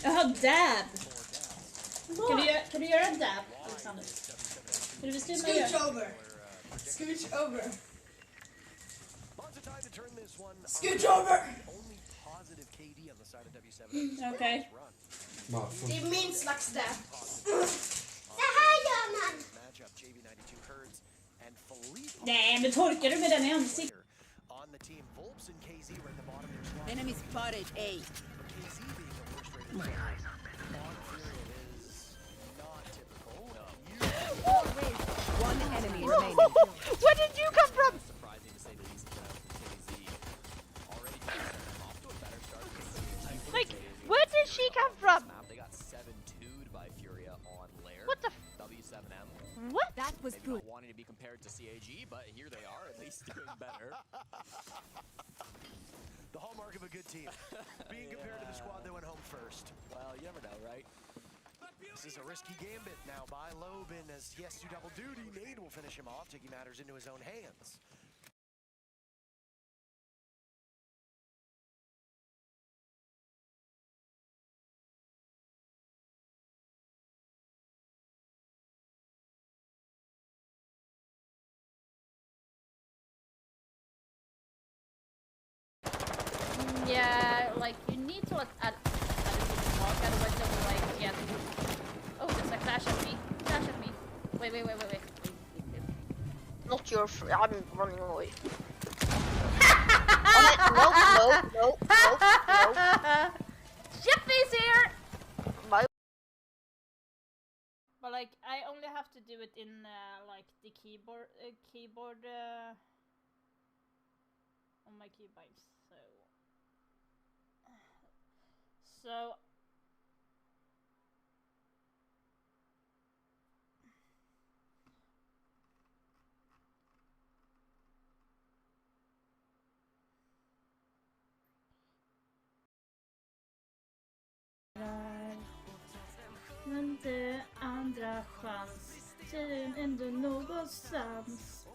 Jaha, dab! Kan du göra en dab, Alexander? Kan du bestämma Scooch over. Scooch over. Scooch over! Okej. Det är min slags dab. Det här gör man! Nej, men torkar du med den i ansiktet? Enemy spotted A. One enemy remaining. Where did you come from? Like, where did she come from? What the What? That was good. Wanting to be compared to CAG, but here they are, at least doing better. The hallmark of a good team. Being compared to the squad that went home first. Well, you never know, right? This is a risky gambit now by Lobin as he has to do double duty. Nade will finish him off, taking matters into his own hands. Yeah, like you need to let other people talk, otherwise they will like get. Oh, there's a flash at me. Flash at me. Wait. Not your I'm running away. No. Jiffy's here! Bye. But like, I only have to do it in like the keyboard on my keybind. So men det andra chans tiden ändå någonstans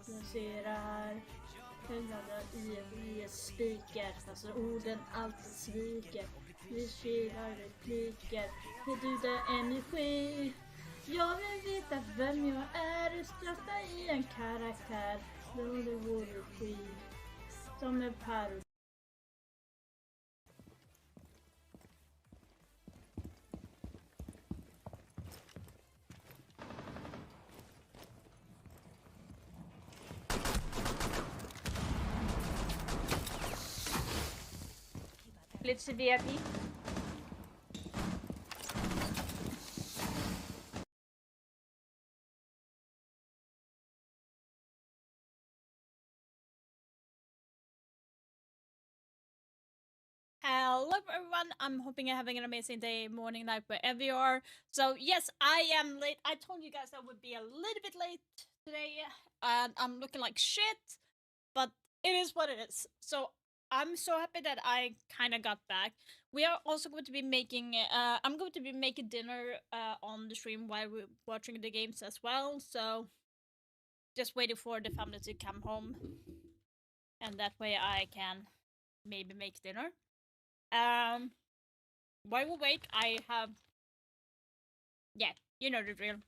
jag ser här händerna i ett spiker, alltså orden alltid sviker vi kylar repliker med duda energi jag vill veta vem jag är straffa i en karaktär då det vore skit som en parodi. Lite VIP. Hello everyone, I'm hoping you're having an amazing day, morning, night, wherever you are. So yes, I am late. I told you guys I would be a little bit late today, and I'm looking like shit, but it is what it is. So I'm so happy that I kind of got back. We are also going to be making, I'm going to be making dinner on the stream while we're watching the games as well. So just waiting for the family to come home, and that way I can maybe make dinner. While we wait, I have, yeah, you know the drill.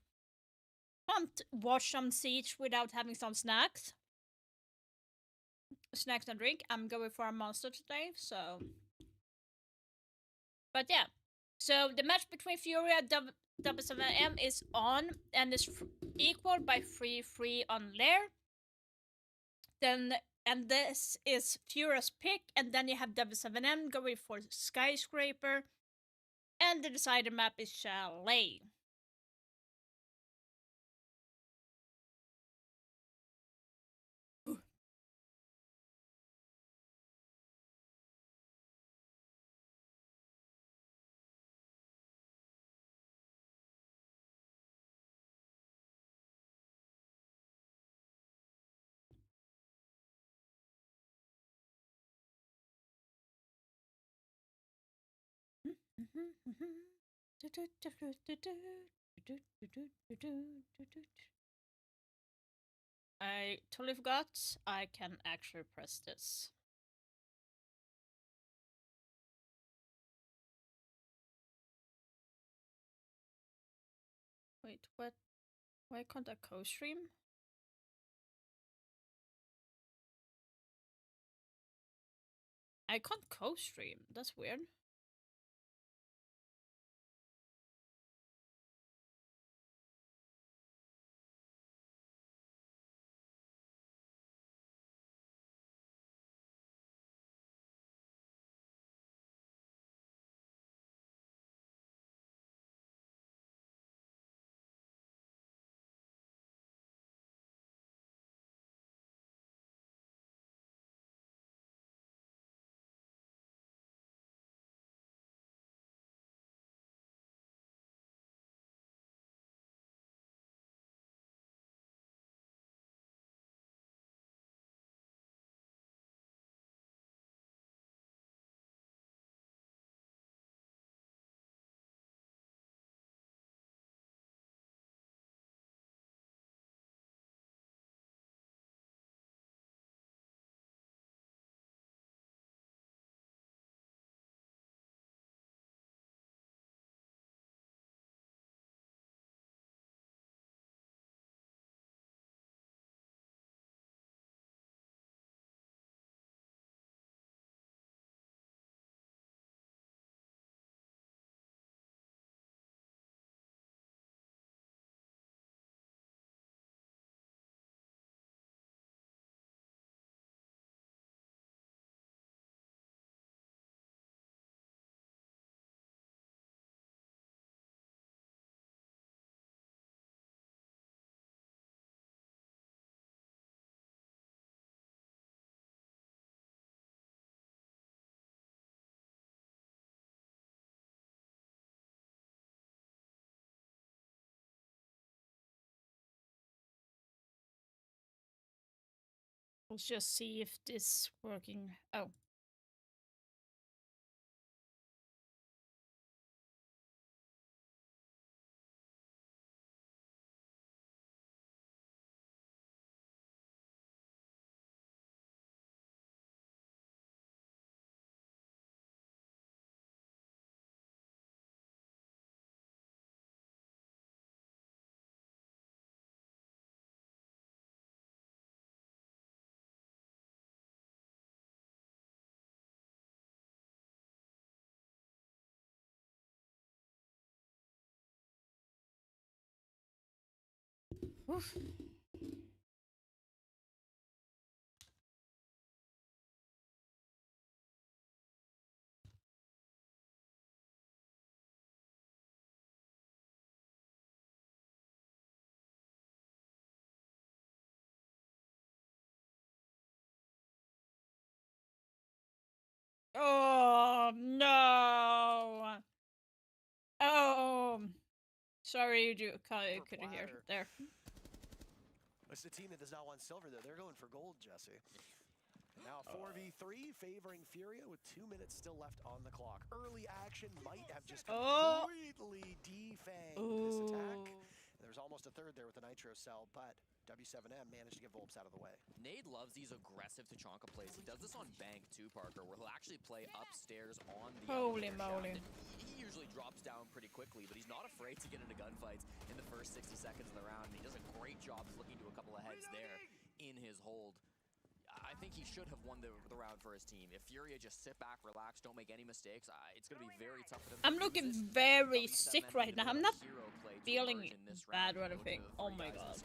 Can't watch some Siege without having some snacks. Snacks and drink. I'm going for a monster today, so. But yeah, so the match between Fury and W7M is on and is equal by 3-3 on Lair. Then, and this is Furious pick, and then you have W7M going for Skyscraper, and the decided map is Chalet. I totally forgot I can actually press this. Wait, what? Why can't I co-stream? I can't co-stream. That's weird. Let's just see if this working. Oh. Oof. Oh no! Oh, sorry, you couldn't hear there. It's a team that does not want silver, though. They're going for gold, Jesse. Now 4v3 favoring Furia with 2 minutes still left on the clock. Early action might have just completely defanged this attack. There's almost a third there with the Nitro Cell, but W7M managed to get Volps out of the way. Nade loves these aggressive Tachanka plays. He does this on Bank too, Parker, where he'll actually play upstairs on the Holy shaft. moly. He usually drops down pretty quickly, but he's not afraid to get into gunfights in the first 60 seconds of the round. And he does a great job looking to a couple of heads there in his hold. I think he should have won the round for his team. If Furia just sit back, relax, don't make any mistakes, it's going to be very tough for them. I'm looking very sick right now. I'm not feeling bad or anything. Oh my god.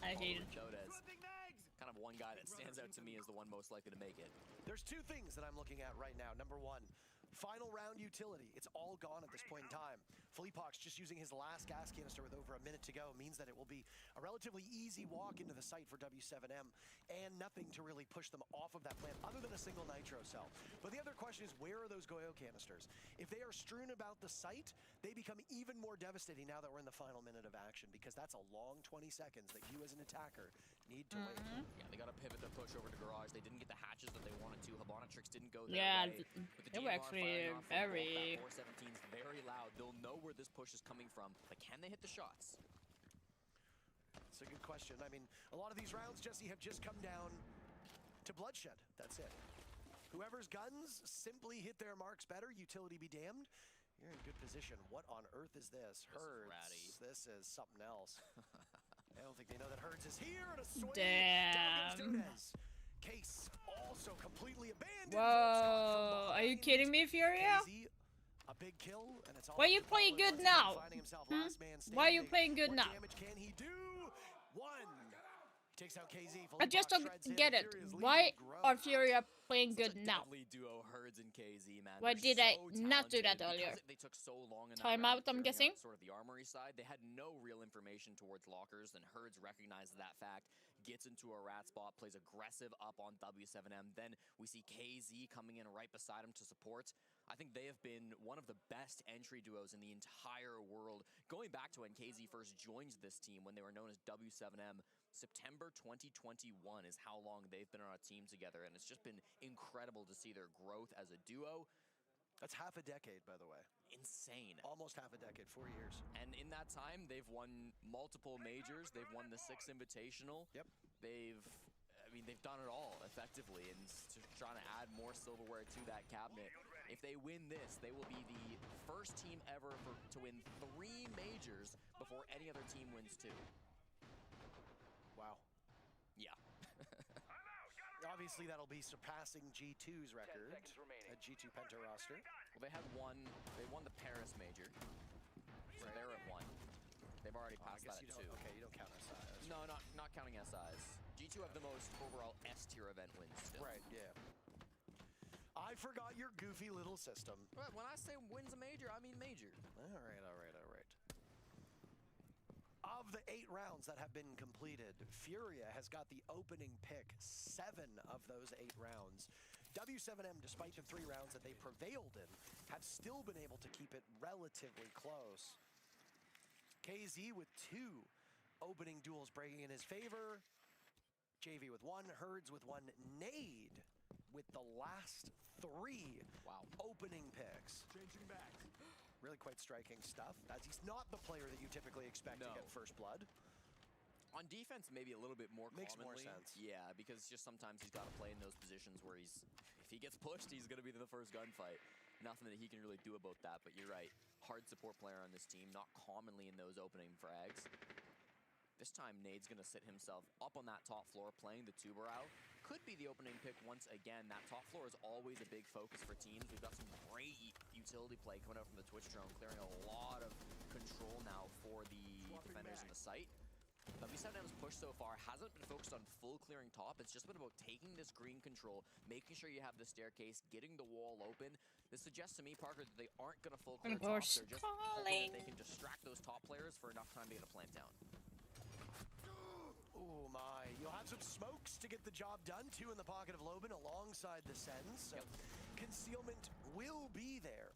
I hate it. Kind of one guy that stands out to me as the one most likely to make it. There's two things that I'm looking at right now. Number one, final round utility. It's all gone at this point in time. Fleepox just using his last gas canister with over a minute to go means that it will be a relatively easy walk into the site for W7M and nothing to really push them off of that plant other than a single nitro cell. But the other question is, where are those Goyo canisters? If they are strewn about the site, they become even more devastating now that we're in the final minute of action, because that's a long 20 seconds that you as an attacker need to wait. Yeah, they got to pivot their push over to Garage. They didn't get the hatches that they wanted to. Habanatrix didn't go their way. They were actually very... 417's very loud. They'll know where this push is coming from, but can they hit the shots? It's a good question. I mean, a lot of these rounds, Jesse, have just come down to bloodshed. That's it. Whoever's guns simply hit their marks better, utility be damned. You're in good position. What on earth is this? This is Herds. ratty. This is something else. I don't think they know that Herds is here. And a swing. Damn. Down goes Dones. Case also completely abandoned. Whoa, are you kidding me, Furia? KZ, a big kill, and it's all Why are you up to playing Butler good once again now? finding himself Hmm? last man Why are you standing. playing good What now? damage can he do? One. Takes out KZ. I just don't Shreds him, get and it. Furia's Why lead will are grow. Furia playing Such good a now? deadly duo, Herds and KZ, man. Why They're did I so not do that talented. earlier? Because they took so long in that Time round out, I'm clearing guessing? out sort of the armory side. They had no real information towards lockers, and Herds recognizes that fact, gets into a rat spot, plays aggressive up on W7M. Then we see KZ coming in right beside him to support. I think they have been one of the best entry duos in the entire world. Going back to when KZ first joined this team, when they were known as W7M, September 2021 is how long they've been on a team together, and it's just been incredible to see their growth as a duo. That's half a decade, by the way. Insane. Almost half a decade, 4 years. And in that time, they've won multiple majors. They've won the 6th Invitational. Yep. They've done it all effectively, and trying to add more silverware to that cabinet. If they win this, they will be the first team ever to win 3 majors before any other team wins 2. Wow. Yeah. Obviously, that'll be surpassing G2's record at G2 Penta roster. Well, they won the Paris major, so they're at 1. They've already I passed guess that you at don't. 2. Okay, you don't count SI. That's No, not counting SIs. G2 have the most overall S tier event wins still. right. Yeah. I forgot your goofy little system. But when I say wins a major, I mean major. All right. Of the 8 rounds that have been completed, Furia has got the opening pick 7 of those 8 rounds. W7M, despite the 3 rounds that they prevailed in, have still been able to keep it relatively close. KZ with 2 opening duels breaking in his favor. JV with 1, Herds with 1, Nade with the last 3 opening picks. Changing back. Really quite striking stuff, as he's not the player that you typically expect to get first blood. On defense, maybe a little bit more Makes more commonly. sense. Yeah, because just sometimes he's got to play in those positions where if he gets pushed, he's going to be in the first gunfight. Nothing that he can really do about that, but you're right. Hard support player on this team, not commonly in those opening frags. This time, Nade's going to sit himself up on that top floor, playing the Tubarao. Could be the opening pick once again. That top floor is always a big focus for teams. We've got some great utility play coming out from the Twitch drone, clearing a lot of control now for the defenders in the site. W7M's push so far hasn't been focused on full clearing top. It's just been about taking this green control, making sure you have the staircase, getting the wall open. This suggests to me, Parker, that they aren't going to full clear top. They're just hoping that they can distract those top players for enough time to get a plant down. Oh my, you'll have some smokes to get the job done. 2 in the pocket of Loban alongside the Sens. So concealment will be there.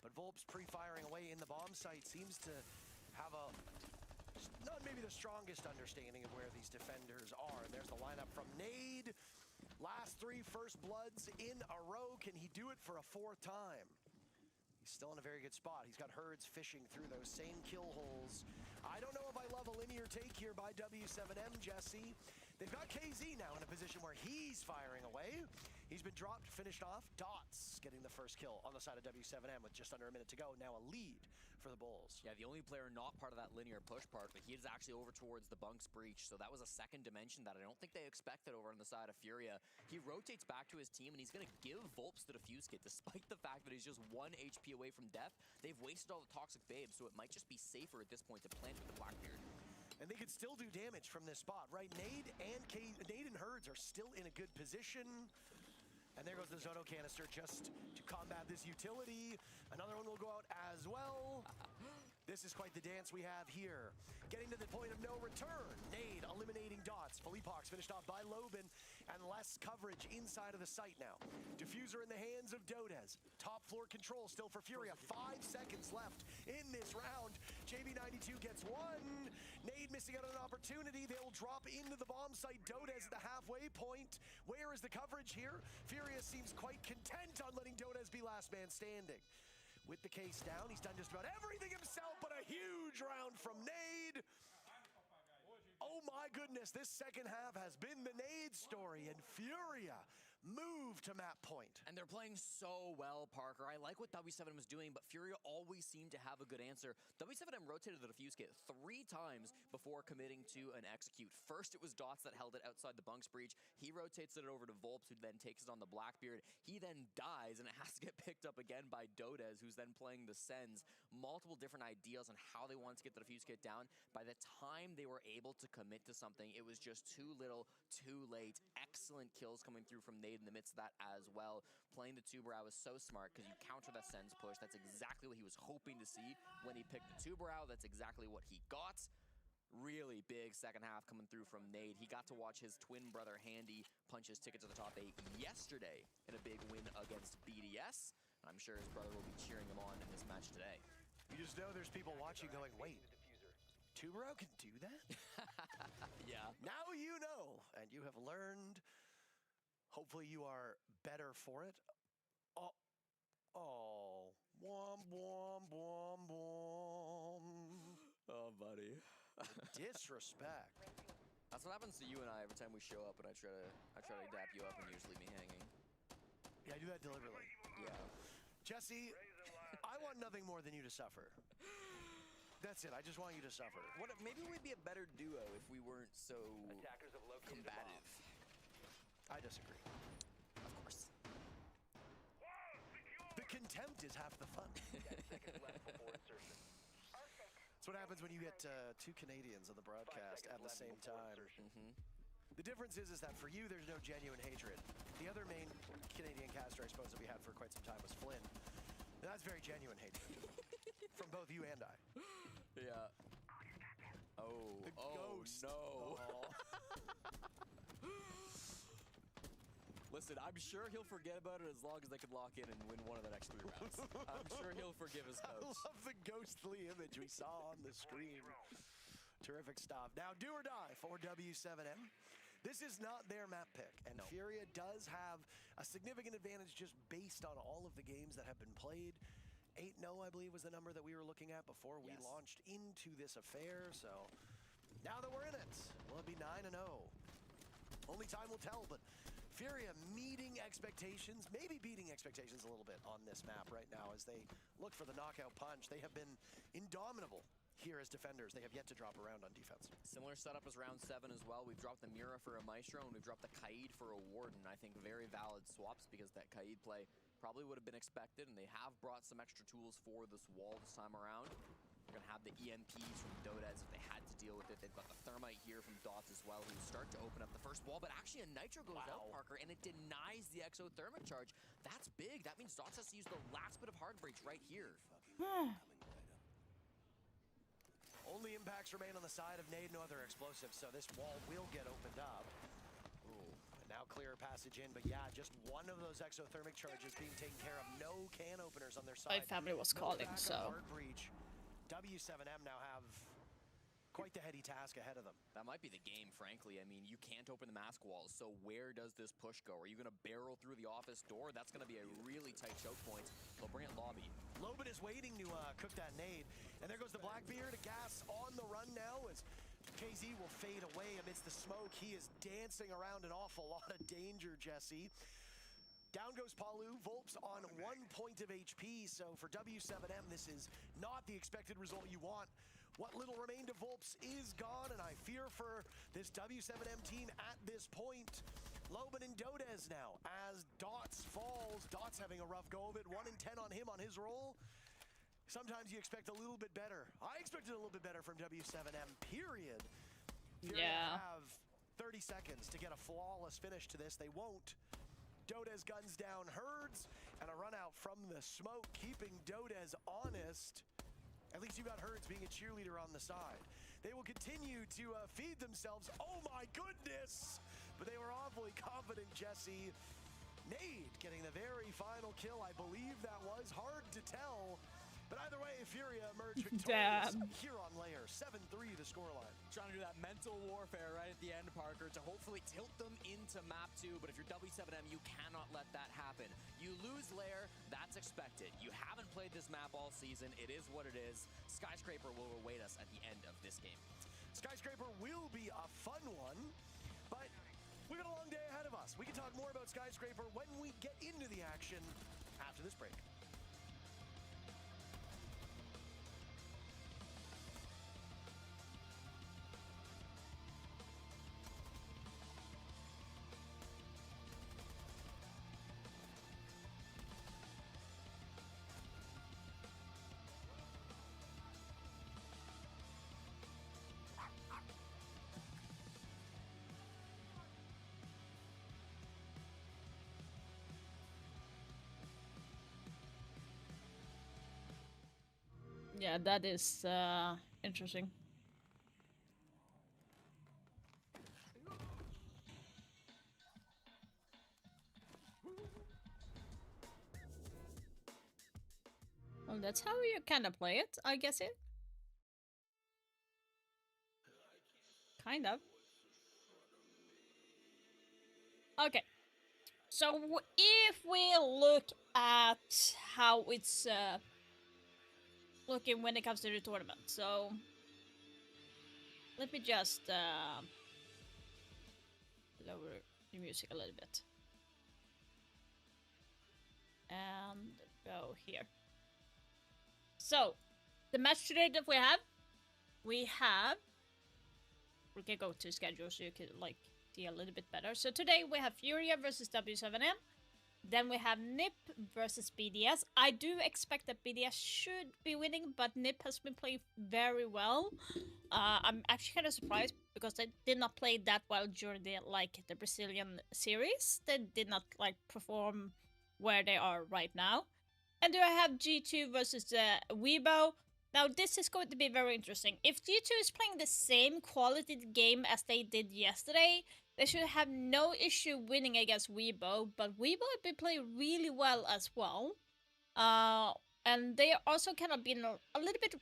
But Volp's pre-firing away in the bomb site seems to have not maybe the strongest understanding of where these defenders are. There's the lineup from Nade. Last 3 first bloods in a row. Can he do it for a 4th time? He's still in a very good spot. He's got Herds fishing through those same kill holes. I don't know if I love a linear take here by W7M, Jesse. They've got KZ now in a position where he's firing away. He's been dropped, finished off. Dots getting the first kill on the side of W7M with just under a minute to go. Now a lead for the Bulls. Yeah, the only player not part of that linear push part, but he is actually over towards the bunk's breach. So that was a second dimension that I don't think they expected over on the side of Furia. He rotates back to his team, and he's going to give Volps the defuse kit, despite the fact that he's just 1 HP away from death. They've wasted all the toxic babes, so it might just be safer at this point to plant with the Blackbeard. And they could still do damage from this spot, right? Nade and Herds are still in a good position. And there goes the Zono canister just to combat this utility. Another one will go out as well. This is quite the dance we have here. Getting to the point of no return. Nade eliminating Dots. Philippox finished off by Loban, and less coverage inside of the site now. Diffuser in the hands of Dodez. Top floor control still for Furia. 5 seconds left in this round. JV92 gets 1. Nade missing out on an opportunity. They'll drop into the bomb site. Dodez at the halfway point. Where is the coverage here? Furia seems quite content on letting Dodez be last man standing. With the case down, he's done just about everything himself, but a huge round from Nade. Oh my goodness, this second half has been the Nade story, and Furia move to map point. And they're playing so well, Parker. I like what W7M was doing, but Furia always seemed to have a good answer. W7M rotated the defuse kit 3 times before committing to an execute. First, it was Dots that held it outside the bunks breach. He rotates it over to Volps, who then takes it on the Blackbeard. He then dies, and it has to get picked up again by Dodez, who's then playing the Sens. Multiple different ideas on how they wanted to get the defuse kit down. By the time they were able to commit to something, it was just too little, too late. Excellent kills coming through from Nade in the midst of that as well. Playing the Tubarão was so smart because you counter the Sens push. That's exactly what he was hoping to see when he picked the Tubarão. That's exactly what he got. Really big second half coming through from Nade. He got to watch his twin brother Handy punch his ticket to the top 8 yesterday in a big win against BDS. And I'm sure his brother will be cheering him on in this match today. You just know there's people watching going, wait, Tubarão can do that? Yeah. Now you know, and you have learned. Hopefully you are better for it. Oh, wom, wom, wom, wom. Oh, buddy. Disrespect. That's what happens to you and I every time we show up and I try to dap you up and you just leave me hanging. Yeah, I do that deliberately. Yeah. Jesse, I want nothing more than you to suffer. That's it. I just want you to suffer. Maybe we'd be a better duo if we weren't so combative. I disagree. Of course. The contempt is half the fun. That's what happens when you get 2 Canadians on the broadcast at the same time. The difference is that for you, there's no genuine hatred. The other main Canadian caster, I suppose, that we had for quite some time was Flynn. And that's very genuine hatred from both you and I. Yeah. Oh, The ghost. No. Oh. Listen, I'm sure he'll forget about it as long as they can lock in and win one of the next 3 rounds. I'm sure he'll forgive his I coach. love the ghostly image we saw on the screen. Terrific stuff. Now, do or die for W7M. This is not their map pick, and No. Furia does have a significant advantage just based on all of the games that have been played. 8-0, I believe, was the number that we were looking at before we Yes. launched into this affair. So now that we're in it, will it be 9-0? Only time will tell, but Furia meeting expectations, maybe beating expectations a little bit on this map right now as they look for the knockout punch. They have been indomitable here as defenders. They have yet to drop around on defense. Similar setup as round 7 as well. We've dropped the Mira for a Maestro, and we've dropped the Kaid for a Warden. I think very valid swaps because that Kaid play probably would have been expected, and they have brought some extra tools for this wall this time around. They're going to have the EMPs from Dodez if they had to deal with it. They've got the Thermite here from Dots as well, who start to open up the first wall. But actually, a Nitro goes out, Parker, and it denies the exothermic charge. That's big. That means Dots has to use the last bit of hard breach right here. Only impacts remain on the side of Nade, no other explosives, so this wall will get opened up. Ooh, and now clear passage in, but yeah, just one of those exothermic charges being taken care of. No can openers on their side. My family was No calling, backup so. hard breach. W7M now have quite the heady task ahead of them. That might be the game, frankly. I mean, you can't open the mask walls, so where does this push go? Are you going to barrel through the office door? That's going to be a really tight choke point. They'll bring it lobby. Loban is waiting to cook that nade. And there goes the Blackbeard. Gas on the run now as KZ will fade away amidst the smoke. He is dancing around an awful lot of danger, Jesse. Down goes Palu. Volps on 1 point of HP. So for W7M, this is not the expected result you want. What little remained of Volps is gone, and I fear for this W7M team at this point. Loban and Dodez now as Dots falls. Dots having a rough go of it. 1 in 10 on him on his roll. Sometimes you expect a little bit better. I expected a little bit better from W7M, period. Furia have 30 seconds to get a flawless finish to this. They won't. Dodez guns down Herds, and a run out from the smoke, keeping Dodez honest. At least you got Herds being a cheerleader on the side. They will continue to feed themselves. Oh my goodness! But they were awfully confident, Jesse. Nade getting the very final kill. I believe that was hard to tell. But either way, Furia emerged victorious here on Layer. 7-3 the scoreline. Trying to do that mental warfare right at the end, Parker, to hopefully tilt them into map 2. But if you're W7M, you cannot let that happen. You lose Lair, that's expected. You haven't played this map all season. It is what it is. Skyscraper will await us at the end of this game. Skyscraper will be a fun one, but We've got a long day ahead of us. We can talk more about Skyscraper when we get into the action after this break. Yeah, that is interesting. Well, that's how you kind of play it, I guess it. Kind of. Okay. So if we look at how it's looking when it comes to the tournament, so let me just lower the music a little bit and go here. So the match today that we can go to schedule so you can like see a little bit better. So today we have Furia versus W7M. Then we have NiP versus BDS. I do expect that BDS should be winning, but NiP has been playing very well. I'm actually kind of surprised because they did not play that well during the Brazilian series. They did not like perform where they are right now. And do I have G2 versus Weibo? Now this is going to be very interesting. If G2 is playing the same quality game as they did yesterday, they should have no issue winning against Weibo, but Weibo have been playing really well as well. And they also kind of been a little bit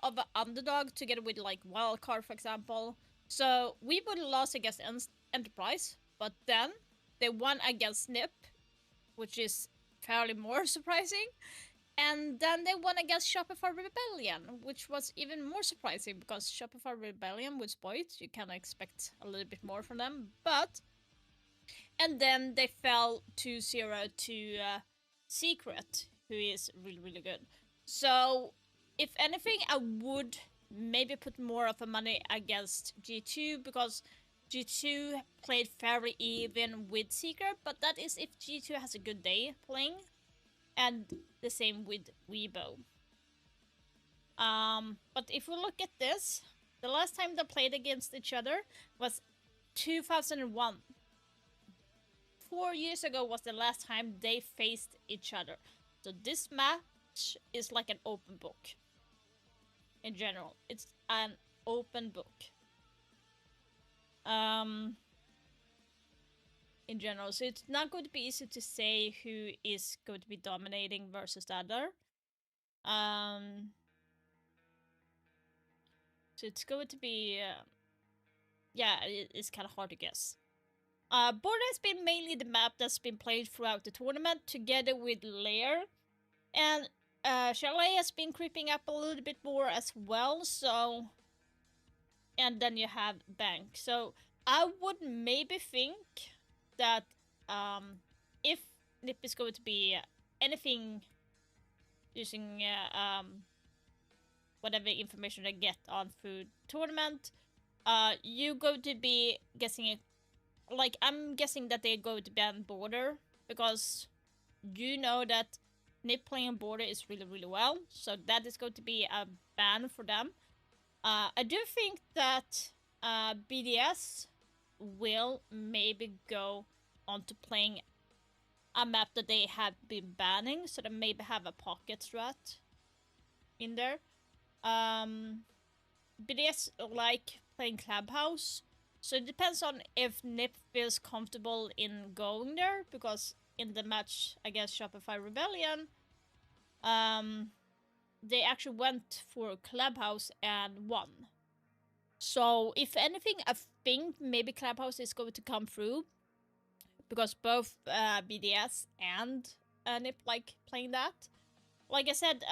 of an underdog together with like Wildcard, for example. So Weibo lost against Enterprise, but then they won against NiP, which is fairly more surprising. And then they won against Shopify Rebellion, which was even more surprising because Shopify Rebellion with Spoit, you kind of expect a little bit more from them. But, and then they fell 2-0 to Secret, who is really, really good. So, if anything, I would maybe put more of a money against G2 because G2 played fairly even with Secret, but that is if G2 has a good day playing. And the same with Weibo. But if we look at this, the last time they played against each other was 2001. 4 years ago was the last time they faced each other. So this match is like an open book. In general, it's an open book. In general, so it's not going to be easy to say who is going to be dominating versus the other. So it's going to be, yeah, it's kind of hard to guess. Border has been mainly the map that's been played throughout the tournament, together with Lair, and Chalet has been creeping up a little bit more as well. So, and then you have Bank. So I would maybe think that if NiP is going to be anything using whatever information they get on food tournament, you're going to be guessing it. Like, I'm guessing that they're going to ban Border because you know that NiP playing Border is really, really well. So that is going to be a ban for them. I do think that BDS will maybe go on to playing a map that they have been banning, so they maybe have a pocket strat in there. BDS like playing Clubhouse, so it depends on if NiP feels comfortable in going there, because in the match against Shopify Rebellion, they actually went for Clubhouse and won. So, if anything, I think maybe Clubhouse is going to come through, because both BDS and NiP like playing that. Like I said,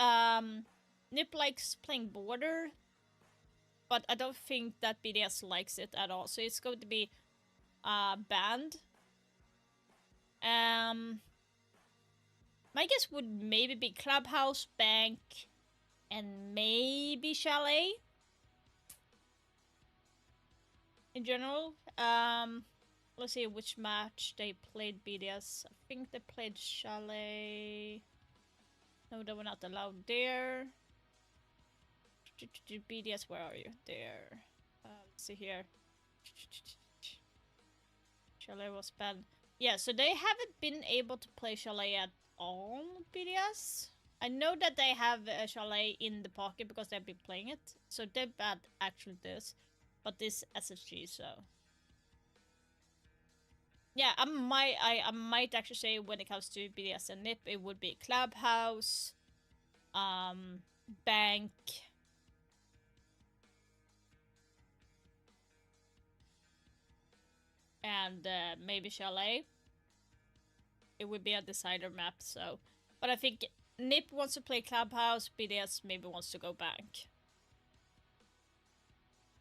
NiP likes playing Border, but I don't think that BDS likes it at all. So it's going to be banned. My guess would maybe be Clubhouse, Bank, and maybe Chalet. In general, let's see which match they played BDS. I think they played Chalet. No, they were not allowed there. BDS, where are you? There. Let's see here. Chalet was banned. Yeah, so they haven't been able to play Chalet at all, BDS. I know that they have a Chalet in the pocket because they've been playing it. So they banned actually this. But this SSG, so... Yeah, I might actually say when it comes to BDS and NIP, it would be Clubhouse, Bank, and maybe Chalet. It would be a decider map, so... But I think NIP wants to play Clubhouse, BDS maybe wants to go Bank.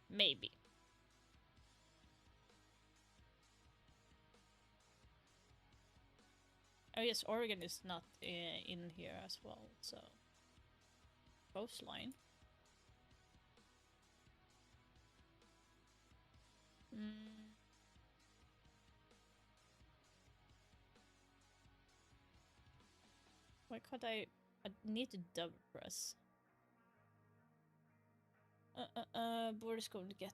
Maybe. Oh yes, Oregon is not in here as well, so... Coastline. Why can't I need to double press. Board is going to get...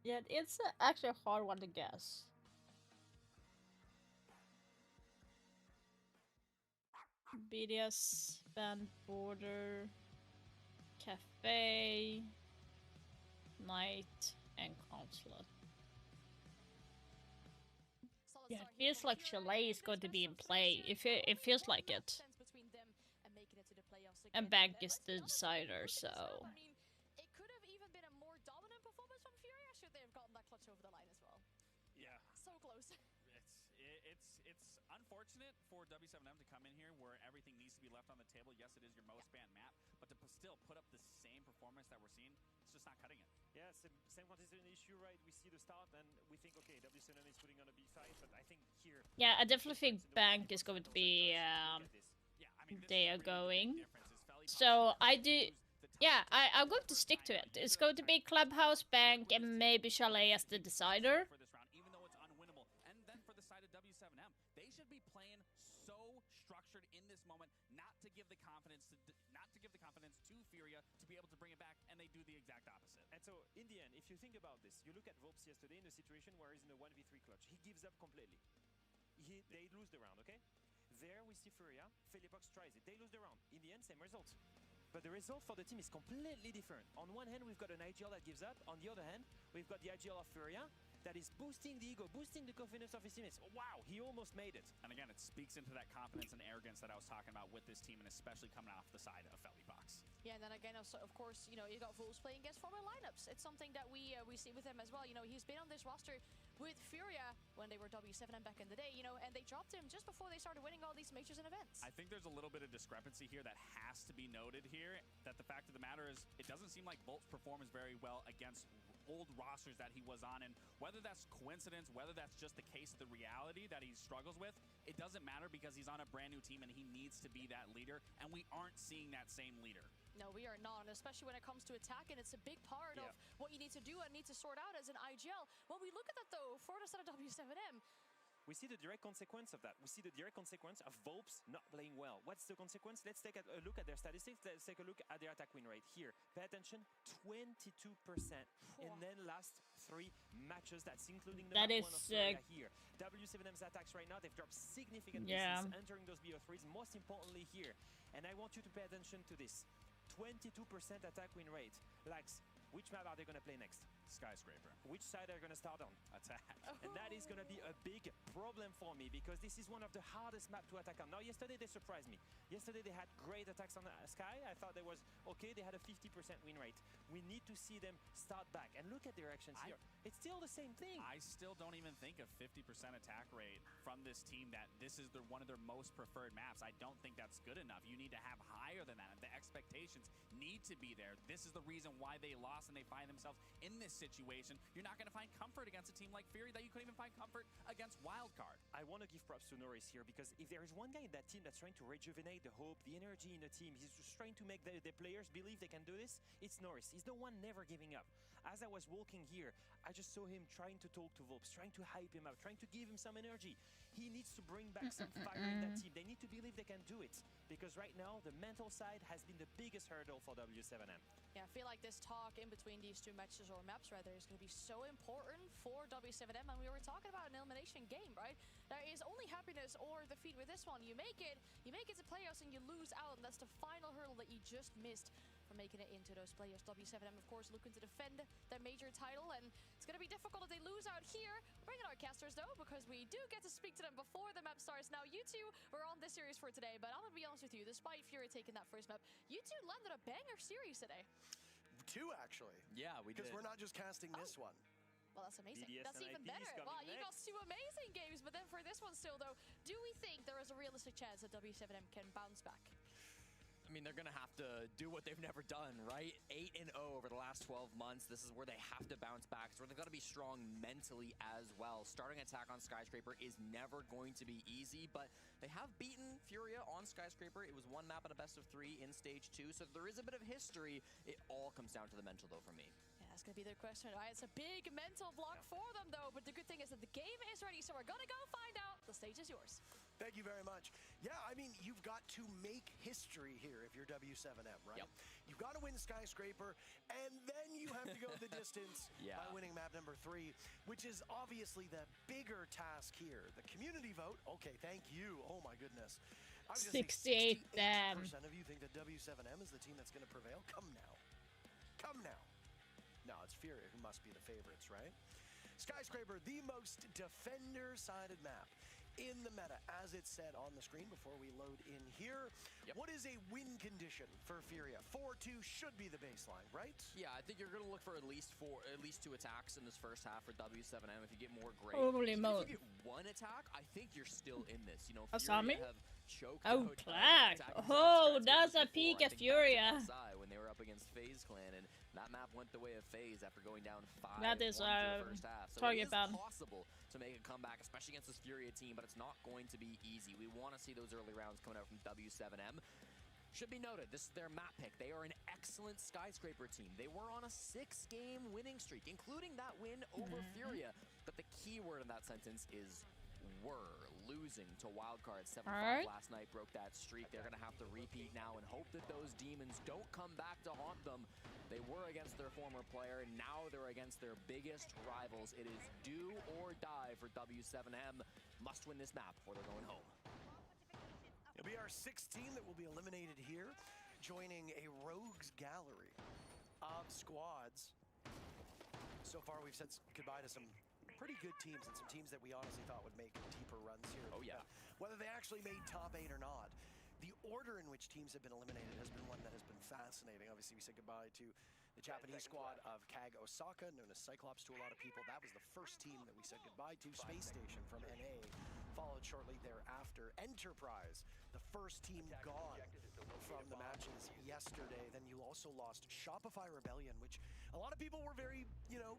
Yeah, it's actually a hard one to guess. BDS, band, border, cafe, night, and consulate. Yeah, it feels like Chalet is going to be in play. It feels like it. And Bank is the decider, so... It could have even been a more dominant performance from Furia should they have gotten that clutch over the line as well. Yeah. So close. It's unfortunate for W7M to come in here where everything needs to be left on the table. Yes, it is your most banned map, but to still put up the same performance that we're seeing, it's just not cutting it. Yeah, same consistent issue, right? We see the start and we think, okay, W7M is putting on a big fight, but I think here... Yeah, I definitely think Bank is going to be, they are going. So I do... Yeah, I'm going to stick to it. It's going to be Clubhouse, Bank, and maybe Chalet as the decider. For this round, even though it's unwinnable. And then for the side of W7M, they should be playing so structured in this moment, not to give the confidence to Furia to be able to bring it back, and they do the exact opposite. And so, in the end, if you think about this, you look at Vopes yesterday in a situation where he's in a 1v3 clutch. He gives up completely. They lose the round, okay? There we see Furia. Philipox tries it. They lose the round. In the end, same result. But the result for the team is completely different. On one hand, we've got an IGL that gives up. On the other hand, we've got the IGL of Furia that is boosting the ego, boosting the confidence of his teammates. Oh, wow, he almost made it. And again, it speaks into that confidence and arrogance that I was talking about with this team, and especially coming off the side of Felipox. Yeah, and then again, also, of course, you know, you got Wolves playing against former lineups. It's something that we see with him as well. You know, he's been on this roster with Furia when they were W7M back in the day, you know, and they dropped him just before they started winning all these majors and events. I think there's a little bit of discrepancy here that has to be noted here, that the fact of the matter is, it doesn't seem like Volt's performs very well against old rosters that he was on, and whether that's coincidence, whether that's just the case of the reality that he struggles with, it doesn't matter because he's on a brand new team and he needs to be that leader, and we aren't seeing that same leader. No, we are not, especially when it comes to attack, and it's a big part of what you need to do and need to sort out as an IGL. When we look at that though, for the side of W7M, we see the direct consequence of that. We see the direct consequence of Vopes not playing well. What's the consequence? Let's take a look at their statistics. Let's take a look at their attack win rate. Here, pay attention, 22% in then last 3 matches. That's including the that is one of Australia here. W7M's attacks right now, they've dropped significantly since entering those BO3s, most importantly here. And I want you to pay attention to this. 22% attack win rate. Lax, which map are they going to play next? Skyscraper. Which side are you gonna start on? Attack. And that is going to be a big problem for me because this is one of the hardest map to attack on. Now, yesterday they surprised me. Yesterday they had great attacks on Sky. I thought they was okay. They had a 50% win rate. We need to see them start back and look at their actions here. It's still the same thing. I still don't even think a 50% attack rate from this team that this is one of their most preferred maps. I don't think that's good enough. You need to have higher than that. The expectations need to be there. This is the reason why they lost and they find themselves in this situation. You're not going to find comfort against a team like Fury that you couldn't even find comfort against Wildcard. I want to give props to Norris here because if there is one guy in that team that's trying to rejuvenate the hope, the energy in the team, he's just trying to make the players believe they can do this, it's Norris. He's the one never giving up. As I was walking here, I just saw him trying to talk to Volps, trying to hype him up, trying to give him some energy. He needs to bring back some fire in that team. They need to believe they can do it because right now the mental side has been the biggest hurdle for W7M. Yeah, I feel like this talk in between these two matches, or maps rather, is going to be so important for W7M. And we were talking about an elimination game, right? There is only happiness or defeat with this one. You make it to playoffs and you lose out. And that's the final hurdle that you just missed from making it into those playoffs. W7M, of course, looking to defend their major title. And it's going to be difficult if they lose out here. We're bringing our casters, though, because we do get to speak to them before the map starts. Now, you two were on this series for today, but I'm going to be honest with you. Despite Fury taking that first map, you two landed a banger series today. Two, actually. Yeah, we did. Because we're not just casting this one. Well, that's amazing. BDS That's and even IP is better. coming Wow, you got next. two amazing games, but then for this one still, though, do we think there is a realistic chance that W7M can bounce back? I mean, they're going to have to do what they've never done, right? 8-0 over the last 12 months. This is where they have to bounce back. It's where they've got to be strong mentally as well. Starting attack on Skyscraper is never going to be easy, but they have beaten Furia on Skyscraper. It was one map at a best of 3 in stage 2, so there is a bit of history. It all comes down to the mental, though, for me. Yeah, that's going to be their question. All right, it's a big mental block for them, though, but the good thing is that the game is ready, so we're going to go find out. The stage is yours. Thank you very much. Yeah, I mean, you've got to make history here if you're W7M, right? Yep. You've got to win Skyscraper, and then you have to go the distance Yeah. by winning map number 3, which is obviously the bigger task here. The community vote, okay, thank you. Oh my goodness. I was gonna say 68 them. 68% of you think that W7M is the team that's going to prevail. Come now. Come now. No, it's Furia who must be the favorites, right? Skyscraper, the most defender-sided map in the meta, as it's said on the screen before we load in here. Yep. What is a win condition for Furia? 4-2 should be the baseline, right? Yeah, I think you're going to look for at least 2 attacks in this first half for W7M. If you get more, great. Holy Even moly. if you get 1 attack, I think you're still in this. You know, Asami? Furia have choked Oh, out, Plague. attacking Oh, Skyscraper that's a before. peek I at think Furia. back to SI when they were up against FaZe Clan, and that map went the way of FaZe after going down 5-1 That is, through the first half. So target it is ban. possible to make a comeback, especially against this Furia team, but it's not going to be easy. We want to see those early rounds coming out from W7M. Should be noted, this is their map pick. They are an excellent Skyscraper team. They were on a 6-game winning streak, including that win over Furia. But the key word in that sentence is were. Losing to Wildcard 7-5 last night broke that streak. They're going to have to repeat now and hope that those demons don't come back to haunt them. They were against their former player, and now they're against their biggest rivals. It is do or die for W7M. Must win this map before they're going home. It'll be our 6th team that will be eliminated here, joining a rogues gallery of squads. So far, we've said goodbye to some pretty good teams and some teams that we honestly thought would make deeper runs here. Oh, yeah. Whether they actually made top 8 or not, the order in which teams have been eliminated has been one that has been fascinating. Obviously, we said goodbye to the Japanese squad of Kag Osaka, known as Cyclops to a lot of people. That was the first team that we said goodbye to. Space Station from NA, followed shortly thereafter. Enterprise, the first team gone from the matches yesterday. Then you also lost Shopify Rebellion, which a lot of people were very,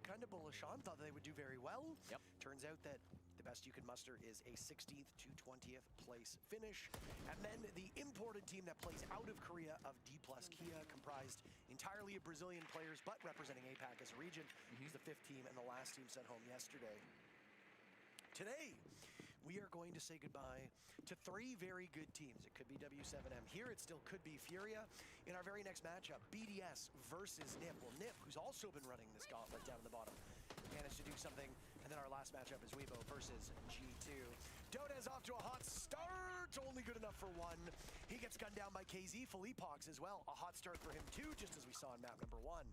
kind of bullish on, thought they would do very well. Yep. Turns out that the best you can muster is a 16th to 20th place finish. And then the imported team that plays out of Korea of D+ Kia, comprised entirely of Brazilian players, but representing APAC as a region, is the 5th team and the last team sent home yesterday. Today, we are going to say goodbye to 3 very good teams. It could be W7M here, it still could be Furia. In our very next matchup, BDS versus NIP. Well, NIP, who's also been running this gauntlet down in the bottom, managed to do something. And then our last matchup is Weibo versus G2. Dota's off to a hot start, only good enough for 1. He gets gunned down by KZ. Philippox as well, a hot start for him too, just as we saw in map number 1.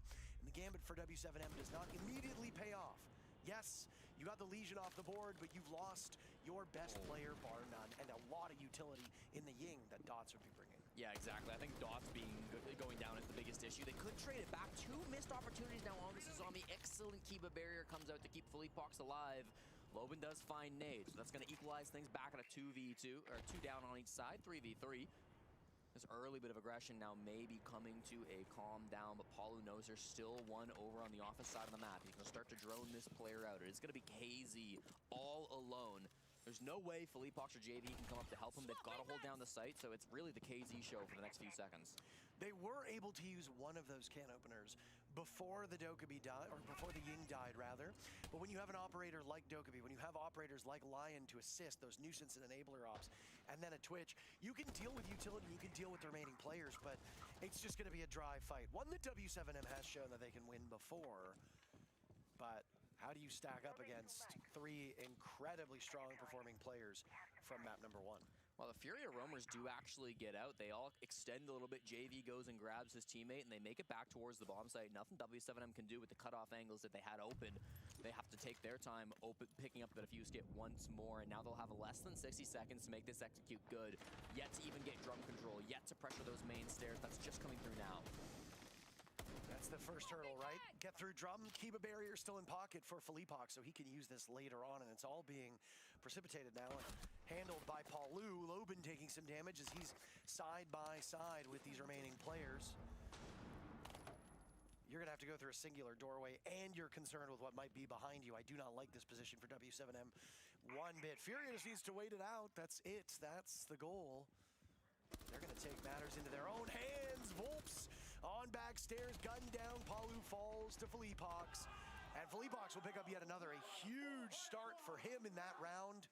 And the gambit for W7M does not immediately pay off. Yes, you got the Legion off the board, but you've lost your best player, bar none, and a lot of utility in the Ying that Dots would be bringing. Yeah, exactly. I think Dots going down is the biggest issue. They could trade it back. 2 missed opportunities now on this zombie. Excellent Kiba barrier comes out to keep Philippox alive. Loban does find nades, so that's going to equalize things back at a 2v2, or 2 down on each side, 3v3. This early bit of aggression now may be coming to a calm down, but Palu knows there's still one over on the offense side of the map. He's going to start to drone this player out. It's going to be KZ all alone. There's no way Philippox or JV can come up to help him. They've got to hold down the site, so it's really the KZ show for the next few seconds. They were able to use one of those can openers before the Dokkaebi died, or before the Ying died, rather. But when you have an operator like Dokkaebi, when you have operators like Lion to assist those nuisance and enabler ops, and then a Twitch, you can deal with utility, you can deal with the remaining players, but it's just going to be a dry fight. One that W7M has shown that they can win before, but how do you stack up against 3 incredibly strong performing players from map number 1? Well, the Furia roamers do actually get out. They all extend a little bit. JV goes and grabs his teammate, and they make it back towards the bomb site. Nothing W7M can do with the cutoff angles that they had open. They have to take their time picking up the defuse kit once more, and now they'll have less than 60 seconds to make this execute good. Yet to even get drum control, yet to pressure those main stairs. That's just coming through now. That's the first hurdle, right? Get through drum, keep a barrier still in pocket for Philippox, so he can use this later on, and it's all being precipitated now and handled by Palu. Loban taking some damage as he's side by side with these remaining players. You're going to have to go through a singular doorway, and you're concerned with what might be behind you. I do not like this position for W7M one bit. Furia just needs to wait it out. That's it. That's the goal. They're going to take matters into their own hands. Volps on back stairs, gun down. Palu falls to Philippox. And Philippox will pick up yet another. A huge start for him in that round.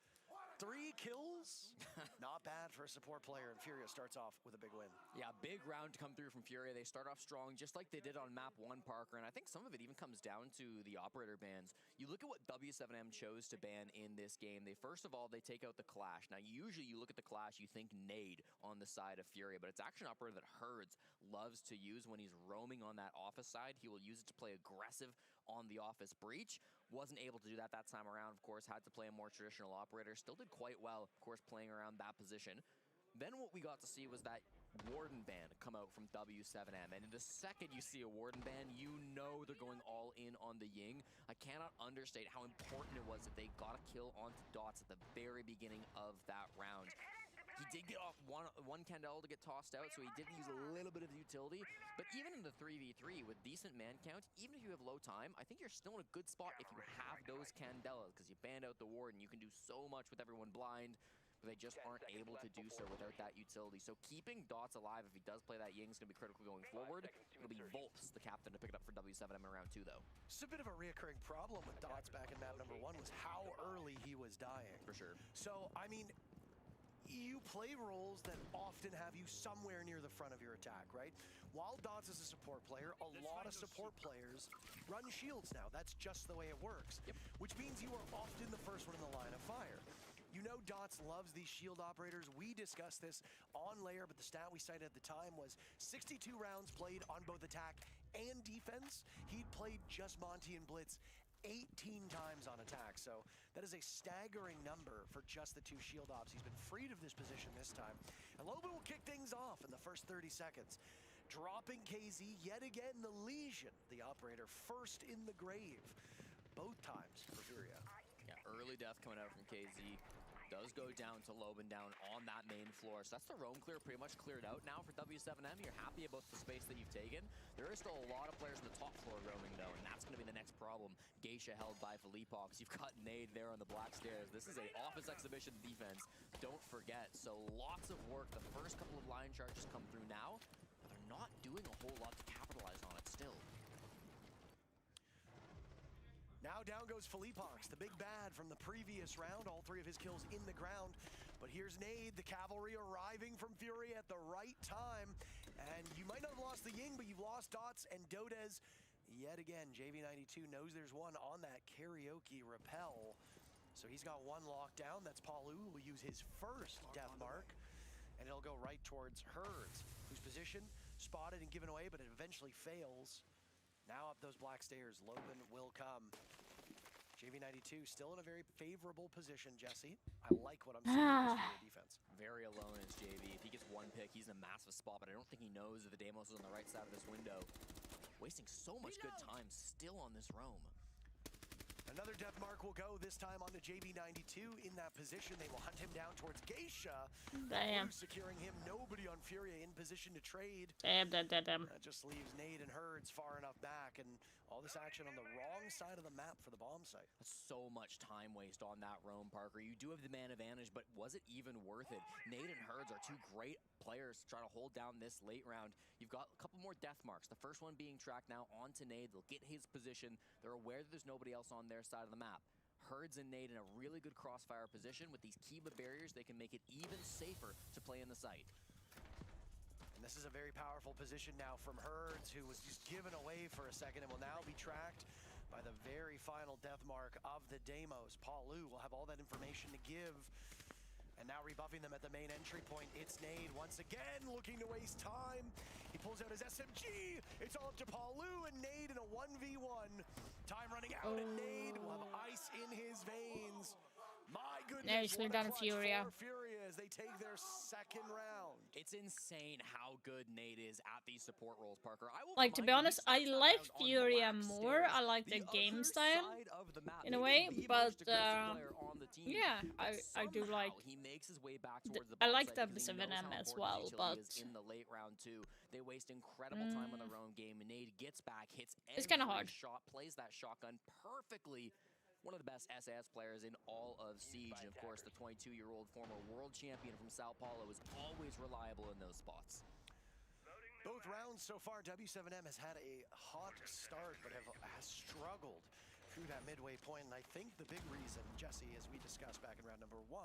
3 kills. Not bad for a support player, and Furia starts off with a big win. Yeah, big round to come through from Furia. They start off strong, just like they did on map 1, Parker, and I think some of it even comes down to the operator bans. You look at what W7M chose to ban in this game. First of all, they take out the Clash. Now, usually you look at the Clash, you think nade on the side of Furia, but it's actually an operator that Herds loves to use when he's roaming on that office side. He will use it to play aggressive on the office breach. Wasn't able to do that time around, of course, had to play a more traditional operator. Still did quite well, of course, playing around that position. Then what we got to see was that Warden ban come out from W7M, and in the second you see a Warden ban, you know they're going all in on the Ying. I cannot understate how important it was that they got a kill onto Dots at the very beginning of that round. He did get off one Candela to get tossed out, so he did use a little bit of utility. But even in the 3v3 with decent man count, even if you have low time, I think you're still in a good spot if you have those Candelas, because you banned out the Warden. You can do so much with everyone blind, but they just aren't able to do so without that utility. So keeping Dots alive, if he does play that Ying, is going to be critical going forward. It'll be Volps, the captain, to pick it up for W7M in round 2, though. It's a bit of a reoccurring problem with Dots back in map number 1 was how early he was dying. For sure. So, I mean, you play roles that often have you somewhere near the front of your attack, right? While Dots is a support player, a lot of support players run shields now. That's just the way it works. Yep. Which means you are often the first one in the line of fire. You know Dots loves these shield operators. We discussed this on Layer, but the stat we cited at the time was 62 rounds played on both attack and defense. He'd played just Monty and Blitz 18 times on attack, so that is a staggering number for just the 2 shield ops. He's been freed of this position this time, and Loban will kick things off in the first 30 seconds. Dropping KZ yet again, the Legion, the operator, first in the grave, both times for Furia. Yeah, early death coming out from KZ. Does go down to Loban down on that main floor. So that's the roam clear pretty much cleared out now for W7M. You're happy about the space that you've taken. There is still a lot of players on the top floor roaming though, and that's going to be the next problem. Geisha held by Philippox. You've got Nade there on the black stairs. This is a office exhibition defense. Don't forget. So lots of work. The first couple of line charges come through now, but they're not doing a whole lot to capitalize on it still. Now down goes Philippox, the big bad from the previous round. All 3 of his kills in the ground. But here's Nade, the cavalry arriving from Fury at the right time. And you might not have lost the Ying, but you've lost Dots and Dodez. Yet again, JV92 knows there's one on that karaoke rappel. So he's got one locked down. That's Palu, who will use his first death mark. And it'll go right towards Herds, whose position spotted and given away, but it eventually fails. Now up those black stairs, Logan will come. JV92 still in a very favorable position, Jesse. I like what I'm seeing in this Fury defense. Very alone is JV. If he gets one pick, he's in a massive spot, but I don't think he knows that the Deimos is on the right side of this window. Wasting so much good time still on this roam. Another death mark will go, this time onto JB92 in that position. They will hunt him down towards Geisha. Damn. Securing him, nobody on Furia in position to trade. Damn. That just leaves Nade and Herds far enough back, and all this action on the wrong side of the map for the bomb site. That's so much time waste on that roam, Parker. You do have the man advantage, but was it even worth it? Nade and Herds are two great players to try to hold down this late round. You've got a couple more death marks. The first one being tracked now onto Nade. They'll get his position. They're aware that there's nobody else on their side of the map. Herds and Nade in a really good crossfire position. With these Kiba barriers, they can make it even safer to play in the site. And this is a very powerful position now from Herds, who was just given away for a second and will now be tracked by the very final death mark of the Deimos. Paul Lu will have all that information to give. And now rebuffing them at the main entry point, it's Nade once again looking to waste time. He pulls out his SMG. It's all up to Paul Lu and Nade in a 1v1. Time running out, and Nade will have ice in his veins. My goodness, Nicely what a done, clutch Furia. for Furia as they take their second round. It's insane how good Nade is at these support roles, Parker. I will Like, to be remind you, honest, he I starts that like round on Furia black more. stairs, I like the other game style side of the map. in a Maybe way, the but most aggressive player on the team. yeah, But I do like. somehow he makes his way back towards the I bomb like site the because he knows 7M how as important well, his but utility is in the late round too. They waste incredible time on their own game. Nade gets back, hits It's kinda every hard. shot, plays that shotgun perfectly. One of the best SAS players in all of Siege, and of course the 22-year-old former world champion from Sao Paulo is always reliable in those spots. Both rounds so far, W7M has had a hot start, but has struggled through that midway point. And I think the big reason, Jesse, as we discussed back in round number 1,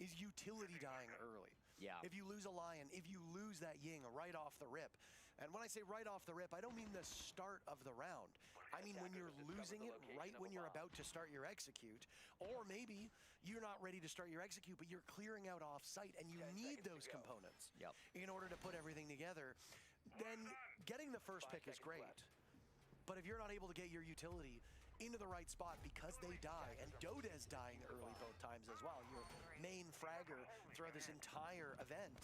is utility dying early. Yeah. If you lose a Lion, if you lose that Ying right off the rip, and when I say right off the rip, I don't mean the start of the round. I mean when you're losing it right when you're about to start your execute, or maybe you're not ready to start your execute, but you're clearing out off-site and you need those components in order to put everything together. Then getting the first pick is great, but if you're not able to get your utility into the right spot because they die, and Dodez dying early both times as well, your main fragger throughout this entire event,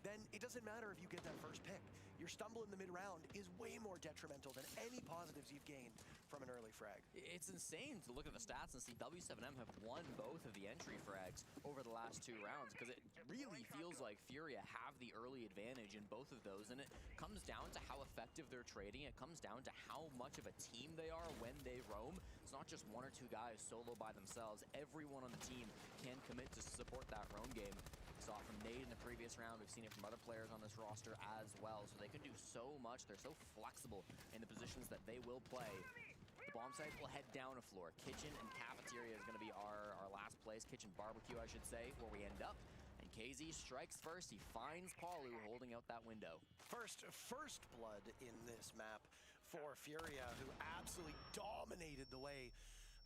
then it doesn't matter if you get that first pick. Your stumble in the mid-round is way more detrimental than any positives you've gained from an early frag. It's insane to look at the stats and see W7M have won both of the entry frags over the last 2 rounds, because it really feels like Furia have the early advantage in both of those, and it comes down to how effective they're trading. It comes down to how much of a team they are when they roam. It's not just 1 or 2 guys solo by themselves. Everyone on the team can commit to support that roam game. We saw it from Nade in the previous round. We've seen it from other players on this roster as well. So they can do so much. They're so flexible in the positions that they will play. The bomb site will head down a floor. Kitchen and cafeteria is going to be our last place. Kitchen barbecue, I should say, where we end up. And KZ strikes first. He finds Paulu holding out that window. First blood in this map for Furia, who absolutely dominated the way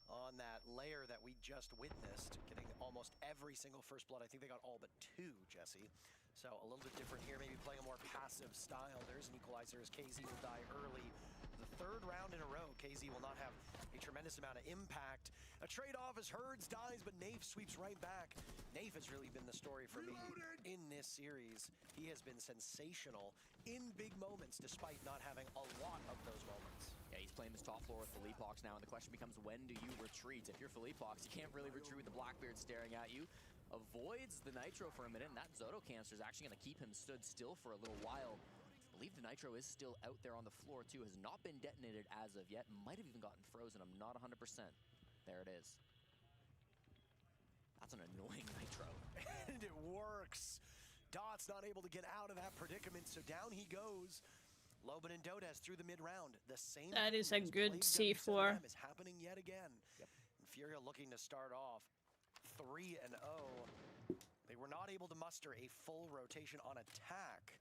on that layer that we just witnessed, getting almost every single first blood. I think they got all but 2, Jesse. So a little bit different here, maybe playing a more passive style. There's an equalizer as KZ will die early. The 3rd round in a row, KZ will not have a tremendous amount of impact. A trade-off as Herds dies, but Nafe sweeps right back. Nafe has really been the story for me in this series. He has been sensational in big moments, despite not having a lot of those moments. Yeah, he's playing this top floor with Philippe Hawks now, and the question becomes, when do you retreat? If you're Philippe Hawks, you can't really retreat with the Blackbeard staring at you. Avoids the Nitro for a minute, and that Zoto canister is actually going to keep him stood still for a little while. I believe the Nitro is still out there on the floor, too. Has not been detonated as of yet. Might have even gotten frozen. I'm not 100%. There it is. That's an annoying Nitro. And it works. Dot's not able to get out of that predicament, so down he goes. Loban and Dodez through the mid-round. The same That is a as good played C4. W7M is happening yet again. And Furia looking to start off 3-0. They were not able to muster a full rotation on attack,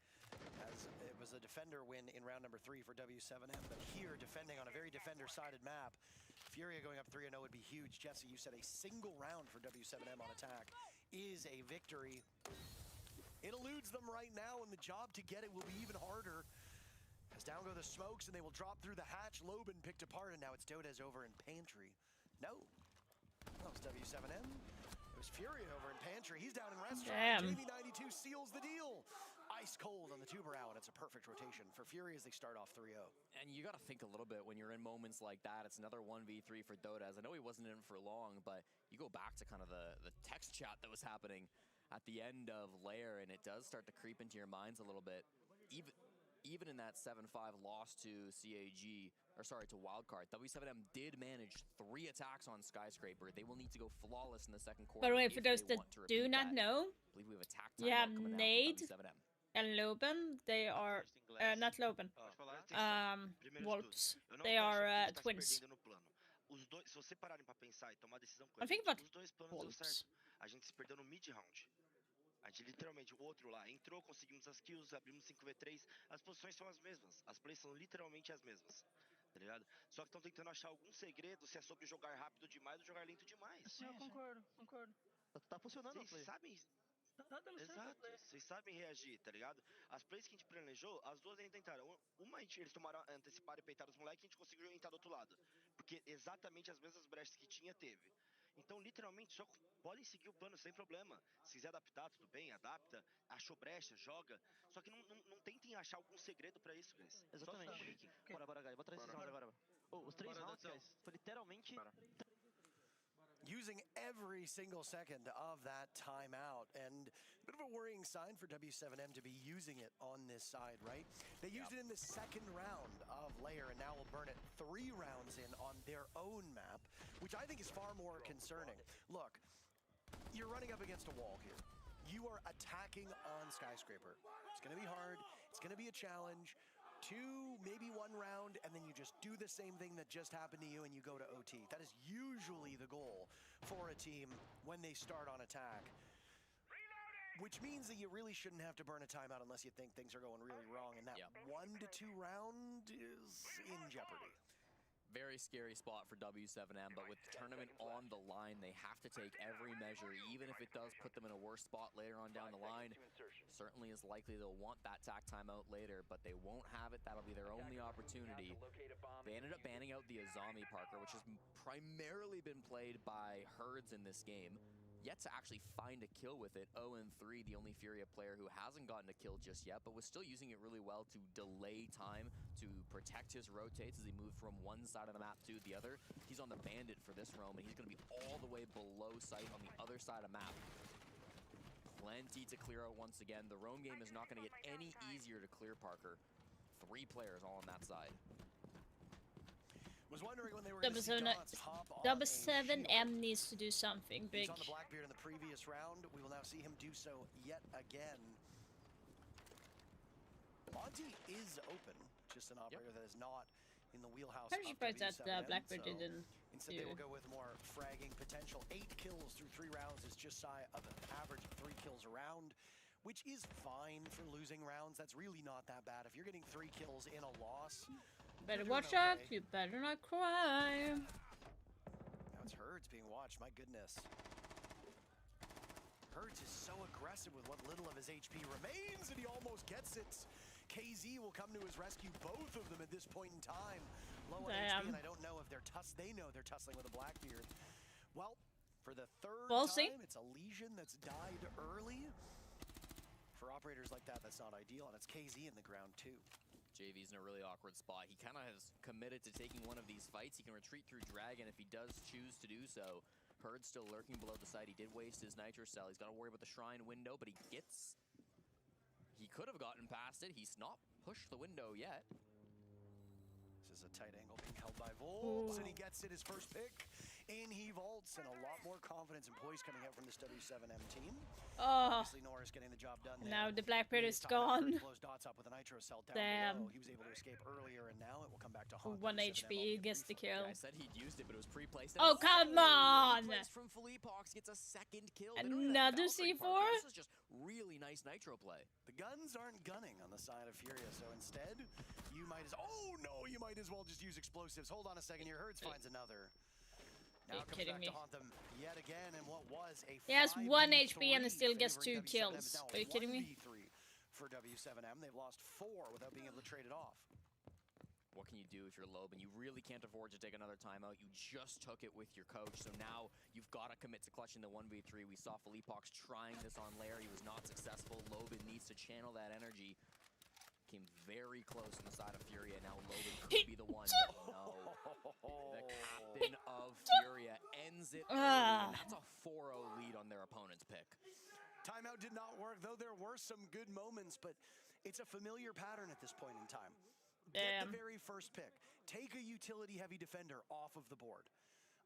as it was a defender win in round number 3 for W7M. But here, defending on a very defender-sided map, Furia going up 3-0 would be huge. Jesse, you said a single round for W7M on attack is a victory. It eludes them right now, and the job to get it will be even harder, as down go the smokes, and they will drop through the hatch. Loban picked apart, and now it's Dotez over in Pantry. No. That was W7M. It was Furia over in Pantry. He's down in restaurant. Damn. JV92 seals the deal. Ice cold on the two brow, and it's a perfect rotation for Fury as they start off 3-0. And you got to think a little bit when you're in moments like that. It's another 1v3 for Dotez. I know he wasn't in for long, but you go back to kind of the text chat that was happening at the end of Lair, and it does start to creep into your minds a little bit. Even in that 7-5 loss to CAG, or sorry, to Wildcard, W7M did manage 3 attacks on Skyscraper. They will need to go flawless in the second quarter. By the way, for if those they that want to do repeat not that. know, I believe we have attack you have timeout coming down Nade from W7M. and Loban. They are not Loban. Wolves. They are twins. Os dois, se você pararem para pensar e tomar decisão I think about os dois planos deu Wolves. certo. A gente se perdeu no mid round. A gente literalmente, o outro lá entrou, conseguimos as kills, abrimos 5v3, as posições são as mesmas, as plays são literalmente as mesmas, tá ligado? Só que estão tentando achar algum segredo, se é sobre jogar rápido demais ou jogar lento demais. Sim, eu concordo. Tá funcionando a play. Vocês sabem... Exato, vocês sabem reagir, tá ligado? As plays que a gente planejou, as duas eles tentaram. Uma eles tomaram, anteciparam e peitaram os moleques e a gente conseguiu entrar do outro lado. Porque exatamente as mesmas brechas que tinha, teve. Então, literalmente, só podem seguir o plano sem problema. Se quiser adaptar, tudo bem, adapta. Achou brecha, joga. Só que não tentem achar algum segredo pra isso, guys. Exatamente. Bora, guys. Bota esses rounds agora. Os 3 rounds, guys, foi literalmente... Using every single second of that timeout, and a bit of a worrying sign for W7M to be using it on this side, right? They used it in the second round of Lair, and now will burn it 3 rounds in on their own map, which I think is far more concerning. Look, you're running up against a wall here. You are attacking on Skyscraper. It's going to be hard. It's going to be a challenge. 2, maybe 1 round, and then you just do the same thing that just happened to you and you go to OT. That is usually the goal for a team when they start on attack. Which means that you really shouldn't have to burn a timeout unless you think things are going really wrong, and that 1 to 2 round is in jeopardy. Very scary spot for W7M, but with the tournament on the line, they have to take every measure, even if it does put them in a worse spot later on down the line. Certainly is likely they'll want that tack timeout later, but they won't have it. That'll be their only opportunity. They ended up banning out the Azami Parker, which has primarily been played by Herds in this game. Yet to actually find a kill with it. 0-3, the only Furia player who hasn't gotten a kill just yet, but was still using it really well to delay time, to protect his rotates as he moved from one side of the map to the other. He's on the Bandit for this roam, and he's going to be all the way below sight on the other side of map. Plenty to clear out once again. The roam game is not going to get any easier to clear, Parker. 3 players all on that side. Was wondering when they were going to see Dots hop on W7M needs to do something big. He's on the Blackbeard in the previous round. We will now see him do so yet again. Monty is open, just an operator that is not in the wheelhouse. I'm surprised that Blackbeard didn't instead do. they will go with more fragging potential. 8 kills through 3 rounds is just shy of an average of 3 kills a round, which is fine for losing rounds. That's really not that bad. If you're getting 3 kills in a loss, better watch out, you better not cry. Now it's Herds being watched, my goodness. Herds is so aggressive with what little of his HP remains, and he almost gets it. KZ will come to his rescue, both of them at this point in time. Low on HP, and I don't know if they know they're tussling with a Blackbeard. Well, for the 3rd time, it's a Legion that's died early. For operators like that, that's not ideal, and it's KZ in the ground too. JV's in a really awkward spot. He kind of has committed to taking one of these fights. He can retreat through Dragon if he does choose to do so. Herd's still lurking below the site. He did waste his Nitro Cell. He's got to worry about the Shrine window, but he could have gotten past it. He's not pushed the window yet. This is a tight angle being held by Volts, and he gets it, his first pick. In he vaults, and a lot more confidence and poise coming out from this W7M team. Obviously, Norris getting the job done there. Now the Blackbeard is gone. Blows Dots up with a Nitro Cell down Damn. below. He was able to escape earlier, and now it will come back to haunt 1 W7M. HP gets the kill. Yeah, I said he'd used it, but it was pre-placed. Oh, come on! From Philippox gets a second kill. Another C4? This is just really nice Nitro play. The guns aren't gunning on the side of Furia, so instead, you might as well just use explosives. Hold on a second here. Herds finds another. Now comes back to haunt them yet again, and what was a he has 1 HP and he still gets 2 kills. Are you kidding me? For W7M, they've lost 4 without being able to trade it off. what can you do if you're Loban? You really can't afford to take another timeout. You just took it with your coach, so now you've got to commit to clutching the 1v3. We saw Felipox trying this on Lair. He was not successful. Loban needs to channel that energy. Came very close on the side of Furia. Now Loban could be the one, but no. The captain of Furia ends it early, and that's a 4-0 lead on their opponent's pick. Timeout did not work, though there were some good moments, but it's a familiar pattern at this point in time. Get the very first pick. Take a utility-heavy defender off of the board.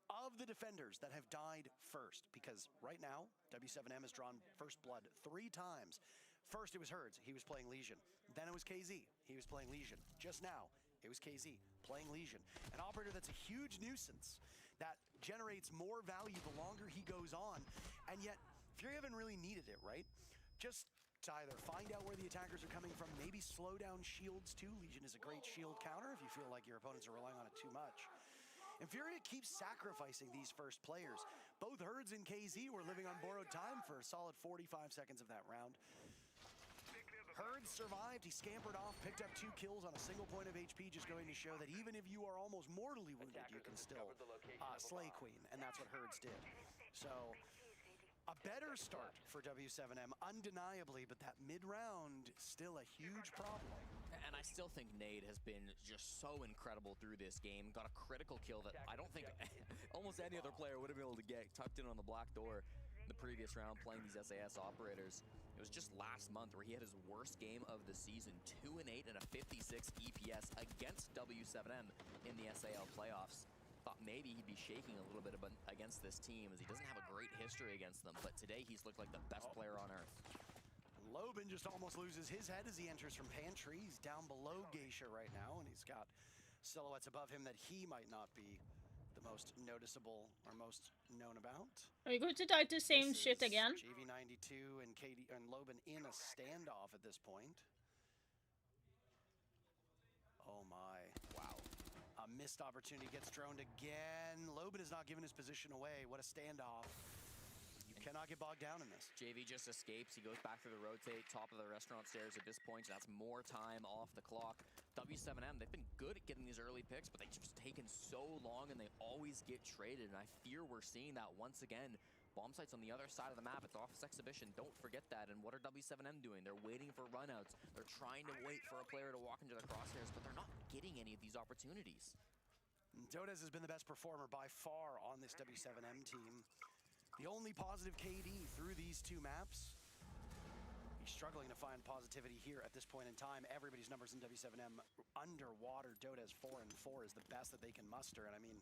Of the defenders that have died first, because right now, W7M has drawn first blood 3 times. First, it was Herds. He was playing Legion. Then it was KZ. He was playing Legion. Just now, it was KZ playing Legion. An operator that's a huge nuisance that generates more value the longer he goes on, and yet Fury haven't really needed it, right? Just to either find out where the attackers are coming from, maybe slow down shields too. Legion is a great shield counter if you feel like your opponents are relying on it too much. And Furia keeps sacrificing these first players. Both Herds and KZ were living on borrowed time for a solid 45 seconds of that round. Herds survived, he scampered off, picked up 2 kills on a single point of HP, just going to show that even if you are almost mortally wounded, you can still slay Queen, and that's what Herds did. So, a better start for W7M, undeniably, but that mid-round, still a huge problem. And I still think Nade has been just so incredible through this game. Got a critical kill that I don't think almost any other player would have been able to get, tucked in on the black door the previous round playing these SAS operators. It was just last month where he had his worst game of the season, 2-8 and a 56 EPS against W7M in the SAL playoffs. Thought maybe he'd be shaking a little bit against this team as he doesn't have a great history against them, but today he's looked like the best player on earth. Loban just almost loses his head as he enters from Pantry. He's down below Geisha right now, and he's got silhouettes above him that he might not be the most noticeable or most known about. Are you going to die to the same shit again? JV92 and KD and Loban in a standoff at this point. Oh my. Wow. A missed opportunity, gets droned again. Loban has not given his position away. What a standoff. You cannot get bogged down in this. JV just escapes. He goes back through the rotate, top of the restaurant stairs at this point, so that's more time off the clock. W7M, they've been good at getting these early picks, but they've just taken so long, and they always get traded, and I fear we're seeing that once again. Bomb sites on the other side of the map. It's office exhibition. Don't forget that. And what are W7M doing? They're waiting for runouts. They're trying to wait for a player to walk into the crosshairs, but they're not getting any of these opportunities. Dodez has been the best performer by far on this W7M team. The only positive KD through these 2 maps. He's struggling to find positivity here at this point in time. Everybody's numbers in W7M underwater. Dodez 4-4 is the best that they can muster. And I mean,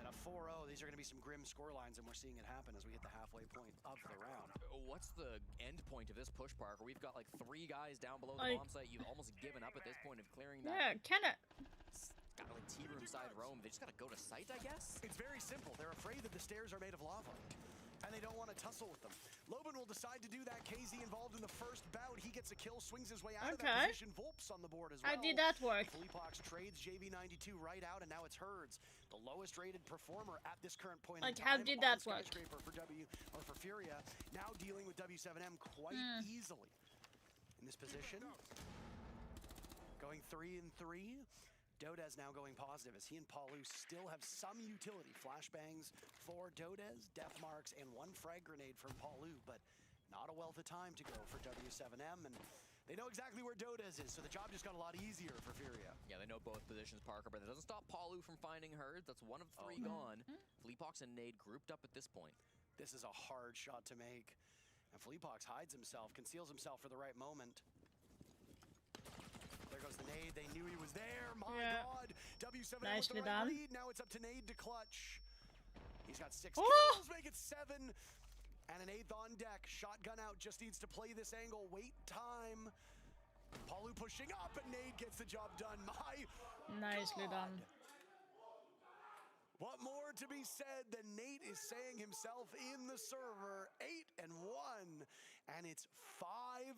at a 4-0, these are going to be some grim score lines, and we're seeing it happen as we hit the halfway point of the round. What's the end point of this push, Parker? We've got like 3 guys down below the bomb site. You've almost given up at this point of clearing that. Yeah, kinda. Got like T-room side roam. They just got to go to site, I guess? It's very simple. They're afraid that the stairs are made of lava, and they don't want to tussle with them. Loban will decide to do that. KZ involved in the first bout. He gets a kill, swings his way out of that position. Volp's on the board as well. How did that work? Felipox trades JV92 right out, and now it's Herds, the lowest rated performer at this current point in time. How did that work? For Furia, now dealing with W7M quite easily. In this position, going 3-3. Dodez now going positive as he and Palu still have some utility. Flashbangs for Dodez, death marks, and 1 frag grenade from Palu, but not a wealth of time to go for W7M, and they know exactly where Dodez is, so the job just got a lot easier for Furia. Yeah, they know both positions, Parker, but it doesn't stop Palu from finding Herds. That's 1 of 3 gone. Fleepox and Nade grouped up at this point. This is a hard shot to make, and Fleepox hides himself, conceals himself for the right moment. There goes the nade. They knew he was there. My God. W7 with the right lead. Now it's up to Nade to clutch. He's got 6 kills, make it 7. And an 8th on deck. Shotgun out, just needs to play this angle. Wait time. Palu pushing up, and Nade gets the job done. My Nicely God. done. What more to be said than Nate is saying himself in the server, 8-1, and it's 5-0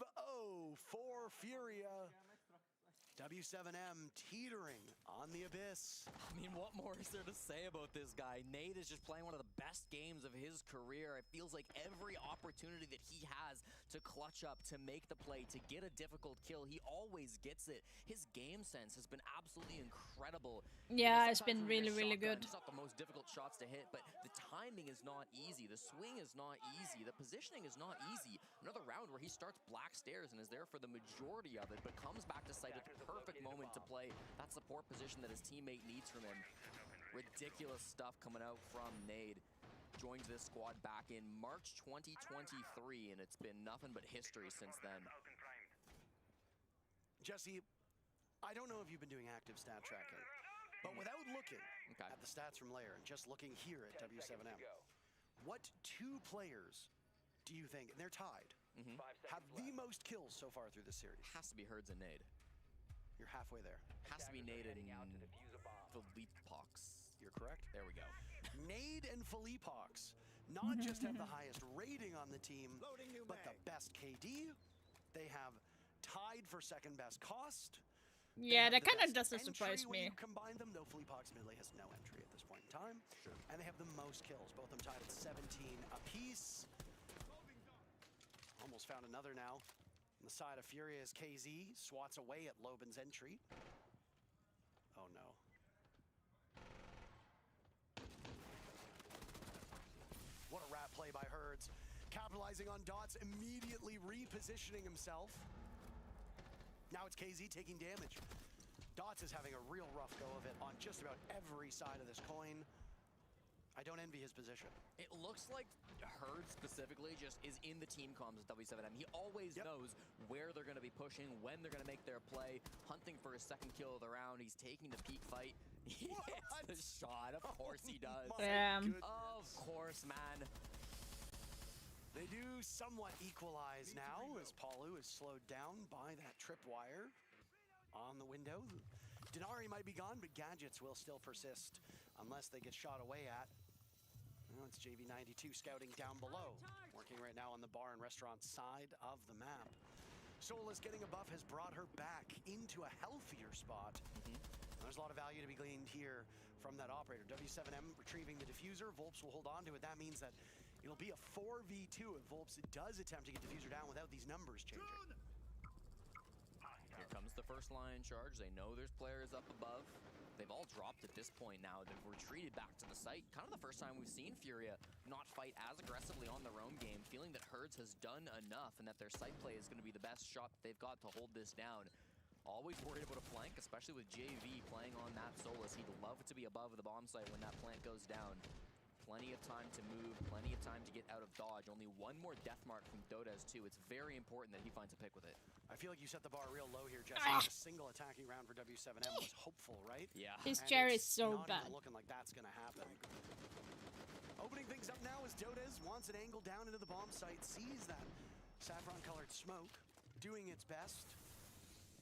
for Furia. W7M teetering on the abyss. I mean, what more is there to say about this guy? Nate is just playing one of the best games of his career. It feels like every opportunity that he has to clutch up, to make the play, to get a difficult kill, he always gets it. His game sense has been absolutely incredible. Yeah, it's Sometimes been when you really, really get shotgun, good. It's not the most difficult shots to hit, but the timing is not easy. The swing is not easy. The positioning is not easy. Another round where he starts black stairs and is there for the majority of it, but comes back to site at the perfect moment to play that support position that his teammate needs from him. Ridiculous stuff coming out from Nade. Joins this squad back in March 2023, and it's been nothing but history since then. Jesse, I don't know if you've been doing active stat tracking, but without looking at the stats from Lair and just looking here at W7M, what two players do you think, and they're tied, have the most kills so far through this series? Has to be Herds and Nade. You're halfway there. Has to be Nade and Philippox. You're correct. There we go. Nade and Philippox not just have the highest rating on the team, but the best KD. They have tied for second best cost. Yeah, that kind of best doesn't surprise entry when me. you combine them, though Philippox admittedly has no entry at this point in time. And they have the most kills, both of them tied at 17 apiece. Almost found another now. On the side of Furia is KZ, swats away at Loban's entry. Oh no. What a rat play by Herds. Capitalizing on dots, immediately repositioning himself. Now it's KZ taking damage. Dots is having a real rough go of it on just about every side of this coin. I don't envy his position. It looks like Herd specifically just is in the team comms with W7M. He always knows where they're going to be pushing, when they're going to make their play, hunting for his second kill of the round. He's taking the peak fight. He hits the shot. Of course he does. Of course, man. They do somewhat equalize now as Palu is slowed down by that tripwire on the window. Denari might be gone, but gadgets will still persist unless they get shot away at. Well, it's JV92 scouting down below, working right now on the bar and restaurant side of the map. Soulless getting a buff has brought her back into a healthier spot. There's a lot of value to be gleaned here from that operator. W7M retrieving the diffuser. Volps will hold on to it. That means that it'll be a 4v2 if Volps does attempt to get diffuser down without these numbers changing. Here comes the first line charge. They know there's players up above. They've all dropped at this point now. They've retreated back to the site. Kind of the first time we've seen Furia not fight as aggressively on their own game, feeling that Herds has done enough and that their site play is going to be the best shot that they've got to hold this down. Always worried about a flank, especially with JV playing on that Solus. He'd love to be above the bomb site when that plant goes down. Plenty of time to move, plenty of time to get out of dodge. Only one more death mark from Dodez too. It's very important that he finds a pick with it. I feel like you set the bar real low here, Jesse. A single attacking round for W7M was hopeful, right? Yeah. His And chair it's is so not bad. even looking like that's gonna happen. Opening things up now as Dodez wants an angle down into the bomb site, sees that saffron-colored smoke, doing its best,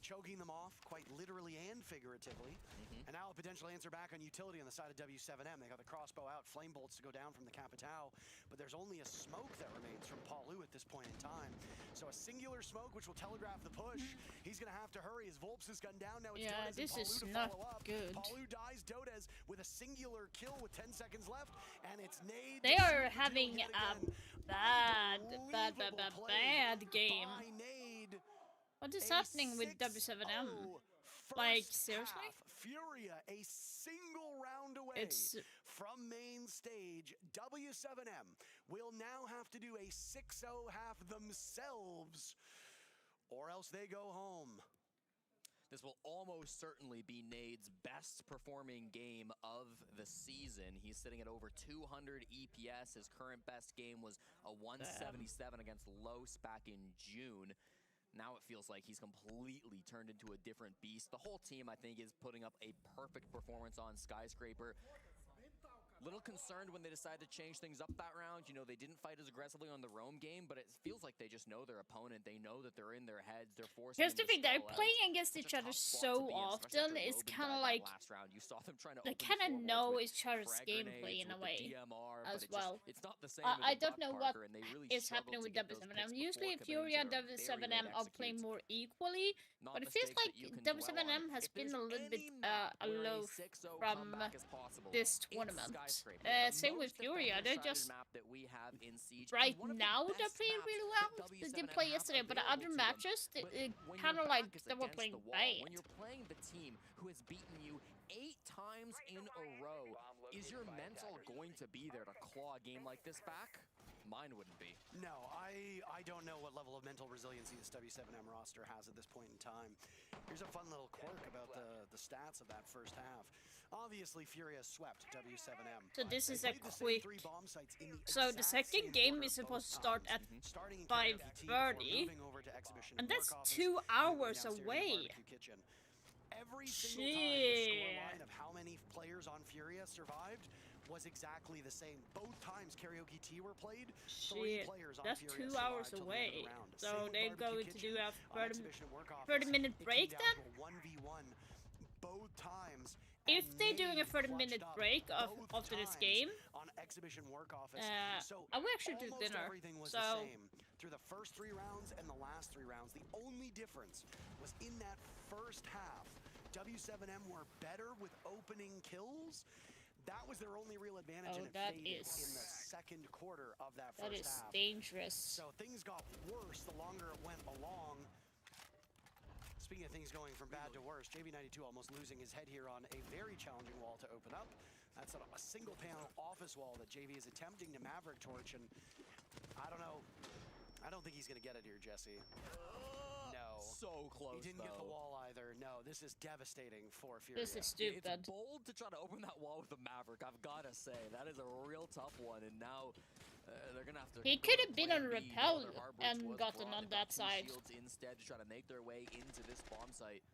choking them off quite literally and figuratively. And now a potential answer back on utility on the side of W7M. They got the crossbow out, flame bolts to go down from the Capitao, but there's only a smoke that remains from Palu at this point in time. So a singular smoke which will telegraph the push. He's gonna have to hurry as Volps is gunned down. Now it's Dodez this and Palu is to not follow up. good. Palu dies, Dodez with a singular kill with 10 seconds left, and it's Nade. They are having a bad game. What is happening with W7M? Like, seriously? Furia a single round away It's from main stage. W7M will now have to do a 6-0 half themselves, or else they go home. This will almost certainly be Nade's best performing game of the season. He's sitting at over 200 EPS. His current best game was a 177 against Los back in June. Now it feels like he's completely turned into a different beast. The whole team, I think, is putting up a perfect performance on Skyscraper. Little concerned when they decided to change things up that round. You know, they didn't fight as aggressively on the roam game, but it feels like they just know their opponent. They know that they're in their heads. They're forcing Here's the them to thing, they're stall out. playing against Such each a other tough spot to so be in, especially often, after it's Logan kind of died that like last round. You saw them trying to they open the kind of floorboards know with each other's frag gameplay grenades, in a with the way DMR, as but well. it's not the same as I a don't Buck know what Parker, and they really is struggled happening to with get those W7M. picks Usually before Fury and committing to their very W7M late are playing executes. more equally, Not but it mistakes feels like that you can dwell on. W7M has If been there's a little bit any map where a aloof 6-0 from comeback is possible, this it's tournament. Skyscraper, the Same with most Furia, they're defender-sided just map that we have in Siege, and right one of the now they're best playing maps really that well. They W7M didn't play have yesterday, but the available other to them. matches, But it when kind your of like back is they were against playing the wall, bad. when you're playing the team who has beaten you 8 times in a row, is your mental going to be there to claw a game like this back? Mine wouldn't be. No, I don't know what level of mental resiliency this W7M roster has at this point in time. Here's a fun little quirk about the stats of that first half. Obviously, Furia swept W7M. So this They is a played the same quick. 3 bomb sites in the So the exact second same game order is supposed to both start times, at starting in KOPT before 5:30, moving over to Exhibition and that's Work Office, 2 moving hours downstairs in the away. barbecue kitchen. Every single time the Shit. scoreline of how many players on Furia survived was exactly the same. Both times Karaoke T were played, 3 Shit, players on that's Furia 2 hours survived till the end of away. the round. So Same with they're Barbecue going to Kitchen do a on Exhibition Work Office. 30-minute It break came down then? to a 1v1 both times. If and they're doing a Nade 30-minute clutched up break both after this times game, on Exhibition Work Office. So I will actually do almost dinner. everything was So the same through the first 3 rounds and the last 3 rounds. The only difference was in that first half. W7M were better with opening kills. That was their only real advantage, and it faded in the second quarter of that first half. That is dangerous. So things got worse the longer it went along. Speaking of things going from bad to worse, JV92 almost losing his head here on a very challenging wall to open up. That's a single panel office wall that JV is attempting to Maverick torch, and I don't know. I don't think he's going to get it here, Jesse. No. So close, He didn't get the wall either. No, this is devastating for Furia. This is stupid. It's bold to try to open that wall with a Maverick, I've got to say. That is a real tough one, and now they're going to have to... He could have been on Repel and gotten on that side. Instead to try to make their way into this bomb site.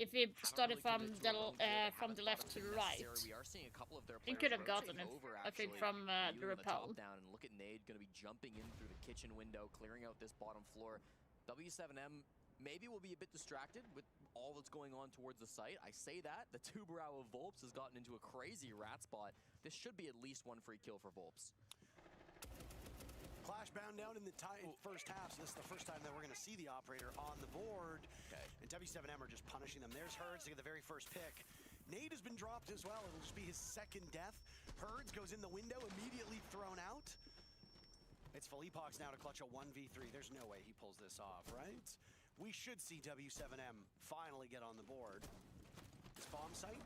If he started from the left to the right, We are seeing a couple of their he players could have rotate gotten it, over, I think, actually, from the viewing Repel. top down, and look at Nade going to be jumping in through the kitchen window, clearing out this bottom floor. W7M maybe will be a bit distracted with all that's going on towards the site. I say that. The two-brow of Volps has gotten into a crazy rat spot. This should be at least 1 free kill for Volps. Clash bound down in the first half, so this is the first time that we're going to see the operator on the board. Okay. And W7M are just punishing them. There's Herds to get the very first pick. Nade has been dropped as well. It'll just be his second death. Herds goes in the window, immediately thrown out. It's Felipox now to clutch a 1v3. There's no way he pulls this off, right? We should see W7M finally get on the board. This bomb site,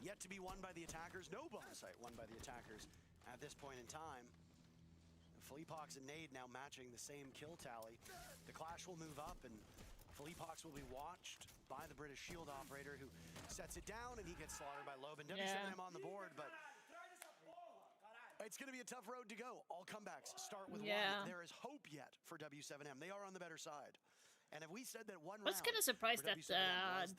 yet to be won by the attackers. No bomb site won by the attackers at this point in time. Felipox and Nade now matching the same kill tally. The clash will move up, and Felipox will be watched by the British Shield operator, who sets it down, and he gets slaughtered by Loban. W7M on the board, but it's going to be a tough road to go. All comebacks start with 1. There is hope yet for W7M. They are on the better side. And if we said that one I was kind of surprised that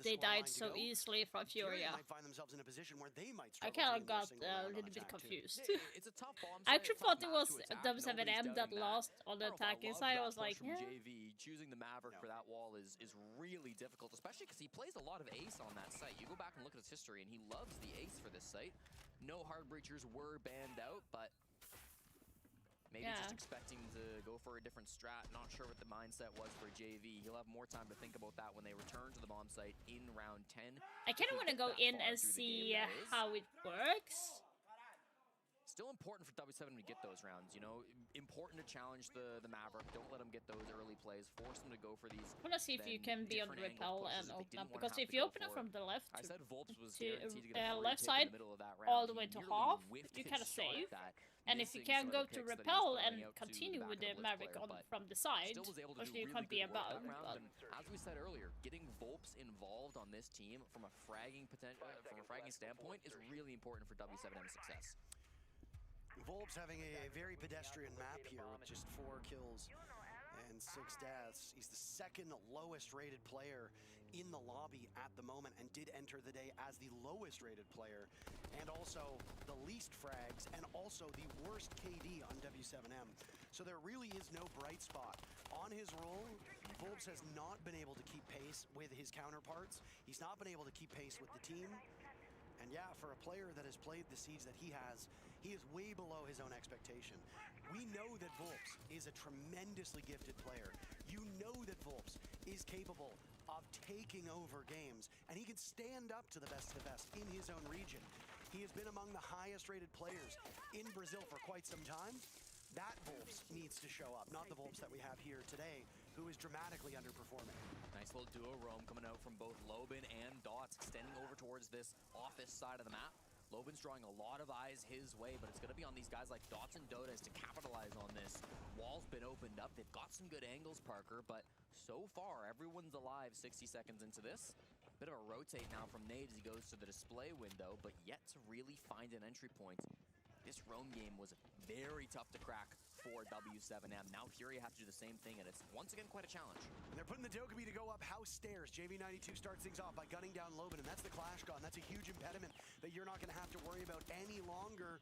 they died so easily from Furia. Might find themselves in a position where they might I kind of got a little bit confused. It's a tough bomb. I actually thought it was W7M that lost on the attacking side. I was like, yeah. JV choosing the Maverick for that wall is really difficult, especially because he plays a lot of ace on that site. You go back and look at his history, and he loves the ace for this site. No hard breachers were banned out, but maybe just expecting to go for a different strat. Not sure what the mindset was for JV. He'll have more time to think about that when they return to the bomb site in round 10. I kind of want to go in and see how it works. Still important for W7 to get those rounds, you know? Important to challenge the Maverick. Don't let him get those early plays. Force him to go for these. I want to see if you can be on the Repel and open up, because if you open up from the left I said Volps was to guaranteed to get a left free pick side in the middle of that round. all the way He to nearly half, whiffed you his kind of shot save. at that, And if you missing can some go of the to picks that he was Repel throwing and out to continue back with of the Blitz Maverick player, on but from the side, still was able to do obviously you really can't be good work above. that round. But And as we said earlier, getting Volps involved on this team from a fragging standpoint is really important for W7M's success. Volps having a very pedestrian map here with just 4 kills and 6 deaths. He's the second lowest rated player in the lobby at the moment and did enter the day as the lowest rated player and also the least frags and also the worst KD on W7M. So there really is no bright spot. On his role, Volps has not been able to keep pace with his counterparts. He's not been able to keep pace with the team. And yeah, for a player that has played the Siege that he is way below his own expectation. We know that Volps is a tremendously gifted player. You know that Volps is capable of taking over games, and he can stand up to the best of the best in his own region. He has been among the highest rated players in Brazil for quite some time. That Volps needs to show up, not the Volps that we have here today, who is dramatically underperforming. Nice little duo roam coming out from both Lobin and Dots, extending over towards this office side of the map. Lobin's drawing a lot of eyes his way, but it's going to be on these guys like Dots and Dotas to capitalize on this. Wall's been opened up. They've got some good angles, Parker, but so far, everyone's alive 60 seconds into this. Bit of a rotate now from Nate as he goes to the display window, but yet to really find an entry point. This roam game was very tough to crack for W7M. Now Fury have to do the same thing, and it's once again quite a challenge. And they're putting the Dokkaebi to go up house stairs. JV92 starts things off by gunning down Lobin, and that's the Clash gun. That's a huge impediment that you're not going to have to worry about any longer.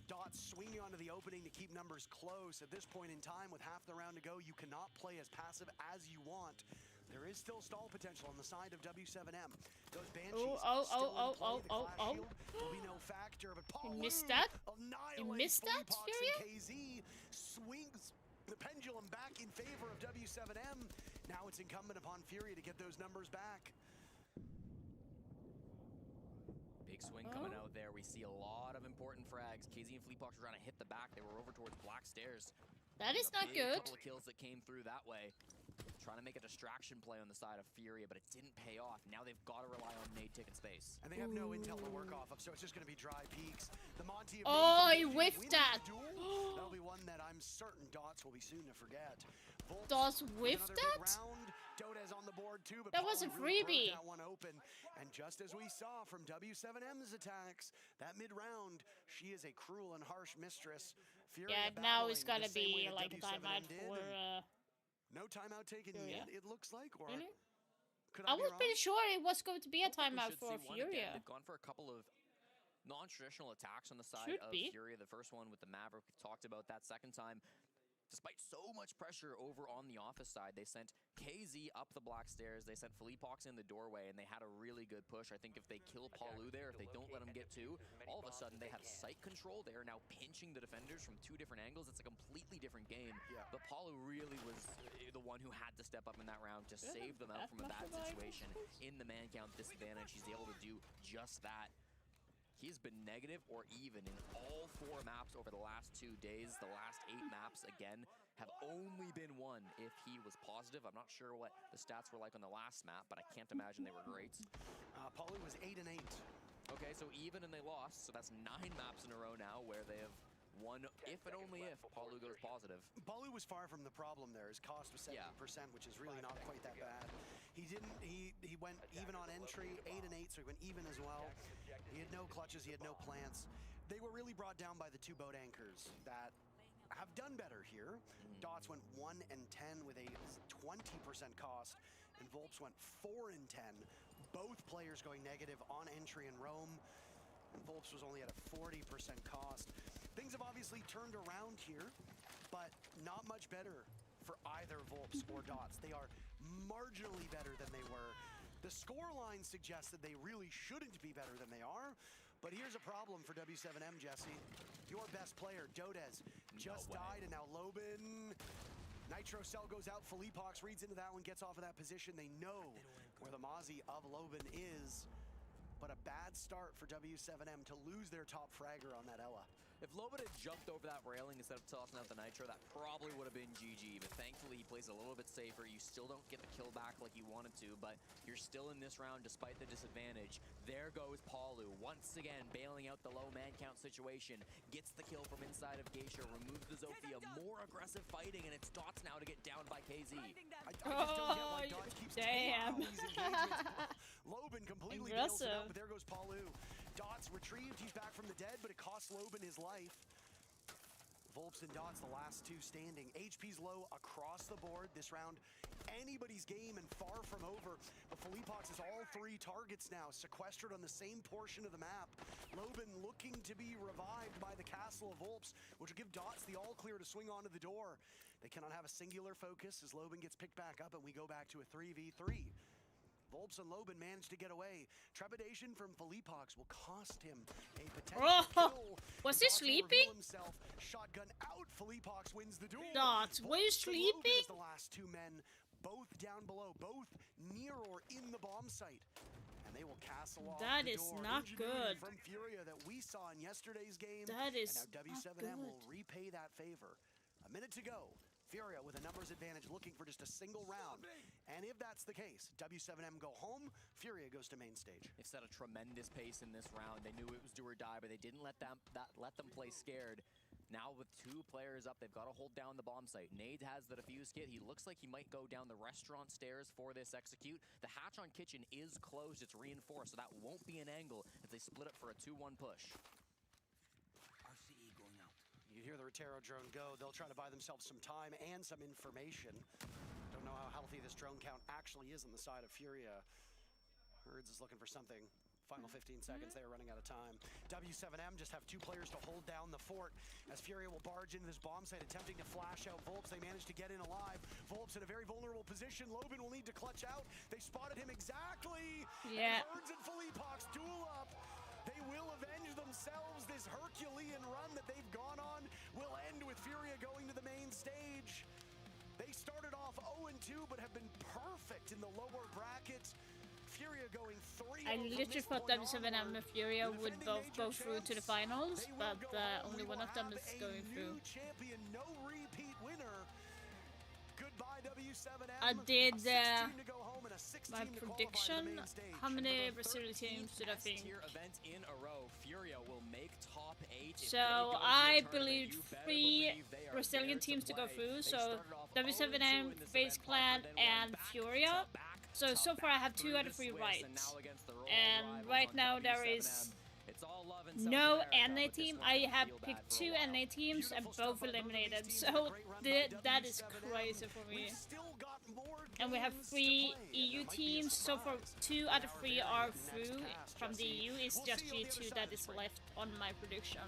Dots swinging onto the opening to keep numbers close. At this point in time, with half the round to go, you cannot play as passive as you want. There is still stall potential on the side of W7M. Those Banshees will be no factor, but Paul You missed that? You missed that, Furia? KZ swings the pendulum back in favor of W7M. Now it's incumbent upon Fury to get those numbers back. Big swing coming out there. We see a lot of important frags. KZ and Fleetbox were trying to hit the back. They were over towards Black Stairs. That is not good. A couple of kills that came through that way. Trying to make a distraction play on the side of Furia, but it didn't pay off. Now they've got to rely on Nade taking space. And they have no intel to work off of, so it's just going to be dry peaks. The Monty of he whiffed that. That'll be one that I'm certain Dots will be soon to forget. Volts Dots whiffed that? Dota's on the board too, but that was a freebie. That one open. And just as we saw from W7M's attacks, that mid-round, she is a cruel and harsh mistress. Furia now it's got to be like a timeout for... No timeout taken yet, it looks like, or really? Could I be was wrong? pretty sure it was going to be a timeout for Furia. They've gone for a couple of non-traditional attacks on the side of Furia. The first one with the Maverick, we talked about that. Second time, despite so much pressure over on the office side, they sent KZ up the Black Stairs, they sent Fleetbox in the doorway, and they had a really good push. I think if they kill Paulu there, if they don't let him get two, all of a sudden they have site control. They are now pinching the defenders from two different angles. It's a completely different game. Yeah. But Paulu really was the one who had to step up in that round to save them out from a bad situation. In the man count disadvantage, he's able to do just that. He's been negative or even in all 4 maps over the last 2 days. The last 8 maps, again, have only been won if he was positive. I'm not sure what the stats were like on the last map, but I can't imagine they were great. Paulu was 8-8. Okay, so even and they lost. So that's 9 maps in a row now where they have won if and only if Paulu goes positive. Paulu was far from the problem there. His cost was 70%, which is really not quite that bad. He went even on entry, 8-8, so he went even as well. He had no clutches, he had no plants. They were really brought down by the 2 boat anchors that have done better here. Dots went 1-10 with a 20% cost, and Volps went 4-10. Both players going negative on entry and roam. And Volps was only at a 40% cost. Things have obviously turned around here, but not much better for either Volps or Dots. They are marginally better than they were. The scoreline suggests that they really shouldn't be better than they are, but here's a problem for W7M, Jesse. Your best player, Dodes, just died, and now Lobin. Nitro Cell goes out, Fleetbox reads into that one, gets off of that position. They know where the Mozzie of Lobin is, but a bad start for W7M to lose their top fragger on that Ella. If Lobin had jumped over that railing instead of tossing out the Nitro, that probably would have been GG, but thankfully he plays a little bit safer. You still don't get the kill back like you wanted to, but you're still in this round despite the disadvantage. There goes Paulu, once again bailing out the low man count situation, gets the kill from inside of Geisha, removes the Zofia, more aggressive fighting, and it's Dots now to get down by KZ. I just don't get why Dots keeps taking all these engagements. Lobin completely bails it out, but there goes Paulu. Dots retrieved, he's back from the dead, but it costs Lobin his life. Volps and Dots, the last two standing. HP's low across the board this round. Anybody's game and far from over. But Philippox is all three targets now, sequestered on the same portion of the map. Loben looking to be revived by the Castle of Volps, which will give Dots the all clear to swing onto the door. They cannot have a singular focus as Loben gets picked back up and we go back to a 3v3. Volps and Loben managed to get away. Trepidation from Philippox will cost him a potential kill. Was he sleeping? Himself. Shotgun out. Philippox wins the duel. Dots, were you sleeping? The last two men, both down below, both near or in the bomb site. And they will castle off That the is door. not good. From Furia that we saw in yesterday's game. That is and now W7M will repay that favor. A minute to go. Furia with a numbers advantage, looking for just a single round. And if that's the case, W7M go home, Furia goes to main stage. They've set a tremendous pace in this round. They knew it was do or die, but they didn't let them play scared. Now with two players up, they've got to hold down the bomb site. Nade has the defuse kit. He looks like he might go down the restaurant stairs for this execute. The hatch on kitchen is closed. It's reinforced, so that won't be an angle as they split up for a 2-1 push. You hear the Rotero drone go, they'll try to buy themselves some time and some information. Don't know how healthy this drone count actually is on the side of Furia. Herds is looking for something. Final 15 seconds, they are running out of time. W7M just have two players to hold down the fort as Furia will barge into this bomb site attempting to flash out Volps. They manage to get in alive. Volps in a very vulnerable position. Loben will need to clutch out. They spotted him exactly. Yeah. And Herds and Philippox duel up. They will avenge themselves. This Herculean run that they've gone on will end with Furia going to the main stage. They started off 0-2, but have been perfect in the lower bracket. Furia going 3. I literally thought W7M and Furia would both go through to the finals, but only one of them is going through. Champion, no repeat winner. Goodbye, W7M. I did my prediction. How many Brazilian teams did I think? In a row, Furia will make top 8. So I believe 3 Brazilian teams to go through. So W7M, FaZe Clan, and Furia. So far I have 2 out of 3 right. And right now there is no NA team. I have picked 2 NA teams and both eliminated. So that is crazy for me. And we have 3 EU teams. So far 2 out of 3 are through from the EU. It's just G2 that is left on my prediction.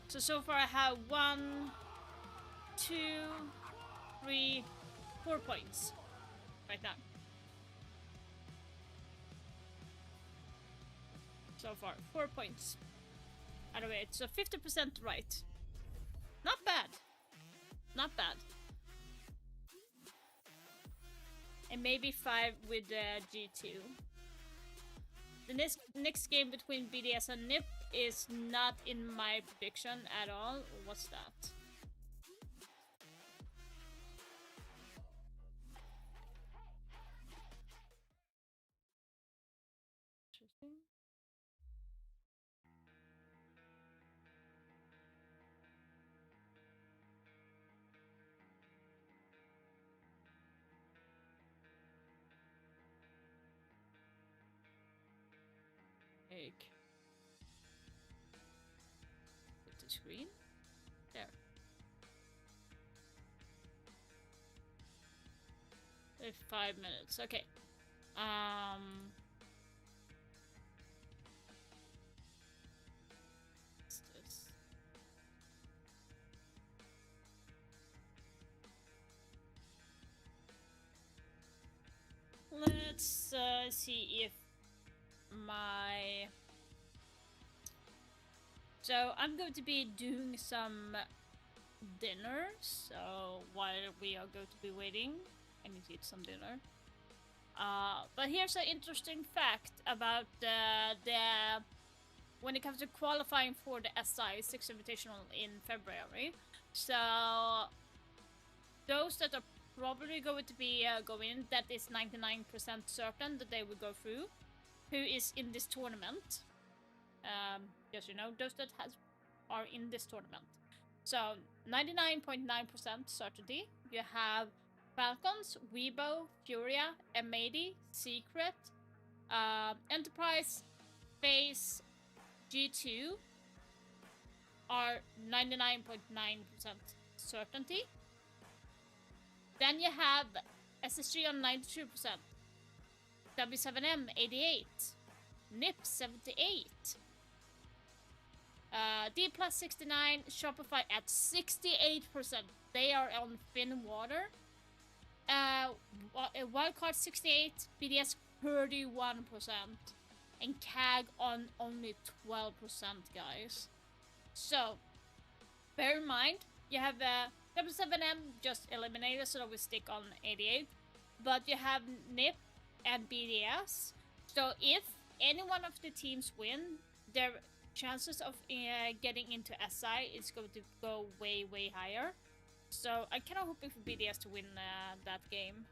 So far I have 1, 2, 3, 4 points right now. So far, 4 points out of 8, so 50% right. Not bad. Not bad. And maybe 5 with G2. The next game between BDS and NIP is not in my prediction at all. What's that? Interesting. Put the screen there. 5 minutes. Okay. What's this? Let's see if my... So I'm going to be doing some dinner, so while we are going to be waiting, I need to eat some dinner. But here's an interesting fact about when it comes to qualifying for the SI 6 Invitational in February. So those that are probably going to be going, that is 99% certain that they will go through, who is in this tournament. Yes, you know, those that are in this tournament. So 99.9% certainty. You have Falcons, Weibo, Furia, M80, Secret, Enterprise, FaZe, G2 are 99.9% certainty. Then you have SSG on 92%, W7M 88, NIP 78, D plus 69, Shopify at 68%. They are on thin water. Wildcard 68, BDS 31%, and CAG on only 12%, guys. So, bear in mind, you have W7M just eliminated, so we stick on 88. But you have NIP and BDS. So if any one of the teams win, their chances of getting into SI is going to go way, way higher. So I'm kind of hoping for BDS to win that game.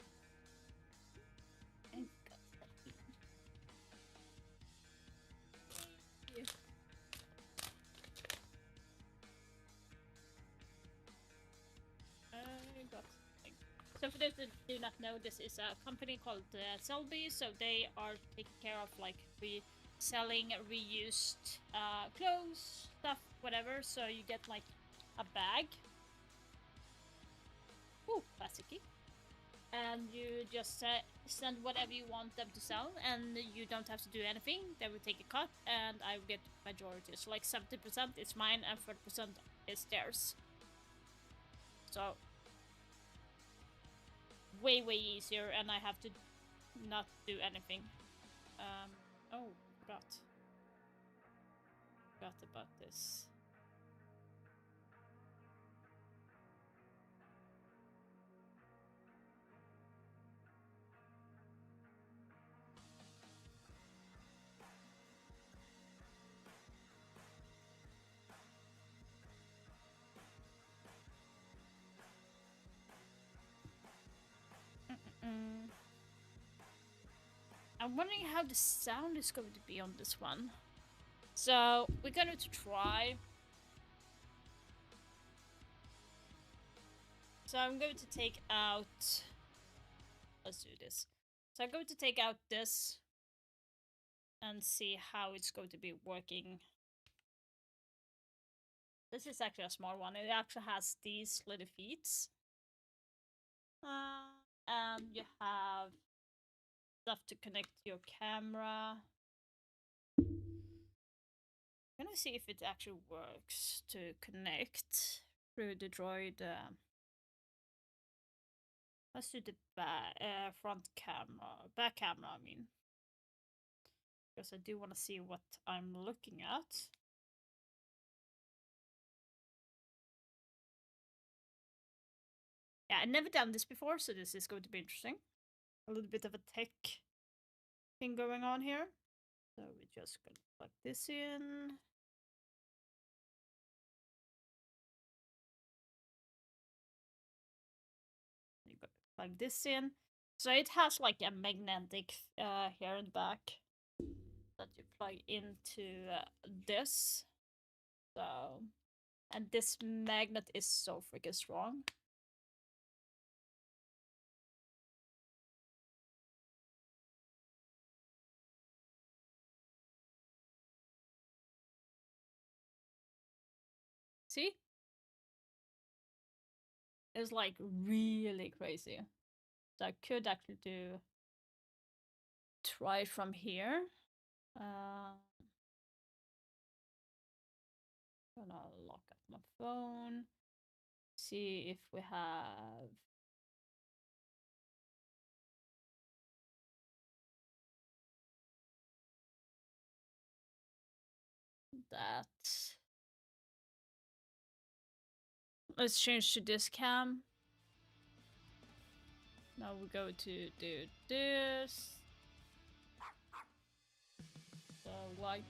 So for those that do not know, this is a company called Selby. So they are taking care of like selling reused clothes, stuff, whatever. So you get like a bag. Ooh, plasticky. And you just send whatever you want them to sell, and you don't have to do anything. They will take a cut, and I will get majority. So like 70% is mine, and 30% is theirs. So way easier, and I have to not do anything. Oh, forgot about this. I'm wondering how the sound is going to be on this one. So we're going to try. So I'm going to take out. Let's do this. So I'm going to take out this and see how it's going to be working. This is actually a small one. It actually has these little feet. And you have stuff to connect to your camera. I'm gonna see if it actually works to connect through the Droid. Let's do the front camera, back camera, I mean. Because I do want to see what I'm looking at. Yeah, I've never done this before, so this is going to be interesting. A little bit of a tech thing going on here. So we're just gonna plug this in. You gotta plug this in. So it has like a magnetic here in the back that you plug into this. So, and this magnet is so freaking strong. See? It's like really crazy. So I could actually try it from here. Gonna lock up my phone. See if we have that. Let's change to this cam. Now we go to do this. So like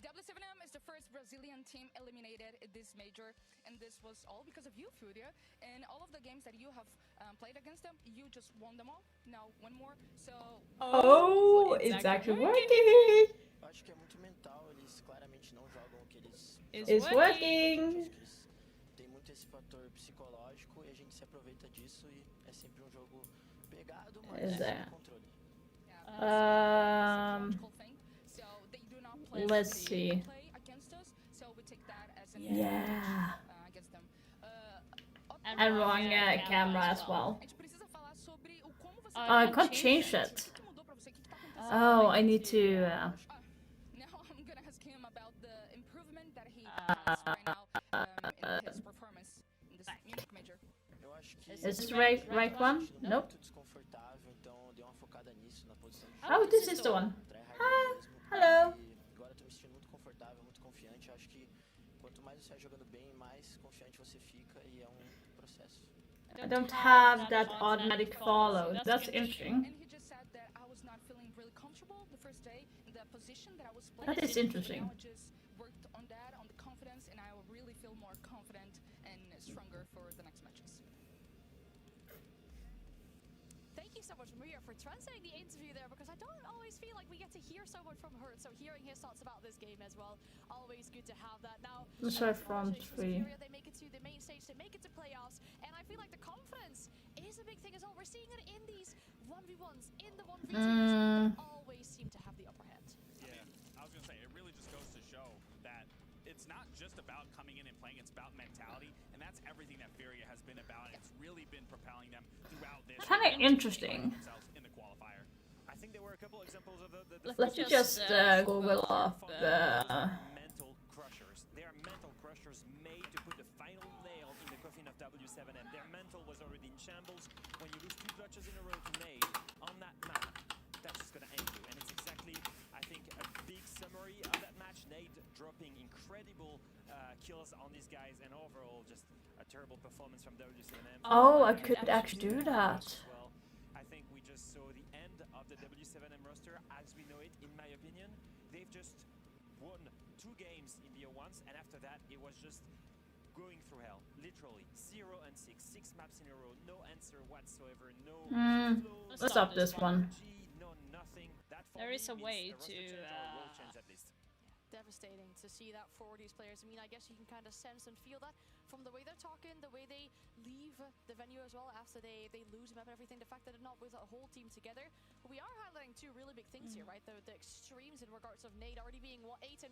W7M is the first Brazilian team eliminated in this major, and this was all because of you, Furia. And all of the games that you have played against them, you just won them all. Now one more, so... Oh, it's actually working! Acho que é muito mental, eles claramente não jogam o que eles... It's working! Tem muito esse fator psicológico e a gente se aproveita disso e é sempre um jogo Is there? Let's see. Yeah. And wrong camera as well. I can't change it. Oh, I need to. Now I'm gonna ask him about the improvement that he has right now in his performance in this Munich major. Is this right one? Nope. Oh, this is the one. Hi. Hello. Agora eu tô me sentindo muito confortável, muito confiante. Acho que quanto mais você vai jogando bem, mais confiante você fica e é processo. I don't have that automatic follow. That's interesting. And he just said that I was not feeling really comfortable the first day in the position that I was playing. That is interesting. Now I just worked on that, on the confidence, and I will really feel more confident and stronger for the next matches. Thank you so much, Maria, for translating the interview there, because I don't always feel like we get to hear so much from her. So hearing his thoughts about this game as well, always good to have that. Now, Let's try front three. they make it to the main stage, they make it to playoffs, and I feel like the confidence is a big thing as well. We're seeing it in these 1v1s, in the 1v2s, they always seem to have the upper hand. Yeah, I was gonna say, it really just goes to show that it's not just about coming in and playing, it's about mentality, and that's everything that Furia has been about, and it's really been propelling them throughout this. Kind of interesting. In the qualifier. I think there were a couple examples of the Let's just Google up mental crushers. They are mental crushers made to put the final nail in the coffin of W7M. Their mental was already in shambles. When you lose 2 clutches in a row to Nade on that map, that's just gonna end you. And it's exactly, I think, a big summary of that match. Nade dropping incredible kills on these guys, and overall just a terrible performance from W7M. Oh, I could actually do that. Well, I think we just saw the end of the W7M roster as we know it, in my opinion. They've just won 2 games in the O1s, and after that it was just going through hell, literally 0 and 6, 6 maps in a row, no answer whatsoever, no flow, Let's stop this one. no nothing. That There is a way to change at least. Devastating to see that for these players. I mean, I guess you can kind of sense and feel that from the way they're talking, the way they leave the venue as well after they lose a map and everything, the fact that they're not with a whole team together. But we are highlighting 2 really big things here, right? The extremes in regards of Nade already being 8-1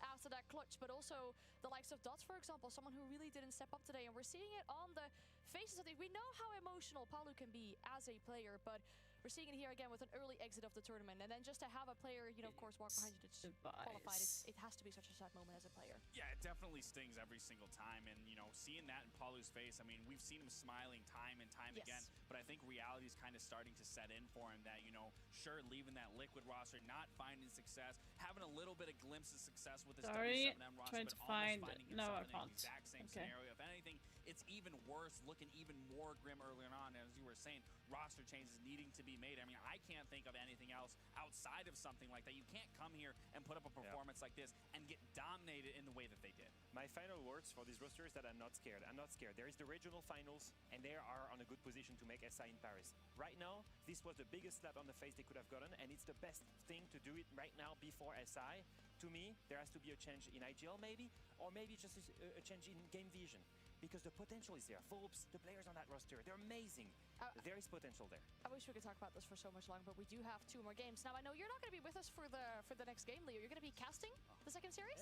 after that clutch, but also the likes of Dots, for example, someone who really didn't step up today, and we're seeing it on the faces of we know how emotional Palu can be as a player, but we're seeing it here again with an early exit of the tournament, and then just to have a player, you know, of course, walk behind you to just qualified, it has to be such a sad moment as a player. Yeah, it definitely stings every single time, and you know, seeing that in Paulu's face, I mean, we've seen him smiling time and time again, but I think reality is kind of starting to set in for him that, you know, sure, leaving that Liquid roster, not finding success, having a little bit of glimpse of success with this W7M roster, trying but to find finding no, I himself in can't. the exact same scenario. If anything, it's even worse, looking even more grim earlier on, as you were saying, roster changes needing to be made. I mean, I can't think of anything else outside of something like that. You can't come here and put up a performance like this and get dominated in the way that they did. My final words for these rosters that I'm not scared. I'm not scared. There is the regional finals, and they are on a good position to make SI in Paris. Right now, this was the biggest slap on the face they could have gotten, and it's the best thing to do it right now before SI. To me, there has to be a change in IGL maybe, or maybe just a change in game vision. Because the potential is there. Phobes, the players on that roster, they're amazing. There is potential there. I wish we could talk about this for so much longer, but we do have 2 more games. Now, I know you're not going to be with us for the next game, Leo. You're going to be casting the second series?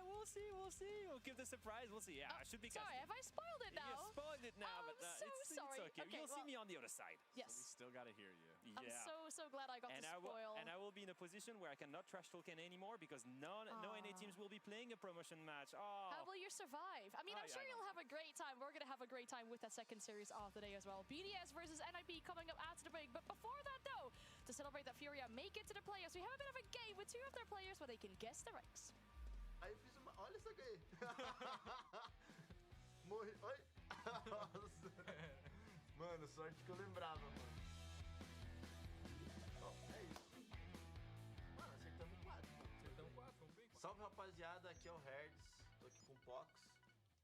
We'll see. We'll give the surprise. We'll see. Yeah, I should be casting. Sorry, have I spoiled it now? You spoiled it now, but it's okay. You'll see me on the other side. Yes. So we still got to hear you. I'm so glad I got to spoil. And I will be in a position where I cannot trash Tolkien anymore because no NA teams will be playing a promotion match. Oh. How will you survive? I mean, I'm sure you'll have a great time. We're going to have a great time with that second series of the day as well. BDS versus NIP coming up after the break. But before that, though, to celebrate that Furia make it to the playoffs, we have a bit of a game with 2 of their players where they can guess the ranks. Aí eu fiz uma... Olha isso aqui. Morri. Oi. Mano, sorte que eu lembrava, mano. É isso. Mano, acertamos 4. Salve, rapaziada. Aqui é o Herds. Tô aqui com o Pox.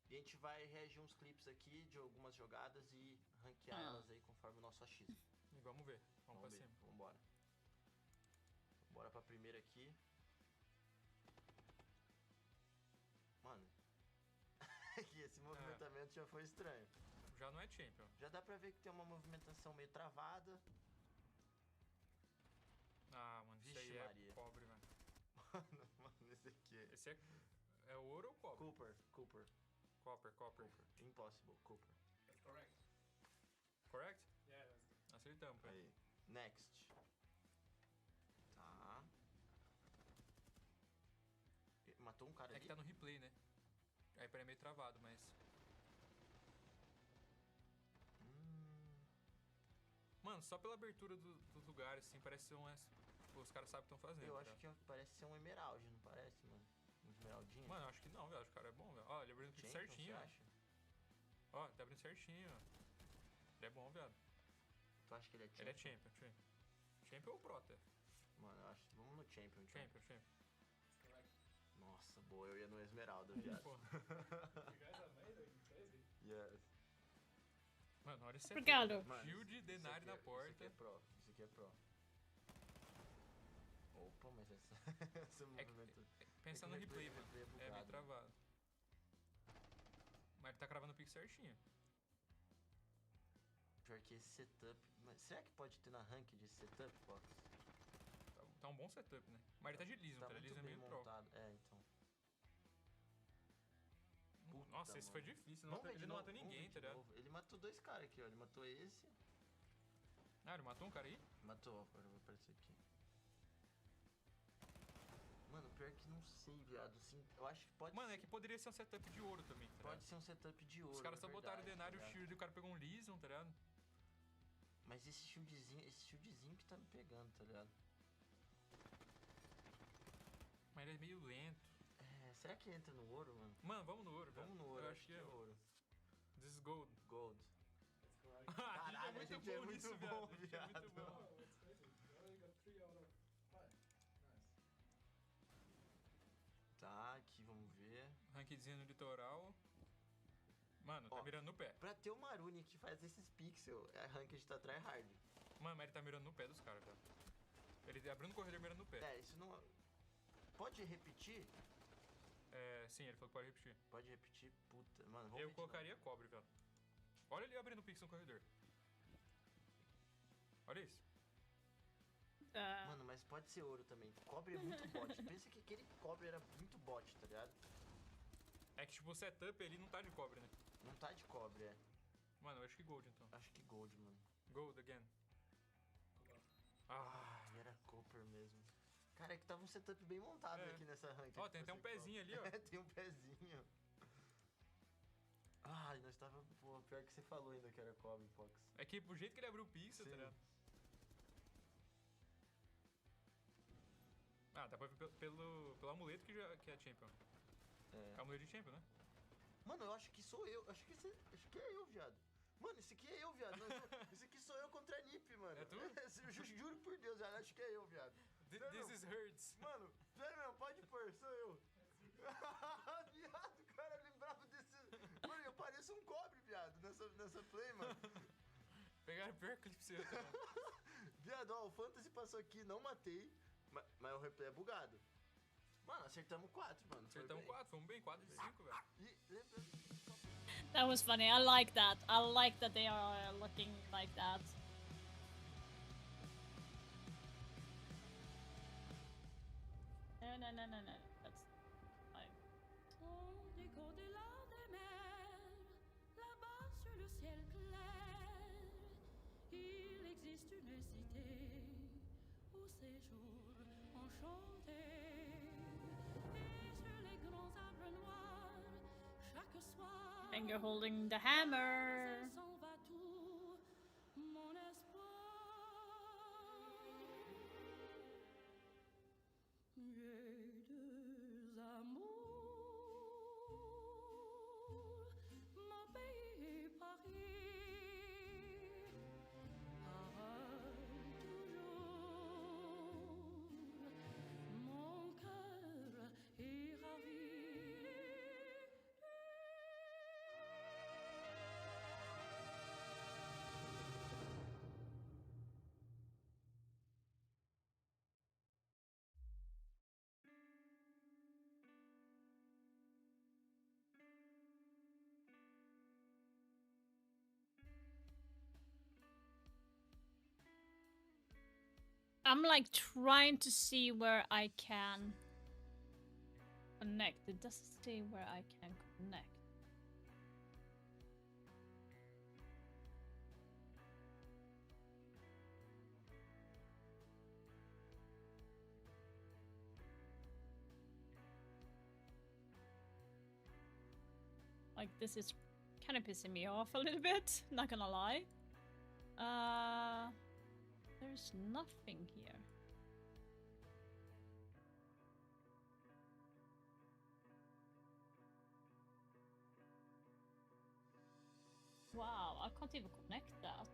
E a gente vai reagir uns clipes aqui de algumas jogadas e ranquear elas aí conforme o nosso achismo. E vamos ver. Vamos pra cima. Vambora. Bora pra primeira aqui. Mano. Esse movimentamento já foi estranho. Já não é champion. Já dá pra ver que tem uma movimentação meio travada. Ah, mano, isso aí Maria. É cobre, mano. Mano, esse aqui é... Esse é ouro ou cobre? Cooper. Copper. Impossible, Cooper. That's correct. Correct? Yeah, Acertamos, velho. Aí, next. Tá. Matou um cara ali? É que tá no replay, né? Aí é meio travado, mas... Mano, só pela abertura dos lugares, assim, parece ser os caras sabem o que estão fazendo. Eu acho que parece ser um emerald, não parece, mano? Um esmeraldinho? Mano, eu acho que não, velho. Acho que o cara é bom, velho. Ó, ele abrindo tudo certinho, ó. Ó, tá abrindo certinho, ó. Ele é bom, velho. Tu acha que ele é champion? Ele é champion. Champion ou prota? Mano, eu acho. Vamos no champion, então. Champion. Nossa, boa, eu ia no esmeralda, viado. Pô. Yes. Mano, olha isso aqui. Obrigado. Shield, denário na porta. Isso aqui é pro. Opa, mas esse movimento... Pensa no replay, mano. É meio bugado. travado. Mas ele tá cravando o pique certinho. Pior que esse setup... Mas será que pode ter na rank de setup, Fox? Tá um bom setup, né? Mas ele tá de liso, Tá tá? muito Liso é bem meio pro. montado. É, então. Puta, nossa, esse foi mano. difícil. Ele Vamos não matou ninguém, tá ligado? Ele matou 2 caras aqui, ó. Ele matou esse. Ah, ele matou um cara aí? Matou, agora eu vou aparecer aqui. Mano, pior que não sei, viado. Sim, eu acho que pode Mano, ser. é que poderia ser um setup de ouro também, tá Pode ligado? ser um setup de ouro. Os caras só botaram o verdade, denário, tá o shield e o cara pegou um Lison, tá ligado? Mas esse shieldzinho que tá me pegando, tá ligado? Mas ele é meio lento. É, será que entra no ouro, mano? Mano, vamos no ouro, Vamos velho. no ouro, Eu acho que é ouro. This is gold. Gold. Caralho, a gente é muito nisso, bom, viado. viado. É muito bom. Oh, that's crazy. You only got 3 out of 5. Nice. Tá, aqui, vamos ver. Rankzinho no litoral. Mano, tá mirando no pé. Pra ter o Maruni que faz esses pixels, a ranked tá tryhard. Mano, mas ele tá mirando no pé dos caras, velho. Ele abrindo o corredor mirando no pé. É, isso não... Pode repetir? É, sim, ele falou que pode repetir. Pode repetir? Puta, mano, vamos Eu ver colocaria cobre, velho. Olha ele abrindo o pixel no corredor. Olha isso. Mano, mas pode ser ouro também. Cobre é muito bot. Pensa que aquele cobre era muito bot, tá ligado? É que tipo, o setup ele não tá de cobre, né? Não tá de cobre, é. Mano, eu acho que gold então. Acho que gold, mano. Gold again. Ah, era copper mesmo. Cara, é que tava um setup bem montado aqui nessa rank. Ó, tem até um pezinho ali, ó. Tem um pezinho. Ai, nós tava... Pô, pior que você falou ainda que era cobre, Fox. É que pro jeito que ele abriu o pixel, tá ligado? Ah, dá pra ver pelo amuleto que é champion. É amuleto de champion, né? Mano, eu acho que sou eu. Acho que é eu, viado. Mano, esse aqui é eu, viado. Não, esse aqui sou eu contra a Nip, mano. É tu? Eu juro por Deus, viado. Acho que é eu, viado. This is hurts. Mano, sério mesmo, pode pôr, sou eu. Viado, cara, lembrava desse... Mano, eu pareço um cobre, viado, nessa play, mano. Pegaram o pior clipe seu, tá? Viado, ó, o Fantasy passou aqui, não matei, mas o replay é bugado. Mano, acertamos 4, mano. Acertamos 4, fomos bem, 4 de 5, velho. E lembra... That was funny. I like that. I like that they are looking like that. No. That's fine. Au-delà des mers, là-bas sur le ciel clair, il existe une cité au séjour enchanté. Et sur les grands arbres noirs, chaque soir, Finger holding the hammer. s'en va tout mon espoir. J'ai 2 amours, mon pays et Paris. Parole toujours, mon cœur est ravi. I'm like trying to see where I can connect. It doesn't say where I can connect. Like, this is kind of pissing me off a little bit, not gonna lie. There's nothing here. Wow, I can't even connect that.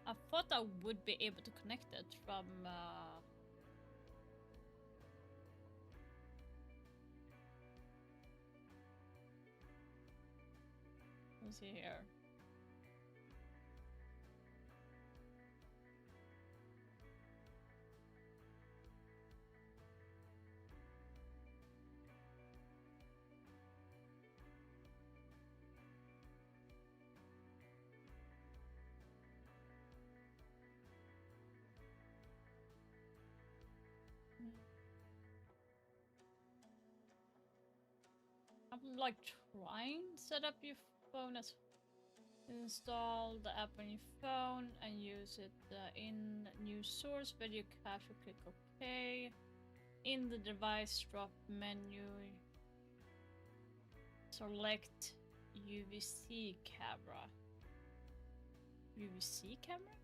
I thought I would be able to connect it from let's see here. I'm like trying to set up your phone as install the app on your phone and use it in new source video capture. Click OK. In the device drop menu, select UVC camera. UVC camera?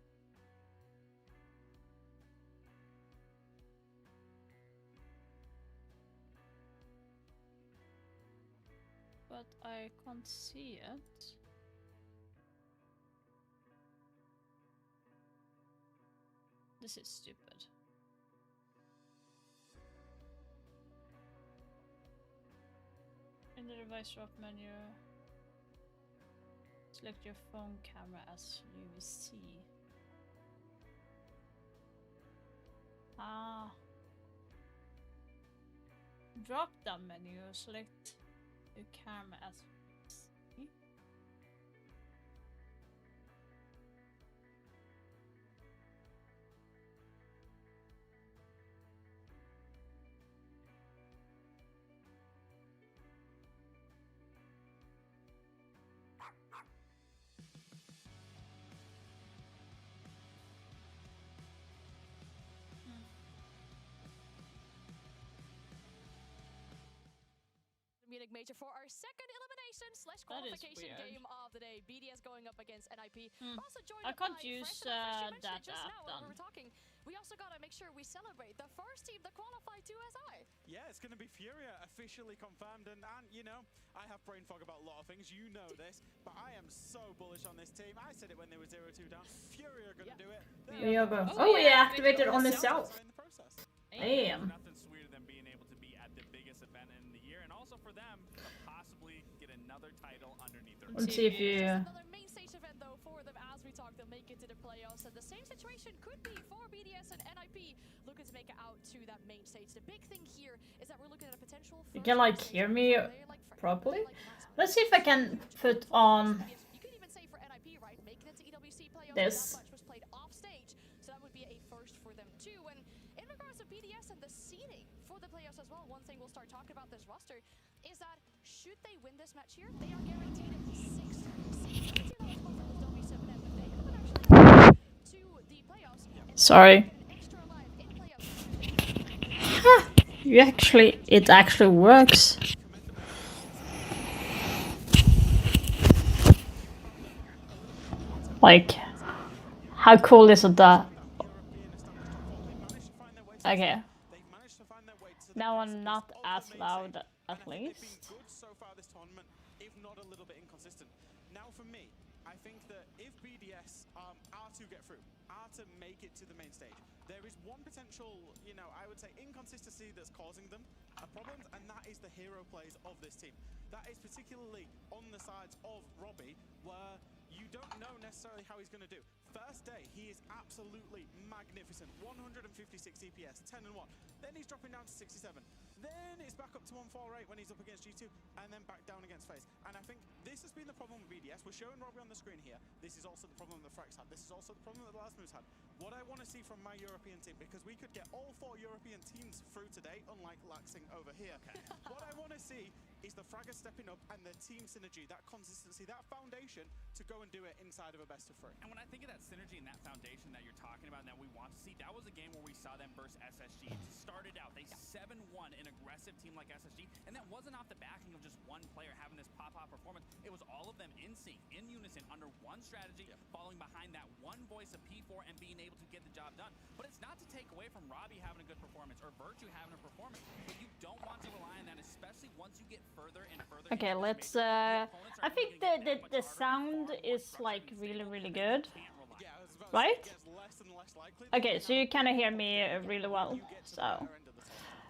But I can't see it. This is stupid. In the device drop menu, select your phone camera as UVC. Ah. Drop down menu, select your camera as UVC. Munich major for our second elimination / qualification game of the day. BDS going up against NIP. Also joined I can't by use Fresh and that just app now when we were talking. We also gotta make sure we celebrate the first team that qualified to SI. Yeah, it's gonna be Furia officially confirmed, and you know, I have brain fog about a lot of things. You know this, but I am so bullish on this team. I said it when they were 0-2 down. Furia are gonna do it. Yoga. Oh, he activated on himself. Damn. Nothing sweeter than being able to be at the biggest event in the year, and also for them to possibly get another title underneath their Let's see if you. Another main stage event though for them as we talk. They'll make it to the playoffs, and the same situation could be for BDS and NIP looking to make it out to that main stage. The big thing here is that we're looking at a potential. You can like hear me properly. Let's see if I can put on You could even say for NIP, right? Making it to EWC playoffs. this. That much was played off stage, so that would be a first for them too. And in regards to BDS and the seeding for the playoffs as well, one thing we'll start talking about this roster is that should they win this match here, they are guaranteed a 6th seed. They haven't actually to the playoffs. Sorry. It actually works. Like, how cool is it that? Okay. Now I'm not as loud, at least. So far this tournament, if not a little bit inconsistent. Now for me, I think that if BDS are to get through, are to make it to the main stage, there is one potential, you know, I would say inconsistency that's causing them problems, and that is the hero plays of this team. That is particularly on the sides of Robbie, where you don't know necessarily how he's going to do. First day, he is absolutely magnificent. 156 CPS, 10 and 1. Then he's dropping down to 67. Then it's back up to 148 when he's up against G2, and then back down against FaZe. And I think this has been the problem with BDS. We're showing Robbie on the screen here. This is also the problem that Frax had. This is also the problem that the last moves had. What I want to see from my European team, because we could get all 4 European teams through today, unlike Laxing over here. What I want to see is the fraggers stepping up and the team synergy, that consistency, that foundation to go and do it inside of a best of 3. And when I think of that synergy and that foundation that you're talking about and that we want to see, that was a game where we saw them versus SSG. It started out, they 7-1 an aggressive team like SSG, and that wasn't off the backing of just one player having this pop-out performance. It was all of them in sync, in unison, under one strategy, falling behind that one voice of P4 and being able to get the job done. But it's not to take away from Robbie having a good performance or Virtue having a performance, but you don't want to rely on that, especially once you get further and further. Okay, let's I think the sound is like really good, right? Okay, so you kind of hear me really well, so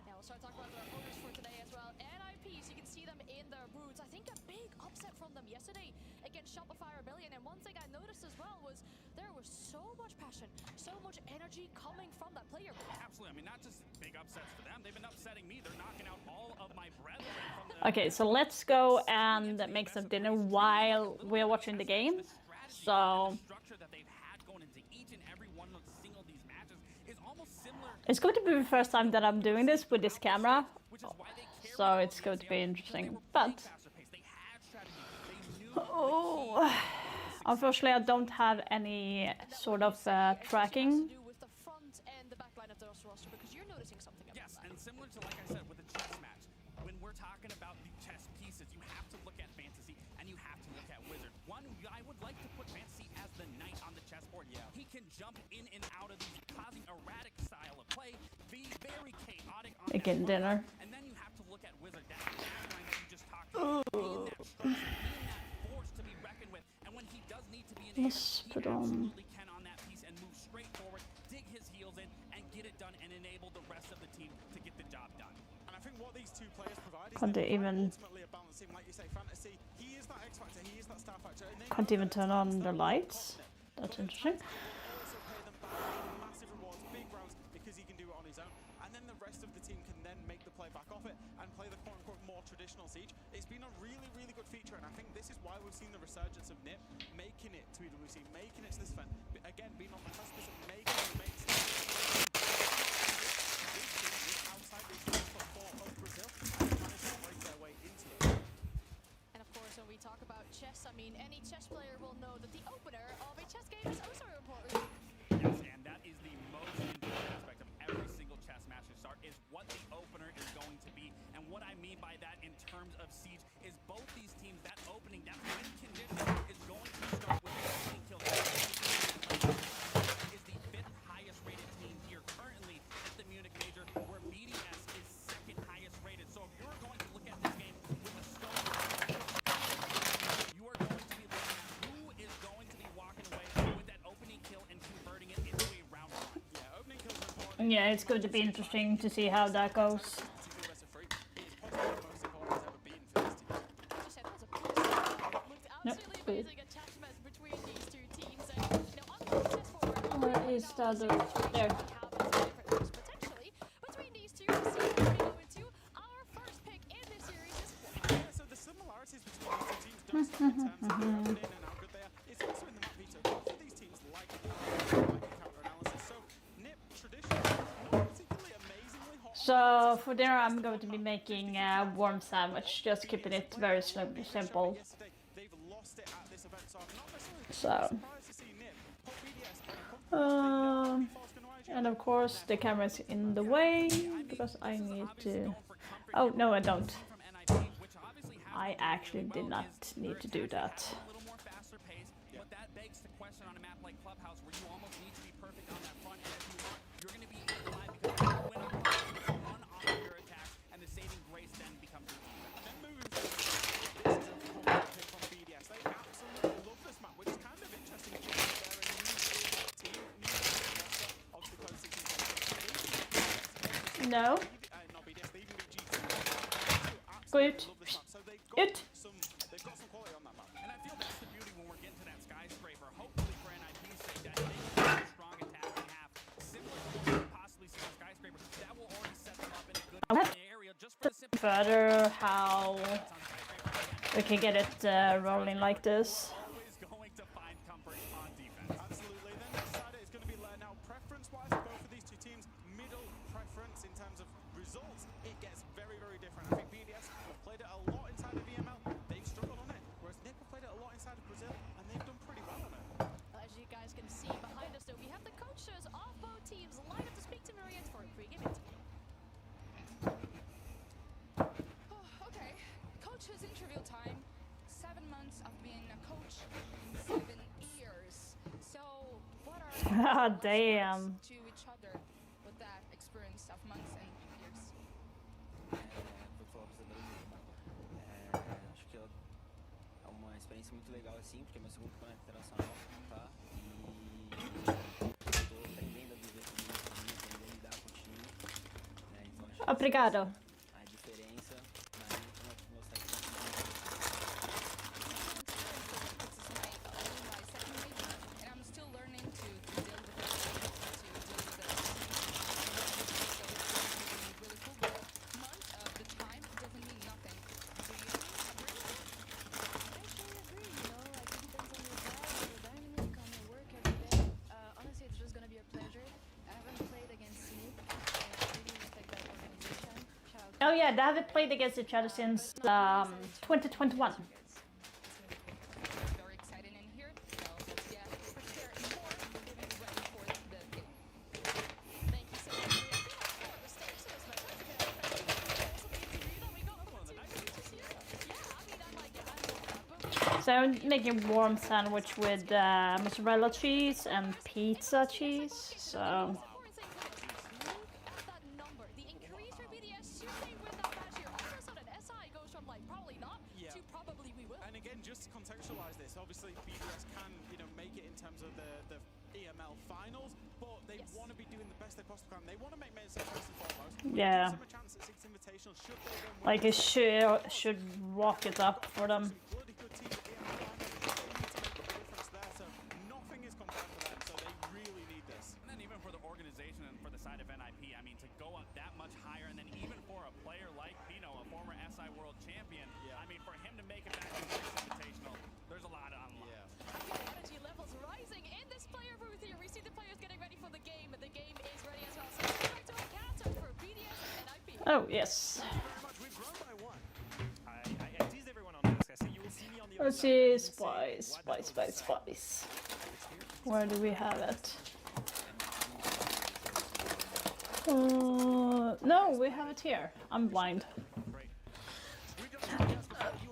Yeah, we'll start talking about their opponents for today as well. NIPs, you can see them in their roots. I think a big upset from them yesterday against Shopify Rebellion. And one thing I noticed as well was there was so much passion, so much energy coming from that player. Absolutely. I mean, not just big upsets for them. They've been upsetting me. They're knocking out all of my brethren from the... okay, so let's go and make some dinner while we're watching the game. So it's going to be the first time that I'm doing this with this camera, so it's going to be interesting. But oh, unfortunately, I don't have any sort of tracking. With the front and the back line of the roster, because you're noticing something about yes, and similar to, like I said, with the chess match, when we're talking about the chess pieces, you have to look at Fantasy and you have to look at Wizard. One, I would like to put Fantasy as the knight on the chessboard. Yeah. He can jump in and out of these, causing erratic style of play, be very chaotic on Again, dinner. And then you have to look at Wizard, that backline that you just talked about, being that structure, being that force to be reckoned with. And when he does need to be an Let's put on. absolutely can on that piece and move straight forward, dig his heels in, and get it done and enable the rest of the team to get the job done. And I think what these two players provide is Can't even ultimately a balancing, like you say, Fantasy. He is that X factor, he is that star factor. And can't even turn on the lights. That's interesting. also pay them back massive rewards, big rounds, because he can do it on his own. And then the rest of the team can then make the play back off it and play the quote-unquote more traditional Siege. It's been a really good feature, and I think this is why we've seen the resurgence of NiP, making it to EWC, making it to this event. Again, being on the precipice of making it main stage. Outside the top 4 of Brazil, and managed to break their way into it. And of course, when we talk about chess, I mean, any chess player will know that the opener of a chess game is also important. Yes, and that is the most important aspect of every single chess match to start, is what the opener is going to be. And what I mean by that in terms of Siege is both these teams, that opening, that win condition is going to start with the opening kill. Is the 5th highest rated team here currently at the Munich Major, where BDS is 2nd highest rated. So if you're going to look at this game with a stone, you are going to be looking at who is going to be walking away with that opening kill and converting it into a round 1. Yeah, opening kills are important. Yeah, it's going to be interesting to see how that goes. Absolutely amazing a chess match between these two teams. And, you know, on the chessboard, Where is the other? There. potentially between these two, we see we're going to go into our first pick in this series. Yeah, so the similarities between these two teams don't stop in terms of their opening and how good they are. It's also in the map veto. Both of these teams like counter analysis. So NiP traditionally not particularly amazingly hot. So for dinner, I'm going to be making a warm sandwich, just keeping it very simple. They've lost it at this event, so I'm not necessarily So, surprised to see NiP put BDS and of course the camera's in the way because I need to. Oh no, I don't. I actually did not need to do that. A little more faster pace, but that begs the question on a map like Clubhouse, where you almost need to be perfect on that front, and if you aren't, you're going to be alive because when you run off your attack, and the saving grace then becomes your defense. Then moving forward, this is a forward pick from BDS. They absolutely love this map, which is kind of interesting because they're a new team, new roster, obviously close to No. not BDS, they even beat G2. Good. So they've Good. got some quality on that map. And I feel that's the beauty when we're getting to that skyscraper, hopefully for NIP's sake, that further how we can get it rolling like this. Absolutely. Then this side is going to be now preference-wise for both of these two teams. Middle preference in terms of results, it gets very, very different. I think BDS have played it a lot inside of VML. They've struggled on it, whereas Nick have played it a lot inside of Brazil, and they've done pretty well on it. As you guys can see behind us, though, we have the coaches of both teams lined up to speak to Myriad for a pre-game interview. Okay, coach's interview time. 7 months I've been a coach, 7 years. So what are Ah, damn. to each other with that experience of months and years? Vou falar pra você da mesma. Acho que é uma experiência muito legal assim, porque é meu segundo campeonato internacional, tá? E tô aprendendo a viver com isso, aprendendo a lidar com o time, né? Então acho que Obrigado. a diferença na minha mostrar que And I'm still learning to deal with it, to deal with it. So it's really cool, but month of the time doesn't mean nothing. Do you agree with that? I actually agree, you know, like it depends on your drive, your dynamic, on your work every day. Honestly, it's just gonna be a pleasure. I haven't played against Munich, and I really respect that organization. Shout out to Oh yeah, they haven't played against each other since 2021. Very exciting in here. So let's get prepared more to be ready for the game. Thank you so much, Myriad. For the stage, so it's my pleasure to have you also the interview that we got from the team just here. Yeah, I mean, I like it. I love that. So I'm making warm sandwich with mozzarella cheese and pizza cheese. So That number, the increase for BDS, should they win that match here? All of a sudden, SI goes from like probably not to probably we will. And again, just to contextualize this, obviously BDS can, make it in terms of the EML finals, but they want to be doing the best they possibly can. They want to make Mesa first and foremost. Yeah. Give them a chance at 6 Invitational. Should they then win like it should rock it up for them. bloody good teams at EML finals, they need to make a difference there. So nothing is confirmed for them, so they really need this. And then even for the organization and for the side of NIP, I mean, to go up that much higher, and then even for a player like Pino, a former SI World Champion, I mean, for him to make it back to the Invitational, there's a lot on line. The energy levels rising in this player booth here. We see the players getting ready for the game, and the game is ready as well. So let's go to a counter for BDS and NIP. Oh yes. I teased everyone on this. I say you will see me on the other Let's see, spice. Where do we have it? No, we have it here. I'm blind.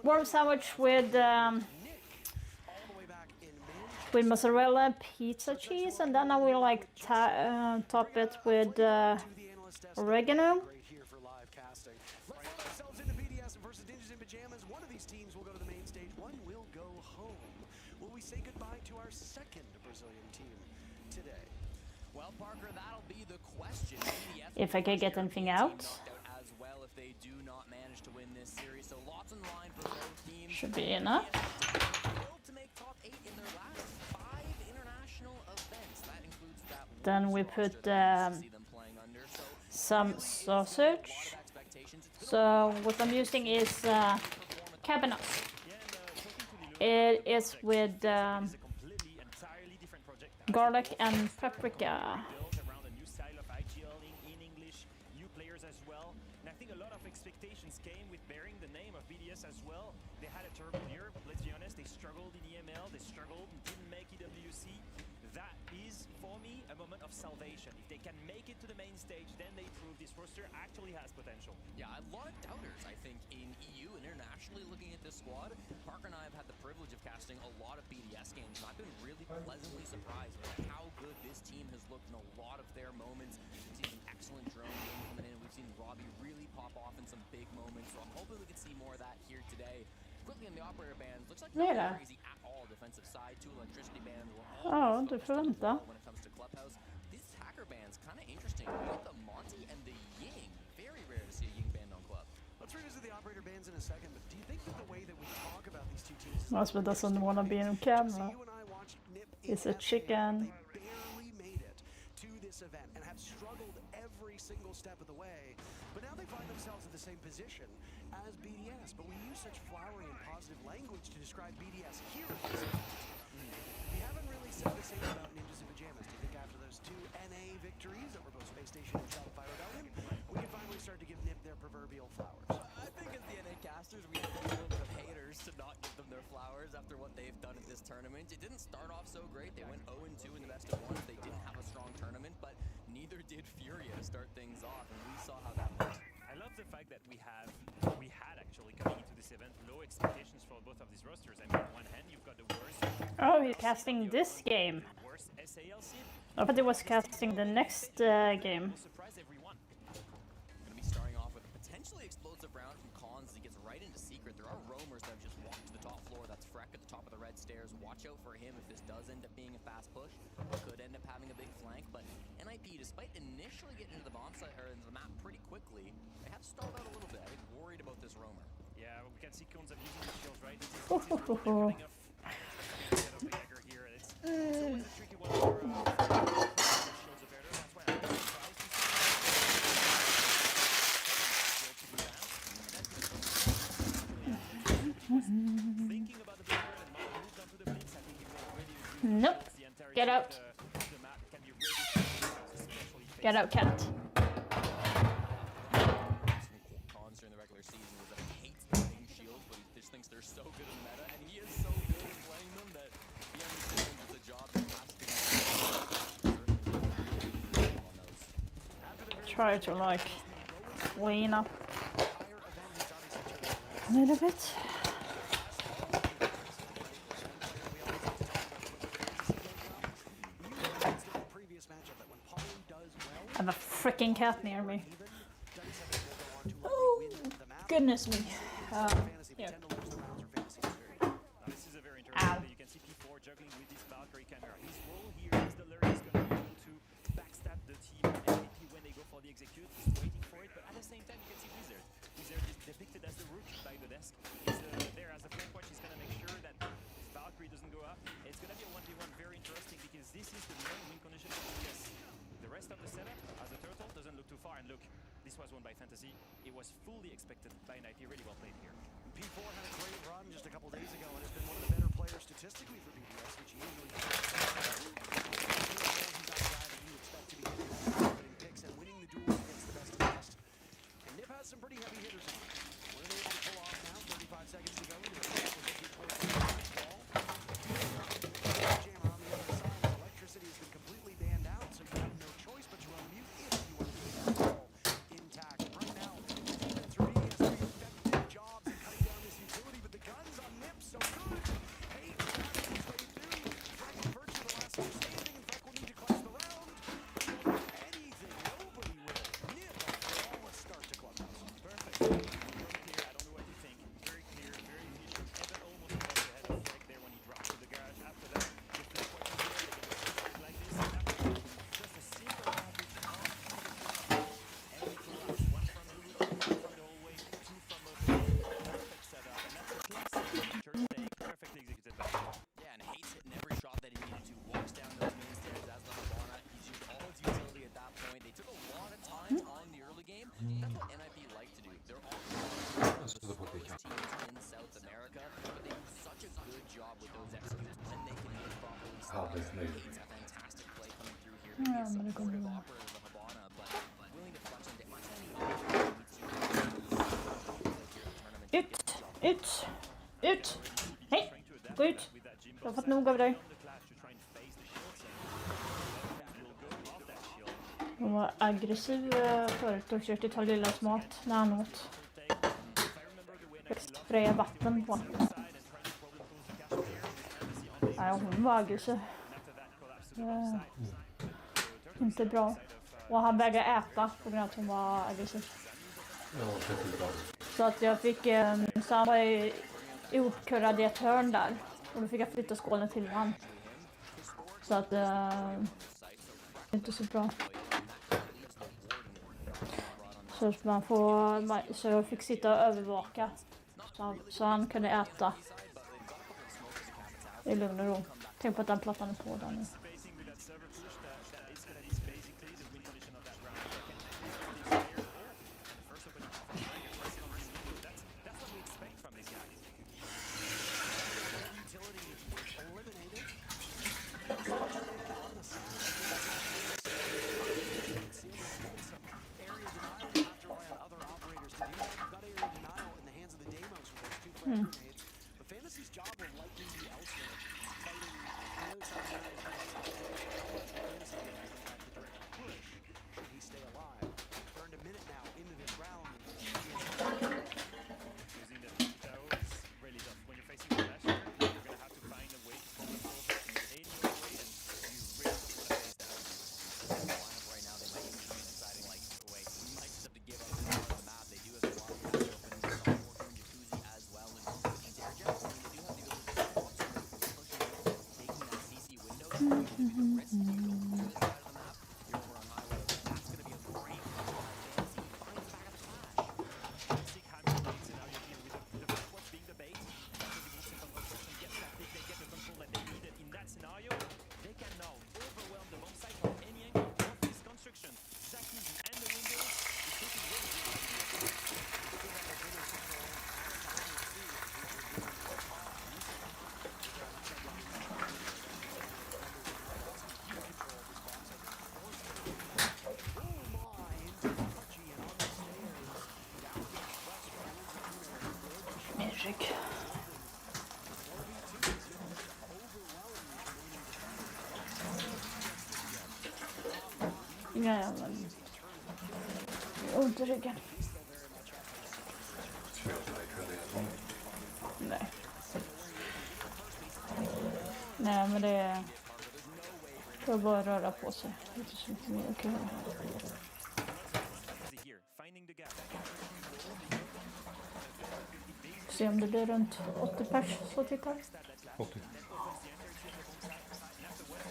Warm sandwich with mozzarella, pizza cheese, and then I will like top it with oregano. One of these teams will go to the main stage, one will go home. Will we say goodbye to our second Brazilian team today? Well, Parker, that'll be the question. If I can get anything out. As well if they do not manage to win this series. So lots in line for both teams. Should be enough. To make top 8 in their last 5 international events. That includes that Then we put some sausage. So what I'm using is cabanos. It is with garlic and paprika. Around a new style of IGL in English, new players as well. And I think a lot of expectations came with bearing the name of BDS as well. They had a terrible year, let's be honest. They struggled in EML, they struggled and didn't make EWC. That is, for me, a moment of salvation. If they can make it to the main stage, then they prove this roster actually has potential. Yeah, a lot of doubters, I think, in EU and internationally looking at this squad. Parker and I have had the privilege of casting a lot of BDS games, and I've been really pleasantly surprised by how good this team has looked in a lot of their moments. We've seen some excellent drone game coming in. We've seen Robbie really pop off in some big moments, so I'm hoping we can see more of that here today. Quickly in the operator bands, looks like not crazy at all defensive side. 2 electricity bands were all Du får vänta. when it comes to Clubhouse. These hacker bands kind of interesting. Both the Monty and the Ying. Very rare to see a Ying band on Club. Let's revisit the operator bands in a second, but do you think that the way that we talk about these two teams Husband doesn't want to be in camera. It's a chicken. barely made it to this event and have struggled every single step of the way, but now they find themselves in the same position as BDS. But we use such flowery and positive language to describe BDS here at this event. We haven't really said the same about Ninjas in Pajamas. Do you think after those two NA victories over both Space Station and Shopify Rebellion, we can finally start to give NiP their proverbial flowers? I think as the NA casters, we have a little bit of haters to not give them their flowers after what they've done at this tournament. It didn't start off so great. They went 0-2 in the best of ones. They didn't have a strong tournament, but neither did Furia to start things off, and we saw how that went. I love the fact that we had actually coming into this event low expectations for both of these rosters. I mean, on one hand, you've got the worst. Oh, he's casting this game. Worst SALC. I thought he was casting the next game. Surprise everyone. Going to be starting off with a potentially explosive round from Cons as he gets right into Secret. There are roamers that have just walked to the top floor. That's Freck at the top of the red stairs. Watch out for him if this does end up being a fast push. Could end up having a big flank, but NIP, despite initially getting into the bomb site or into the map pretty quickly, they have stalled out a little bit. I think worried about this roamer. Yeah, we can see Cons abusing the shields, right? This is cutting off here. It's always a tricky one for shields are better. That's why I'm surprised to see thinking about the big bird and not moved onto the blitz. I think he was ready to use Nope. the entirety Get out. of the map. Can be really especially Get out, cat. Cons during the regular season was that he hates playing shields, but he just thinks they're so good in meta, and he is so good at playing them that he understands it's a job that has to be Try to like clean up a little bit. I have a freaking cat near me. Oh, goodness me. Yeah. This is a very interesting. You can see P4 juggling with this Valkyrie camera. His role here is the lurk is going to be able to backstab the team MVP when they go for the execute. He's waiting for it, but at the same time you can see Wizard. Wizard is depicted as the rook by the desk. He's there as a flank watch. He's going to make sure that Valkyrie doesn't go up. It's going to be a 1v1 very interesting because this is the main win condition for PS. The rest of the setup as a turtle doesn't look too far, and look, this was won by Fantasy. It was fully expected by NIP. Really well played here. P4 had a great run just a couple days ago and has been one of the better players statistically for BDS, which he usually does. He's not a guy that you expect to be getting picks and winning the duels against the best of the best. And NiP has some pretty heavy hitters on. What are they able to pull off now? 35 seconds to go. Jammer on the other side. Electricity has been completely banned out, so you have no choice but to unmute if you want to keep the ball intact. Right now, defense for BDS doing effective jobs at cutting down this utility, but the guns on NiP so good. Hey, that's his way through. Frank and Birch are the last two standing, and Frank will need to close the round. He won't do anything. Nobody will. NiP, a flawless start to Clubhouse. Perfect. Very clear. I don't know what you think. Very clear, very efficient. Evan almost got ahead of Frank there when he dropped to the garage. After that, just the point of view, like this. Just a simple package and we collapse. One from the roof, one from the hallway, two from the perfect setup. And that's a classic church stay, perfectly executed by him. Yeah, and hates hitting every shot that he needed to. Walks down those main stairs as the Habana. He's used all his utility at that point. They took a lot of time on the early game. That's what NIP like to do. They're all the slowest teams in South America, but they do such a good job with those executes when they can hit properly. Hates a fantastic play coming through here. He's a supportive operator of the Habana, but willing to flex into Ut! Hej! Gå ut! Jag har fått nog av dig. Hon var aggressiv förut och försökte ta Lillas mat när han åt. Spraya vatten på. Nej, hon var aggressiv. Inte bra. Och han vägrade äta på grund av att hon var aggressiv. Så att jag fick... Så han var ihopkurrad i ett hörn där. Och då fick jag flytta skålen till han. Så att... inte så bra. Så man får... Så jag fick sitta och övervaka. Så han kunde äta. I lugn och ro. Tänk på att den plattan är på där nu. frag grenades. But Fantasy's job will likely be elsewhere, fighting outside the eyes. Fantasy will have to direct push should he stay alive. Burned a minute now into this round. Using the Tito is really tough. When you're facing the Lasher, you're going to have to find a way to problem solve it in any other way, and you really don't want to face that. The lineup right now, they might even be deciding, like, wait, we might just have to give up this part of the map. They do have a lot of cash openings, some working Jacuzzi as well, and with these air jets, I mean, they do have the ability to pushing out, taking that CC window, so you can take a risk, you go clear this side of the map, you're over on highway. That's going to be a great Fantasy finds back up Flash. Sick handling scenario here with the first watch being the bait. After the Wolves of construction gets that big, they get the control that they needed in that scenario. They can now overwhelm the bomb site from any angle of this construction. Jacuzzi and the windows is taking way too Music. Inga jävla... Ont i ryggen. Nej. Nej, men det är... får bara röra på sig. Det är inte så mycket mer kul. Se om det blir runt 80 pers så tittar. 80.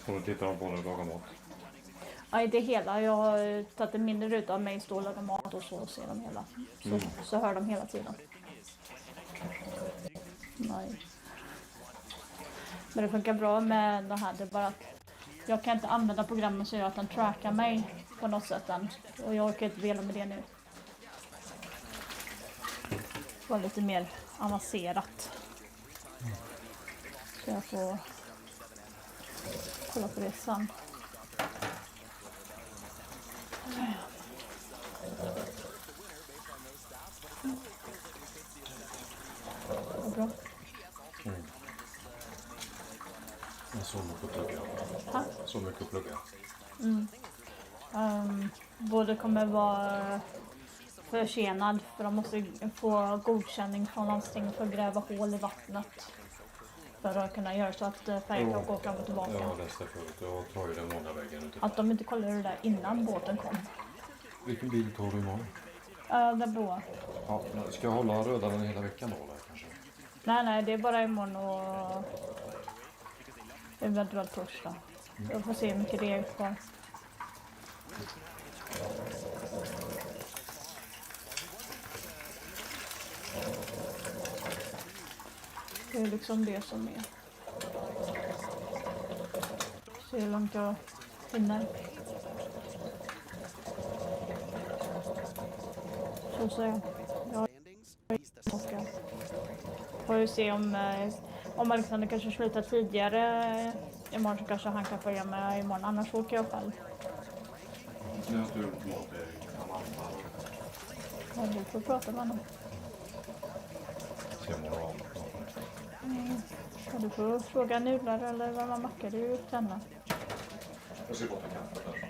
Och då tittar de på när du lagar mat. Ja, det hela. Jag har tagit en mindre ruta av mig, stå och laga mat och så ser de hela. Så hör de hela tiden. Nej. Men det funkar bra med det här. Det är bara att jag kan inte använda programmet så att den trackar mig på något sätt än. Och jag orkar inte vela med det nu. Det var lite mer avancerat. Så jag får kolla på det sen. Bra. Jag så mycket att plugga. Så mycket att plugga. Både kommer vara försenad för de måste få godkänning från landstinget för att gräva hål i vattnet. För att kunna göra så att färgen kan gå fram och tillbaka. Jag läste förut. Jag tar ju den vanliga vägen ut. Att de inte kollade det där innan båten kom. Vilken bil tar du imorgon? Den blåa. Ja, ska jag hålla röda den hela veckan då eller, kanske? Nej, det är bara imorgon och eventuellt torsdag. Jag får se hur mycket det är kvar. Det är liksom det som är. Se hur långt jag hinner. Så säger jag. Får ju se om Alexander kanske slutar tidigare imorgon så kanske han kan följa med imorgon. Annars åker jag själv. Ja, du får prata med honom. Ja, du får fråga nudlar eller vad man mackar du denna. Jag ska gå på kaffe där.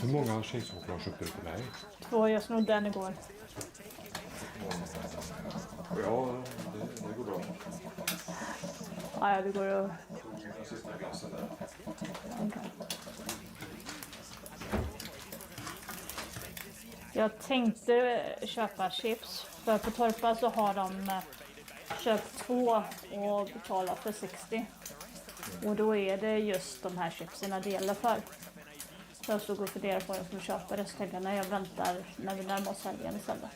Hur många tjejsåklar köpte du till mig? 2, jag snodde den igår. Ja, det går bra. Ja, det går att... Sista glasen där. Okay. Jag tänkte köpa chips. För på Torpa så har de köpt 2 och betalat för 60. Och då är det just de här chipsen det gäller för. Så jag stod och funderade på att jag skulle köpa det. Så tänkte jag när jag väntar när vi närmar oss helgen istället.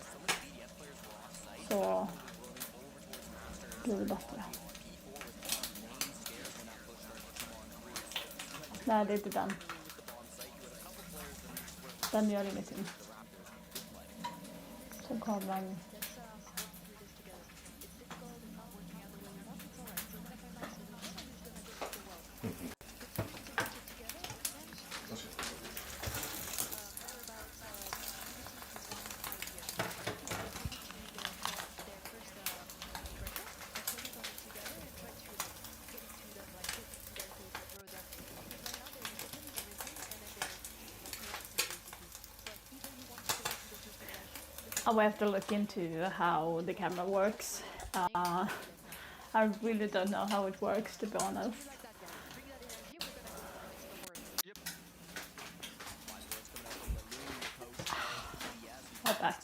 Så blir det bättre. Nej, det är inte den. Den gör ingenting. Så kameran... I will have to look into how the camera works. I really don't know how it works, to be honest. I'm back.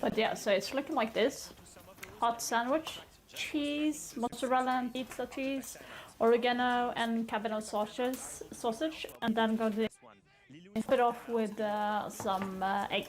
But yeah, so it's looking like this. Hot sandwich, cheese, mozzarella and pizza cheese, oregano and cabinet sausage, and then going to top it off with some egg.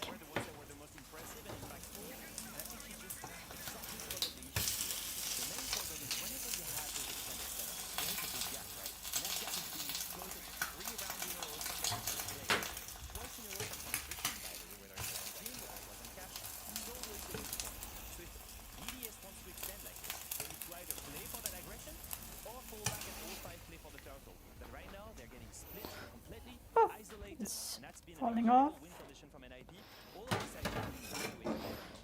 It's falling off.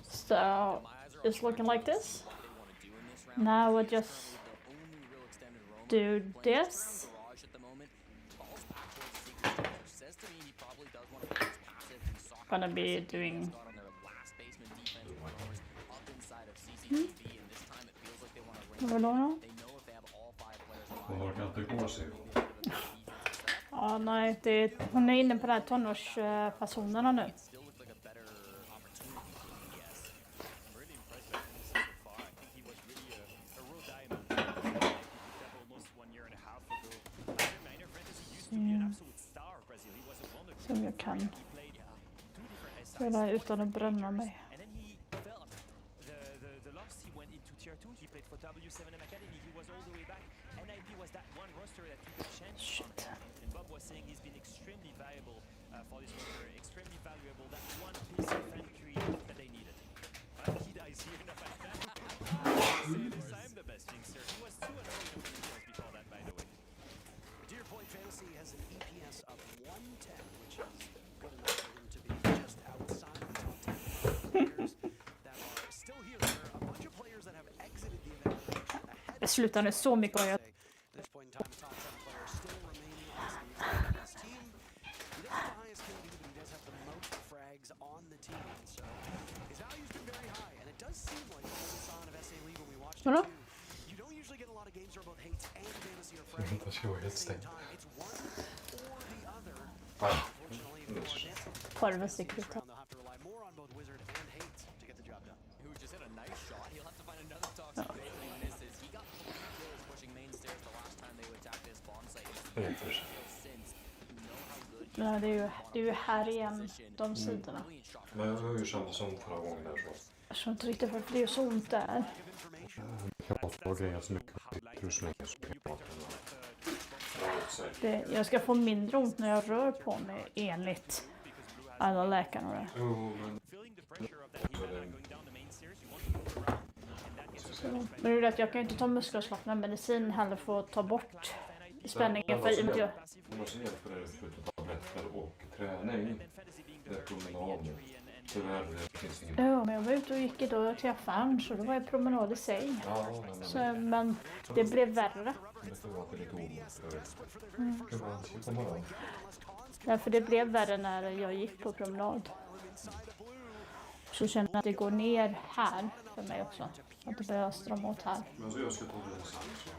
So it's looking like this. Now we'll just do this. Gonna be doing. Vadå? Ja, nej, hon är inne på de här tonårsfasonerna nu. Så jag kan spela utan att bränna mig. Shit. And Bob was saying he's been extremely valuable for this roster, extremely valuable. That one piece of infantry that they needed. He dies here in the fact that I'm the best jinxer. He was 2-0 in the kills before that, by the way. Deer Point Fantasy has an EPS of 110, which is good enough for him to be just outside the top 10 players that are still here. There are a bunch of players that have exited the event ahead. Det slutar nu så mycket att This point in time, the top 7 players still remaining on this team. He doesn't have the highest kill lead, but he does have the most frags on the team. So his value's been very high, and it does seem like what we saw in of SA League when we watched it too. You don't usually get a lot of games where both hates and fantasy are fragging at the same time. It's one or the other. Unfortunately, if you want to they'll have to rely more on both Wizard and Hate to get the job done. Who just hit a nice shot. He'll have to find another toxic bait when he misses. He got 3 kills pushing main stairs the last time they would attack this bomb site. Ja, det är ju här igen, de sidorna. Men jag har ju samma som förra gången där så. Jag tror inte riktigt varför det är så ont där. Jag kan bara greja så mycket utrustning så jag ska få mindre ont när jag rör på mig enligt alla läkarna där. Men det är att jag kan inte ta muskelavslappnande medicin heller för att ta bort spänningen för i och jag... Om man ser på det förutom tabletter och träning, det är promenad. Tyvärr finns ingen... Ja, men jag var ute och gick idag till affären så då var jag promenad i sig. Så, men det blev värre. Därför det blev värre när jag gick på promenad. Så känner jag att det går ner här för mig också. Att det börjar strama åt här. Men så jag ska ta det sen så...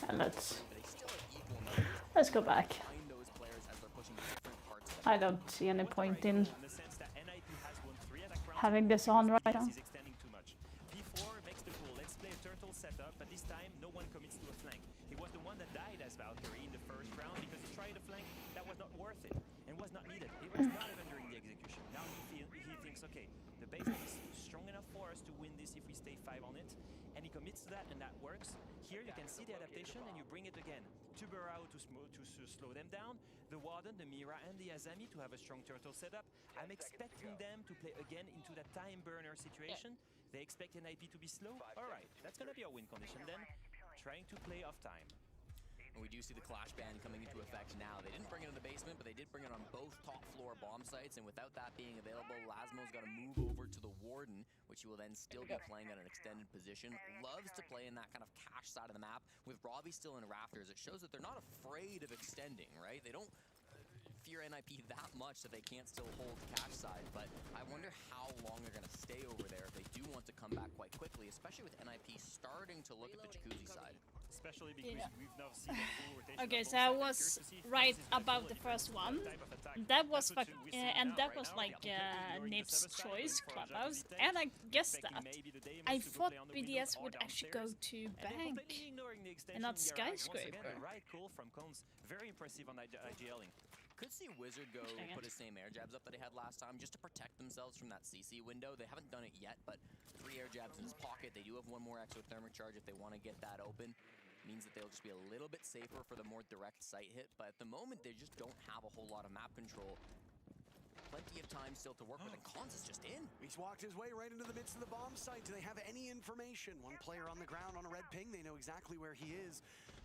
And let's go back. I don't see any point in having this on right now. P4 makes the call. Let's play a turtle setup, but this time no one commits to a flank. He was the one that died as Valkyrie in the first round because he tried a flank that was not worth it and was not needed. It was not even during the execution. Now he thinks, okay, the baseline is strong enough for us to win this if we stay 5 on it, and he commits to that, and that works. Here you can see the adaptation, and you bring it again. Tuberao to slow them down, the Warden, the Mira, and the Azami to have a strong turtle setup. I'm expecting them to play again into that time burner situation. They expect NIP to be slow. All right, that's going to be a win condition then. Trying to play off time. And we do see the clash ban coming into effect now. They didn't bring it in the basement, but they did bring it on both top floor bomb sites. And without that being available, Lasmo's got to move over to the Warden, which he will then still be playing at an extended position. Loves to play in that kind of cash side of the map. With Robbie still in rafters, it shows that they're not afraid of extending, right? They don't fear NIP that much that they can't still hold cash side, but I wonder how long they're going to stay over there if they do want to come back quite quickly, especially with NIP starting to look at the Jacuzzi side. Especially because we've now seen the full rotation. Okay, so I was right above the first one. That was and that was like Nip's choice clubhouse, and I guessed that. I thought BDS would actually go to bank and not skyscraper. Right call from Combs. Very impressive on IGLing. Could see Wizard go put his same air jabs up that he had last time just to protect themselves from that CC window. They haven't done it yet, but 3 air jabs in his pocket. They do have 1 more exothermic charge if they want to get that open. Means that they'll just be a little bit safer for the more direct sight hit, but at the moment they just don't have a whole lot of map control. Plenty of time still to work with, and Cons is just in. He's walked his way right into the midst of the bomb site. Do they have any information? 1 player on the ground on a red ping. They know exactly where he is.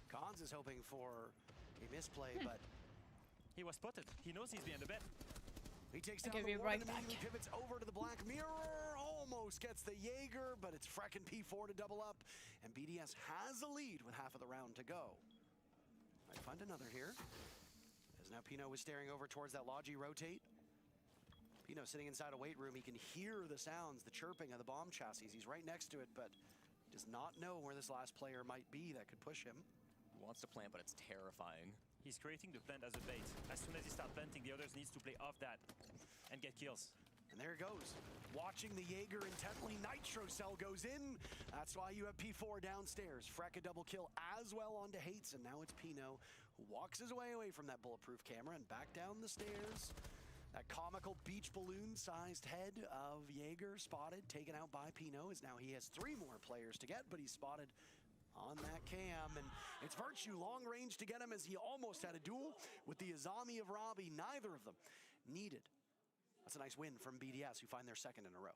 Cons is hoping for a misplay, but he was spotted. He knows he's behind the bed. He takes down the Warden, immediately pivots over to the Black Mirror, almost gets the Jaeger, but it's fracking P4 to double up, and BDS has a lead with half of the round to go. Might find another here, as now Pino is staring over towards that Logi rotate. Pino sitting inside a weight room, he can hear the sounds, the chirping of the bomb chassis. He's right next to it, but does not know where this last player might be that could push him. He wants to plant, but it's terrifying. He's creating the plant as a bait. As soon as he starts planting, the others needs to play off that and get kills. And there it goes. Watching the Jaeger intently, Nitro Cell goes in. That's why you have P4 downstairs. Frack a double kill as well onto Hates, and now it's Pino who walks his way away from that bulletproof camera and back down the stairs. That comical beach balloon-sized head of Jaeger spotted, taken out by Pino, as now he has 3 more players to get, but he's spotted on that cam, and it's Virtue long range to get him as he almost had a duel with the Azami of Robbie. Neither of them needed. That's a nice win from BDS, who find their 2nd in a row.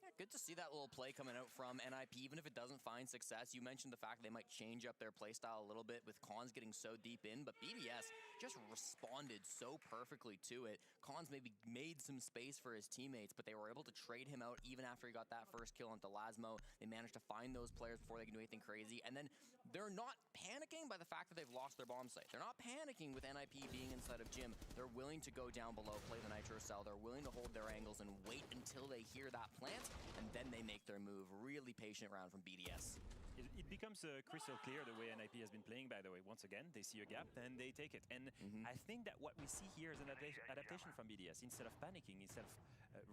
Yeah, good to see that little play coming out from NIP, even if it doesn't find success. You mentioned the fact they might change up their playstyle a little bit with Cons getting so deep in, but BDS just responded so perfectly to it. Cons maybe made some space for his teammates, but they were able to trade him out even after he got that first kill onto Lasmo. They managed to find those players before they can do anything crazy, and then they're not panicking by the fact that they've lost their bomb site. They're not panicking with NIP being inside of Gym. They're willing to go down below, play the Nitro Cell. They're willing to hold their angles and wait until they hear that plant, and then they make their move. Really patient round from BDS. It becomes crystal clear the way NIP has been playing, by the way. Once again, they see a gap and they take it. And I think that what we see here is an adaptation from BDS. Instead of panicking, instead of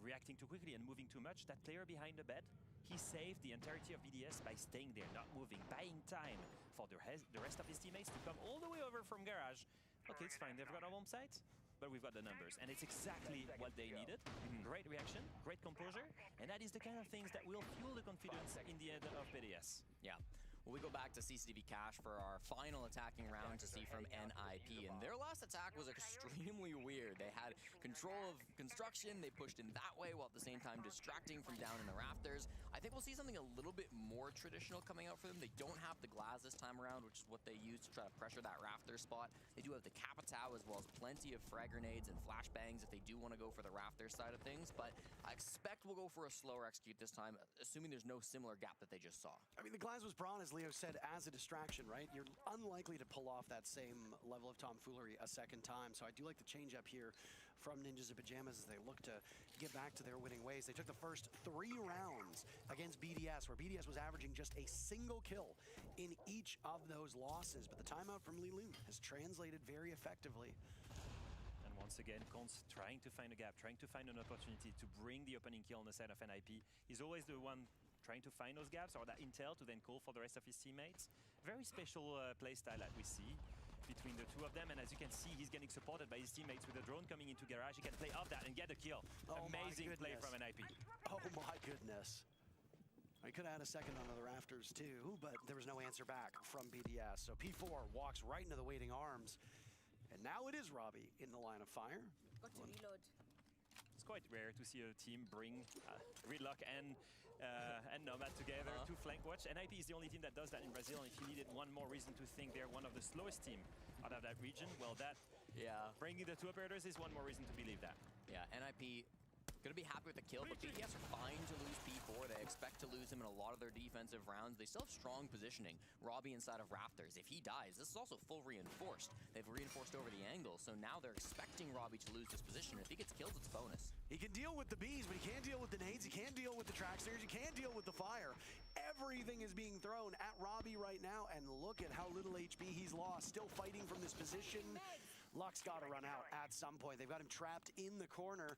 reacting too quickly and moving too much, that player behind the bed, he saved the entirety of BDS by staying there, not moving, buying time for the rest of his teammates to come all the way over from garage. Okay, it's fine. They've got a bomb site, but we've got the numbers, and it's exactly what they needed. Great reaction, great composure, and that is the kind of things that will fuel the confidence in the end of BDS. Yeah. Well, we go back to CCTV Cash for our final attacking round to see from NIP, and their last attack was extremely weird. They had control of construction, they pushed in that way while at the same time distracting from down in the rafters. I think we'll see something a little bit more traditional coming out for them. They don't have the glass this time around, which is what they use to try to pressure that rafter spot. They do have the Capitao as well as plenty of frag grenades and flashbangs if they do want to go for the rafter side of things, but I expect we'll go for a slower execute this time, assuming there's no similar gap that they just saw. I mean, the glass was brawn as as Leo said, as a distraction, right? You're unlikely to pull off that same level of tomfoolery a second time. So I do like the change up here from Ninjas in Pajamas as they look to get back to their winning ways. They took the first 3 rounds against BDS, where BDS was averaging just a single kill in each of those losses. But the timeout from Lilu has translated very effectively. And once again, Cons trying to find a gap, trying to find an opportunity to bring the opening kill on the side of NIP. He's always the one trying to find those gaps or that intel to then call for the rest of his teammates. Very special playstyle that we see between the two of them, and as you can see, he's getting supported by his teammates with the drone coming into garage. He can play off that and get a kill. Oh, amazing play from NIP. Oh my goodness. I could have had a second onto the rafters too, but there was no answer back from BDS. So P4 walks right into the waiting arms, and now it is Robbie in the line of fire. Got to reload. It's quite rare to see a team bring Gridlock and Nomad together to flank watch. NIP is the only team that does that in Brazil, and if you needed one more reason to think they're one of the slowest team out of that region, well, that bringing the 2 operators is one more reason to believe that. Yeah, NIP gonna be happy with the kill, but BDS are fine to lose P4. They expect to lose him in a lot of their defensive rounds. They still have strong positioning. Robbie inside of Rafters. If he dies, this is also full reinforced. They've reinforced over the angle, so now they're expecting Robbie to lose this position. If he gets killed, it's bonus. He can deal with the bees, but he can't deal with the nades. He can't deal with the track stairs. He can't deal with the fire. Everything is being thrown at Robbie right now, and look at how little HP he's lost. Still fighting from this position. Luck's got to run out at some point. They've got him trapped in the corner.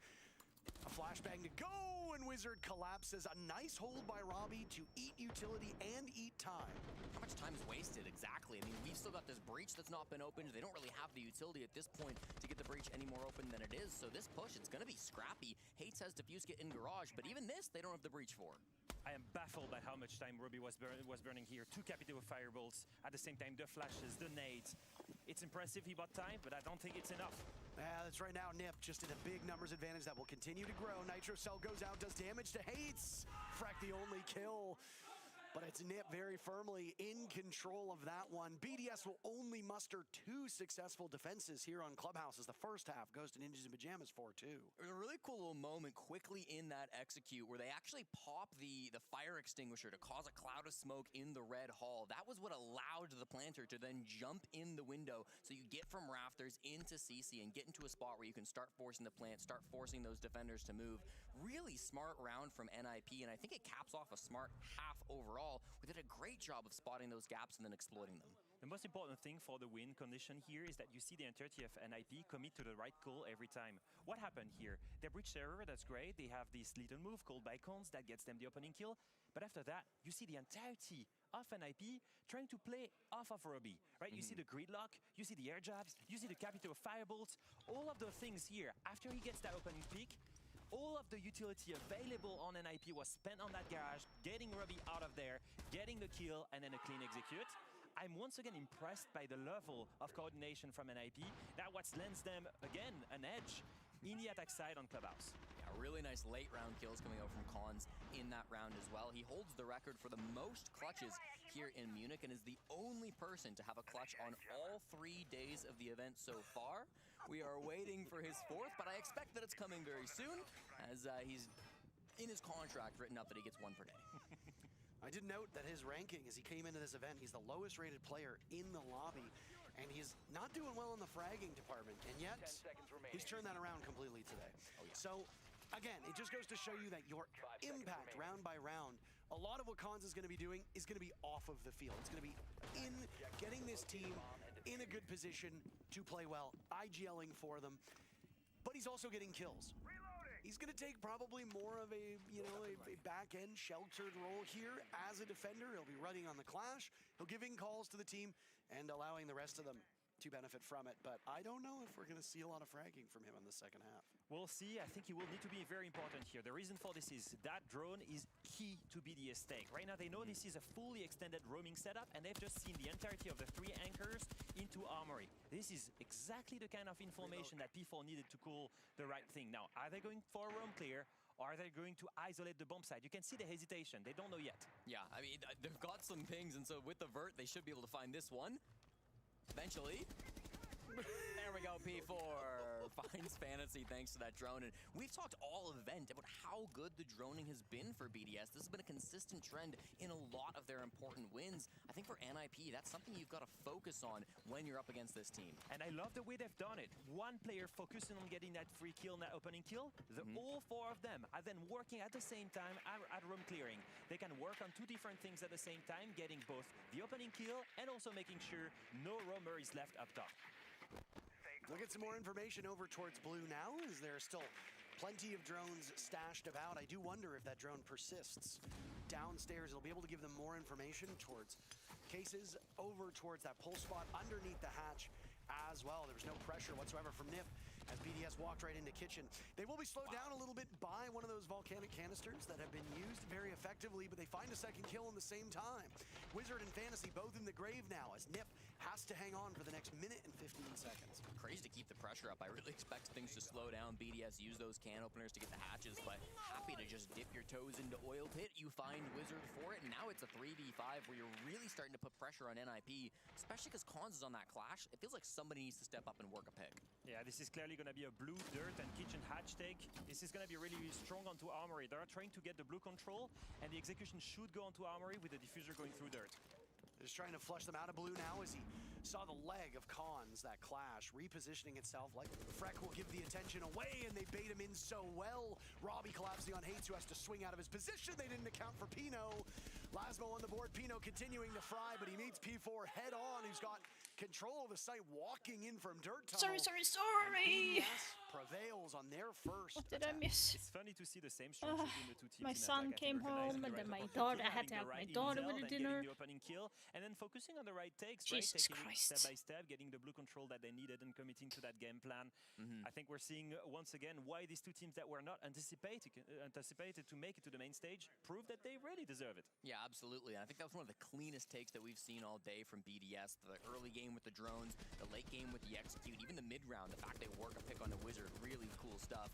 A flashbang to go, and Wizard collapses. A nice hold by Robbie to eat utility and eat time. How much time is wasted? Exactly. I mean, we've still got this breach that's not been opened. They don't really have the utility at this point to get the breach any more open than it is. So this push, it's going to be scrappy. Hates has Diffuse get in garage, but even this, they don't have the breach for. I am baffled by how much time Robbie was burning here. 2 Capito firebolts, at the same time the flashes, the nades. It's impressive he bought time, but I don't think it's enough. Yeah, that's right now. Nip just in a big numbers advantage that will continue to grow. Nitro Cell goes out, does damage to Hates. Frack the only kill. But it's Nip very firmly in control of that one. BDS will only muster 2 successful defenses here on Clubhouse as the first half goes to Ninjas in Pajamas 4-2. It was a really cool little moment quickly in that execute where they actually pop the fire extinguisher to cause a cloud of smoke in the red hall. That was what allowed the planter to then jump in the window. So you get from rafters into CC and get into a spot where you can start forcing the plant, start forcing those defenders to move. Really smart round from NIP, and I think it caps off a smart half overall. We did a great job of spotting those gaps and then exploiting them. The most important thing for the win condition here is that you see the entirety of NIP commit to the right call every time. What happened here? They breach server, that's great. They have this little move called by Cons that gets them the opening kill. But after that, you see the entirety of NIP trying to play off of Robbie, right? You see the gridlock, you see the air jabs, you see the Capito firebolts, all of those things here. After he gets that opening pick, all of the utility available on NIP was spent on that garage, getting Robbie out of there, getting the kill, and then a clean execute. I'm once again impressed by the level of coordination from NIP. That what lends them, again, an edge in the attack side on Clubhouse. Yeah, really nice late round kills coming out from Cons in that round as well. He holds the record for the most clutches here in Munich and is the only person to have a clutch on all 3 days of the event so far. We are waiting for his 4th, but I expect that it's coming very soon as he's in his contract written up that he gets 1 per day. I did note that his ranking as he came into this event, he's the lowest rated player in the lobby, and he's not doing well in the fragging department, and yet he's turned that around completely today. Oh, yeah. So again, it just goes to show you that your impact round by round, a lot of what Cons is going to be doing is going to be off of the field. It's going to be in getting this team in a good position to play well, IGLing for them, but he's also getting kills. He's going to take probably more of a, a back-end sheltered role here as a defender. He'll be running on the clash. He'll giving calls to the team and allowing the rest of them to benefit from it. But I don't know if we're going to see a lot of fragging from him in the second half. We'll see. I think he will need to be very important here. The reason for this is that drone is key to BDS stake. Right now they know this is a fully extended roaming setup, and they've just seen the entirety of the 3 anchors into Armory. This is exactly the kind of information that P4 needed to call the right thing. Now, are they going for a roam clear? Or are they going to isolate the bomb site? You can see the hesitation. They don't know yet. Yeah, I mean, they've got some pings, and so with the vert, they should be able to find this one. Eventually. There we go, P4 finds Fantasy thanks to that drone. And we've talked all event about how good the droning has been for BDS. This has been a consistent trend in a lot of their important wins. I think for NIP, that's something you've got to focus on when you're up against this team. And I love the way they've done it. One player focusing on getting that free kill, that opening kill. All four of them are then working at the same time at room clearing. They can work on two different things at the same time, getting both the opening kill and also making sure no roamer is left up top. We'll get some more information over towards blue now, as there are still plenty of drones stashed about. I do wonder if that drone persists downstairs. It'll be able to give them more information towards cases, over towards that pull spot underneath the hatch as well. There was no pressure whatsoever from NIP as BDS walked right into kitchen. They will be slowed down a little bit by one of those volcanic canisters that have been used very effectively, but they find a second kill in the same time. Wizard and Fantasy both in the grave now as NIP has to hang on for the next minute and 15 seconds. Crazy to keep the pressure up. I really expect things to slow down. BDS use those can openers to get the hatches, but happy to just dip your toes into oil pit. You find Wizard for it, and now it's a 3v5 where you're really starting to put pressure on NIP, especially because Cons is on that clash. It feels like somebody needs to step up and work a pick. Yeah, this is clearly going to be a blue dirt and kitchen hatch take. This is going to be really, really strong onto Armory. They're trying to get the blue control, and the execution should go onto Armory with the diffuser going through dirt. Just trying to flush them out of blue now as he saw the leg of Cons, that clash, repositioning itself like Freck will give the attention away, and they bait him in so well. Robbie collapsing on Hates, who has to swing out of his position. They didn't account for Pino. Lasmo on the board, Pino continuing to fry, but he meets P4 head on, who's got control of the site, walking in from dirt tunnel. Sorry! Prevails on their first. What did I miss? It's funny to see the same structure between the two teams. My son came home, and then my daughter, I had to help my daughter with the dinner. The opening kill, and then focusing on the right takes, Jesus taking Christ. it step by step, getting the blue control that they needed and committing to that game plan. I think we're seeing once again why these two teams that were not anticipated to make it to the main stage prove that they really deserve it. Yeah, absolutely. And I think that was one of the cleanest takes that we've seen all day from BDS. The early game with the drones, the late game with the execute, even the mid-round, the fact they work a pick on the Wizard, really cool stuff.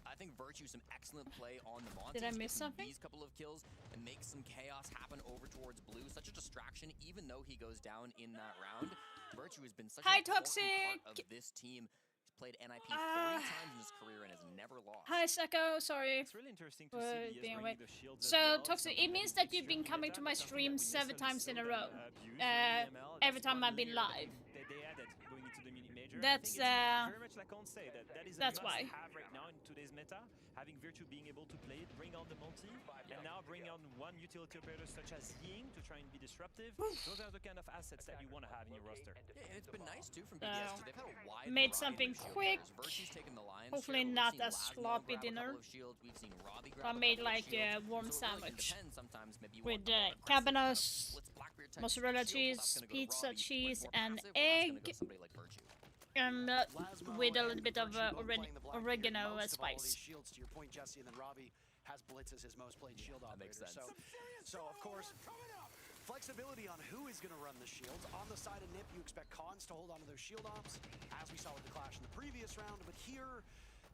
I think Virtue, some excellent play on the Monty. Did I miss something? These couple of kills and make some chaos happen over towards blue. Such a distraction, even though he goes down in that round. Virtue has been such an important part of this team. He's played NIP 3 times in his career and has never lost. Hi, Seko. Sorry. It's really interesting to see being bringing away. the shields So, as well. Toxic, it means that you've been coming to my stream 7 times in a row. Every time I've been live. They added going into the Munich major. That's very much like on say that is a that's must why. have right now in today's meta. Having Virtue being able to play it, bring on the Monty, and now bring on one utility operator such as Ying to try and be disruptive. Those are the kind of assets that you want to have in your roster. Yeah, and it's been nice too from BDS. They've had a wide made variety something of shield quick. players. Virtue's taken the lion's Hopefully share, but not we've as seen Lasmo sloppy grab a dinner. couple of shields. We've seen Robbie grab I a made couple of like a shields. warm So it really can sandwich depend. Sometimes maybe you with want a more aggressive cabanos, blitz Blackbeard type mozzarella shield, cheese, that's gonna go to pizza Robbie. cheese, More and passive, well, that's gonna egg, go somebody like Virtue. and with a little bit of oregano Most of all spice. these shields, to your point, Jesse, and then Robbie has Blitz as his most played shield operator. makes sense. So of course, flexibility on who is going to run the shields. On the side of NIP, you expect Cons to hold on to those shield ops, as we saw with the clash in the previous round, but here,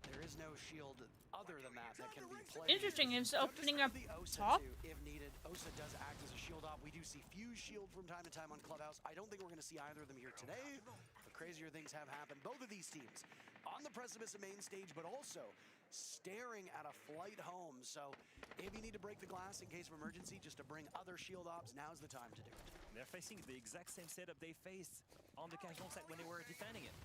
there is no shield other than that can be played. Interesting, it's opening up The Osa top. too, if needed. Osa does act as a shield op. We do see Fuse shield from time to time on Clubhouse. I don't think we're going to see either of them here today, but crazier things have happened. Both of these teams on the precipice of main stage, but also staring at a flight home. So if you need to break the glass in case of emergency, just to bring other shield ops, now's the time to do it. They're facing the exact same setup they faced on the Canton side when they were defending it.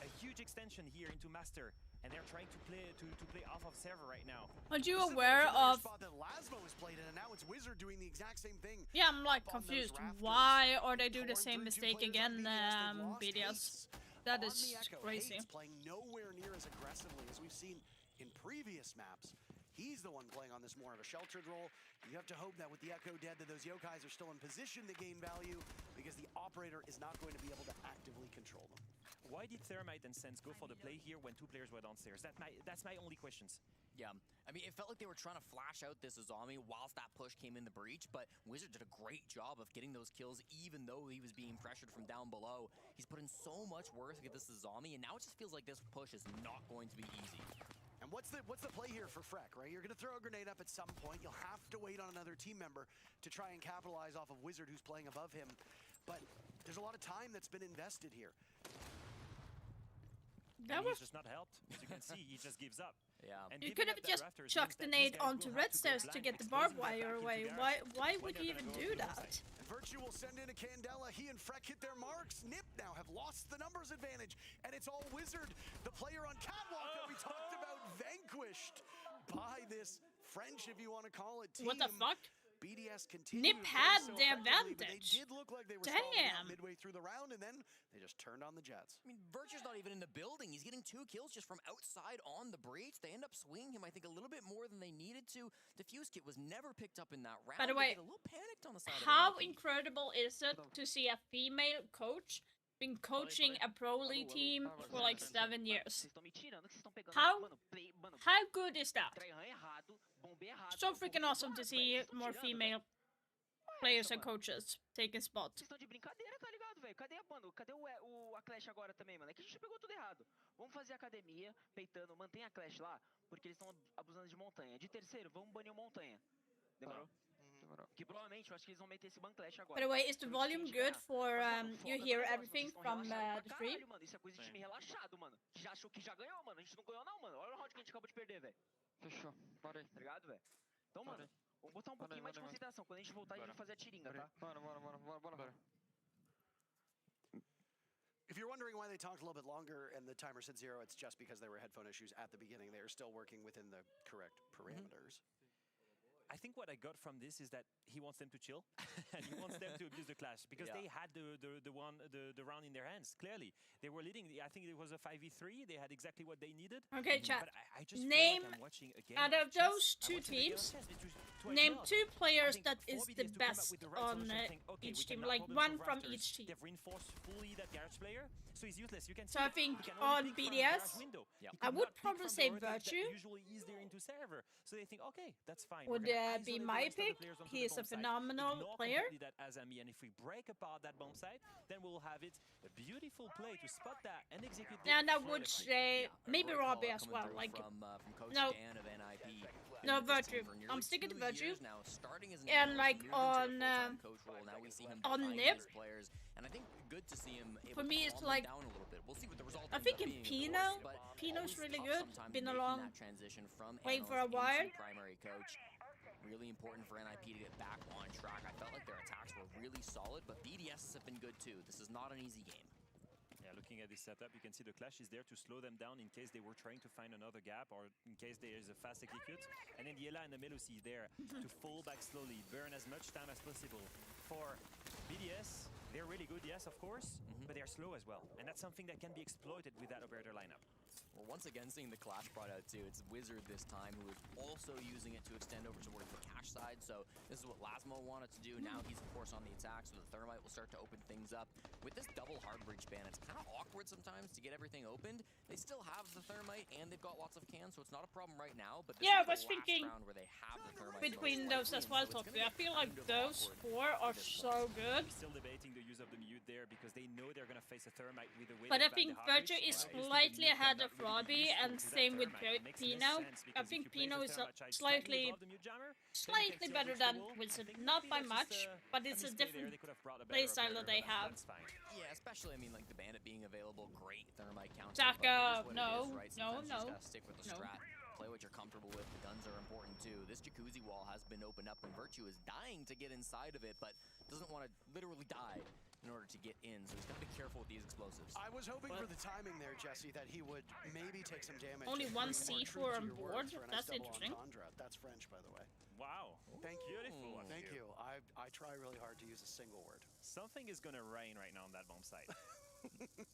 A huge extension here into Master, and they're trying to play off of server right now. Are you aware of? Spot that Lasmo has played in, and now it's Wizard doing the exact same thing. Yeah, I'm like Up on those confused. rafters. Why are they do the Torn same through two mistake players on again, BDS. BDS? That On is the Echo, crazy. Hates playing nowhere near as aggressively as we've seen in previous maps. He's the one playing on this more of a sheltered role. You have to hope that with the Echo dead, that those Yokais are still in position to gain value, because the operator is not going to be able to actively control them. Why did Thermite and Sense go for the play here when 2 players were downstairs? That's my only questions. Yeah, I mean, it felt like they were trying to flash out this Azami whilst that push came in the breach, but Wizard did a great job of getting those kills even though he was being pressured from down below. He's put in so much work to get this Azami, and now it just feels like this push is not going to be easy. And what's the play here for Freck, right? You're going to throw a grenade up at some point. You'll have to wait on another team member to try and capitalize off of Wizard, who's playing above him. But there's a lot of time that's been invested here. That and was- he's just not helped. As you can see, he just gives up. Yeah. And You giving could up have that just rafters chucked means the that these nade guys onto will red have to go stairs to blind, get the exposing barbed that wire back away. into the Why arch would when you they're even gonna go do to the that? side. And Virtue will send in a Candela. He and Freck hit their marks. Nip now have lost the numbers advantage, and it's all Wizard, the player on Catwalk that we talked about, vanquished by this French, if you want to call it, team. What the fuck? BDS continued Nip to play had so the effectively, but they advantage. did look like they were stalling out Damn. midway through the round, and then they just turned on the Jets. I mean, Virtue's not even in the building. He's getting 2 kills just from outside on the breach. They end up swinging him, I think, a little bit more than they needed to. Diffuse Kit was never picked up in that round. By the They way, get a little panicked on the side how of NIP. incredible is it to see a female coach been coaching a pro league team for like 7 years? How good is that? So freaking awesome to see more female players and coaches taking spots. Vocês estão de brincadeira, tá ligado, velho? Cadê, mano? Cadê a Clash agora também, mano? É que a gente pegou tudo errado. Vamos fazer academia, peitando, mantém a Clash lá, porque eles estão abusando de montanha. De terceiro, vamos banir o montanha. Demorou? Demorou. Que provavelmente eu acho que eles vão meter esse ban Clash agora. By the way, is the volume good for you hear everything from the stream? Mano, isso é coisa de time relaxado, mano. Que já achou que já ganhou, mano. A gente não ganhou não, mano. Olha o round que a gente acabou de perder, velho. Fechou, bora aí. Tá ligado, velho? Então, mano, vamos botar um pouquinho mais de concentração. Quando a gente voltar, a gente vai fazer a tiringa, tá? Bora. If you're wondering why they talked a little bit longer and the timer said 0, it's just because there were headphone issues at the beginning. They are still working within the correct parameters. I think what I got from this is that he wants them to chill and he wants them to abuse the clash because they had the round in their hands. Clearly, they were leading. I think it was a 5v3. They had exactly what they needed. Okay, chat. But I just Name feel like I'm watching a game out of chess. those I'm two watching a game of teams. chess between two Name ideals. 2 players I think that is for the BDS to come up best with the right on solution, think, okay, each we team, cannot like problem one solve from rafters. each team. They've reinforced fully that garage player, so he's useless. You can So see I think he can on only pick from the garage BDS, window. He I would cannot pick probably from say the order that Virtue. usually is there into server. So they think, okay, that's fine. Would We're gonna be isolate the my rest of the pick. players onto He the is a bomb site, phenomenal ignore player. completely that Azami, and if we break apart that bomb site, then we'll have it a beautiful play to spot that and execute the And I would incredibly. say maybe Great call Robbie out as coming well. through Like from Coach no, Dan of NIP. no Been with this Virtue. team for nearly I'm sticking to 2 Virtue. years now, starting as an And analyst, like moved into a on full-time coach role. Now we see him on defining Nip. these players, and I think good to see him able For me, to it's calm them like down a little bit. We'll see what the result I ends think up in being, of Pino, course, but Pino's always really tough good. sometimes Been making along, that transition from playing for a analyst while. into primary coach. Really important for NIP to get back on track. I felt like their attacks were really solid, but BDS have been good too. This is not an easy game. Yeah, looking at this setup, you can see the clash is there to slow them down in case they were trying to find another gap or in case there is a fast execute. And then Yela and the Melusi is there to fall back slowly, burn as much time as possible. For BDS, they're really good, yes, of course, but they're slow as well. And that's something that can be exploited with that operator lineup. We're once again seeing the clash brought out too. It's Wizard this time who is also using it to extend over towards the cash side. So this is what Lasmo wanted to do. Now he's of course on the attack, so the Thermite will start to open things up. With this double hard breach ban, it's kind of awkward sometimes to get everything opened. They still have the Thermite and they've got lots of cans, so it's not a problem right now. But this Yeah, I is was the last thinking round where they have the Thermite between most those as likely, well, and so it's Tofu. I gonna feel get like kind of those awkward 4 are so good. Still debating the use of the mute there because they know they're going to face a Thermite with the way But they I plan think the hard Virtue breach. is Obviously, the slightly mute ahead cannot of really be Robbie, useful and to that same with Thermite. It makes no Pino. sense I because think if you place Pino the is Thermite slightly slightly above the mute jammer, slightly better than Wizard. Not by much, but it's a different playstyle that they have. Yeah, especially, I mean, like the Bandit being available, great Thermite counter. Taka, but it is what no, it is, right? no, Sometimes you no, just gotta stick with the no. strat. Play what you're comfortable with. The guns are important too. This jacuzzi wall has been opened up and Virtue is dying to get inside of it, but doesn't want to literally die in order to get in. So he's got to be careful with these explosives. I was hoping for the timing there, Jesse, that he would maybe take some damage. Only and one bring more C4 truth to on your board? words for a nice That's double interesting. entendre. That's French, by the way. Wow. Thank you. Beautiful. Thank you. I try really hard to use a single word. Something is going to rain right now on that bomb site.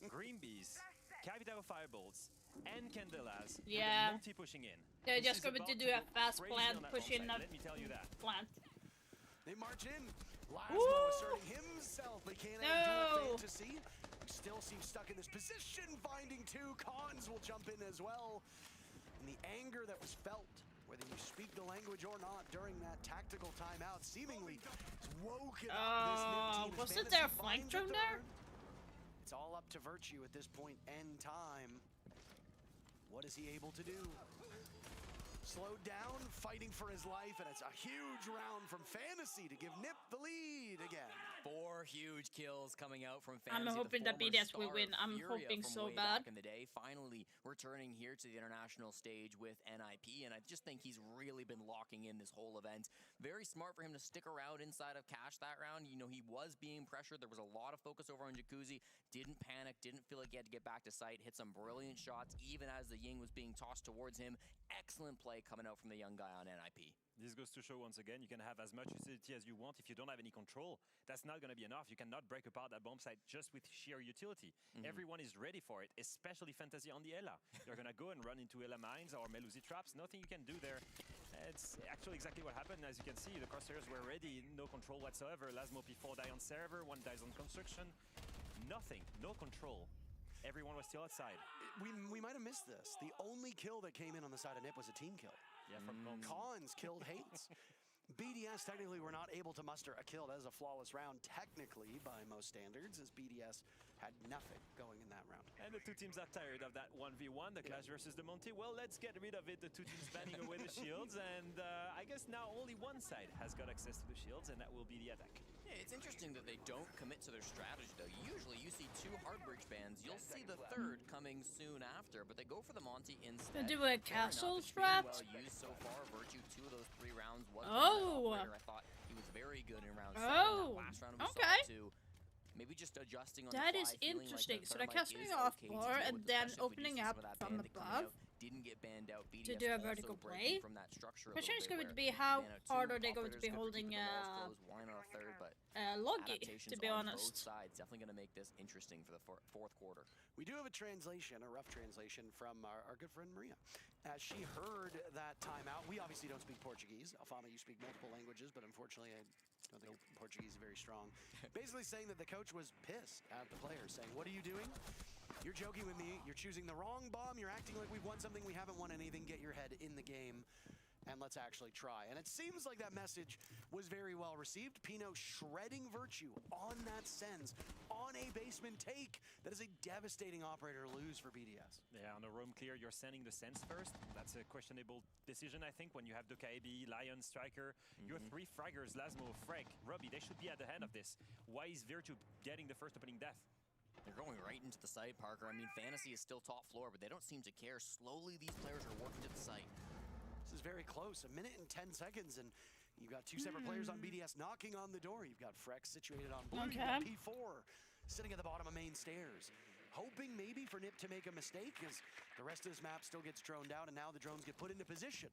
Green bees, capital firebolts, and candelas. Yeah. Multi pushing in. They're This just is going about to do go a fast crazy plant, on that push bomb in site, a let me tell you that. plant. They march in. Lasmo asserting himself, but can't outdo Fantasy. Who still seems stuck in this position, finding 2. Cons will jump in as well. And the anger that was felt, whether you speak the language or not, during that tactical timeout, seemingly has woken up this Nip team. As Wasn't Fantasy there a flank finds drone there? It's all up to Virtue at this point and time. What is he able to do? Slowed down, fighting for his life, and it's a huge round from Fantasy to give Nip the lead again. 4 huge kills coming out from I'm Fantasy. hoping that the former BDS will star win. of I'm Furia hoping from so way bad. back in the day, finally returning here to the international stage with NIP, and I just think he's really been locking in this whole event. Very smart for him to stick around inside of Cash that round. You know, he was being pressured. There was a lot of focus over on Jacuzzi. Didn't panic, didn't feel like he had to get back to site. Hit some brilliant shots, even as the Ying was being tossed towards him. Excellent play coming out from the young guy on NIP. This goes to show once again, you can have as much utility as you want. If you don't have any control, that's not going to be enough. You cannot break apart that bomb site just with sheer utility. Everyone is ready for it, especially Fantasy on the Ela. You're going to go and run into Ela mines or Melusi traps. Nothing you can do there. It's actually exactly what happened. As you can see, the crosshairs were ready, no control whatsoever. Lasmo P4 die on server, one dies on construction. Nothing, no control. Everyone was still outside. We might have missed this. The only kill that came in on the side of NIP was a team kill. Yeah, from Cons killed Hates. BDS technically were not able to muster a kill. That is a flawless round, technically, by most standards, as BDS had nothing going in that round. And the two teams are tired of that 1v1, the Clash versus the Monty. Well, let's get rid of it. The two teams banning away the shields, and I guess now only one side has got access to the shields, and that will be the attack. Yeah, it's interesting that they don't commit to their strategy, though. Usually you see 2 Hardbridge bans. You'll see the 3rd coming soon after, but they go for the Monty instead. They do a castle strat. Well used so far. Virtue 2 of those 3 rounds was I thought he was very good in round 7. That last round we saw too. Maybe just adjusting on that the is fly, interesting. Like so they're casting off more and then opening up from above didn't get banned out. to do a vertical play. From that structure Question is going to be how hard are they going to be holding Logi, to be honest. Both sides definitely going to make this interesting for the 4th quarter. We do have a translation, a rough translation from our good friend Maria. As she heard that timeout, we obviously don't speak Portuguese. Alfama, you speak multiple languages, but unfortunately I don't think Portuguese is very strong. Basically saying that the coach was pissed at the players, saying, what are you doing? You're joking with me. You're choosing the wrong bomb. You're acting like we've won something. We haven't won anything. Get your head in the game and let's actually try. And it seems like that message was very well received. Pino shredding Virtue on that Sens, on a basement take. That is a devastating operator to lose for BDS. Yeah, on the roam clear, you're sending the Sens first. That's a questionable decision, I think, when you have Dokaebi, Lion, Striker. Your 3 fraggers, Lasmo, Freg, Robbie, they should be at the head of this. Why is Virtue getting the first opening death? They're going right into the site, Parker. I mean, Fantasy is still top floor, but they don't seem to care. Slowly, these players are working to the site. This is very close, 1 minute and 10 seconds, and you've got 2 separate players on BDS knocking on the door. You've got Frex situated on blue, you've got P4 sitting at the bottom of main stairs, hoping maybe for NIP to make a mistake as the rest of this map still gets droned out, and now the drones get put into position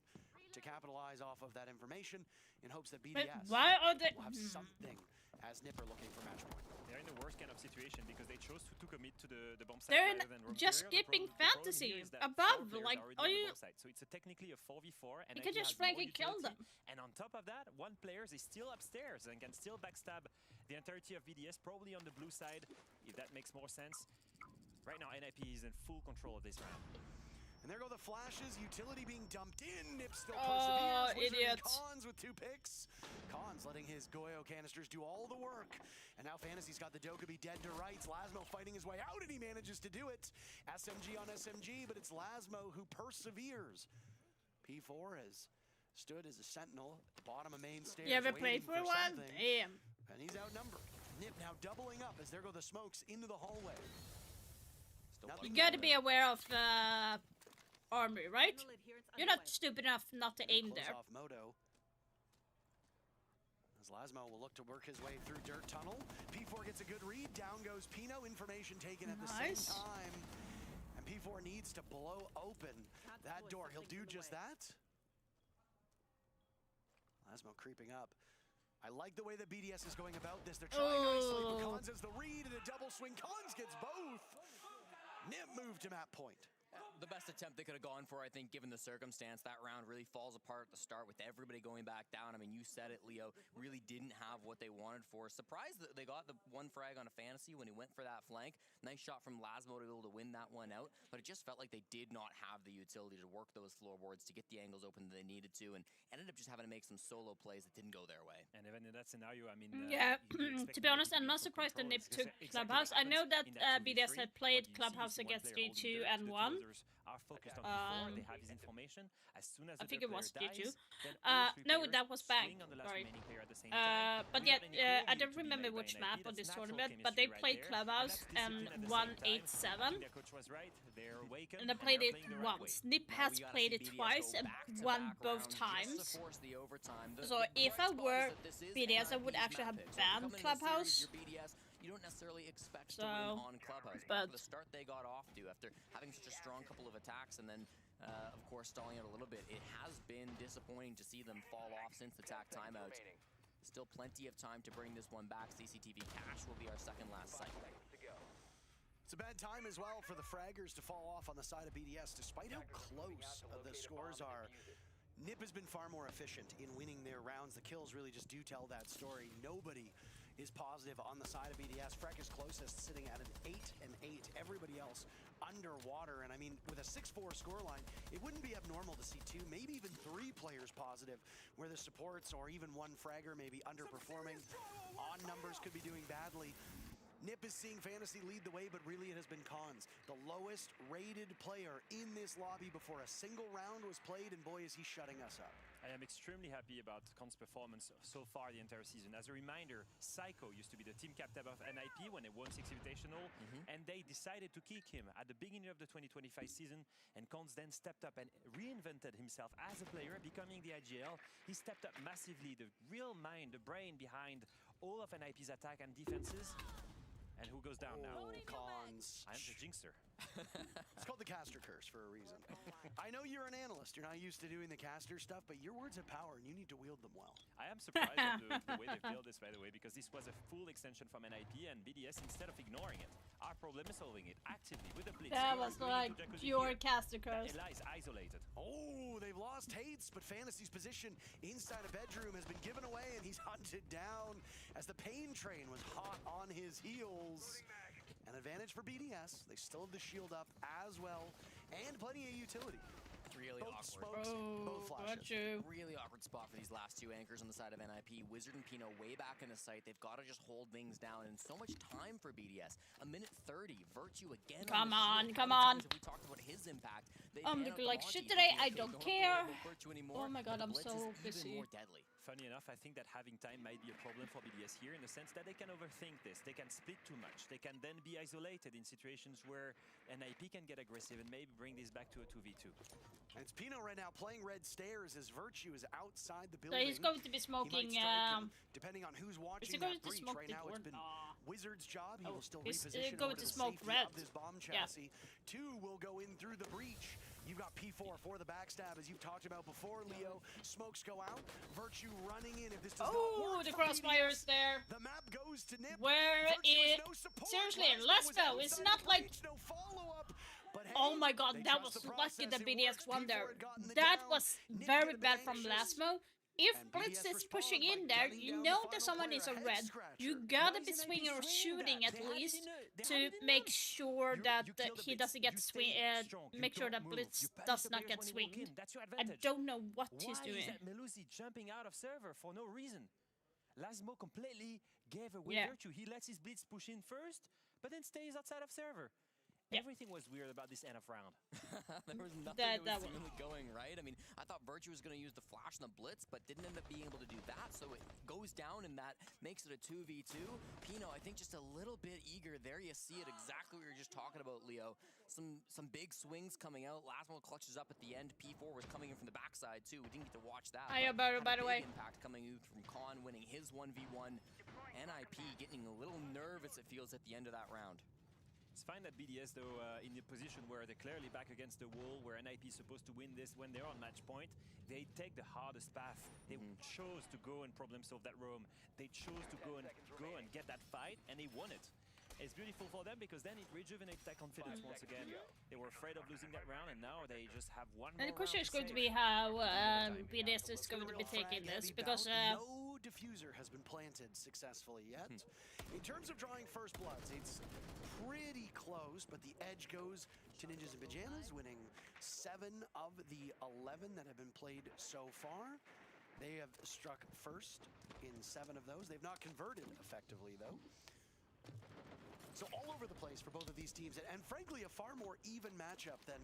to capitalize off of that information in hopes that BDS will have something as NIP are looking for match point. They're in the worst kind of situation because they chose to commit to the bomb site. They're rather than just skipping Fantasy above, like, are you... So it's technically a 4v4. And you can just frankly kill them. And on top of that, one player is still upstairs and can still backstab the entirety of BDS, probably on the blue side, if that makes more sense. Right now, NIP is in full control of this round. And there go the flashes, utility being dumped in, Nip still perseveres. Idiot. Cons with 2 picks. Cons letting his Goyo canisters do all the work. And now Fantasy's got the Dokkaebi dead to rights. Lasmo fighting his way out, and he manages to do it. SMG on SMG, but it's Lasmo who perseveres. P4 has stood as a sentinel at the bottom of main stairs. You ever played for a while? Damn. And he's outnumbered. Nip now doubling up as there go the smokes into the hallway. You gotta be aware of armor, right? You're not stupid enough not to aim there. Off Moto. As Lasmo will look to work his way through Dirt Tunnel. P4 gets a good read. Down goes Pino. Information taken at the same time. And P4 needs to blow open that door. He'll do just that. Lasmo creeping up. I like the way that BDS is going about this. They're trying nicely, but Cons has the read and a double swing. Cons gets both. Nip moved to map point. The best attempt they could have gone for, I think, given the circumstance. That round really falls apart at the start with everybody going back down. I mean, you said it, Leo. Really didn't have what they wanted for. Surprised that they got the 1 frag on a Fantasy when he went for that flank. Nice shot from Lasmo to be able to win that one out. But it just felt like they did not have the utility to work those floorboards, to get the angles open that they needed to, and ended up just having to make some solo plays that didn't go their way. And even in that scenario, I mean... yeah, to be honest, I'm not surprised the NIP took Clubhouse. I know that BDS had played Clubhouse against 3-2 and 1. are focused on P4. They have his information. As soon as I the think it player was dies, G2. then all three No, players that was Bank. swing on the last Sorry. remaining player at the same time. But without yet, any I clue don't to be remember made by which an map IP. of That's this natural tournament, but they chemistry played right there. Clubhouse And and that's discipline at the won same time. I 8-7. think their coach was right. They're awakened, And they played they're it playing the right once. way. Nip Now has we gotta played see it BDS twice go and back-to-back won both rounds times. just to force the overtime. So if I were BDS, I would actually have banned Clubhouse. Your BDS, you don't necessarily expect to So, win on Clubhouse. but After the start they got off to, after having such a strong couple of attacks and then, of course, stalling out a little bit, it has been disappointing to see them fall off since the TAC timeout. Still plenty of time to bring this one back. CCTV Cash will be our second last site. It's a bad time as well for the fraggers to fall off on the side of BDS, despite how close the scores are. Nip has been far more efficient in winning their rounds. The kills really just do tell that story. Nobody is positive on the side of BDS. Freck is closest, sitting at an 8-8. Everybody else underwater. And I mean, with a 6-4 scoreline, it wouldn't be abnormal to see 2, maybe even 3 players positive, where the supports or even one fragger may be underperforming. Odd numbers could be doing badly. Nip is seeing Fantasy lead the way, but really it has been Cons, the lowest rated player in this lobby before a single round was played, and boy is he shutting us up. I am extremely happy about Con's performance so far the entire season. As a reminder, Psycho used to be the team captain of NIP when they won 6 Invitational, and they decided to kick him at the beginning of the 2025 season, and Cons then stepped up and reinvented himself as a player, becoming the IGL. He stepped up massively, the real mind, the brain behind all of NIP's attack and defenses. And who goes down now? Cons. I'm the jinxer. It's called the caster curse for a reason. I know you're an analyst. You're not used to doing the caster stuff, but your words have power, and you need to wield them well. I am surprised at the way they built this, by the way, because this was a full extension from NIP, and BDS, instead of ignoring it, are problem solving it actively with the blitz. That was like pure caster curse. Eli's isolated. Oh, they've lost Hates, but Fantasy's position inside a bedroom has been given away, and he's hunted down as the pain train was hot on his heels. An advantage for BDS. They still have the shield up as well, and plenty of utility. Really both awkward. Smokes, both flashes. Really awkward spot for these last 2 anchors on the side of NIP. Wizard and Pino way back in the site. They've got to just hold things down, and so much time for BDS. A minute 30. Virtue again. Come on. Come on. We talked about his impact. I'm looking like shit today. I don't care. Oh my god, I'm so busy. More deadly. Funny enough, I think that having time might be a problem for BDS here in the sense that they can overthink this. They can split too much. They can then be isolated in situations where NIP can get aggressive and maybe bring this back to a 2v2. And it's Pino right now playing red stairs as Virtue is outside the So building. he's going to be smoking. Depending on who's watching going that to breach smoke right now, it's been Wizard's job. He will still he's reposition going over to the smoke safety red. of this bomb chassis. 2 will go in through the breach. You've got P4 for the backstab, as you've talked about before, Leo. Smokes go out. Virtue running in. If this does not work the for crossfire is BDS, there. The map goes to Nip. Where Virtue it no support. seriously, Lasmo was Lasmo is outside not the like. breach, no follow-up. But hey, Oh my god, they that trust was the lucky process. that It BDS worked. won there. P4 had gotten the That down. was Nip very could have bad been from anxious. Lasmo. If And Blitz BDS is pushing respond in by there, gunning you down know the that final someone player, is a head red. scratcher. You gotta be swinging or shooting at least to make sure that he doesn't get swing. Make sure that Blitz does not get swinged. I don't know what he's Why doing. is that Melusi jumping out of server for no reason? Lasmo completely gave away Virtue. He lets his blitz push in first, but then stays outside of server. Everything was weird about this end of round. There was nothing that was seemingly going right. I mean, I thought Virtue was going to use the flash and the blitz, but didn't end up being able to do that. So it goes down, and that makes it a 2v2. Pino, I think, just a little bit eager. There you see it, exactly what you were just talking about, Leo. Some big swings coming out. Lasmo clutches up at the end. P4 was coming in from the backside, too. We didn't get to watch that. By the way. Impact coming out from Con, winning his 1v1. NIP getting a little nervous, it feels, at the end of that round. It's fine that BDS, though, in a position where they're clearly back against the wall, where NIP is supposed to win this when they're on match point, they take the hardest path. They chose to go and problem solve that roam. They chose to go and get that fight, and they won it. It's beautiful for them because then it rejuvenates their confidence once again. They were afraid of losing that round, and now they just have one more And the question round is going to be how BDS is going to be taking this because no diffuser has been planted successfully yet. In terms of drawing first bloods, it's pretty close, but the edge goes to Ninjas and Pajamas, winning 7 of the 11 that have been played so far. They have struck first in 7 of those. They've not converted effectively, though. So all over the place for both of these teams, and frankly, a far more even matchup than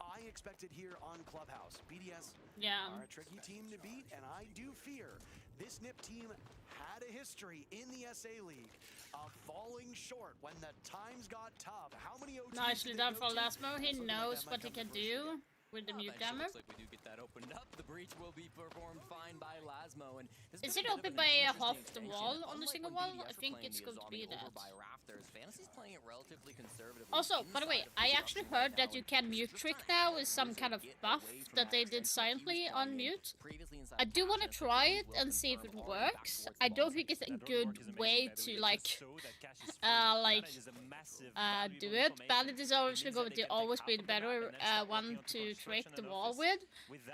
I expected here on Clubhouse. BDS are a tricky team to beat, and I do fear this NIP team had a history in the SA League of falling short when the times got tough. How many OTs Nicely done for Lasmo. He knows what he can do with the mute jammer. Looks like we do get that opened up. The breach will be performed fine by Lasmo. And is it open by half the wall on the single wall? I think it's going to be that. Fantasy's playing it relatively conservatively. Also, by the way, I actually heard that you can mute trick now with some kind of buff that they did silently on mute. I do want to try it and see if it works. I don't think it's a good way to like do it. Bandit is obviously going to always be the better one to trick the wall with.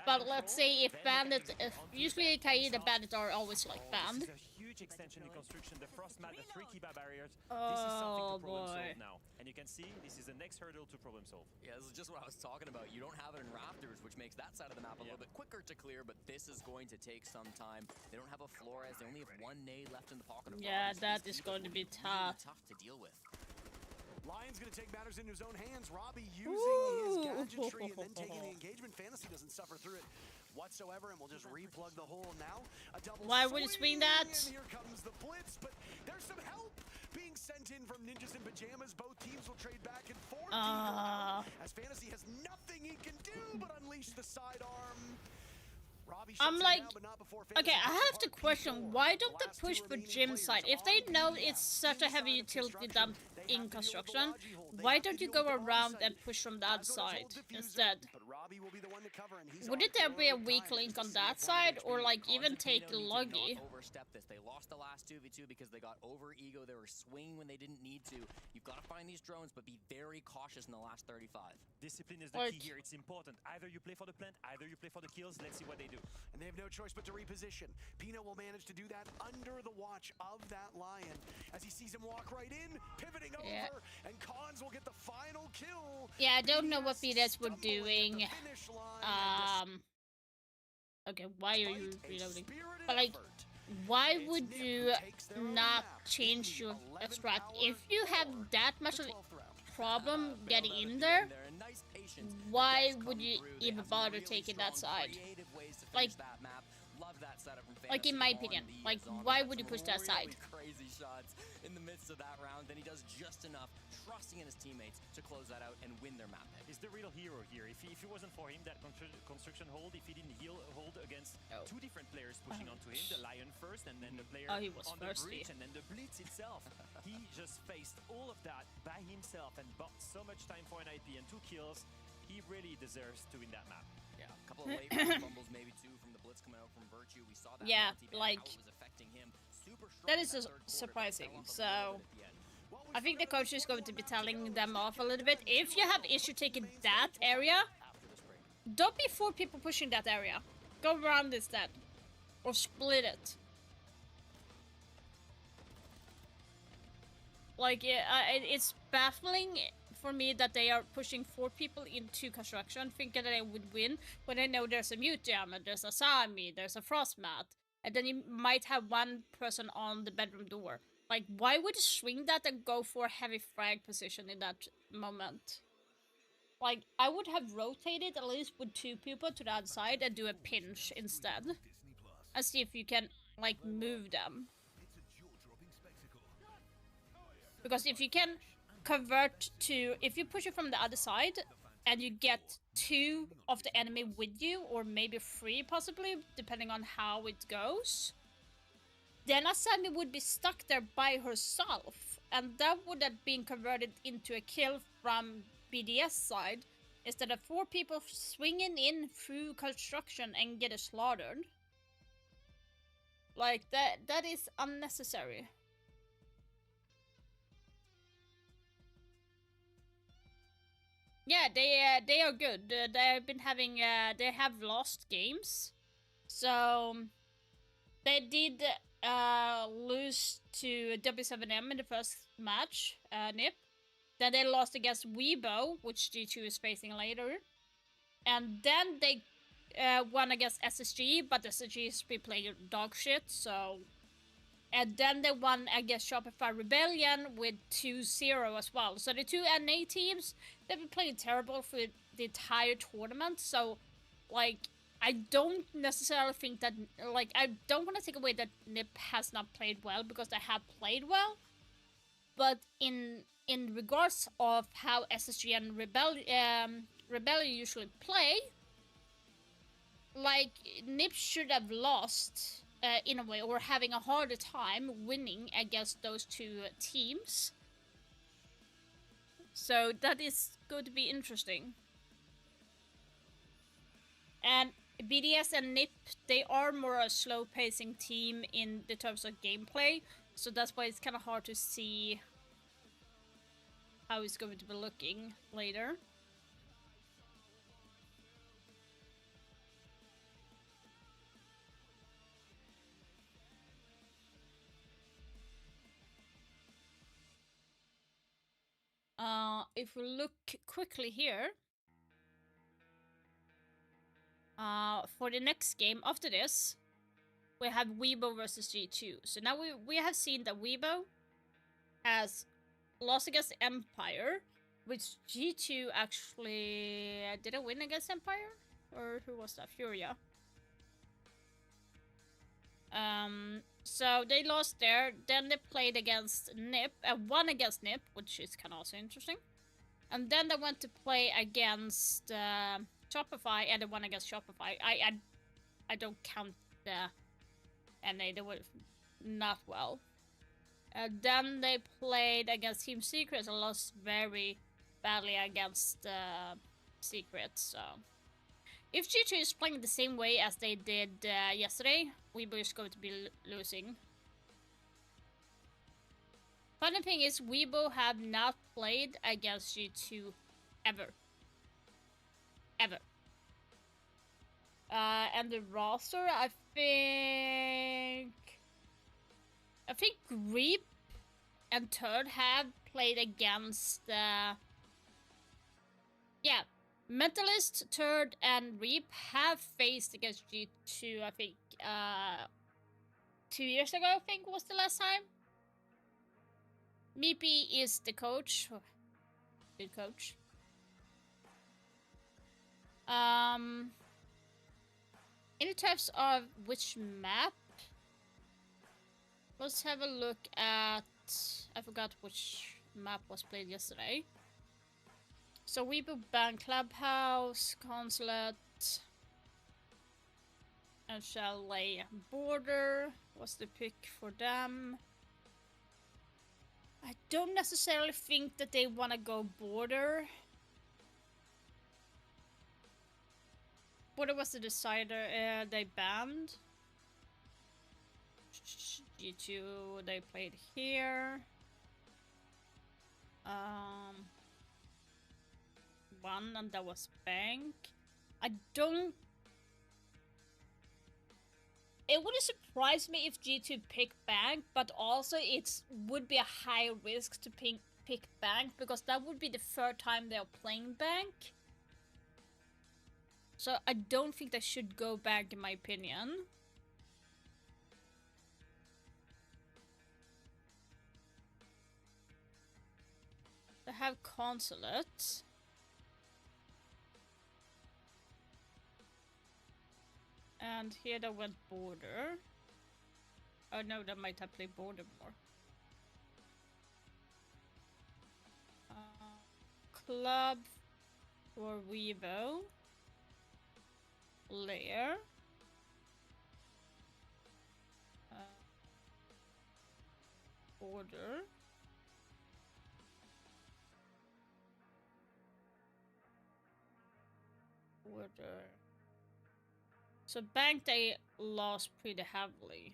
But let's say if Bandit, usually Kaida Bandit are always like banned. Extension in construction, the frost mat, the 3 key barriers. This is something to problem solve now. And you can see this is the next hurdle to problem solve. Yeah, this is just what I was talking about. You don't have it in Rafters, which makes that side of the map a little bit quicker to clear, but this is going to take some time. They don't have a Flores, they only have 1 nade left in the pocket of that is going to be tough. Tough to deal with. Lion's gonna take matters into his own hands. Robbie using his gadgetry and then taking the engagement. Fantasy doesn't suffer through it whatsoever, and we'll just replug the hole now. A double Why would you swing that? And here comes the blitz, but there's some help being sent in from Ninjas in Pajamas. Both teams will trade back and forth. As Fantasy has nothing he can do but unleash the sidearm. I'm like, okay, I have to question, why don't they push for gym side? If they know it's such a heavy utility dump in construction, why don't you go around and push from the other side instead? Wouldn't there be a weak link on that side, or like even take Loggy? Overstep this. They lost the last 2v2 because they got over ego. They were swinging when they didn't need to. You've got to find these drones, but be very cautious in the last 35. Discipline is the key here. It's important. Either you play for the plant, either you play for the kills. Let's see what they do. And they have no choice but to reposition. Pino will manage to do that under the watch of that Lion as he sees him walk right in, pivoting over, and Cons will get the final kill. Yeah, I don't know what BDS were doing. Okay, why are you reloading? But like, why would you not change your strat if you have that much of a problem getting in there? Why would you even bother taking that side? Like in my opinion, like why would you push that side? Crazy shots in the midst of that round, then he does just enough, trusting in his teammates to close that out and win their map pick. He's the real hero here. If it wasn't for him, that construction hold, if he didn't hold against 2 different players pushing onto him, the Lion first and then the player on the breach and then the Blitz itself, he just faced all of that by himself and bought so much time for an IP and 2 kills. He really deserves to win that map. Yeah, a couple of late fumbles, maybe 2 from the Blitz coming out from Virtue. We saw that. Yeah, like how it was affecting him. Super strong that is surprising. So I think the coach is going to be telling them off a little bit. If you have issue taking that area, don't be 4 people pushing that area. Go around instead, or split it. Like it's baffling for me that they are pushing 4 people into construction, thinking that they would win, when they know there's a mute jammer, there's a Sami, there's a frost mat, and then you might have 1 person on the bedroom door. Like, why would you swing that and go for a heavy frag position in that moment? Like, I would have rotated at least with 2 people to the other side and do a pinch instead, and see if you can like move them. Because if you can convert to, if you push it from the other side and you get 2 of the enemy with you, or maybe 3 possibly, depending on how it goes, then Asami would be stuck there by herself, and that would have been converted into a kill from BDS side, instead of 4 people swinging in through construction and get slaughtered. Like, that is unnecessary. Yeah, they are good. They've been having they have lost games, so they did lose to W7M in the first match, NIP. Then they lost against Weibo, which G2 is facing later, and then they won against SSG, but SSG has been playing dog shit. So And then they won against Shopify Rebellion with 2-0 as well. So the two NA teams, they've been playing terrible for the entire tournament. So, like, I don't necessarily think that, like, I don't want to take away that NIP has not played well, because they have played well. But in regards of how SSG and Rebellion usually play, like, NIP should have lost in a way, or having a harder time winning against those two teams. So that is going to be interesting. And BDS and NIP, they are more a slow-pacing team in the terms of gameplay, so that's why it's kind of hard to see how it's going to be looking later. If we look quickly here, for the next game after this, we have Weibo versus G2. So now we have seen that Weibo has lost against Empire, which G2 actually didn't win against Empire, or who was that? Furia. So they lost there. Then they played against NIP and won against NIP, which is kind of also interesting. And then they went to play against Shopify, and they won against Shopify. I don't count the NA. They were not well. Then they played against Team Secret and lost very badly against Secret. So if G2 is playing the same way as they did yesterday, Weibo is going to be losing. Funny thing is, Weibo have not played against G2 ever. Ever. And the roster, I think Reap and Turd have played against yeah, Mentalist, Turd, and Reap have faced against G2, I think 2 years ago, I think was the last time. Meepy is the coach. Good coach. In terms of which map, let's have a look at, I forgot which map was played yesterday. So Weibo banned Clubhouse, Consulate, and Chalet Border was the pick for them. I don't necessarily think that they want to go Border. Border was the decider they banned. G2 they played here. One, and that was Bank. I don't... It wouldn't surprise me if G2 picked Bank, but also it would be a high risk to pick Bank, because that would be the third time they're playing Bank. So I don't think they should go Bank, in my opinion. They have Consulate. And here they went Border. Oh no, they might have played Border more. Club for Weibo. Lair. Border. Border. So Bank they lost pretty heavily.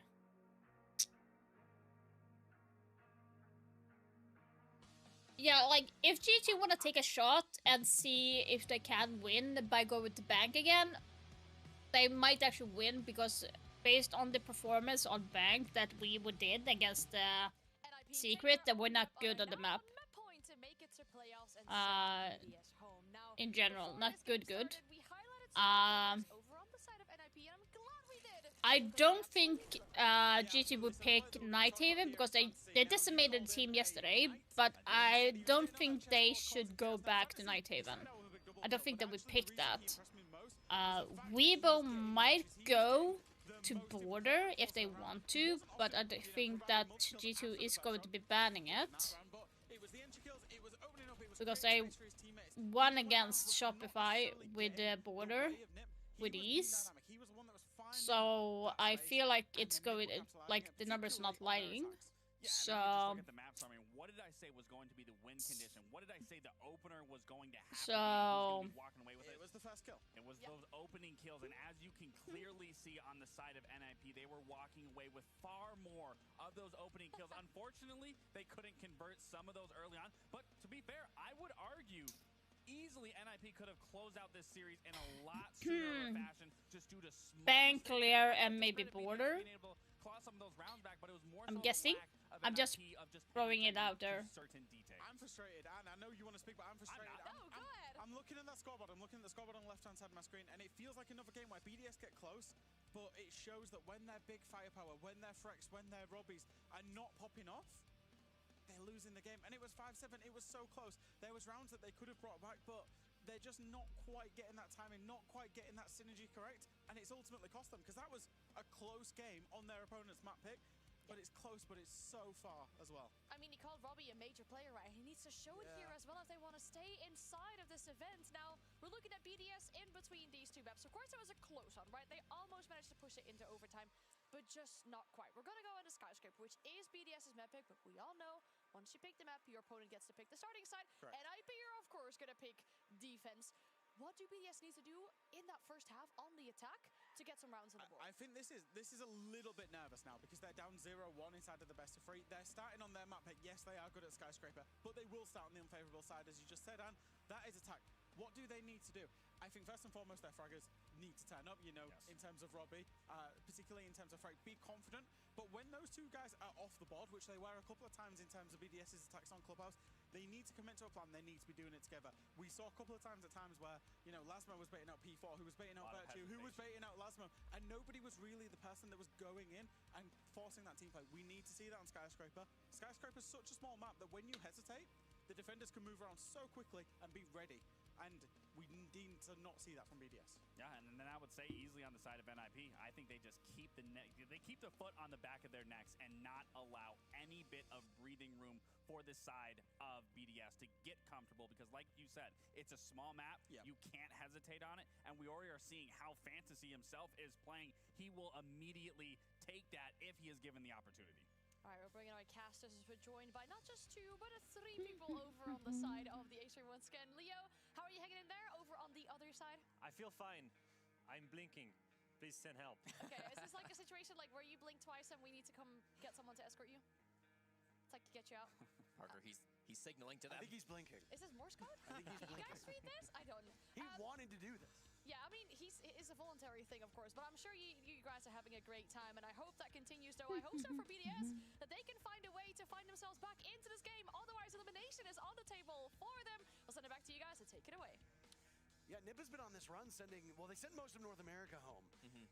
Yeah, like, if G2 want to take a shot and see if they can win by going to Bank again, they might actually win, because based on the performance on Bank that we did against Secret, they were not good on the map. In general, not good. I don't think GT would pick Nighthaven because they decimated the team yesterday, but I don't think they should go back to Nighthaven. I don't think they would pick that. Weibo might go to Border if they want to, but I think that G2 is going to be banning it. Because they won against Shopify with the Border with ease. So I feel like it's going, like the numbers not lying. So Look at the map. So I mean, what did I say was going to be the win condition? What did I say the opener was going to happen? So Who's gonna be walking away with it? It was the first kill. It was those opening kills, and as you can clearly see on the side of NIP, they were walking away with far more of those opening kills. Unfortunately, they couldn't convert some of those early on. But to be fair, I would argue easily NIP could have closed out this series in a lot sooner fashion just due to Bank clear and maybe Border. I'm guessing. I'm just throwing it out there. I'm frustrated, and I know you want to speak, but I'm frustrated. I'm looking at that scoreboard. I'm looking at the scoreboard on the left-hand side of my screen, and it feels like another game where BDS get close, but it shows that when their big firepower, when their Frex, when their Robbies are not popping off, they're losing the game. And it was 5-7. It was so close. There was rounds that they could have brought back, but they're just not quite getting that timing, not quite getting that synergy correct, and it's ultimately cost them, because that was a close game on their opponent's map pick. But it's close, but it's so far as well. I mean, he called Robbie a major player, right? He needs to show it here as well if they want to stay inside of this event. Now, we're looking at BDS in between these two maps. Of course, it was a close one, right? They almost managed to push it into overtime, but just not quite. We're going to go into Skyscraper, which is BDS's map pick, but we all know once you pick the map, your opponent gets to pick the starting side. Correct. And IP are, of course, going to pick defense. What do BDS need to do in that first half on the attack to get some rounds on the board? I think this is a little bit nervous now because they're down 0-1 inside of the best of 3. They're starting on their map pick. Yes, they are good at Skyscraper, but they will start on the unfavorable side, as you just said, Anne. That is attack. What do they need to do? I think first and foremost, their fraggers need to turn up, you know, in terms of Robbie, particularly in terms of frag. Be confident, but when those two guys are off the board, which they were a couple of times in terms of BDS's attacks on Clubhouse, they need to commit to a plan. They need to be doing it together. We saw a couple of times where, you know, Lasmo was baiting out P4, who was baiting out Virtue, who was baiting out Lasmo, and nobody was really the person that was going in and forcing that team play. We need to see that on Skyscraper. Skyscraper's such a small map that when you hesitate, the defenders can move around so quickly and be ready. And we need to not see that from BDS. Yeah, and then I would say easily on the side of NIP, I think they just keep they keep the foot on the back of their necks and not allow any bit of breathing room for the side of BDS to get comfortable, because like you said, it's a small map. You can't hesitate on it, and we already are seeing how Fantasy himself is playing. He will immediately take that if he is given the opportunity. All right, we're bringing our casters. We're joined by not just 2, but 3 people over on the side of the H3 once again. Leo, how are you hanging in there over on the other side? I feel fine. I'm blinking. Please send help. Okay, is this like a situation like where you blink twice and we need to come get someone to escort you? It's like to get you out. Parker, he's signaling to them. I think he's blinking. Is this Morse code? I think he's Did you blinking. guys read this? I don't know. He wanted to do this. Yeah, I mean, it's a voluntary thing, of course, but I'm sure you guys are having a great time, and I hope that continues, though. I hope so for BDS, that they can find a way to find themselves back into this game. Otherwise, elimination is on the table for them. I'll send it back to you guys to take it away. Yeah, NIP has been on this run they sent most of North America home.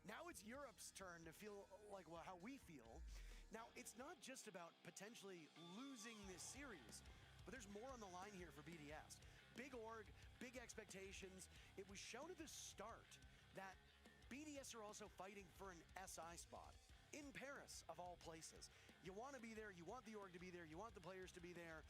Now it's Europe's turn to feel like how we feel. Now, it's not just about potentially losing this series, but there's more on the line here for BDS. Big org, big expectations. It was shown at the start that BDS are also fighting for an SI spot in Paris, of all places. You want to be there, you want the org to be there, you want the players to be there.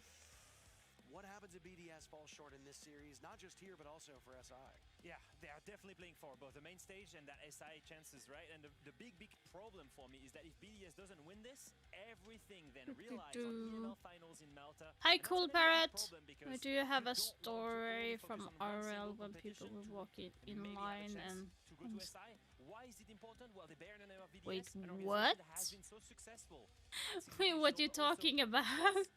What happens if BDS falls short in this series, not just here, but also for SI? Yeah, they are definitely playing for both the main stage and that SI chances, right? And the big problem for me is that if BDS doesn't win this, everything then relies on EML finals in Malta. Hi, Cool Parrot. Do you have a story from RL when people will walk in line and... Why is it important? Well, they bear the name of BDS. Wait, an what? that has been so successful. Wait, what you talking about?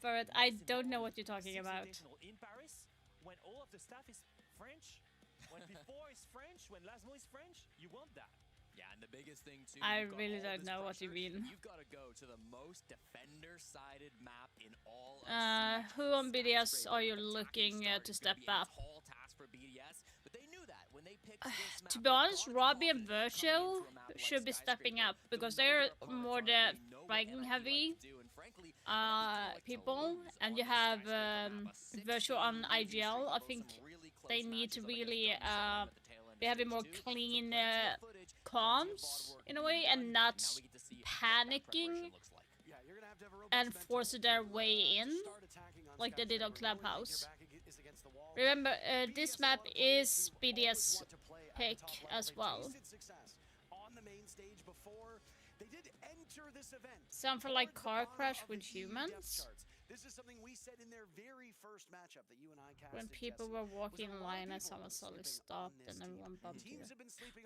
Parrot, I don't know what you're talking about. In Paris, when all of the staff is French, when before is French, when Lasmo is French, you want that. Yeah, and the biggest thing too, I really don't know what you mean. You've got to go to the most defender-sided map in all of who on BDS are you looking to step up? Tall task for BDS, but they knew that when To be honest, Robbie and Virtual should be stepping up because they're more the striking heavy people, and you have Virtual on IGL. I think they need to really be having more clean comms in a way and not panicking and force their way in like they did on Clubhouse. Remember, this map is BDS pick as well. Something like car crash with humans. This is something we said in their very first matchup that you and I casted. When people were walking in line and someone suddenly stopped and everyone bumped you.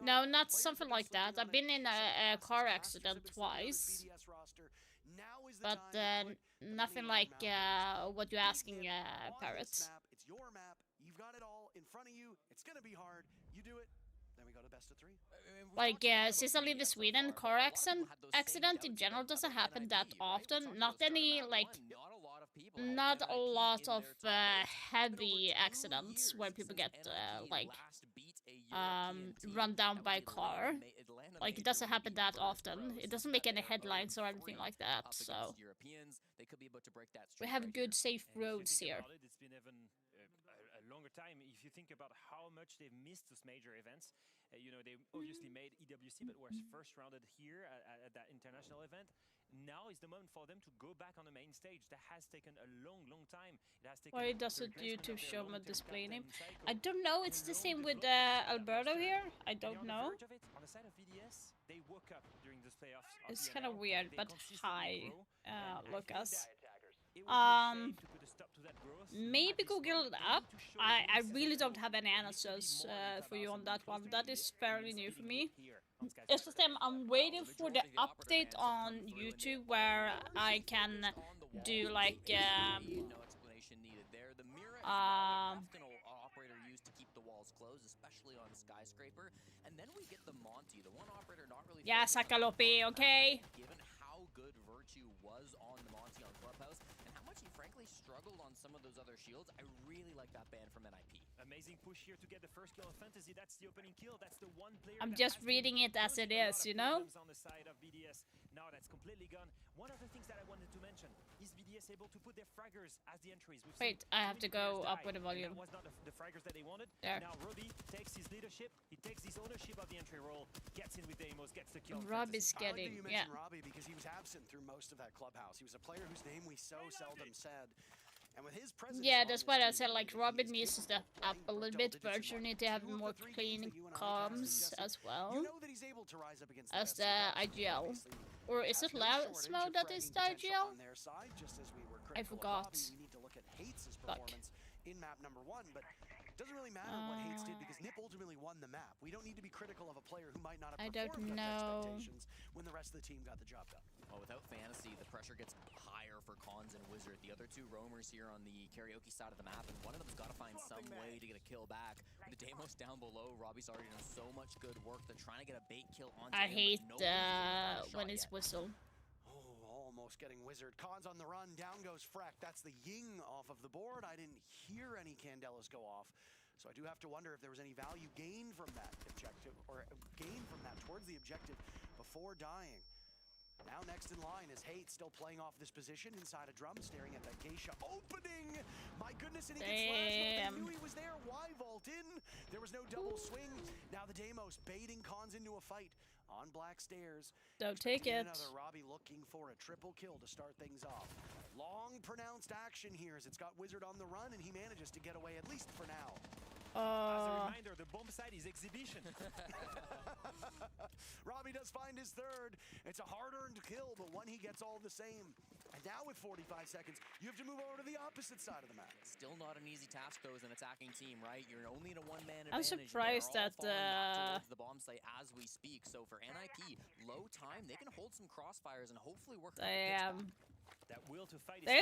No, not something like that. I've been in a car accident twice. But nothing like what you're asking, Parrots. It's your map. You've got it all in front of you. It's gonna be hard. You do it. Then we go to best of 3. Like, since I live in Sweden, car accident in general doesn't happen that often. Not any, like, not a lot of heavy accidents where people get, like, run down by a car. Like, it doesn't happen that often. It doesn't make any headlines or anything like that, so we have good, safe roads here. It's been even a longer time. If you think about how much they've missed those major events, you know, they obviously made EWC, but was first rounded here at that international event. Now is the moment for them to go back on the main stage. That has taken a long, long time. It has taken. Why doesn't YouTube show my display name? I don't know. It's the same with Alberto here. I don't know. On the side of VDS, they woke up during this playoffs. It's kind of weird, but hi, Lucas. Maybe Google it up. I really don't have any answers for you on that one. That is fairly new for me. It's the same. I'm waiting for the update on YouTube where I can do like operator used to keep the walls closed, especially on Skyscraper, and then we get the Monty, the one operator not really. Yeah, Sakalopi, okay. Given how good Virtue was on the Monty on Clubhouse and how much he frankly struggled on some of those other shields, I really like that ban from NIP. Amazing push here to get the first kill of Fantasy. That's the opening kill. That's the one player. I'm just reading it as it is, you know. On the side of BDS. Now that's completely gone. One of the things that I wanted to mention is BDS able to put their fraggers as the entries. Wait, I have to go up with the volume. That was not the fraggers that they wanted. There. Now Robbie takes his leadership. He takes his ownership of the entry role. Gets in with Deimos. Gets the kill. Robbie's getting, I like that you mentioned Robbie because he was absent through most of that clubhouse. He was a player whose name we so seldom said. And with his presence, yeah, that's why I said like Robin needs to step up a little bit. Virtue need to have more clean comms as well as the IGL. Or is it Lasmo that is the IGL? I forgot. Fuck. In map number 1, but it doesn't really matter what Hates did because Nip ultimately won the map. We don't need to be critical of a player who might not have performed up to expectations when the rest of the team got the job done. Well, without Fantasy, the pressure gets higher for Cons and Wizard. The other two roamers here on the karaoke side of the map, and one of them's got to find some way to get a kill back. With the Deimos down below, Robbie's already done so much good work. They're trying to get a bait kill on. I hate when it's whistle. Almost getting Wizard. Cons on the run. Down goes Freck. That's the Ying off of the board. I didn't hear any Candelas go off. So I do have to wonder if there was any value gained from that objective, or gain from that towards the objective before dying. Now next in line is Hate still playing off this position inside a drum, staring at that Geisha opening. My goodness, and he gets last. They knew he was there. Why vault in? There was no double swing. Now the Deimos baiting Cons into a fight on Black Stairs. Don't take it. Another Robbie looking for a triple kill to start things off. Long pronounced action here as it's got Wizard on the run, and he manages to get away at least for now. As a reminder, the bomb site is exhibition. Robbie does find his third. It's a hard-earned kill, but one he gets all the same. And now with 45 seconds, you have to move over to the opposite side of the map. Still not an easy task, though, as an attacking team, right? You're only in a one-man advantage. I'm surprised that the bomb site as we speak. So for NIP, low time, they can hold some crossfires and hopefully work. They're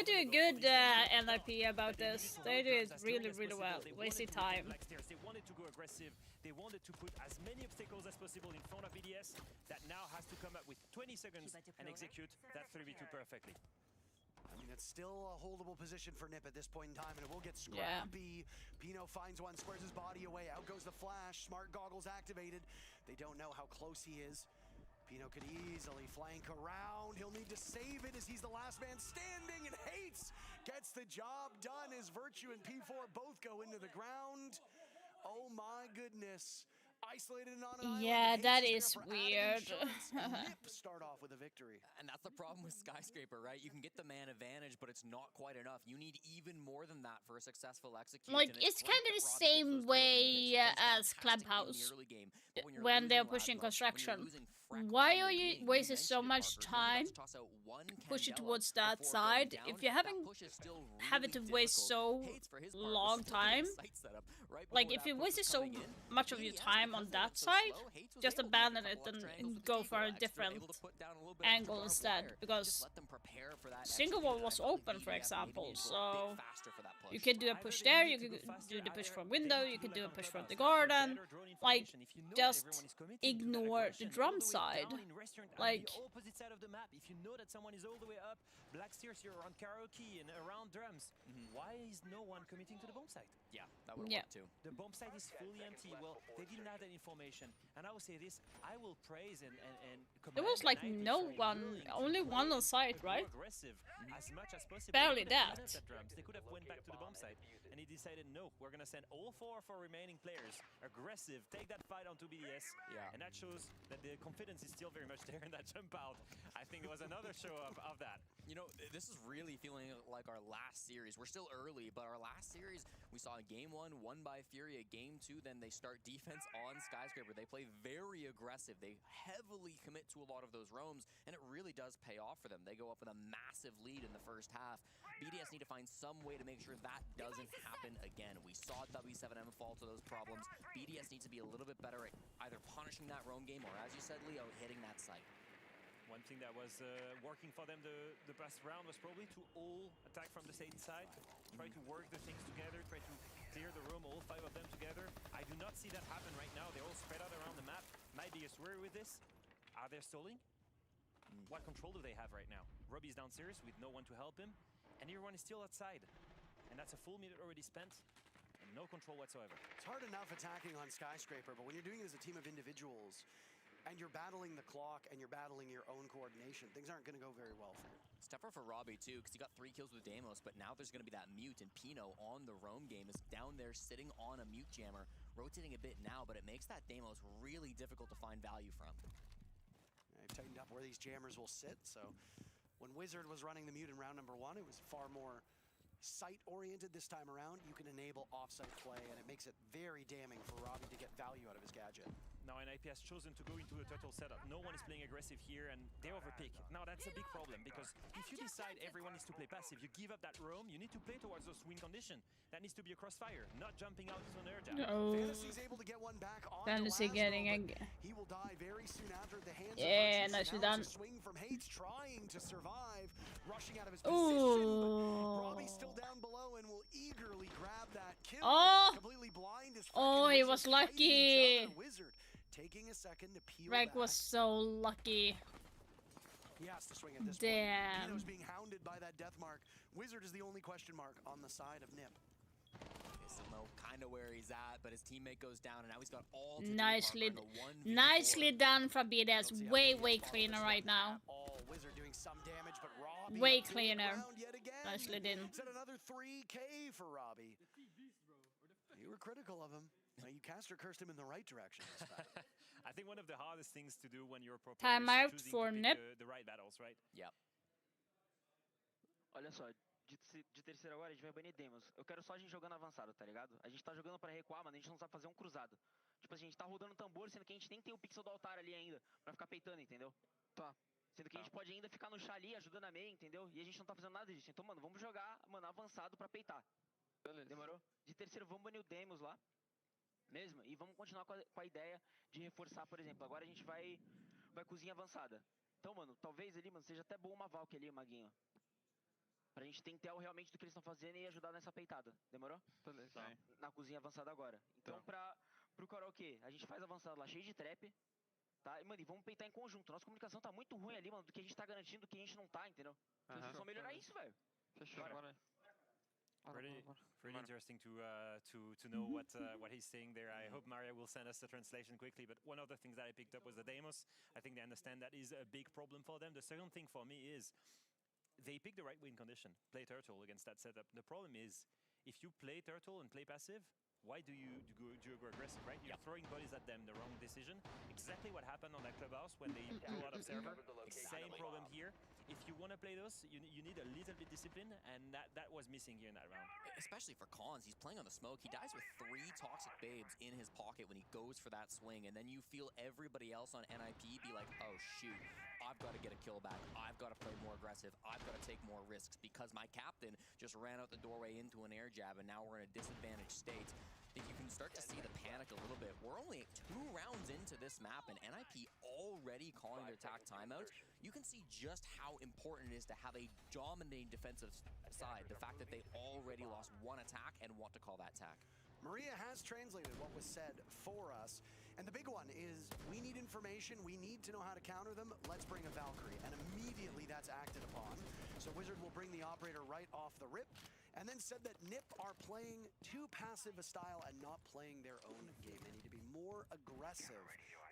doing good, NIP, about this. They do it really, really well. Wasting time. They wanted to go aggressive. They wanted to put as many obstacles as possible in front of BDS. That now has to come up with 20 seconds and execute that 3v2 perfectly. I mean, it's still a holdable position for Nip at this point in time, and it will get Yeah. scrappy. Pino finds one, squares his body away. Out goes the flash. Smart goggles activated. They don't know how close he is. Pino could easily flank around. He'll need to save it as he's the last man standing, and Hates gets the job done as Virtue and P4 both go into the ground. Oh my goodness. Isolated and on an island. Yeah, Hates that there is for added weird. insurance, and Nip start off with a victory. And that's the problem with Skyscraper, right? You can get the man advantage, but it's not quite enough. You need even more than that for a successful execution. Like, it's kind of the same way as Clubhouse when they're pushing construction. Why are you wasting so much time pushing towards that side if you're having to waste so long time? Like, if you wasted so much of your time on that side, just abandon it and go for a different angle instead, because single wall was open, for example, so you could do a push there, you could do the push from window, you could do a push from the garden, like, just ignore the drum side. Like, opposite side of the map, if you know that someone is all the way up, Black Stairs, you're around karaoke and around drums, why is no one committing to the bomb site? Yeah, that would Yeah. work too. The bomb site is fully empty. Well, they didn't have that information. And I will say this, I will praise and there was like no one, only one on site, right? Aggressive as much as possible. Barely They could have that. left at drums. They could have went back to the bomb site, and he decided, no, we're gonna send all four of our remaining players aggressive, take that fight onto BDS, and that shows that the confidence is still very much there in that jump out. I think it was another show of that. You know, this is really feeling like our last series. We're still early, but our last series, we saw game one won by Furia. Game two, then they start defense on Skyscraper. They play very aggressive. They heavily commit to a lot of those roams, and it really does pay off for them. They go up with a massive lead in the first half. BDS need to find some way to make sure that doesn't happen again. We saw W7M fall to those problems. BDS needs to be a little bit better at either punishing that roam game or, as you said, Leo, hitting that site. One thing that was working for them the past round was probably to all attack from the same side, try to work the things together, try to clear the room, all five of them together. I do not see that happen right now. They're all spread out around the map. My biggest worry with this, are they stalling? What control do they have right now? Robbie's downstairs with no one to help him, and everyone is still outside. And that's a full minute already spent, and no control whatsoever. It's hard enough attacking on Skyscraper, but when you're doing it as a team of individuals, and you're battling the clock and you're battling your own coordination, things aren't going to go very well for you. It's tougher for Robbie too, because he got 3 kills with Deimos, but now there's going to be that mute, and Pino on the roam game is down there sitting on a mute jammer, rotating a bit now, but it makes that Deimos really difficult to find value from. They've tightened up where these jammers will sit, so when Wizard was running the mute in round number 1, it was far more site-oriented this time around. You can enable off-site play, and it makes it very damning for Robbie to get value out of his gadget. Now NIP has chosen to go into a turtle setup. No one is playing aggressive here, and they overpick. Now that's a big problem, because if you decide everyone needs to play passive, you give up that roam, you need to play towards those win condition. That needs to be a crossfire, not jumping out into an air jab. No. Fantasy's able to get one back on Fantasy getting a... He will die very soon after the hands Yeah, of nicely now done. it's a swing from Hates, trying to survive, rushing out of his position, but Robbie's still down below and will eagerly grab that kill. Oh! Completely blind as Oh, he was lucky. Wizard taking a second to peel Reg back. was so lucky. He has to swing at this Damn. point. Pino's being hounded by that death mark. Wizard is the only question mark on the side of Nip. He still know kind of where he's at, but his teammate goes down, and now he's got all to Nicely, do nicely done from BDS. Way cleaner right now. Wizard doing some damage, but Robbie Way digging cleaner. around yet again. Nicely done. Set another 3K for Robbie. You were critical of him. You cast or cursed him in the right direction this time. I think one of the hardest things to do when you're a pro player Time is out choosing for to pick Nip. the right battles, right? Yep. Olha só, de terceiro agora a gente vai banir Demos. Eu quero só a gente jogando avançado, tá ligado? A gente tá jogando pra recuar, mano, a gente não sabe fazer um cruzado. Tipo, a gente tá rodando tambor, sendo que a gente nem tem o pixel do altar ali ainda, pra ficar peitando, entendeu? Tá. Sendo que a gente pode ainda ficar no chá ali, ajudando a meia, entendeu? E a gente não tá fazendo nada disso. Então, mano, vamos jogar, mano, avançado pra peitar. Beleza. Demorou? De terceiro, vamos banir o Demos lá. Mesmo, e vamos continuar com a ideia de reforçar, por exemplo, agora a gente vai cozinha avançada. Então, mano, talvez ali, mano, seja até bom uma Valk ali, Maguinho. Pra gente tentar realmente do que eles estão fazendo e ajudar nessa peitada, demorou? Beleza. Na cozinha avançada agora. Então, pro karaokê, a gente faz avançado lá cheio de trap, tá? E, mano, e vamos peitar em conjunto. Nossa comunicação tá muito ruim ali, mano, do que a gente tá garantindo, do que a gente não tá, entendeu? Então, só melhorar isso, velho. Pretty interesting to know what he's saying there. I hope Maria will send us the translation quickly. But one of the things that I picked up was the demos. I think they understand that is a big problem for them. The second thing for me is they pick the right win condition. Play turtle against that setup. The problem is if you play turtle and play passive, why do you go aggressive, right? You're throwing bodies at them, the wrong decision. Exactly what happened on that clubhouse when they go out of server. Same problem here. If you want to play those, you need a little bit discipline, and that was missing here in that round. Especially for Cons, he's playing on the smoke. He dies with 3 toxic babes in his pocket when he goes for that swing, and then you feel everybody else on NIP be like, oh shoot, I've got to get a kill back. I've got to play more aggressive. I've got to take more risks because my captain just ran out the doorway into an air jab, and now we're in a disadvantaged state. I think you can start to see the panic a little bit. We're only 2 rounds into this map, and NIP already calling their attack timeouts. You can see just how important it is to have a dominating defensive side. The fact that they already lost 1 attack and want to call that attack. Maria has translated what was said for us. And the big one is we need information. We need to know how to counter them. Let's bring a Valkyrie. And immediately that's acted upon. So Wizard will bring the operator right off the rip. And then said that NIP are playing too passive a style and not playing their own game. They need to be more aggressive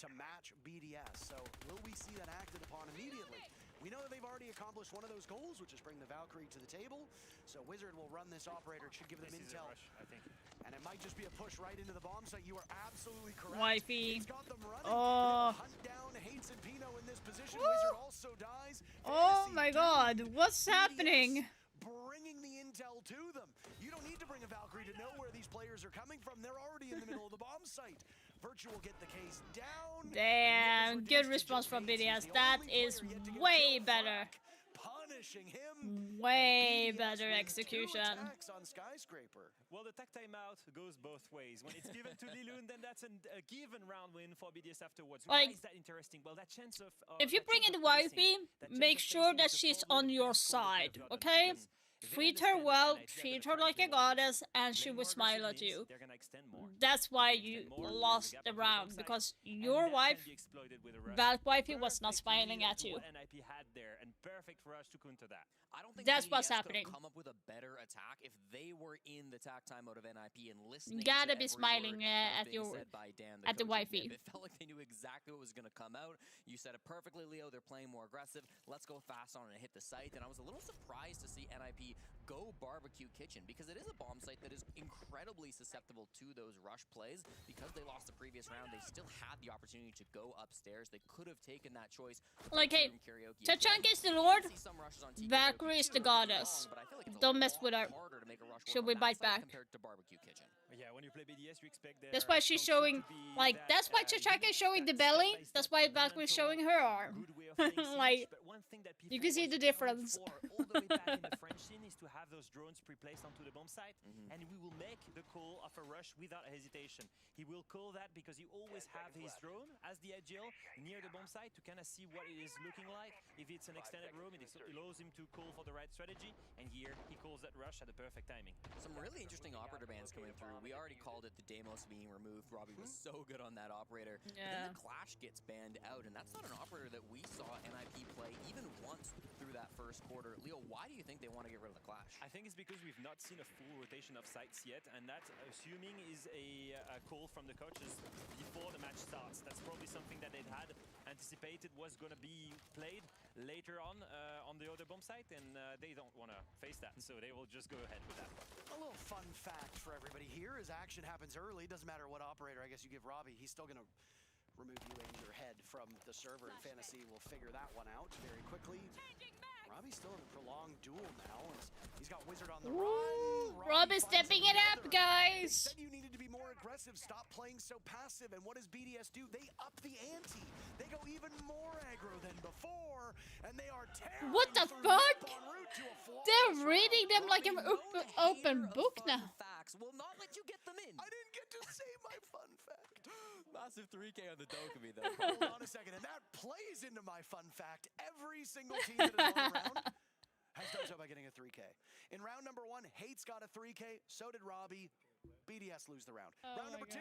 to match BDS. So will we see that acted upon immediately? We know that they've already accomplished one of those goals, which is bring the Valkyrie to the table. So Wizard will run this operator. It should give them intel. Rush, I think. And it might just be a push right into the bomb site. You are absolutely correct. Wifey. It's got them running. Oh. Hunt down Hates and Pino in this position. Wizard also dies. Oh my god, what's happening? Bringing the intel to them. You don't need to bring a Valkyrie to know where these players are coming from. They're already in the middle of the bomb site. Virtue will get the case down. Damn, good response from BDS. That is way better. Punishing him. Way better execution. On Skyscraper. Well, the tech timeout goes both ways. When it's given to Lilun, then that's a given round win for BDS afterwards. Why is that interesting? Well, that chance of... if you bring in the wifey, make sure that she's on your side, okay? Treat her well, treat her like a goddess, and she will smile at you. That's why you lost the round, because your wife, that wifey, was not smiling at you. I don't think that's what's BDS happening. Come up with a better attack if they were in the attack time mode of NIP and listening. Gotta to be every smiling word that was at being your said by Dan, at the coach of wifey. NIP. It felt like they knew exactly what was going to come out. You said it perfectly, Leo. They're playing more aggressive. Let's go fast on and hit the site. And I was a little surprised to see NIP go barbecue kitchen because it is a bomb site that is incredibly susceptible to those rush plays. Because they lost the previous round, they still had the opportunity to go upstairs. They could have taken that choice. Like, hey, Tachanka is the lord, Valkyrie is the goddess. Don't mess with her. She'll be bite back. Yeah, when you play BDS, you expect that's why she's showing, like, that's why Tachanka is showing the belly. That's why Valkyrie is showing her arm. Like, you can see the difference. All the way back in the French scene is to have those drones pre-placed onto the bomb site, and we will make the call of a rush without hesitation. He will call that because he always have his drone as the agile near the bomb site to kind of see what it is looking like. If it's an extended room, it allows him to call for the right strategy, and here he calls that rush at the perfect timing. Some really interesting operator bans coming through. We already called it the Deimos being removed. Robbie was so good on that operator. Yeah. But then the Clash gets banned out, and that's not an operator that we saw NIP play even once through that first quarter. Leo, why do you think they want to get rid of the Clash? I think it's because we've not seen a full rotation of sites yet, and that, assuming, is a call from the coaches before the match starts. That's probably something that they'd had anticipated was going to be played later on the other bomb site, and they don't want to face that, so they will just go ahead with that. A little fun fact for everybody here is action happens early. Doesn't matter what operator I guess you give Robbie, he's still going to remove you and your head from the server, and Fantasy will figure that one out very quickly. Robbie's still in a prolonged duel now. He's got Wizard on the run. Robbie's stepping it up, guys. Said you needed to be more aggressive. Stop playing so passive. And what does BDS do? They up the ante. They go even more aggro than before, and they are tearing. What the fuck? They're reading them like an open book now. Facts will not let you get them in. I didn't get to say my fun fact. Massive 3K on the Dokumi though. Hold on a second, and that plays into my fun fact. Every single team that has won a round has done so by getting a 3K. In round number 1, Hates got a 3K, so did Robbie. BDS lose the round. Round number 2,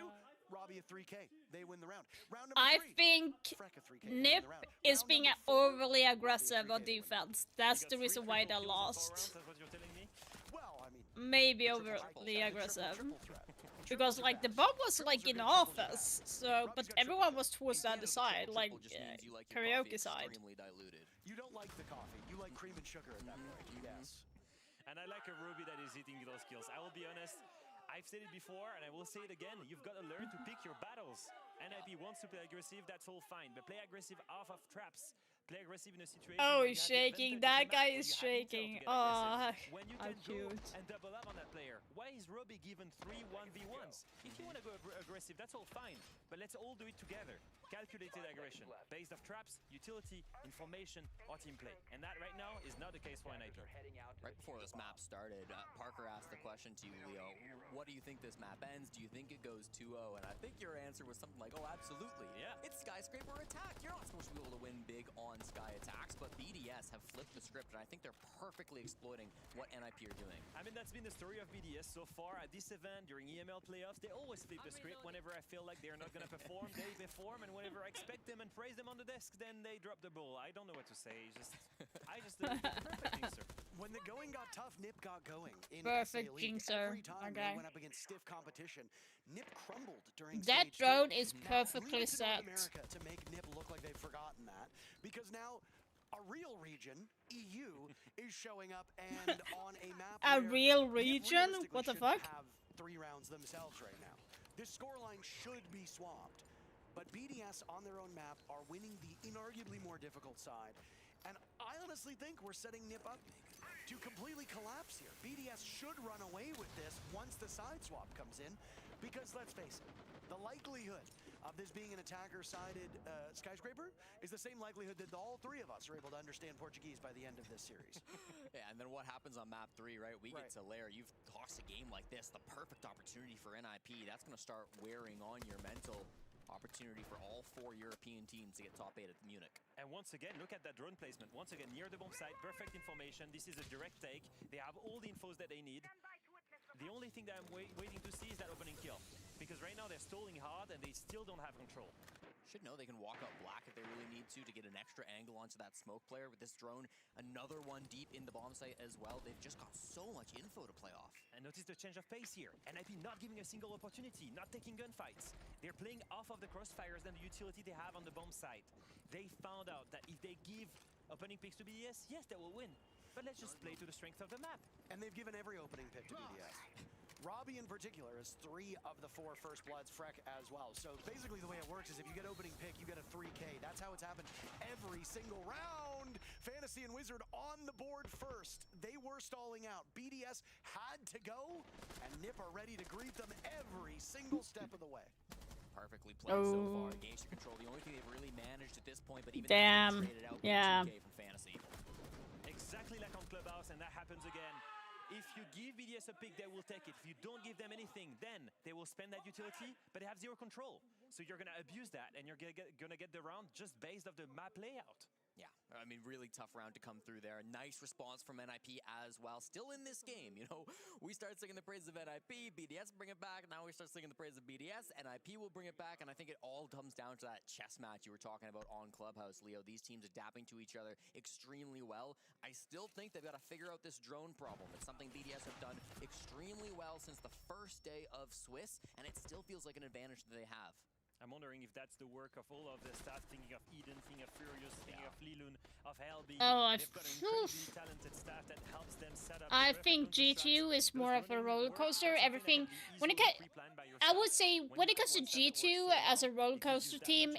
Robbie a 3K. They win the round. Round number I 3. think Freck a 3K. They win Nip the round. is Round being number 4, overly aggressive on Robbie a 3K. defense. That's the reason why they lost. Well, I mean, Maybe overly aggressive. Because like the bomb was like in office, so but everyone was towards the other side, like karaoke side. you don't like the coffee. You like cream and sugar at that point. Yes. And I like a Ruby that is hitting those kills. I will be honest, I've said it before and I will say it again. You've got to learn to pick your battles. NIP wants to play aggressive, that's all fine. But play aggressive off of traps. Play aggressive in a situation Oh, where he's you have the shaking. advantage of That the guy map, is where you have intel to shaking. get Oh, aggressive. When you how can go cute. and double up on that player. Why is Ruby given 3 1v1s? If you want to go aggressive, that's all fine. But let's all do it together. Calculated aggression, based off traps, utility, information, or team play. And that right now is not the case for NIP. Right before this map started, Parker asked the question to you, Leo, what do you think this map ends? Do you think it goes 2-0? And I think your answer was something like, oh, absolutely. Yeah. It's Skyscraper attack. You're not supposed to be able to win big on Sky attacks, but BDS have flipped the script, and I think they're perfectly exploiting what NIP are doing. I mean, that's been the story of BDS so far at this event during EML playoffs. They always flip the script. Whenever I feel like they're not going to perform, they perform, and whenever I expect them and praise them on the desk, then they drop the ball. I don't know what to say. I just did the perfect jinxer. When the going got tough, Nip got going. In Perfect SA League. jinxer. Every time Okay. they went up against stiff competition, Nip crumbled during That stage drone 2. is Now, perfectly leave it to North set. America to make Nip look like they've forgotten that, because now a real region, EU, is showing up and on a map. A where real Nip region? realistically What the shouldn't fuck? Have 3 rounds themselves right now. This scoreline should be swamped, but BDS on their own map are winning the inarguably more difficult side, and I honestly think we're setting Nip up to completely collapse here. BDS should run away with this once the side swap comes in, because let's face it, the likelihood of this being an attacker-sided Skyscraper is the same likelihood that all 3 of us are able to understand Portuguese by the end of this series. Yeah, and then what happens on map 3, right? We Right. get to layer. You've tossed a game like this, the perfect opportunity for NIP. That's going to start wearing on your mental. Opportunity for all 4 European teams to get top 8 at Munich. And once again, look at that drone placement. Once again, near the bomb site, perfect information. This is a direct take. They have all the infos that they need. The only thing that I'm waiting to see is that opening kill. Because right now they're stalling hard and they still don't have control. Should know they can walk out black if they really need to get an extra angle onto that smoke player. With this drone, another one deep in the bomb site as well. They've just got so much info to play off. And notice the change of pace here. NIP not giving a single opportunity, not taking gunfights. They're playing off of the crossfires and the utility they have on the bomb site. They found out that if they give opening picks to BDS, yes, they will win. But let's just play to the strength of the map. And they've given every opening pick to BDS. Robbie in particular has 3 of the 4 first bloods, Freck as well. So basically the way it works is if you get opening pick, you get a 3K. That's how it's happened every single round. Fantasy and Wizard on the board first. They were stalling out. BDS had to go, and Nip are ready to greet them every single step of the way. Perfectly played so far. Gauge control, the only thing they've really managed at this point, but even Damn. traded out Yeah. 2K from Fantasy. Exactly like on Clubhouse, and that happens again. If you give BDS a pick, they will take it. If you don't give them anything, then they will spend that utility, but they have 0 control. So you're going to abuse that, and you're going to get the round just based off the map layout. Yeah, I mean, really tough round to come through there. Nice response from NIP as well. Still in this game, you know, we start singing the praises of NIP, BDS bring it back, now we start singing the praises of BDS, NIP will bring it back, and I think it all comes down to that chess match you were talking about on Clubhouse, Leo. These teams adapting to each other extremely well. I still think they've got to figure out this drone problem. It's something BDS have done extremely well since the first day of Swiss, and it still feels like an advantage that they have. I'm wondering if that's the work of all of the staff, thinking of Eden, thinking of Furious, thinking of Lilun, of Helby. Oh, They've got an incredibly talented staff that helps them set up. I think G2 is more of a roller coaster. Everything when it I would say when it comes to G2 as a roller coaster team,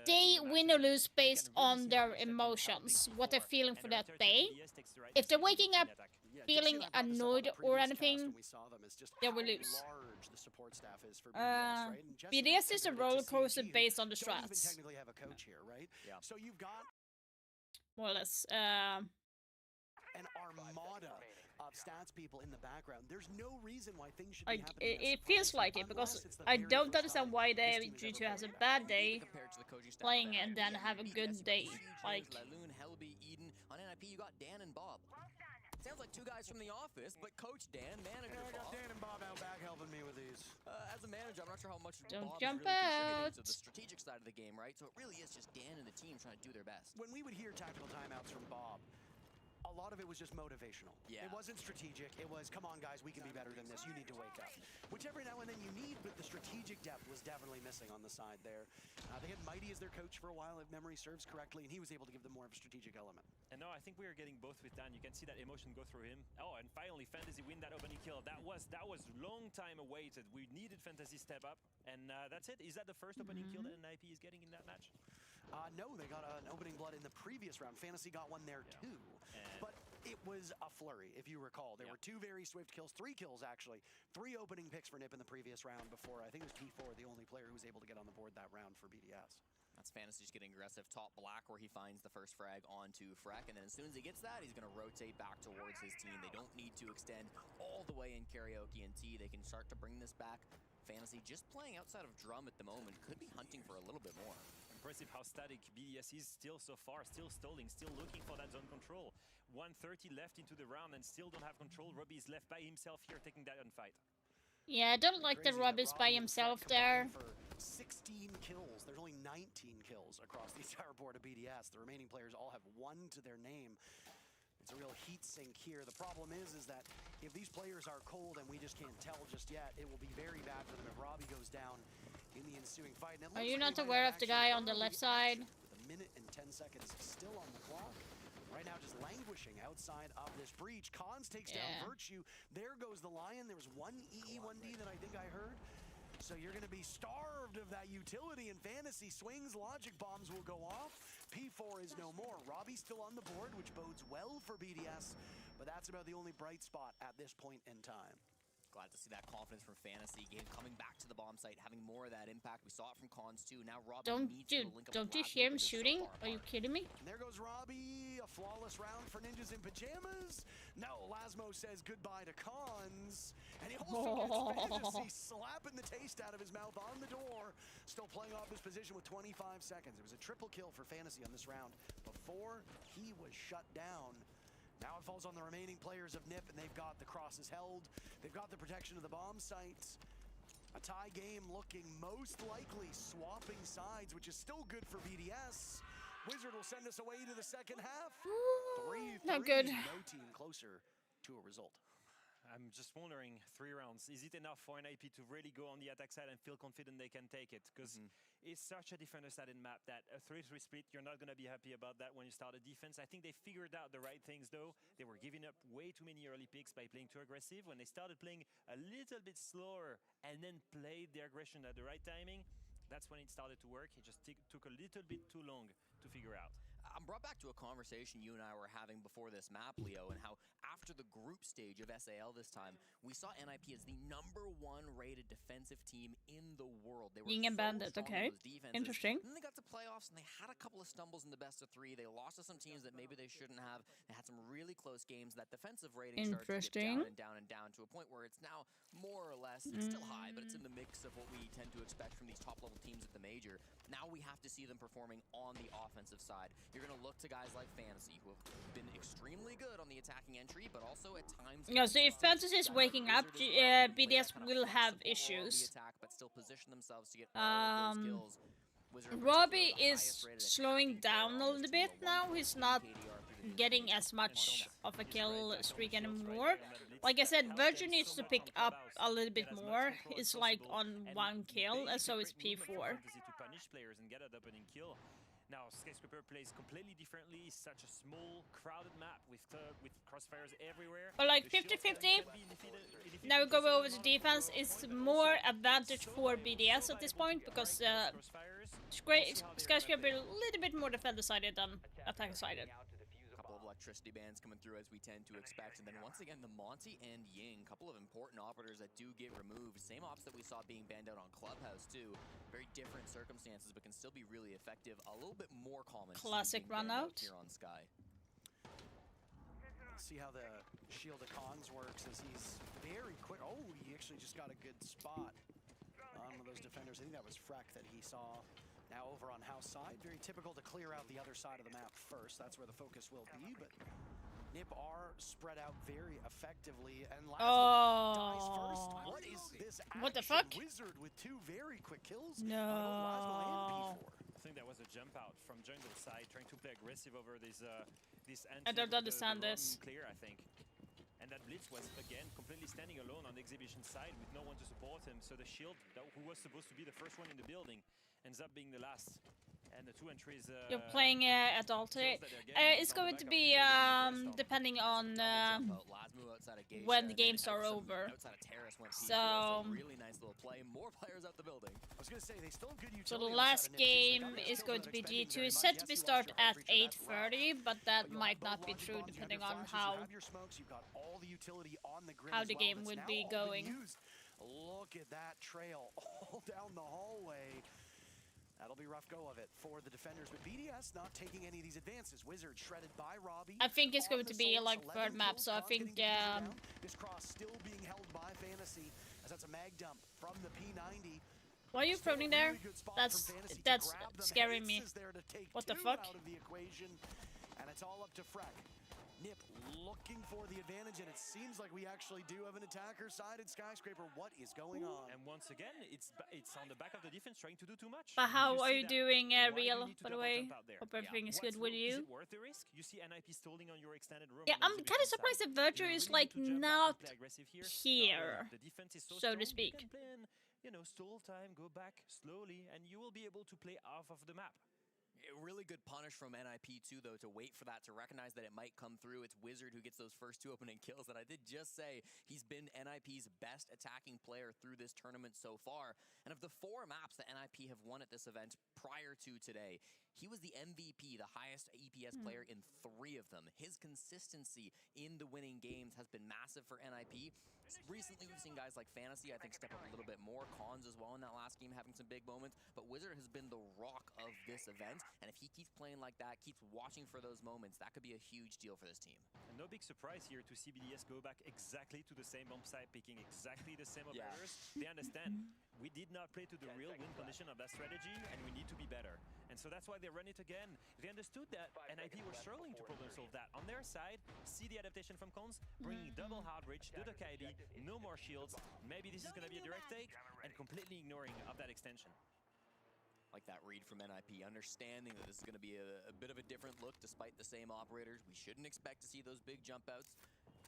they win or lose based on their emotions, what they're feeling for that day. If they're waking up feeling annoyed or anything, they will lose. BDS is a roller coaster based on the strats. Technically have a coach here, right? Yeah. So you've got more or less. an armada of stats people in the background. There's no reason why things should be Like happening. it feels like it because I don't understand why they G2 has a bad day Compared to the coaching staff playing that and then have a good day. Like Laloon, Helby, Eden. On NIP, you got Dan and Bob. Sounds like two guys from the office, but Coach Dan, manager I got Bob. Dan and Bob out back helping me with these. As a manager, I'm not sure how much Don't Bob jump is really contributing out. to the strategic side of the game, right? So it really is just Dan and the team trying to do their best. When we would hear tactical timeouts from Bob, a lot of it was just motivational. Yeah. It wasn't strategic. It was, come on, guys, we can be better than this. You need to wake up. Which every now and then you need, but the strategic depth was definitely missing on the side there. They had Mighty as their coach for a while, if memory serves correctly, and he was able to give them more of a strategic element. And no, I think we are getting both with Dan. You can see that emotion go through him. Oh, and finally, Fantasy win that opening kill. That was long time awaited. We needed Fantasy step up, and that's it. Is that the first opening kill that NIP is getting in that match? No, they got an opening blood in the previous round. Fantasy got one there too. But it was a flurry, if you recall. There were two very swift kills, 3 kills actually. 3 opening picks for NIP in the previous round before, I think it was P4, the only player who was able to get on the board that round for BDS. That's Fantasy just getting aggressive. Top black where he finds the first frag onto Freck, and then as soon as he gets that, he's going to rotate back towards his team. They don't need to extend all the way in Karaoke and T. They can start to bring this back. Fantasy just playing outside of drum at the moment. Could be hunting for a little bit more. Impressive how static BDS is still so far, still stalling, still looking for that zone control. 130 left into the round and still don't have control. Robbie is left by himself here taking that gunfight. Yeah, I don't like that Rob is by himself there. For 16 kills. There's only 19 kills across the entire board of BDS. The remaining players all have 1 to their name. It's a real heat sink here. The problem is that if these players are cold and we just can't tell just yet, it will be very bad for them if Robbie goes down in the ensuing fight. And Are you not aware of the guy on the left side? With a minute and 10 seconds still on the clock. Right now just languishing outside of this breach. Cons takes down Virtue. There goes the Lion. There was 1 EE1D that I think I heard. So you're going to be starved of that utility in Fantasy. Swings, logic bombs will go off. P4 is no more. Robbie's still on the board, which bodes well for BDS, but that's about the only bright spot at this point in time. Glad to see that confidence from Fantasy game coming back to the bomb site, having more of that impact. We saw it from Cons too. Now Robbie needs to link up don't with you Lasmo, hear him but they're so shooting? far Are you apart. kidding me? And there goes Robbie, a flawless round for Ninjas in Pajamas. No, Lasmo says goodbye to Cons, and he also gets Fantasy slapping the taste out of his mouth on the door. Still playing off his position with 25 seconds. It was a triple kill for Fantasy on this round before he was shut down. Now it falls on the remaining players of NIP, and they've got the crosses held. They've got the protection of the bomb sites. A tie game looking most likely swapping sides, which is still good for BDS. Wizard will send us away to the second half. 3-3, Not good. no team closer to a result. I'm just wondering, 3 rounds, is it enough for NIP to really go on the attack side and feel confident they can take it? Because it's such a defender-sided map that a 3-3 split, you're not going to be happy about that when you start a defense. I think they figured out the right things, though. They were giving up way too many early picks by playing too aggressive. When they started playing a little bit slower and then played the aggression at the right timing, that's when it started to work. It just took a little bit too long to figure out. I'm brought back to a conversation you and I were having before this map, Leo, and how after the group stage of SAL this time, we saw NIP as the #1 rated defensive team in the world. They were Being a so bandit, strong okay. in those defenses. Interesting. And then they got to playoffs and they had a couple of stumbles in the best of 3. They lost to some teams that maybe they shouldn't have. They had some really close games. That defensive rating started to get down and down and down to a point where it's now more or less, it's still high, but it's in the mix of what we tend to expect from these top-level teams at the major. Now we have to see them performing on the offensive side. You're going to look to guys like Fantasy, who have been extremely good on the attacking entry, but also at times... Yeah, so if Fantasy is waking up, BDS will have issues. Attack, but still position themselves to get all those kills. Robbie is slowing down a little bit now. He's not getting as much of a kill streak anymore. Like I said, Virgin needs to pick up a little bit more. It's like on 1 kill, and so it's P4. To punish players and get an opening kill. Now, Skyscraper plays completely differently. Such a small, crowded map with crossfires everywhere. But like 50-50, now we go over to defense. It's more advantage for BDS at this point because Skyscraper a little bit more defender-sided than attack-sided. Couple of electricity bands coming through as we tend to expect, and then once again the Monty and Ying, couple of important operators that do get removed. Same ops that we saw being banned out on Clubhouse too. Very different circumstances, but can still be really effective. A little bit more common. Classic run out here on Sky. See how the shield of Cons works as he's very quick. Oh, he actually just got a good spot on one of those defenders. I think that was Freck that he saw. Now over on house side, very typical to clear out the other side of the map first. That's where the focus will be, but Nip are spread out very effectively, and Lasmo dies first. What is this action? What the fuck? Wizard with 2 very quick kills. No. I think that was a jump out from jungle side, trying to play aggressive over this I don't understand this. Clear, I think. And that Blitz was, again, completely standing alone on the exhibition side with no one to support him. So the shield, who was supposed to be the first one in the building, ends up being the last. And the 2 entries... You're playing at alternate. It's going to be depending on when the games are over. So really nice little play. More players out the building. I was gonna say they still have good so utility the last outside of Nip. game is going to be G2. It's set to be start at 8:30, but that might not be true depending on how the game would be going. Look at that trail all down the hallway. That'll be rough go of it for the defenders, but BDS not taking any of these advances. Wizard shredded by Robbie. I think it's going to be like third map, so I think this cross still being held by Fantasy, as that's a mag dump from the P90. why are you floating there? That's scaring me. What the fuck? Out of the equation, and it's all up to Freck. Nip looking for the advantage, and it seems like we actually do have an attacker-sided Skyscraper. What is going on? And once again, it's on the back of the defense trying to do too much. But how are you doing, Real, by the way? Hope everything is good with you. Is it worth the risk? You see NIP stalling on your extended room. Yeah, I'm kind of surprised that Virtue is like not here, so to speak. You know, stall time, go back slowly, and you will be able to play off of the map. A really good punish from NIP too, though, to wait for that, to recognize that it might come through. It's Wizard who gets those first 2 opening kills, and I did just say he's been NIP's best attacking player through this tournament so far. And of the 4 maps that NIP have won at this event prior to today, he was the MVP, the highest EPS player in 3 of them. His consistency in the winning games has been massive for NIP. Recently, we've seen guys like Fantasy, I think, step up a little bit more. Cons as well in that last game, having some big moments. But Wizard has been the rock of this event. And if he keeps playing like that, keeps watching for those moments, that could be a huge deal for this team. And no big surprise here to see BDS go back exactly to the same bomb site, picking exactly the same operators. They understand we did not play to the real win condition of that strategy, and we need to be better. And so that's why they run it again. They understood that NIP were struggling to problem solve that. On their side, see the adaptation from Cons, bringing double hard reach, do the KD, no more shields. Maybe this is going to be a direct take, and completely ignoring of that extension. Like that read from NIP, understanding that this is going to be a bit of a different look despite the same operators. We shouldn't expect to see those big jump outs.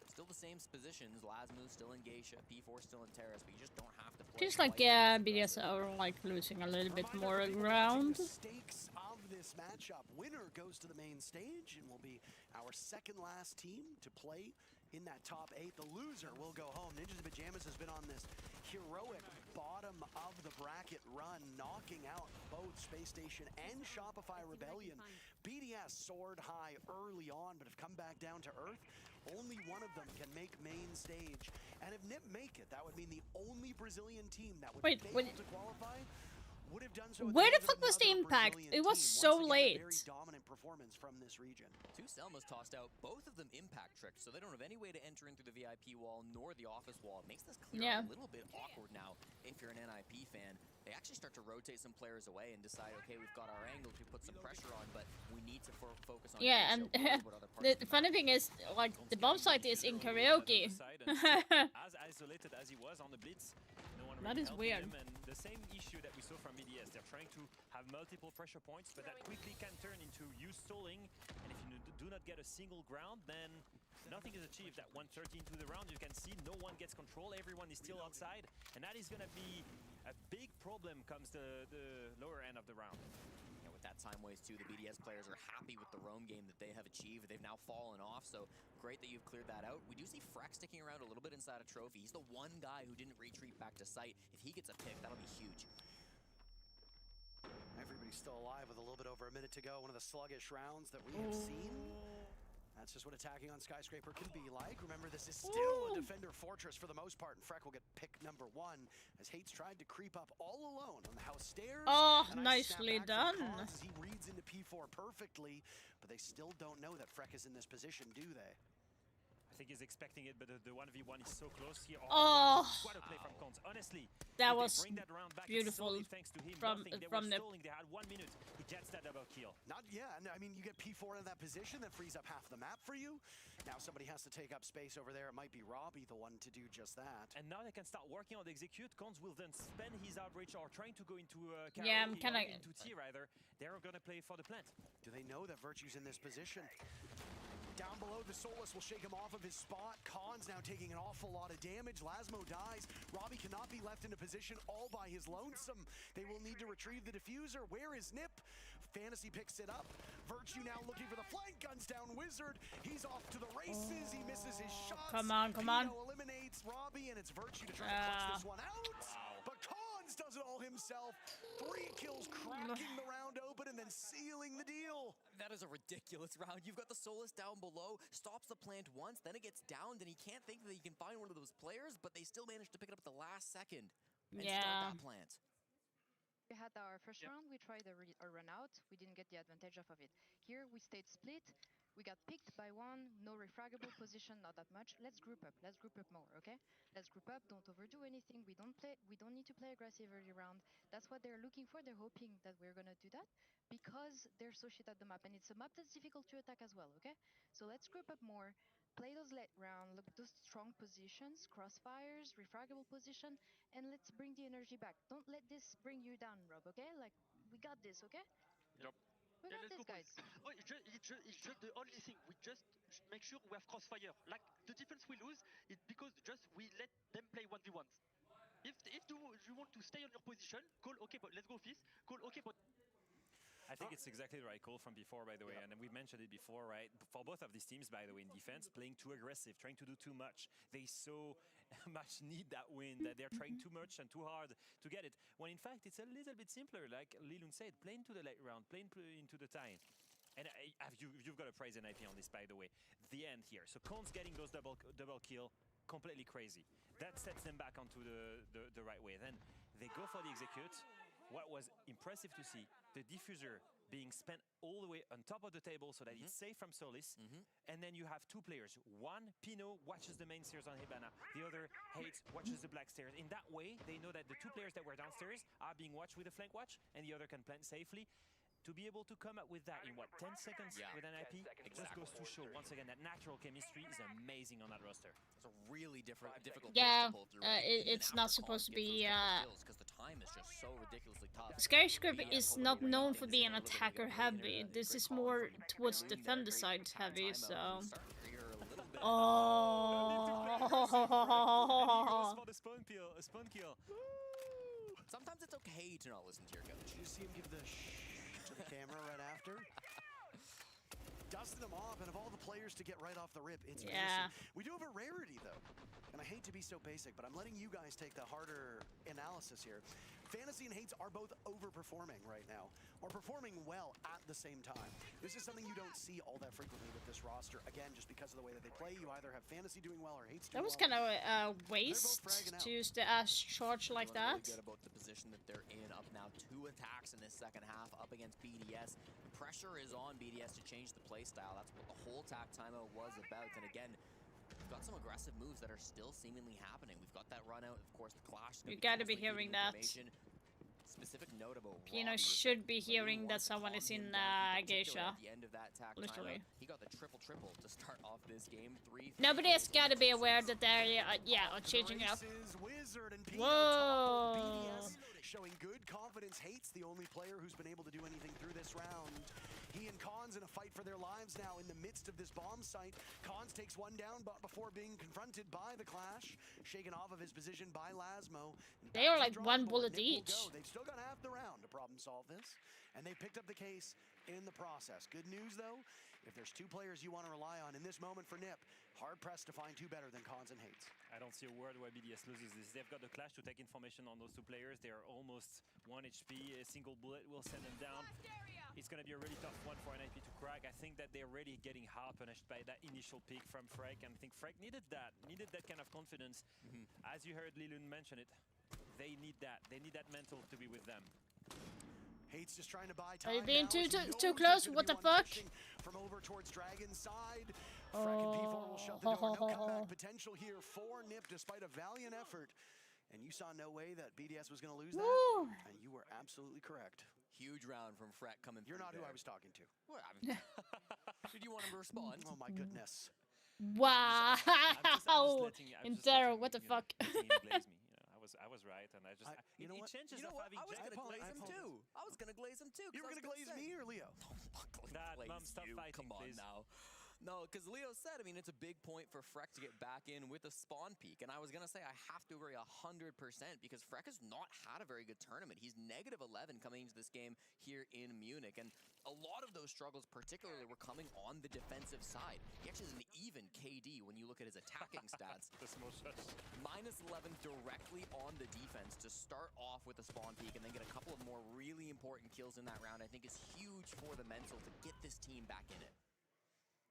Still the same positions. Lasmu still in Geisha, P4 still in Terrace, but you just don't have to play. Feels like BDS are like losing a little bit more ground. Stakes of this matchup. Winner goes to the main stage and will be our second last team to play in that top 8. The loser will go home. Ninjas in Pajamas has been on this heroic bottom of the bracket run, knocking out both Space Station and Shopify Rebellion. BDS soared high early on, but have come back down to earth. Only one of them can make main stage. And if NIP make it, that would mean the only Brazilian team that would fail to qualify would have done so. Where the fuck was the impact? It was so late. Very dominant performance from this region. 2 Selmas tossed out, both of them impact tricked, so they don't have any way to enter in through the VIP wall nor the office wall. It makes this clear a little bit awkward now if you're an NIP fan. They actually start to rotate some players away and decide, okay, we've got our angles, we put some pressure on, but we need to focus on... Yeah, and the funny thing is, like, the bomb site is in karaoke. As isolated as he was on the blitz, no one that really is helped weird. him, and the same issue that we saw from BDS. They're trying to have multiple pressure points, but that quickly can turn into you stalling, and if you do not get a single ground, then nothing is achieved. At 1:13 to the round, you can see no one gets control, everyone is still outside, and that is going to be a big problem comes to the lower end of the round. Yeah, with that time waste too, the BDS players are happy with the roam game that they have achieved. They've now fallen off, so great that you've cleared that out. We do see Freck sticking around a little bit inside a trophy. He's the one guy who didn't retreat back to site. If he gets a pick, that'll be huge. Everybody's still alive with a little bit over a minute to go. One of the sluggish rounds that we have seen. That's just what attacking on Skyscraper can be like. Remember, this is still a defender fortress for the most part, and Freck will get pick number 1 as Hates tried to creep up all alone on the house stairs. Oh, nicely done. As he reads into P4 perfectly, but they still don't know that Freck is in this position, do they? I think he's expecting it, but the 1v1 is so close here. Oh, what a play from Cons. Honestly, that if was they bring that round back, beautiful it's solely thanks to him. from Nothing. They from were the. stalling. They had 1 minute. He gets that double kill. I mean, you get P4 in that position, that frees up half the map for you. Now somebody has to take up space over there. It might be Robbie, the one to do just that. And now they can start working on the execute. Cons will then spend his outreach or trying to go into Yeah, I'm kind of into T rather. They're gonna play for the plant. Do they know that Virtue's in this position? Down below, the Solus will shake him off of his spot. Khan's now taking an awful lot of damage. Lasmo dies. Robbie cannot be left in a position all by his lonesome. They will need to retrieve the diffuser. Where is Nip? Fantasy picks it up. Virtue now looking for the flank. Guns down Wizard. He's off to the races. He misses his shots. Come on, come on. Pino eliminates Robbie, and it's Virtue to try to clutch this one out. Wow. But Khans does it all himself. 3 kills, cracking the round open and then sealing the deal. That is a ridiculous round. You've got the Solus down below, stops the plant once, then it gets downed, and he can't think that he can find one of those players, but they still managed to pick it up at the last second and start that plant. We had our first round, we tried a run out, we didn't get the advantage off of it. Here we stayed split, we got picked by one, no refraggable position, not that much. Let's group up more, okay? Let's group up, don't overdo anything, we don't need to play aggressive early round. That's what they're looking for, they're hoping that we're gonna do that because they're so shit at the map, and it's a map that's difficult to attack as well, okay? So let's group up more, play those late round, look those strong positions, crossfires, refraggable position, and let's bring the energy back. Don't let this bring you down, Rob, okay? Like, we got this, okay? Yep. We got this, guys. Oh, it's just the only thing. We just make sure we have crossfire. Like, the defense we lose, it's because just we let them play 1v1s. If you want to stay on your position, call okay, but let's go fist. Call okay, but I think it's exactly the right call from before, by the way, and we mentioned it before, right? For both of these teams, by the way, in defense, playing too aggressive, trying to do too much. They so much need that win that they're trying too much and too hard to get it. When in fact, it's a little bit simpler, like Lilun said, play into the late round, play into the tie. And you've got to praise an IP on this, by the way. The end here. So Khans getting those double kill, completely crazy. That sets them back onto the right way. Then they go for the execute. What was impressive to see, the diffuser being spent all the way on top of the table so that it's safe from Solis. And then you have 2 players. One, Pino, watches the main stairs on Hibana. The other, Hates, watches the black stairs. In that way, they know that the 2 players that were downstairs are being watched with a flank watch, and the other can plant safely. To be able to come up with that in, 10 seconds with an IP, it just goes to show, once again, that natural chemistry is amazing on that roster. It's a really difficult yeah, pull through. Right? it's not supposed to be... Because the time is just so ridiculously tough. Skyscraper is not known for being attacker heavy. This is more towards defender side heavy, so... Oh! For the spawn kill. Sometimes it's okay to not listen to your coach. Did you see him give the to the camera right after? Dusting him off, and of all the players to get right off the rip, it's Mason. We do have a rarity, though. And I hate to be so basic, but I'm letting you guys take the harder analysis here. Fantasy and Hates are both overperforming right now, or performing well at the same time. This is something you don't see all that frequently with this roster. Again, just because of the way that they play, you either have Fantasy doing well or Hates doing well. That was kind of a waste to use the Ash charge like that. Really good about the position that they're in. Up now 2 attacks in this second half up against BDS. Pressure is on BDS to change the play style. That's what the whole attack timeout was about. And again, we've got some aggressive moves that are still seemingly happening. We've got that run out, of course, the clash. You gotta be hearing that. Specific note about Pino should be hearing that someone is in Geisha. At the end of that attack literally. He got the triple to start off this game. 3. Nobody has gotta be aware that they're are changing it up. Whoa! BDS showing good confidence. Hates the only player who's been able to do anything through this round. He and Khans in a fight for their lives now in the midst of this bomb site. Khans takes one down, but before being confronted by the clash, shaken off of his position by Lasmo. They are like 1 bullet each. They've still got half the round to problem solve this, and they picked up the case in the process. Good news, though, if there's 2 players you want to rely on in this moment for Nip, hard-pressed to find 2 better than Khans and Hates. I don't see a world where BDS loses this. They've got the clash to take information on those 2 players. They are almost 1 HP. A single bullet will send them down. It's going to be a really tough one for an IP to crack. I think that they're really getting hard punished by that initial pick from Frek, and I think Frek needed that kind of confidence. As you heard Lilun mention it, they need that. They need that mental to be with them. Hates just trying to buy Are time. you being too close? What the fuck? from over towards Dragon's side. Freck and P4 will shut the door. No comeback potential here for Nip despite a valiant effort. And you saw no way that BDS was going to lose that. And you were absolutely correct. Huge round from Freck coming through. You're not there. who I was talking to. Well, I mean, did you want him to respond? Oh my goodness. Wow. And Daryl, what the fuck? I was right, and I just you know it what? changes You know of what? having I was Jack. gonna glaze him too. I was gonna glaze him too. You were gonna glaze me or Leo? Mom, stop fighting, Come on please. now. No, because Leo said, I mean, it's a big point for Freck to get back in with a spawn peak. And I was going to say, I have to agree 100% because Freck has not had a very good tournament. He's -11 coming into this game here in Munich. And a lot of those struggles particularly were coming on the defensive side. He actually has an even KD when you look at his attacking stats. The small shots. -11 directly on the defense to start off with a spawn peak and then get a couple of more really important kills in that round, I think is huge for the mental to get this team back in it.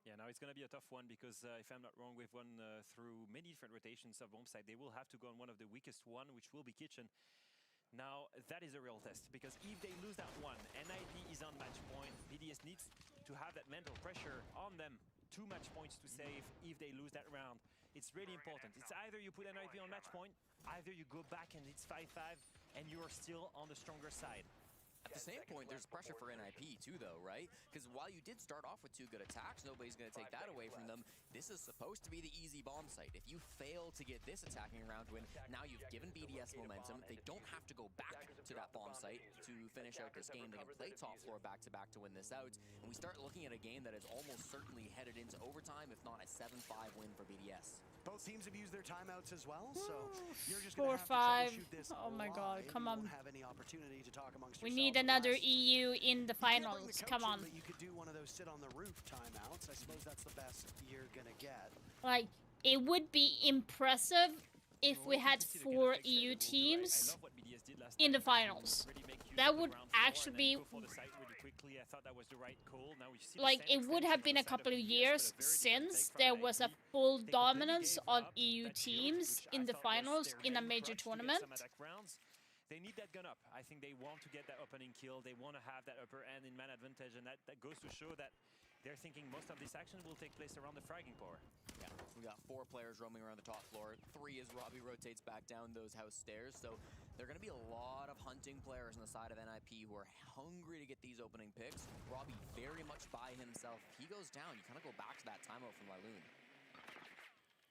Yeah, now it's going to be a tough one because if I'm not wrong, we've gone through many different rotations of bomb site. They will have to go on one of the weakest one, which will be Kitchen. Now, that is a real test because if they lose that one, NIP is on match point. BDS needs to have that mental pressure on them. 2 match points to save if they lose that round. It's really important. It's either you put NIP on match point, either you go back and it's 5-5 and you're still on the stronger side. At the same point, there's pressure for NIP too, though, right? Because while you did start off with 2 good attacks, nobody's going to take that away from them. This is supposed to be the easy bomb site. If you fail to get this attacking round win, now you've given BDS momentum. They don't have to go back to that bomb site to finish out this game. They can play top floor back-to-back to win this out. And we start looking at a game that is almost certainly headed into overtime, if not a 7-5 win for BDS. Both teams have used their timeouts as well, so you're just going to have to 4-5. troubleshoot this Oh my god, come you on. won't have any opportunity to talk amongst We yourselves need another unless EU in the you can't bring finals. the Come coach on. in, but you could do one of those sit on the roof timeouts. I suppose that's the best you're going to get. Like, it would be impressive if we had 4 EU teams in the finals. That would actually be like, it would have been a couple of years since there was a full dominance of EU teams in the finals in a major tournament. They need that gun up. I think they want to get that opening kill. They want to have that upper end in man advantage, and that goes to show that they're thinking most of this action will take place around the fragging power. Yeah, we got 4 players roaming around the top floor. 3 as Robbie rotates back down those house stairs. So there are going to be a lot of hunting players on the side of NIP who are hungry to get these opening picks. Robbie very much by himself. If he goes down, you kind of go back to that timeout from Laloon.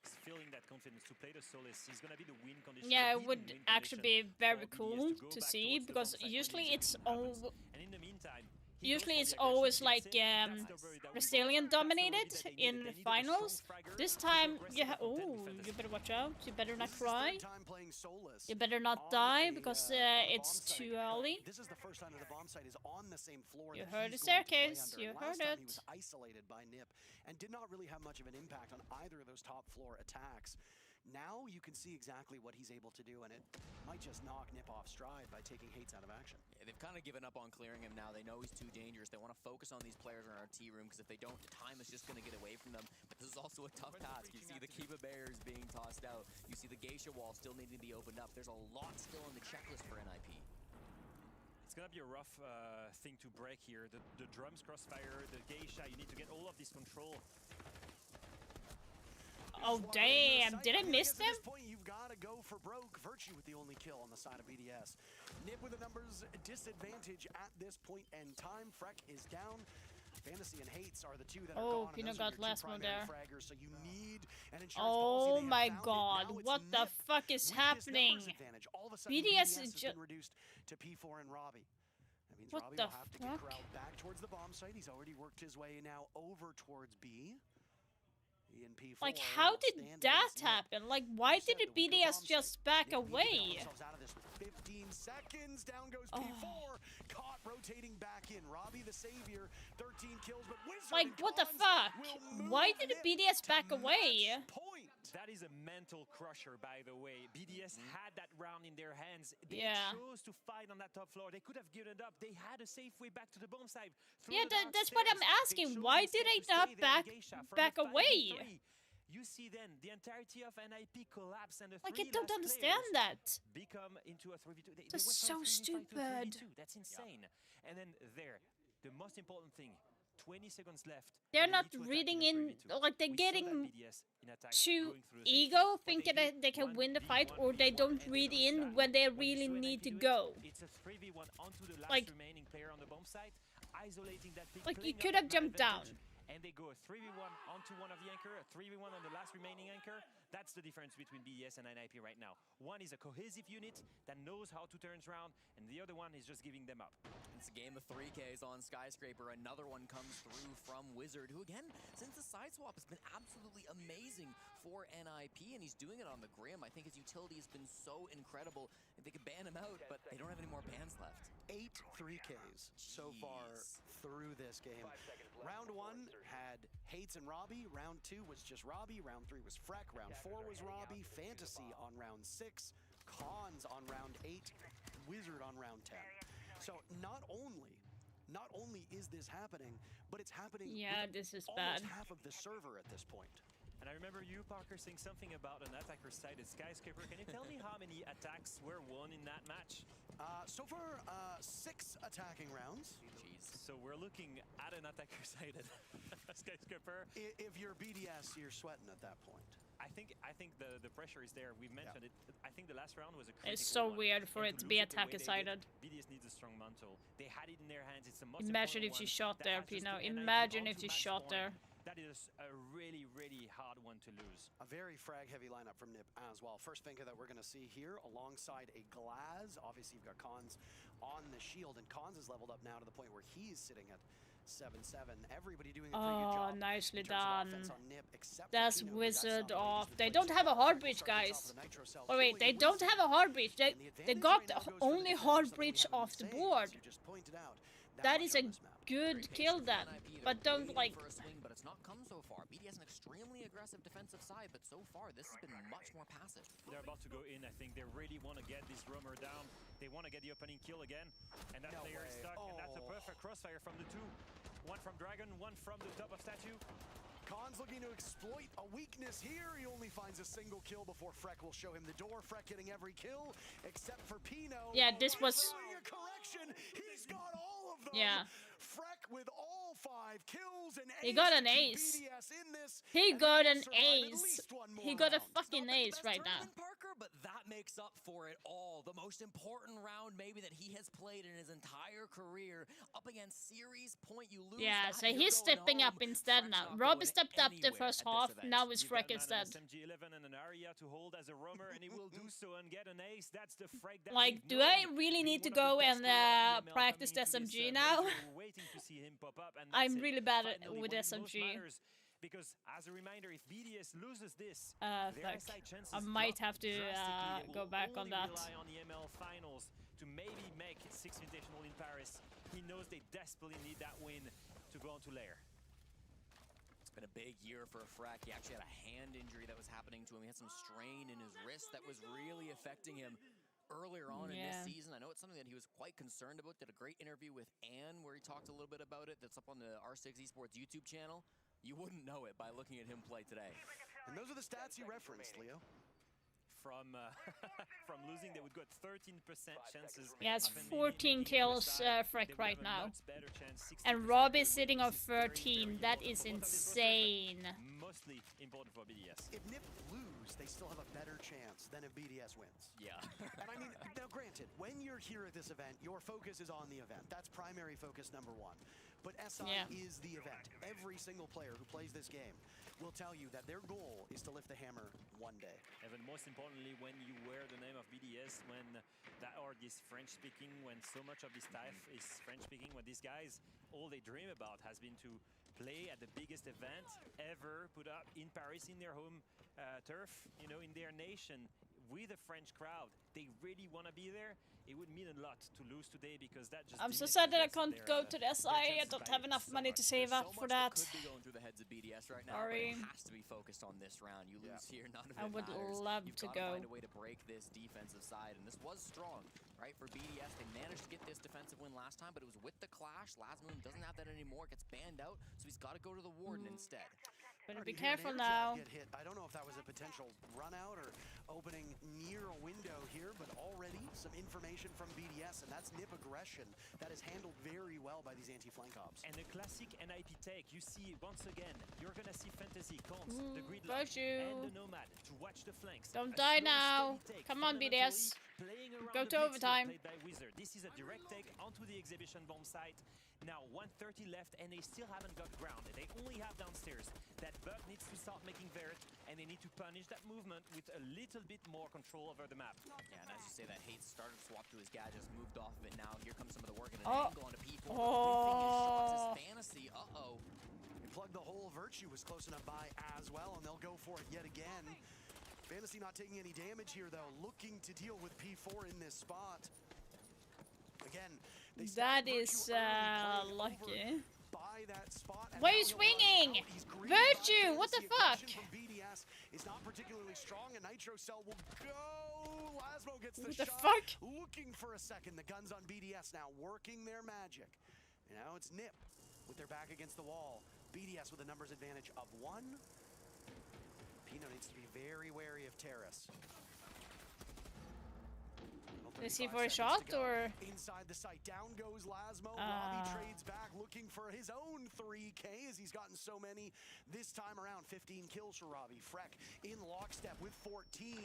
He's feeling that confidence to play the Solace. He's going to be the win condition. Yeah, it would actually be very cool to see because usually it's all. And in the meantime, Usually it's always like Brazilian dominated in the finals. This time, yeah. Oh, you better watch out. You better not cry. You better not die because it's too early. This is the first time that the bomb site is on the same floor. You that heard the he's going to play staircase. under. You Last heard time it. He was isolated by Nip and did not really have much of an impact on either of those top floor attacks. Now you can see exactly what he's able to do, and it might just knock Nip off stride by taking Hates out of action. Yeah, they've kind of given up on clearing him now. They know he's too dangerous. They want to focus on these players in our T room because if they don't, the time is just going to get away from them. But this is also a tough task. You see the Kiba Bears being tossed out. You see the Geisha wall still needing to be opened up. There's a lot still on the checklist for NIP. It's going to be a rough thing to break here. The drums crossfire, the Geisha, you need to get all of this control. Oh damn, did I miss them? At this point, you've got to go for broke. Virtue with the only kill on the side of BDS. Nip with a numbers disadvantage at this point in time. Freck is down. Fantasy and Hates are the 2 that are gone. Oh, Pino got last one there. Fraggers, so you need an insurance Oh policy. my god, what the fuck is happening? All of a sudden, BDS is has just been reduced to P4 and Robbie. That means What Robbie the will have to get fuck? corralled back towards the bomb site. He's already worked his way now over towards B. In P4, Like, how did that happen? Like, why didn't BDS just back away? 15 seconds, down goes P4, caught rotating back in. Robbie the savior, 13 kills, but Wizard Like, what the fuck? Why did BDS back away? That is a mental crusher, by the way. BDS had that round in their hands. They Yeah. chose to fight on that top floor. They could have given it up. They had a safe way back to the bomb side. Yeah, that's what I'm asking. Why did they not back away? You see then the entirety of NIP collapse and the Like, I 3 don't last understand players that. become into a 3v2. They That's went so from 3v5 to a stupid. 3v2. That's insane. And then there, the most important thing, 20 seconds left. They're and they not need to attack reading in a in, 3v2. like they're We saw that getting BDS in attack too going through the same ego, phase. What thinking they that they can did, win the 1v1, fight, or they don't and read they in understand when they when really Sue and need IP to do it, go. It's a 3v1 onto the last Like- remaining player on the bomb site, isolating that pick, Like, you playing up could that have jumped advantage, down. and they go a 3v1 onto one of the anchor, a 3v1 on the last remaining anchor. That's the difference between BDS and NIP right now. One is a cohesive unit that knows how to turn around, and the other one is just giving them up. It's a game of 3Ks on Skyscraper. Another one comes through from Wizard, who again, since the side swap, has been absolutely amazing for NIP, and he's doing it on the Grim. I think his utility has been so incredible. They could ban him out, but they don't have any more bans left. 8 3Ks so far through this game. Round 1 had Hates and Robbie. Round 2 was just Robbie. Round 3 was Freck. Round 4 was Robbie. Fantasy on round 6. Cons on round 8. Wizard on round 10. So not only is this happening, but it's happening Yeah, with this is almost bad. half of the server at this point. And I remember you, Parker, saying something about an attacker side at Skyscraper. Can you tell me how many attacks were won in that match? So far, 6 attacking rounds. So we're looking at an attacker side at Skyscraper. If you're BDS, you're sweating at that point. I think the pressure is there. We've mentioned it. I think the last round was a critical It's so one. weird for And it to lose be it the way they attacker-sided. did, BDS needs a strong mantle. They had it in their hands. It's the most Imagine important if you one shot that there, has just Pino. put NIP Imagine onto if you match shot point. there. That is a really, really hard one to lose. A very frag-heavy lineup from NIP as well. First Finka that we're going to see here alongside a Glaz. Obviously, you've got Cons on the shield, and Cons is leveled up now to the point where he's sitting at 7-7. Everybody doing a pretty good Oh, job. nicely in terms of done. offense on NIP, except for That's Pino, who got Wizard some off. ladies They with don't plates have a on. hard Freck breach, starting guys. top of the Nitro cell, Oh wait, killing they don't Wizard. have a hard breach. They And the they advantage got right now goes for the only defenders, hard something we breach haven't off the been saying, board. as you just pointed out, That much is on a this map. good kill then, but don't like. For a swing, but it's not come so far. BDS an extremely aggressive defensive side, but so far this has been much more passive. They're about to go in. I think they really want to get this roamer down. They want to get the opening kill again, and that player is stuck. And that's a perfect crossfire from the two. One from Dragon, one from the top of statue. Khan's looking to exploit a weakness here. He only finds a single kill before Freck will show him the door. Freck getting every kill except for Pino. Yeah, this was. A correction. He's got all of them. Yeah. Freck with all 5 kills and He got an ace. He got an ace. He got a fucking ace right now. Parker, but that makes up for it all. The most important round maybe that he has played in his entire career, up against series point you lose. Yeah, that, so you're he's going stepping home. up instead Freck's now. not Robbie going stepped up the anywhere first at this half, event. now it's You've got Freck man instead. an SMG-11 and an Aria to hold as a roamer, and he will do so and get an ace. That's the Freck that Like, we've do known. I really need to Being one go of the and best players in the ML practice coming the into this, SMG now? major. We're waiting to see him pop up, and I'm that's it. really bad at, Finally, with what most SMG. matters, because as a reminder, if BDS loses this, Fuck. their SI chances I might drop have to drastically. They go will back on only that. rely on the ML finals to maybe make 6 Invitational in Paris. He knows they desperately need that win to go on to layer. It's been a big year for Freck. He actually had a hand injury that was happening to him. He had some strain in his wrist that was really affecting him earlier on in this Yeah. season. I know it's something that he was quite concerned about. Did a great interview with Ann where he talked a little bit about it. That's up on the R6 Esports YouTube channel. You wouldn't know it by looking at him play today. And those are the stats you referenced, Leo. From from losing, they would got 13% chances. He has of eliminating 14 kills, side. They Freck would right have a now. much better chance, 60% And Rob is to sitting win. on This is very, 13. very That important is for both of these rosters, but insane. Mostly important for BDS. If NIP lose, they still have a better chance than if BDS wins. Yeah. And I mean, now granted, when you're here at this event, your focus is on the event. That's primary focus number 1. But SI Yeah. is the event. Every single player who plays this game will tell you that their goal is to lift the hammer one day. Even most importantly, when you wear the name of BDS, when that org is French-speaking, when so much of this staff is French-speaking, when these guys, all they dream about has been to play at the biggest event ever put up in Paris, in their home turf, you know, in their nation, with a French crowd. They really want to be there. It would mean a lot to lose today because that just. I'm so diminishes sad that I their- can't their, go to the their SI. I chances don't by have enough so money much. to save There's up so for much that. could be going through the heads of BDS right now, Sorry. but it has to be focused on this round. You lose here, none of it I would matters. love You've to gotta go. find a way to break this defensive side, and this was strong, right? For BDS, they managed to get this defensive win last time, but it was with the clash. Lazmoon doesn't have that anymore. It gets banned out, so he's got to go to the Warden instead. Better Hard be to hear an careful air jab now. get hit. I don't know if that was a potential run out or opening near a window here, but already some information from BDS, and that's Nip aggression that is handled very well by these anti-flank ops. And a classic NIP take, you see once again, you're gonna see Fantasy, Cons, Ooh, the Gridlock, Virtue. and the Nomad to watch the flanks. Don't A die slow, now. steady take, Come on, BDS. playing around Go the to blitz overtime. played by Wizard. This is a direct take onto the exhibition bomb site. Now 130 left, and they still haven't got ground. They only have downstairs. That bug needs to start making vert, and they need to punish that movement with a little bit more control over the map. Yeah, and as you say, that hate started to swap to his gadgets, moved off of it now. Here comes some of the work and an angle onto P4. Whiffing his shots is Fantasy. Uh-oh. Plug the hole. Virtue was close enough by as well, and they'll go for it yet again. Fantasy not taking any damage here, though. Looking to deal with P4 in this spot. Again, that is lucky. By that spot. Why are you swinging? Virtue, what the fuck? BDS is not particularly strong, and Nitro Cell will go. Lasmo gets the What the shot. fuck? Looking for a second. The guns on BDS now working their magic. And now it's Nip with their back against the wall. BDS with a numbers advantage of 1. Pino needs to be very wary of Terrace. Is he for a shot or? Inside the site, down goes Lasmo. Robbie trades back, looking for his own 3K as he's gotten so many this time around. 15 kills for Robbie. Freck in lockstep with 14.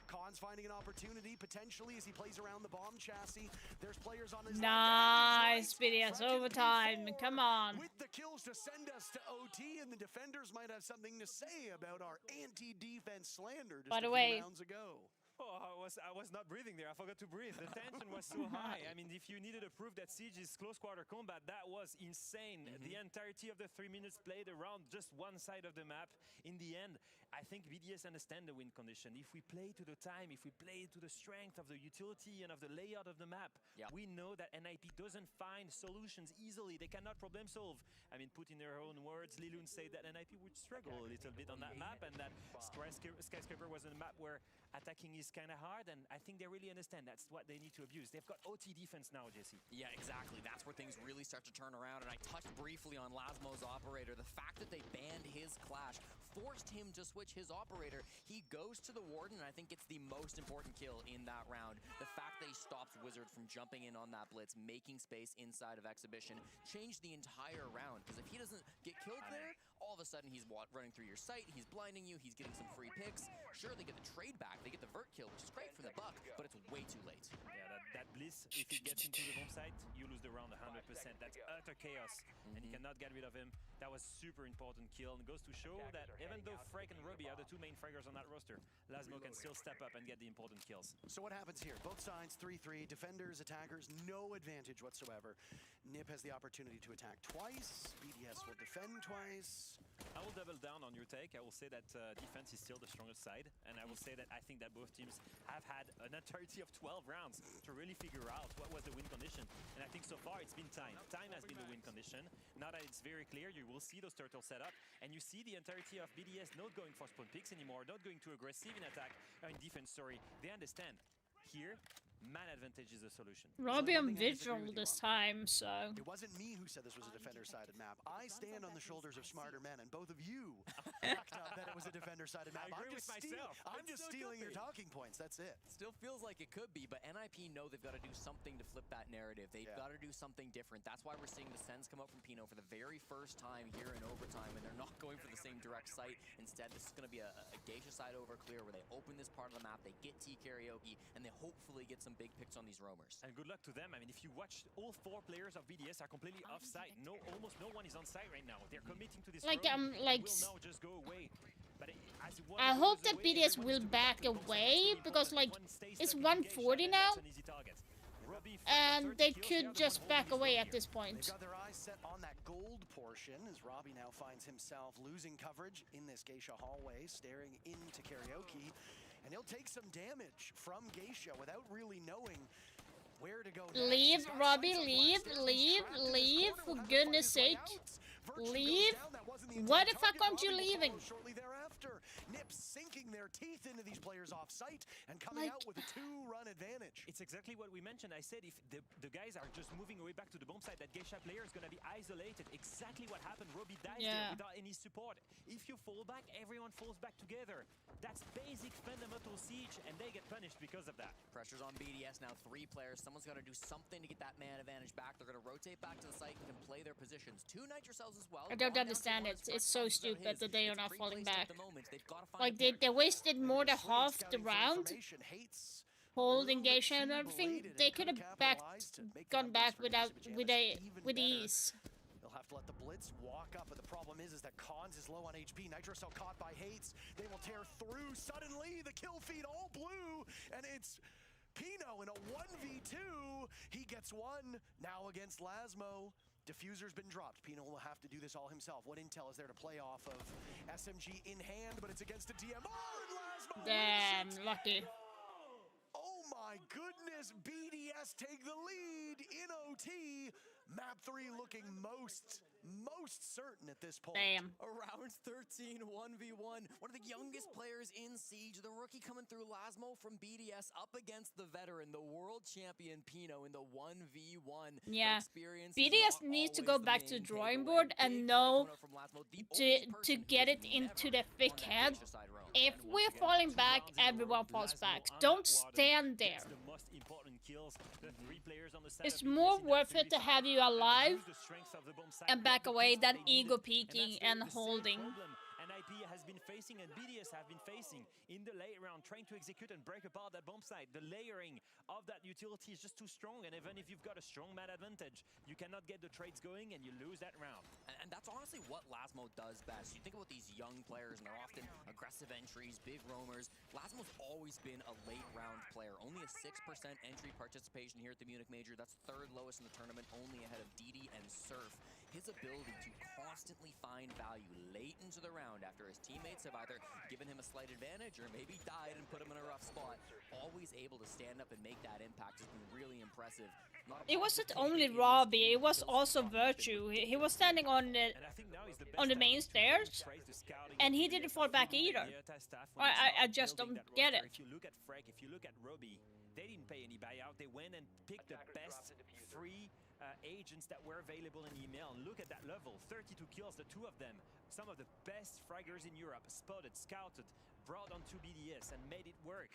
Khan's finding an opportunity potentially as he plays around the bomb chassis. There's players on his Nice BDS overtime. Come on. with the kills to send us to OT, and the defenders might have something to say about our anti-defense slander just By the a few way, rounds ago. Oh, I was not breathing there. I forgot to breathe. The tension was so high. I mean, if you needed to prove that Siege is close quarter combat, that was insane. The entirety of the 3 minutes played around just one side of the map. In the end, I think BDS understand the win condition. If we play to the time, if we play to the strength of the utility and of the layout of the map, we know that NIP doesn't find solutions easily. They cannot problem solve. I mean, put in their own words, Lilun said that NIP would struggle a little bit on that map, and that Skyscraper was a map where attacking is kind of hard, and I think they really understand that's what they need to abuse. They've got OT defense now, Jesse. Yeah, exactly. That's where things really start to turn around, and I touched briefly on Lasmo's operator. The fact that they banned his clash forced him to switch his operator. He goes to the Warden, and I think it's the most important kill in that round. The fact that he stops Wizard from jumping in on that blitz, making space inside of Exhibition, changed the entire round, because if he doesn't get killed there, all of a sudden he's running through your sight, he's blinding you, he's getting some free picks. Sure, they get the trade back, they get the vert kill, which is great for the buck, but it's way too late. Yeah, that Bliss, if he gets into the bomb site, you lose the round 100%. That's utter chaos, and you cannot get rid of him. That was super important kill, and goes to show that even though Freck and Ruby are the two main fraggers on that roster, Lasmo can still step up and get the important kills. So what happens here? Both sides 3-3, defenders, attackers, no advantage whatsoever. Nip has the opportunity to attack twice, BDS will defend twice. I will double down on your take. I will say that defense is still the strongest side, and I will say that I think that both teams have had an entirety of 12 rounds to really figure out what was the win condition, and I think so far it's been time. Time has been the win condition. Now that it's very clear, you will see those turtles set up, and you see the entirety of BDS not going for spawn picks anymore, not going too aggressive in attack, in defense, sorry. They understand. Here, man advantage is a solution. Robbie on visual this time, so. It wasn't me who said this was a defender-sided map. I stand on the shoulders of smarter men, and both of you backed up that it was a defender-sided map. I agree with myself. I'm just stealing your talking points. That's it. Still feels like it could be, but NIP know they've got to do something to flip that narrative. They've got to do something different. That's why we're seeing the sends come out from Pino for the very first time here in overtime, and they're not going for the same direct site. Instead, this is going to be a Geisha side over clear where they open this part of the map, they get T karaoke, and they hopefully get some big picks on these roamers. And good luck to them. I mean, if you watch, all 4 players of BDS are completely off-site. Almost no one is on site right now. They're committing to this like roam. like will now just go away. But I hope that BDS will back away, because like it's 140 now, and they could just back away at this point. They've got their eyes set on that gold portion as Robbie now finds himself losing coverage in this Geisha hallway, staring into karaoke. And he'll take some damage from Geisha without really knowing where to go next. Leave, Robbie, leave, for goodness sake. Leave. Why the fuck aren't you leaving? Shortly thereafter, Nip sinking their teeth into these players off site and coming out with a 2-run advantage. It's exactly what we mentioned. I said if the guys are just moving away back to the bomb site, that Geisha player is going to be isolated. Exactly what happened. Robbie dies there without any support. If you fall back, everyone falls back together. That's basic fundamental siege, and they get punished because of that. Pressure's on BDS now, 3 players. Someone's got to do something to get that man advantage back. They're going to rotate back to the site and can play their positions. 2 Nitro cells as well. I don't understand it. It's so stupid that they are not falling back. Like, they wasted more than half the round holding Geisha and everything. They could have gone back with ease. They'll have to let the Blitz walk up, but the problem is that Cons is low on HP. Nitro Cell caught by Hates. They will tear through. Suddenly, the kill feed all blue, and it's Pino in a 1v2. He gets one now against Lasmo. Diffuser's been dropped. Pino will have to do this all himself. What intel is there to play off of? SMG in hand, but it's against a DMR, and Lasmo Damn, lucky. Oh my goodness, BDS take the lead in OT. Map 3 looking most certain at this point. Damn. Around 13, 1v1. One of the youngest players in Siege. The rookie coming through, Lasmo from BDS, up against the veteran, the world champion Pino in the 1v1. Yeah. BDS needs to go back to the drawing board and know to get it into the thick head. If we're falling back, everyone falls back. Don't stand there. It's more worth it to have you alive and back away than ego peeking and holding. And IP has been facing and BDS have been facing in the late round, trying to execute and break apart that bomb site. The layering of that utility is just too strong, and even if you've got a strong man advantage, you cannot get the trades going and you lose that round. And that's honestly what Lasmo does best. You think about these young players, and they're often aggressive entries, big roamers. Lasmo's always been a late round player. Only a 6% entry participation here at the Munich Major. That's 3rd lowest in the tournament, only ahead of DD and Surf. His ability to constantly find value late into the round after his teammates have either given him a slight advantage or maybe died and put him in a rough spot, always able to stand up and make that impact has been really impressive. It wasn't only Robbie, it was also Virtue. He was standing on the main stairs, and he didn't fall back either. I just don't get it. If you look at Frag, if you look at Robbie, they didn't pay any buyout. They went and picked the best free agents that were available in email. And look at that level, 32 kills, the 2 of them. Some of the best fraggers in Europe, spotted, scouted, brought onto BDS and made it work.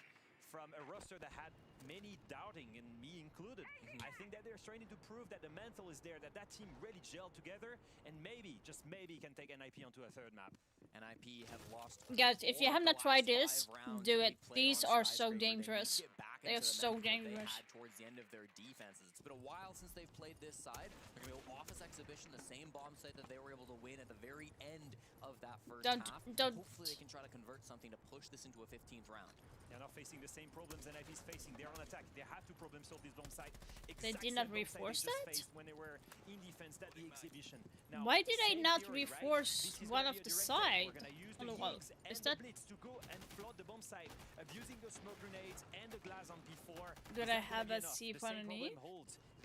From a roster that had many doubting, and me included. I think that they're starting to prove that the mantle is there, that team really gelled together, and maybe, just maybe, can take NIP onto a 3rd map. NIP have lost. Guys, if you have not tried this, do it. These are so dangerous. They are so dangerous. Towards the end of their defenses. It's been a while since they've played this side. They're going to go Office Exhibition, the same bomb site that they were able to win at the very end of that first half. Hopefully they can try to convert something to push this into a 15th round. They're not facing the same problems NIP's facing. They're on attack. They have to problem solve this bomb site. They did not reinforce that? When they were in defense at the exhibition. Now, why did I not reinforce one of the side? On the wall. Is that? To go and flood the bomb site, abusing the smoke grenades and the glass on P4. Did I have a C4 underneath?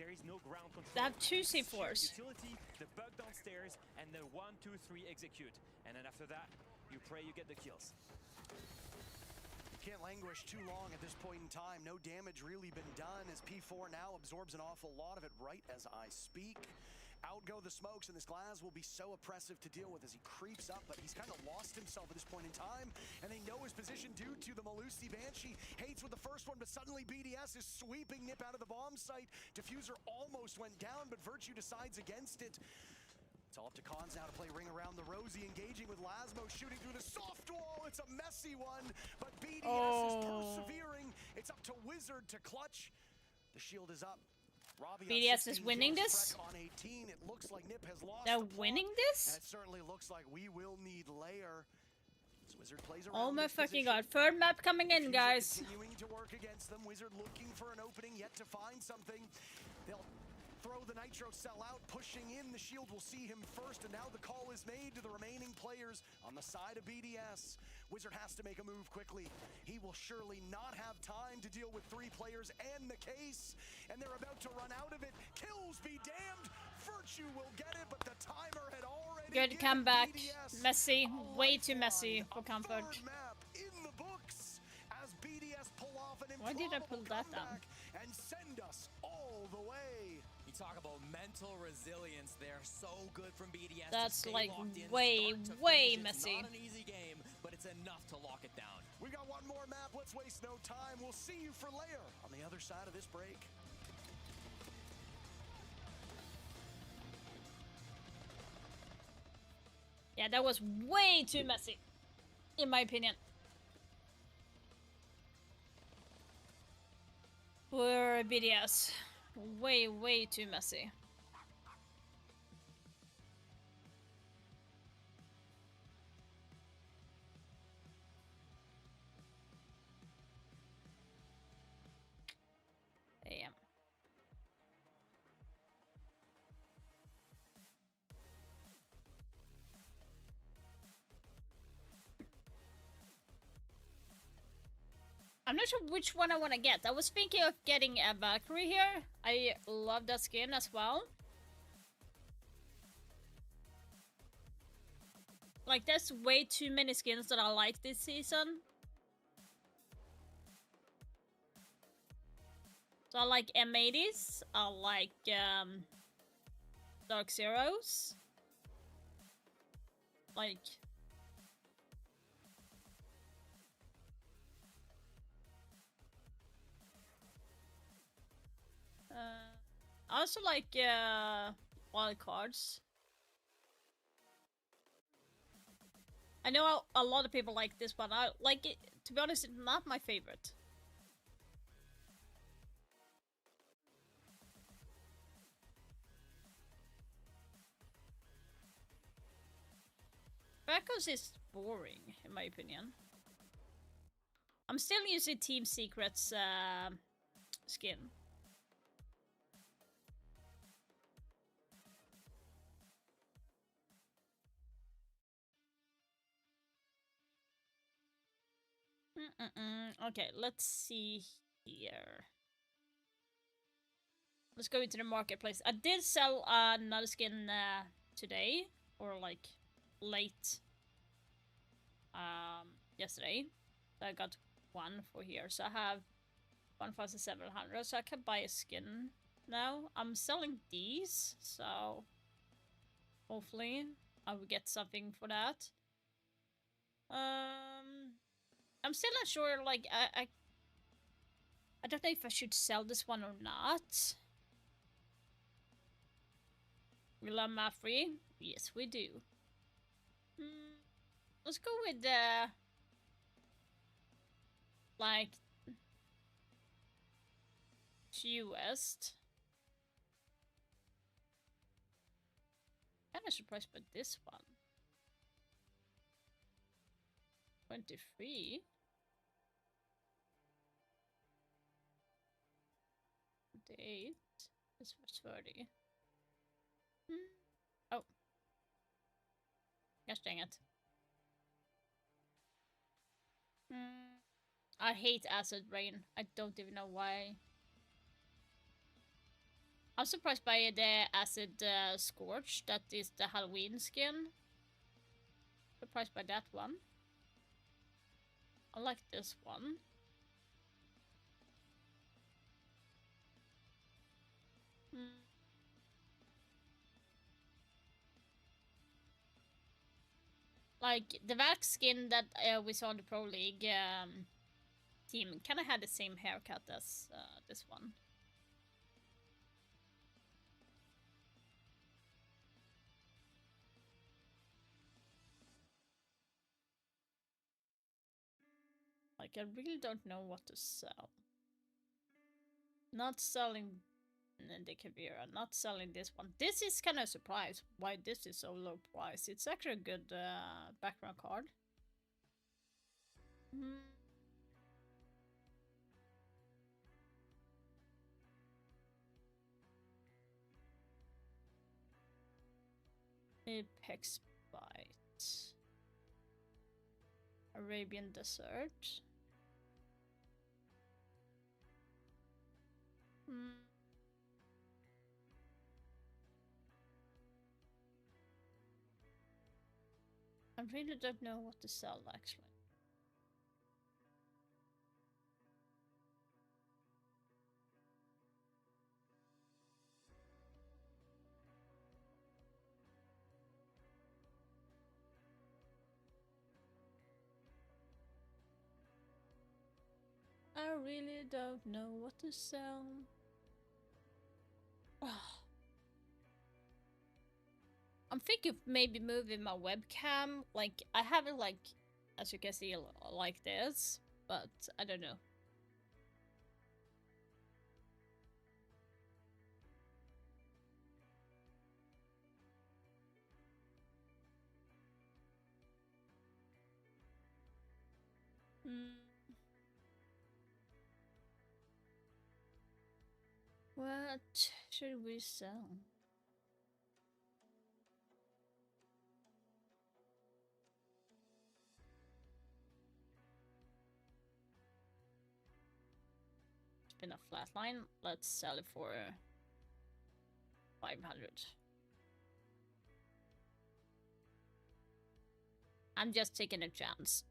There is no ground control. I have 2 C4s. Utility, the bug downstairs, and the 1, 2, 3 execute. And then after that, you pray you get the kills. Can't languish too long at this point in time. No damage really been done as P4 now absorbs an awful lot of it right as I speak. Out go the smokes, and this glass will be so oppressive to deal with as he creeps up, but he's kind of lost himself at this point in time, and they know his position due to the Malusi Banshee. Hates with the first one, but suddenly BDS is sweeping Nip out of the bomb site. Diffuser almost went down, but Virtue decides against it. It's all up to Cons now to play ring around the Rosie, engaging with Lasmo, shooting through the soft wall. It's a messy one, but BDS is persevering. It's up to Wizard to clutch. The shield is up. Robbie BDS is winning this? On 18. It looks like Nip has lost. They're winning this? And it certainly looks like we will need Lair. Wizard plays around. Oh my fucking god. 3rd map coming in, guys. Continuing to work against them. Wizard looking for an opening, yet to find something. They'll throw the Nitro Cell out, pushing in. The shield will see him first, and now the call is made to the remaining players on the side of BDS. Wizard has to make a move quickly. He will surely not have time to deal with 3 players and the case, and they're about to run out of it. Kills be damned. Virtue will get it, but the timer had already Good comeback. Messy. Way too messy for comfort. Why did I pull that down? And send us all the way. You talk about mental resilience there. So good from BDS. That's like way messy. It's not an easy game, but it's enough to lock it down. We got one more map. Let's waste no time. We'll see you for later on the other side of this break. Yeah, that was way too messy, in my opinion. For BDS. Way too messy. Damn. I'm not sure which one I want to get. I was thinking of getting a Valkyrie here. I love that skin as well. Like, there's way too many skins that I like this season. So I like M80s. I like Dark Zeros. Like... I also like wild cards. I know a lot of people like this one. I like it. To be honest, it's not my favorite. Backos is boring, in my opinion. I'm still using Team Secret's skin. Okay, let's see here. Let's go into the marketplace. I did sell another skin today, or like late yesterday. So I got one for here. So I have 1,700. So I can buy a skin now. I'm selling these, so hopefully I will get something for that. I'm still not sure, like, I don't know if I should sell this one or not. We love math free? Yes, we do. Let's go with the... like... fewest. Kinda surprised by this one. 23? 28? This was 30. Oh. Gosh dang it. I hate acid rain. I don't even know why. I'm surprised by the acid scorch. That is the Halloween skin. Surprised by that one. I like this one. Like, the Valk skin that we saw in the Pro League team kind of had the same haircut as this one. Like, I really don't know what to sell. Not selling the Kavira, not selling this one. This is kind of a surprise why this is so low price. It's actually a good background card. Apex Bite. Arabian Desert. I really don't know what to sell, actually. I really don't know what to sell. I'm thinking of maybe moving my webcam. Like, I have it like, as you can see, like this, but I don't know. What should we sell? It's been a flatline. Let's sell it for 500. I'm just taking a chance.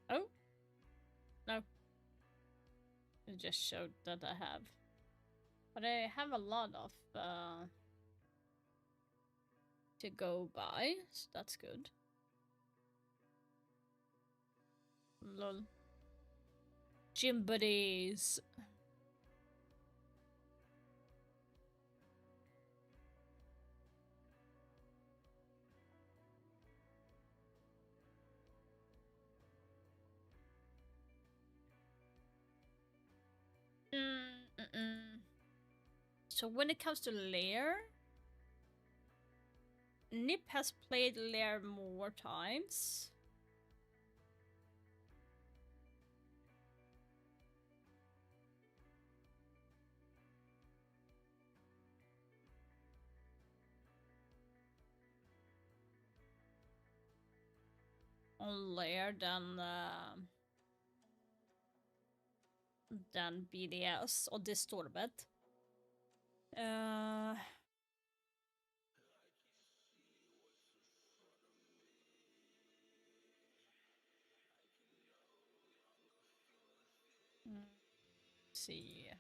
Oh? No. It just showed that I have. But I have a lot of to go by, so that's good. Lol. Gym buddies. So when it comes to Lair, Nip has played Lair more times. On Lair than BDS och Disturbed. See.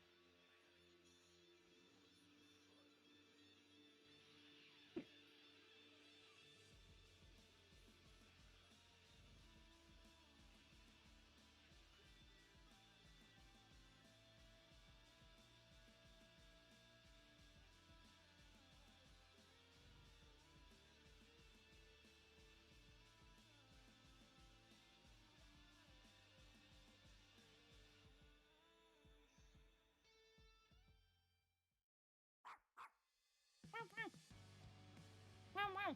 Wow, wow.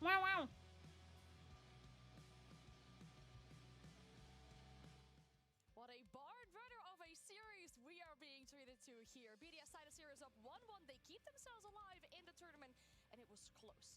Wow, wow. What a barn runner of a series we are being treated to here. BDS side of series up 1-1. They keep themselves alive in the tournament, and it was close.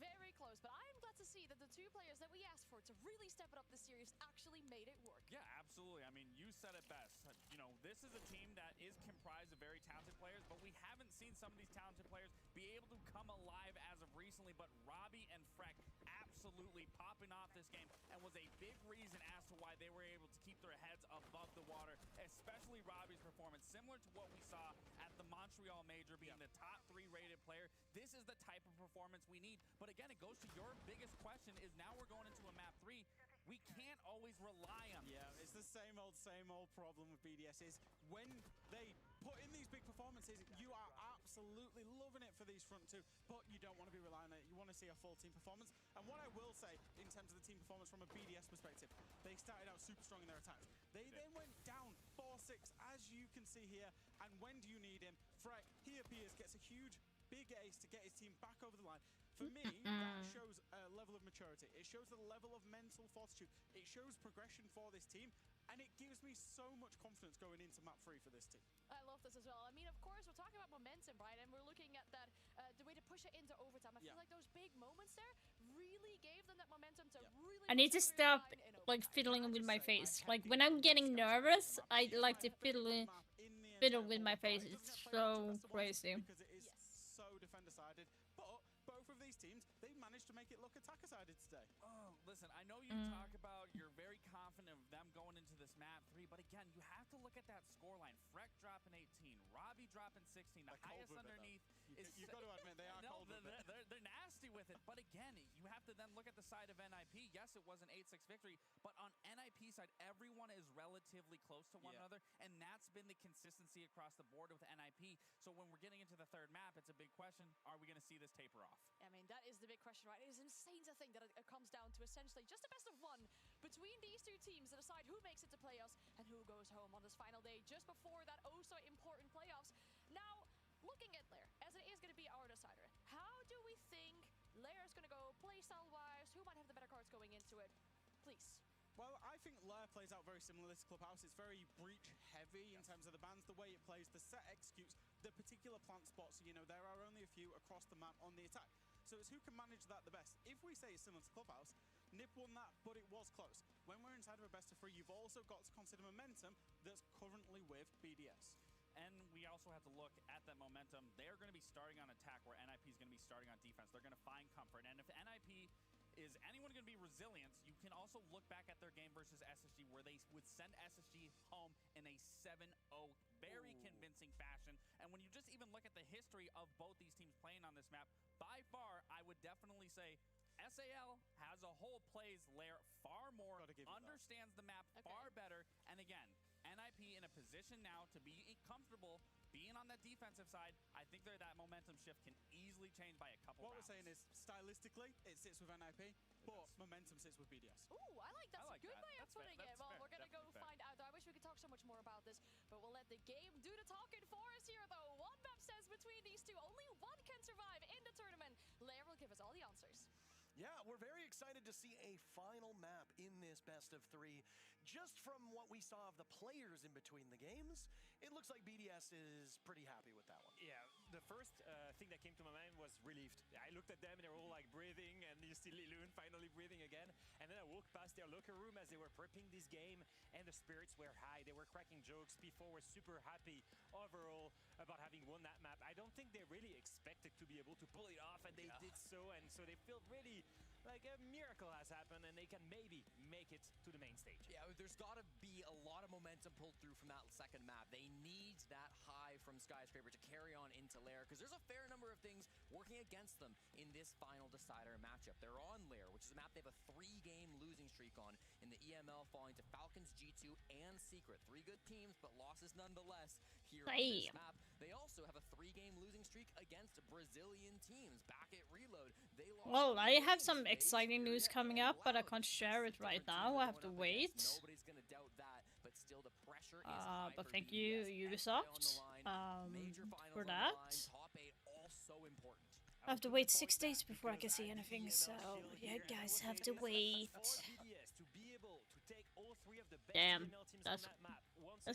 Very close, but I am glad to see that the two players that we asked for to really step it up this series actually made it work. Yeah, absolutely. I mean, you said it best. You know, this is a team that is comprised of very talented players, but we haven't seen some of these talented players be able to come alive as of recently, but Robbie and Freck absolutely popping off this game and was a big reason as to why they were able to keep their heads above the water, especially Robbie's performance, similar to what we saw at the Montreal Major, being the top 3 rated player. This is the type of performance we need. But again, it goes to your biggest question is now we're going into a map 3. We can't always rely on Yeah, it's the same old problem with BDS is when they put in these big performances, you are absolutely loving it for these front two, but you don't want to be relying on it. You want to see a full team performance. And what I will say in terms of the team performance from a BDS perspective, they started out super strong in their attacks. They then went down 4-6, as you can see here. And when do you need him? Freck, he appears, gets a huge, big ace to get his team back over the line. For me, that shows a level of maturity. It shows the level of mental fortitude. It shows progression for this team. And it gives me so much confidence going into map 3 for this team. I love this as well. I mean, of course, we're talking about momentum, right? And we're looking at that, the way to push it into overtime. I feel like those big moments there really gave them that momentum to really... I need to stop like fiddling with my face. Like when I'm getting nervous, I like to fiddle spit it with my face. It's so crazy. Because it is so defender-sided. But both of these teams, they've managed to make it look attacker-sided today. Oh, listen, I know you talk about you're very confident of them going into this map 3, but again, you have to look at that scoreline. Freck dropping 18, Robbie dropping 16. The highest underneath is... You've got to admit, they are cold with it. They're nasty with it. But again, you have to then look at the side of NIP. Yes, it was an 8-6 victory, but on NIP side, everyone is relatively close to one another, and that's been the consistency across the board with NIP. So when we're getting into the third map, it's a big question. Are we going to see this taper off? I mean, that is the big question, right? It is insane to think that it comes down to essentially just a best of one between these two teams to decide who makes it to playoffs and who goes home on this final day just before that oh so important playoffs. Now, looking at Lair, as it is going to be our decider, how do we think Lair is going to go playstyle-wise? Who might have the better cards going into it? Please. Well, I think Lair plays out very similar to Clubhouse. It's very breach-heavy in terms of the bans, the way it plays, the set executes, the particular plant spots. You know, there are only a few across the map on the attack. So it's who can manage that the best. If we say it's similar to Clubhouse, Nip won that, but it was close. When we're inside of a best of 3, you've also got to consider momentum that's currently with BDS. And we also have to look at that momentum. They're going to be starting on attack where NIP is going to be starting on defense. They're going to find comfort. And if NIP is anyone going to be resilient, you can also look back at their game versus SSG where they would send SSG home in a 7-0 very convincing fashion. And when you just even look at the history of both these teams playing on this map, by far, I would definitely say SAL has a whole plays Lair far more, understands the map far better. And again, NIP in a position now to be comfortable being on that defensive side. I think that momentum shift can easily change by a couple What rounds. we're saying is, stylistically, it sits with NIP, but momentum sits with BDS. Ooh, I like that. That's a good way of putting it. Well, we're going to go find out. I wish we could talk so much more about this, but we'll let the game do the talking for us here, though. One map says between these two, only one can survive in the tournament. Lair will give us all the answers. Yeah, we're very excited to see a final map in this best of 3. Just from what we saw of the players in between the games, it looks like BDS is pretty happy with that one. Yeah, the first thing that came to my mind was relieved. I looked at them and they were all like breathing, and you see Liloon finally breathing again. And then I walked past their locker room as they were prepping this game, and the spirits were high. They were cracking jokes. P4 was super happy overall about having won that map. I don't think they really expected to be able to pull it off, and they did so. And so they feel really like a miracle has happened, and they can maybe make it to the main stage. Yeah, there's got to be a lot of momentum pulled through from that second map. They need that high from Skyscraper to carry on into Lair, because there's a fair number of things working against them in this final decider matchup. They're on Lair, which is a map they have a 3-game losing streak on in the EML, falling to Falcons, G2, and Secret. 3 good teams, but losses nonetheless here on this map. They also have a 3-game losing streak against Brazilian teams. Back at Reload, they lost. Well, I have some exciting news coming up, but I can't share it right now. I have to wait. Nobody's gonna doubt that, but still the pressure is high But for thank BDS. you, SSG Ubisoft, on the line, major finals for on the that. line, top 8 all so important. I have to wait 6 days before I can see anything, so yeah, guys have to wait. Damn, that's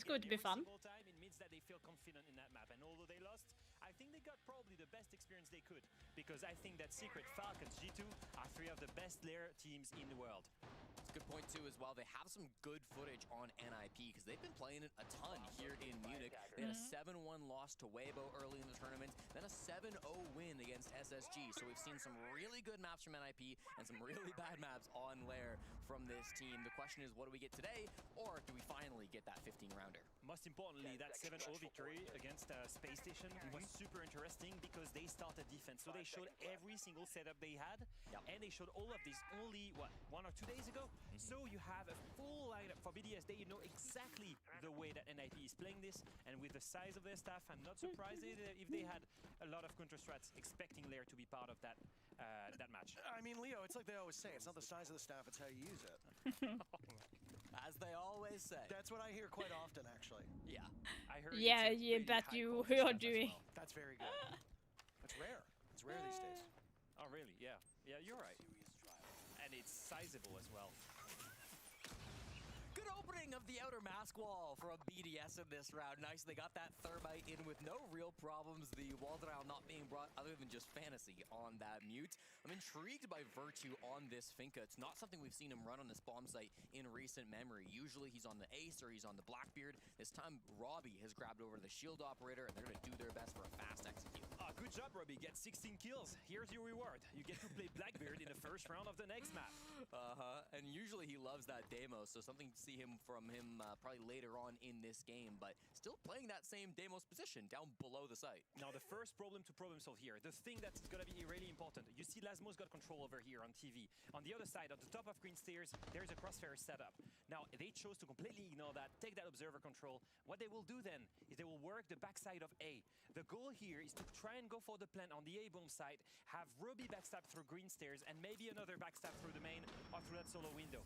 going to be fun. Time, it means that they feel confident in that map, and although they lost, I think they got probably the best experience they could, because I think that Secret, Falcons, G2 are 3 of the best Lair teams in the world. It's a good point too as well. They have some good footage on NIP because they've been playing it a ton here in Munich. They had a 7-1 loss to Weibo early in the tournament, then a 7-0 win against SSG. So we've seen some really good maps from NIP and some really bad maps on Lair from this team. The question is, what do we get today, or do we finally get that 15-rounder? Most importantly, that 7-0 victory against Space Station was super interesting because they started defense. So they showed every single setup they had, and they showed all of this only, what, 1 or 2 days ago? So you have a full lineup for BDS. They know exactly the way that NIP is playing this, and with the size of their staff, I'm not surprised if they had a lot of counter strats expecting Lair to be part of that that match. I mean, Leo, it's like they always say, it's not the size of the staff, it's how you use it. As they always say. That's what I hear quite often, actually. Yeah. I heard Yeah, you bet you are doing. That's very good. That's rare. It's rare these days. Oh, really? Yeah. Yeah, you're right. And it's sizable as well. Good Good opening of the outer mask wall from BDS in this round. Nice, they got that thermite in with no real problems. The wall denial not being brought other than just Fantasy on that mute. I'm intrigued by Virtue on this Finka. It's not something we've seen him run on this bomb site in recent memory. Usually he's on the Ace or he's on the Blackbeard. This time Robbie has grabbed over the shield operator and they're going to do their best for a fast execute. Good job, Robbie. Get 16 kills. Here's your reward. You get to play Blackbeard in the first round of the next map. And usually he loves that Deimos, so something to see from him probably later on in this game, but still playing that same Deimos position down below the site. Now, the first problem to problem solve here, the thing that's going to be really important, you see Lasmo's got control over here on TV. On the other side, at the top of green stairs, there's a crossfire setup. Now, they chose to completely ignore that, take that observer control. What they will do then is they will work the backside of A. The goal here is to try and go for the plant on the A bomb site, have Robbie backstab through green stairs, and maybe another backstab through the main or through that solo window.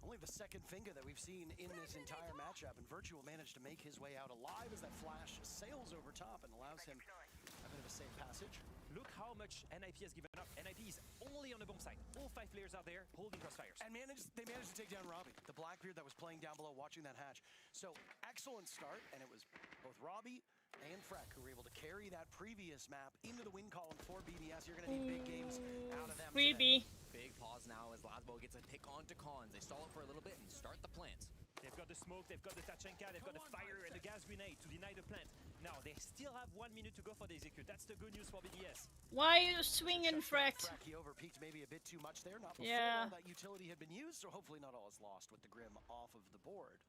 Only the second finger that we've seen in this entire matchup, and Virtue will manage to make his way out alive as that flash sails over top and allows him a bit of a safe passage. Look how much NIP has given up. NIP is only on the bomb site. All 5 players out there holding crossfires. And they managed to take down Robbie, the Blackbeard that was playing down below, watching that hatch. So, excellent start, and it was both Robbie and Freck who were able to carry that previous map into the win column for BDS. You're going to need big games out of them. Freebie. Big pause now as Lasbo gets a pick onto Cons. They stall it for a little bit and start the plant. They've got the smoke, they've got the Tachenka, they've got the fire and the gas grenade to deny the plant. Now, they still have 1 minute to go for the execute. That's the good news for BDS. Why are you swinging, Freck? He overpeaked maybe a bit too much there. Not before all that utility had been used, so hopefully not all is lost with the Grim off of the board.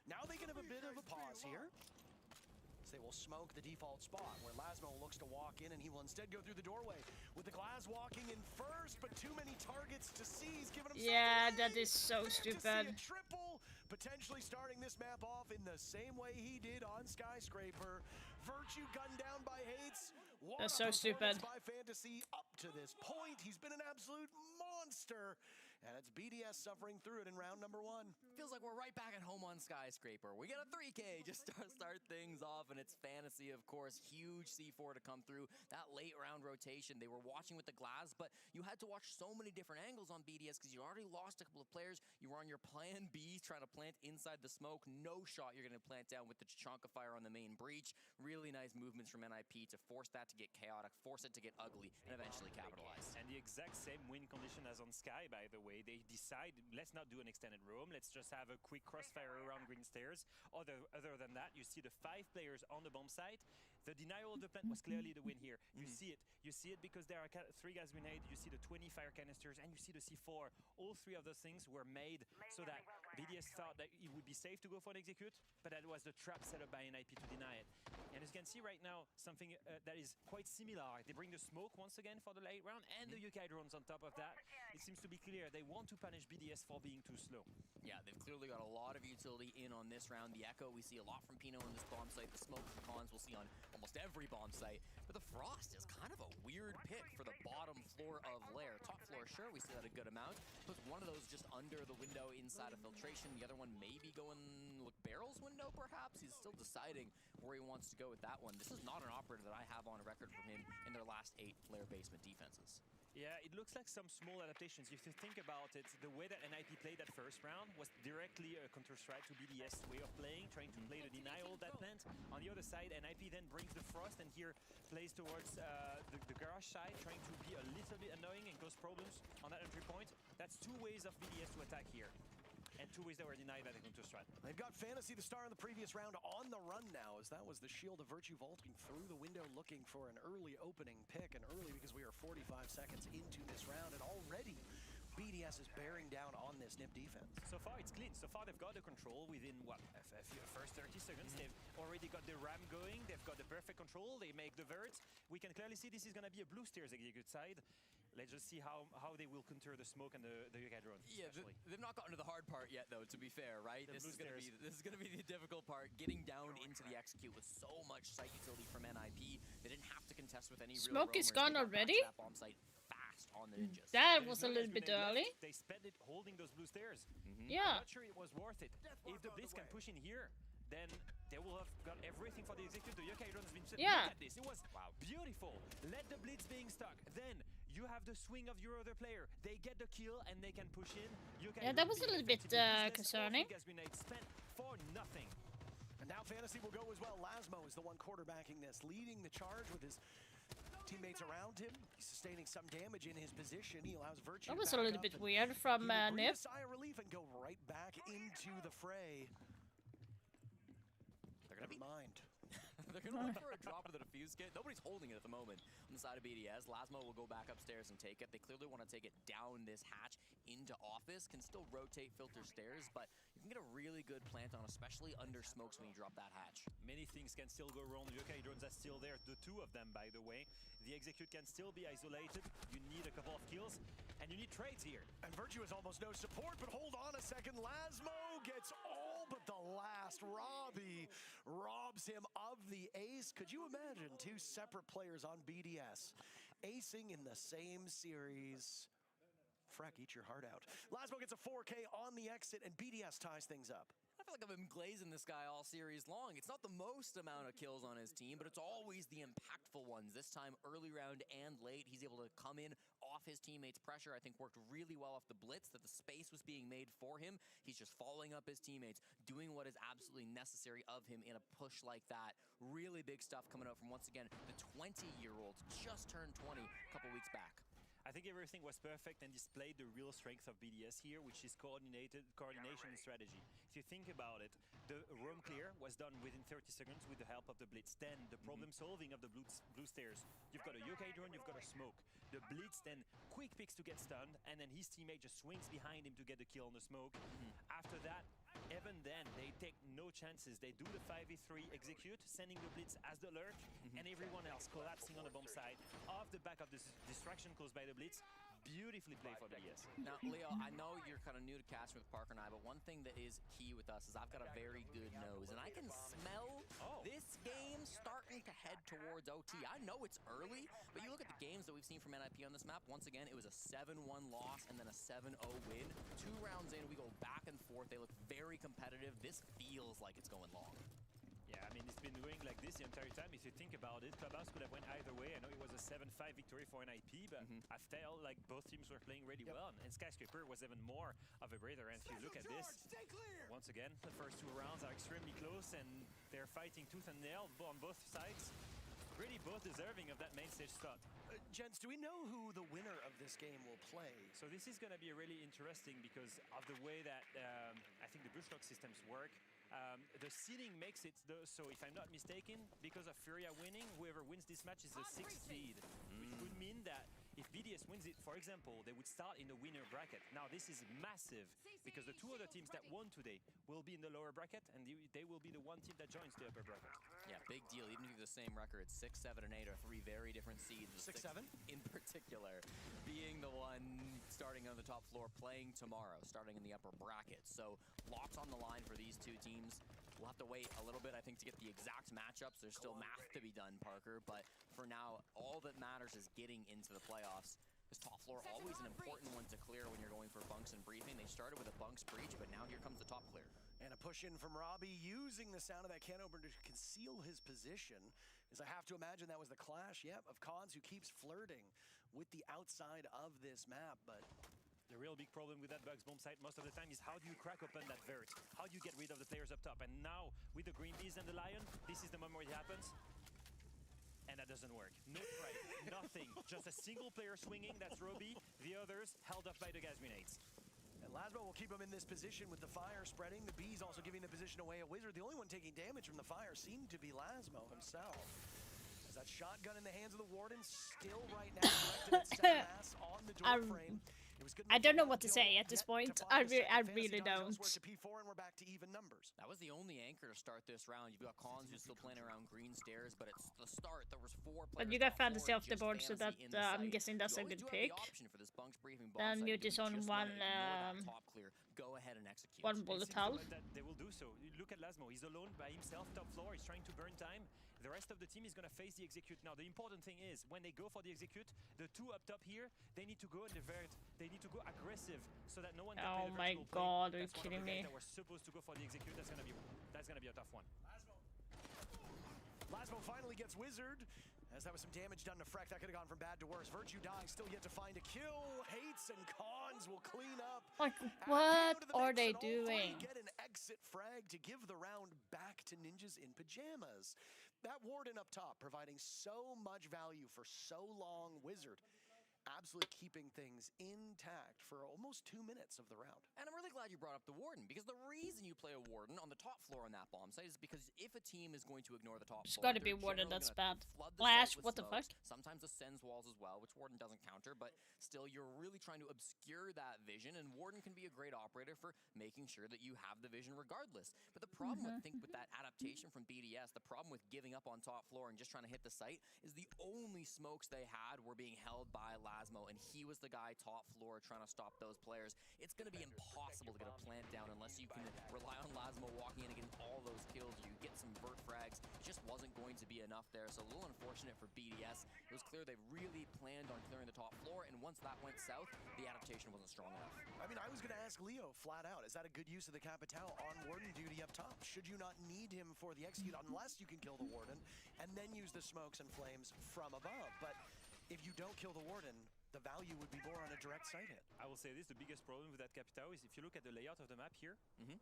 Now they can have a bit of a pause here. They will smoke the default spot where Lasmo looks to walk in, and he will instead go through the doorway with the Glass walking in first, but too many targets to seize, giving him that is so stupid. A triple, potentially starting this map off in the same way he did on Skyscraper. Virtue gunned down by Hates. That's so stupid. By Fantasy up to this point, he's been an absolute monster. And it's BDS suffering through it in round number 1. Feels like we're right back at home on Skyscraper. We get a 3K just start things off, and it's Fantasy, of course. Huge C4 to come through. That late round rotation, they were watching with the Glass, but you had to watch so many different angles on BDS because you already lost a couple of players. You were on your plan B trying to plant inside the smoke. No shot you're going to plant down with the Chonka fire on the main breach. Really nice movements from NIP to force that to get chaotic, force it to get ugly, and eventually capitalize. And the exact same win condition as on Sky, by the way. They decide, let's not do an extended roam, let's just have a quick crossfire around green stairs. Other than that, you see the 5 players on the bomb site. The denial of the plant was clearly the win here. You see it. You see it because there are 3 gas grenades, you see the 20 fire canisters, and you see the C4. All 3 of those things were made so that BDS thought that it would be safe to go for an execute, but that was the trap set up by NIP to deny it. And as you can see right now, something that is quite similar. They bring the smoke once again for the late round, and the UK drones on top of that. It seems to be clear they want to punish BDS for being too slow. Yeah, they've clearly got a lot of utility in on this round. The Echo, we see a lot from Pino on this bomb site. The smoke from Cons we'll see on almost every bomb site. But the Frost is kind of a weird pick for the bottom floor of Lair. Top floor, sure, we see that a good amount. Puts one of those just under the window inside of filtration. The other one maybe going, look, Barrel's window perhaps? He's still deciding where he wants to go with that one. This is not an operator that I have on record from him in their last 8 Lair basement defenses. Yeah, it looks like some small adaptations. If you think about it, the way that NIP played that first round was directly a counter-strike to BDS way of playing, trying to play the denial of that plant. On the other side, NIP then brings the Frost and here plays towards the garage side, trying to be a little bit annoying and cause problems on that entry point. That's 2 ways of BDS to attack here. And 2 ways that were denied by the counter-strike. They've got Fantasy, the star in the previous round, on the run now, as that was the Shield of Virtue vaulting through the window looking for an early opening pick, and early because we are 45 seconds into this round, and already BDS is bearing down on this NIP defense. So far it's clean. So far they've got the control within, what, the first 30 seconds. They've already got the ram going. They've got the perfect control. They make the vert. We can clearly see this is going to be a blue stairs execute side. Let's just see how they will counter the smoke and the UK drone. Yeah, they've not gotten to the hard part yet, though, to be fair, right? This is going to be the difficult part, getting down into the execute with so much site utility from NIP. They didn't have to contest with any smoke real is gone already? That bomb site fast on the ninjas. That was a little bit early. They spent it holding those blue stairs. Yeah. I'm not sure it was worth it. If the Blitz can push in here, then they will have got everything for the execute. The yokai drone has been set. Yeah. Look at this. It was beautiful. Let the Blitz being stuck. Then You have the swing of your other player. They get the kill and they can push in. Yeah, that was a little bit concerning. Spent for nothing. And now Fantasy will go as well. Lasmo is the one quarterbacking this, leading the charge with his teammates around him. He's sustaining some damage in his position. He allows Virtue. That was a little bit weird from Nip. Sigh of relief and go right back into the fray. They're gonna mind. They're gonna look for a drop of the defuse kit. Nobody's holding it at the moment on the side of BDS. Lasmo will go back upstairs and take it. They clearly want to take it down this hatch into office. Can still rotate filter stairs, but you can get a really good plant on, especially under smokes when you drop that hatch. Many things can still go wrong. The Yokai drones are still there. The two of them, by the way. The execute can still be isolated. You need a couple of kills, and you need trades here. And Virtue has almost no support, but hold on a second. Lasmo gets all but the last. Robbie robs him of the ace. Could you imagine two separate players on BDS acing in the same series? Freck, eat your heart out. Lasmo gets a 4K on the exit, and BDS ties things up. I feel like I've been glazing this guy all series long. It's not the most amount of kills on his team, but it's always the impactful ones. This time, early round and late, he's able to come in off his teammates' pressure. I think worked really well off the blitz, that the space was being made for him. He's just following up his teammates, doing what is absolutely necessary of him in a push like that. Really big stuff coming out from, once again, the 20-year-old, just turned 20 a couple weeks back. I think everything was perfect and displayed the real strength of BDS here, which is coordination and strategy. If you think about it, the roam clear was done within 30 seconds with the help of the blitz. Then the problem solving of the blue stairs. You've got a Yokai drone, you've got a smoke. The blitz then quick picks to get stunned, and then his teammate just swings behind him to get the kill on the smoke. After that, even then, they take no chances. They do the 5v3 execute, sending the blitz as the lurk, and everyone else collapsing on the bomb side. Off the back of this distraction caused by the blitz, beautifully played for BDS. Now, Leo, I know you're kind of new to casting with Parker and I, but one thing that is key with us is I've got a very good nose, and I can smell this game starting to head towards OT. I know it's early, but you look at the games that we've seen from NIP on this map. Once again, it was a 7-1 loss and then a 7-0 win. 2 rounds in, we go back and forth. They look very competitive. This feels like it's going long. Yeah, I mean, it's been going like this the entire time. If you think about it, Clubhouse could have went either way. I know it was a 7-5 victory for NIP, but I felt like both teams were playing really well. And Skyscraper was even more of a breather. And if you look at this, once again, the first 2 rounds are extremely close, and they're fighting tooth and nail on both sides. Really both deserving of that main stage spot. Gents, do we know who the winner of this game will play? So this is going to be really interesting because of the way that I think the Bushlock systems work. The seeding makes it so, if I'm not mistaken, because of Furia winning, whoever wins this match is the 6th seed, which would mean that if BDS wins it, for example, they would start in the winner bracket. Now this is massive because the 2 other teams that won today will be in the lower bracket, and they will be the one team that joins the upper bracket. Yeah, big deal. Even if you have the same record, 6, 7, and 8 are 3 very different seeds. 6, 7 in particular, being the one starting on the top floor, playing tomorrow, starting in the upper bracket. So lots on the line for these 2 teams. We'll have to wait a little bit, I think, to get the exact matchups. There's still math to be done, Parker, but for now, all that matters is getting into the playoffs. This top floor, always an important one to clear when you're going for bunks and briefing. They started with a bunks breach, but now here comes the top clear. And a push in from Robbie, using the sound of that can opener to conceal his position. As I have to imagine that was the clash, of Cons, who keeps flirting with the outside of this map, but the real big problem with that Bugs bomb site most of the time is how do you crack open that vert? How do you get rid of the players up top? And now, with the Green Bees and the Lion, this is the moment where it happens. And that doesn't work. No trade, nothing. Just a single player swinging, that's Robbie. The others held up by the gas grenades. And Lasmo will keep him in this position with the fire spreading. The Bees also giving the position away. A Wizard, the only one taking damage from the fire, seemed to be Lasmo himself. As that shotgun in the hands of the Warden, still right now directed at Samas on the door frame. I don't know what to say at this point. I really don't. To P4 and we're back to even numbers. That was the only anchor to start this round. You've got Cons who's still playing around green stairs, but it's the start. There was 4 players. But you got Fantasy off the board, so that I'm guessing that's a good pick. Then you just on one Go ahead and execute. One bullet hole. They will do so. Look at Lasmo. He's alone by himself, top floor. He's trying to burn time. The rest of the team is going to face the execute. Now, the important thing is, when they go for the execute, the 2 up top here, they need to go in the vert. They need to go aggressive so that no one can Oh play the my vertical god, play. are you kidding me? That were supposed to go for the execute. That's gonna be a tough one. Lasmo finally gets Wizard, As that was some damage done to Freck, that could have gone from bad to worse. Virtue dying, still yet to find a kill. Hates and Cons will clean up. Like, what are they doing? Get an exit frag to give the round back to Ninjas in Pajamas. That Warden up top providing so much value for so long. Wizard absolutely keeping things intact for almost 2 minutes of the round. And I'm really glad you brought up the Warden, because the reason you play a Warden on the top floor on that bomb site is because if a team is going to ignore the top It's floor, gotta be they're Warden, generally that's gonna bad. flood the Flash, site with what the fuck? smokes, sometimes the Sens walls as well, which Warden doesn't counter, but still you're really trying to obscure that vision, and Warden can be a great operator for making sure that you have the vision regardless. But the problem with that adaptation from BDS, the problem with giving up on top floor and just trying to hit the site, is the only smokes they had were being held by Lasmo, and he was the guy top floor trying to stop those players. It's going to be impossible to get a plant down unless you can rely on Lasmo walking in and getting all those kills. You get some vert frags. It just wasn't going to be enough there, so a little unfortunate for BDS. It was clear they really planned on clearing the top floor, and once that went south, the adaptation wasn't strong enough. I mean, I was going to ask Leo flat out, is that a good use of the Capitao on Warden duty up top? Should you not need him for the execute unless you can kill the Warden and then use the smokes and flames from above? But if you don't kill the Warden, the value would be more on a direct side hit. I will say this, the biggest problem with that Capitao is if you look at the layout of the map here,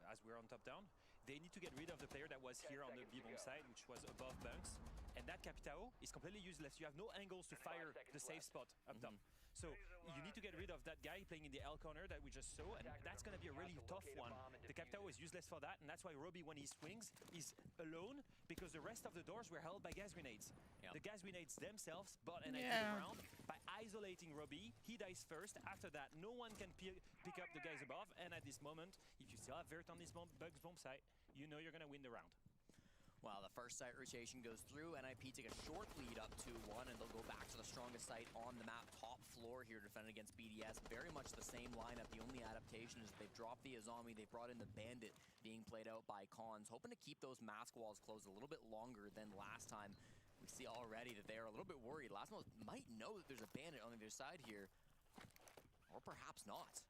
as we're on top down, they need to get rid of the player that was here on the B-bomb side, which was above bunks. And that Capitao is completely useless. You have no angles to fire the safe spot up top. So you need to get rid of that guy playing in the L corner that we just saw, and that's going to be a really tough one. The Capitao is useless for that, and that's why Robbie, when he swings, is alone, because the rest of the doors were held by gas grenades. The gas grenades themselves bought an the ground. By isolating Robbie, he dies first. After that, no one can pick up the guys above, and at this moment, if you still have Vert on this Bugs bomb site, you know you're going to win the round. Well, the first site rotation goes through. NIP take a short lead up 2-1, and they'll go back to the strongest site on the map, top floor here, defending against BDS. Very much the same lineup. The only adaptation is they've dropped the Azami. They've brought in the Bandit being played out by Cons, hoping to keep those mask walls closed a little bit longer than last time. We see already that they are a little bit worried. Lasmo might know that there's a Bandit on the other side here, or perhaps not.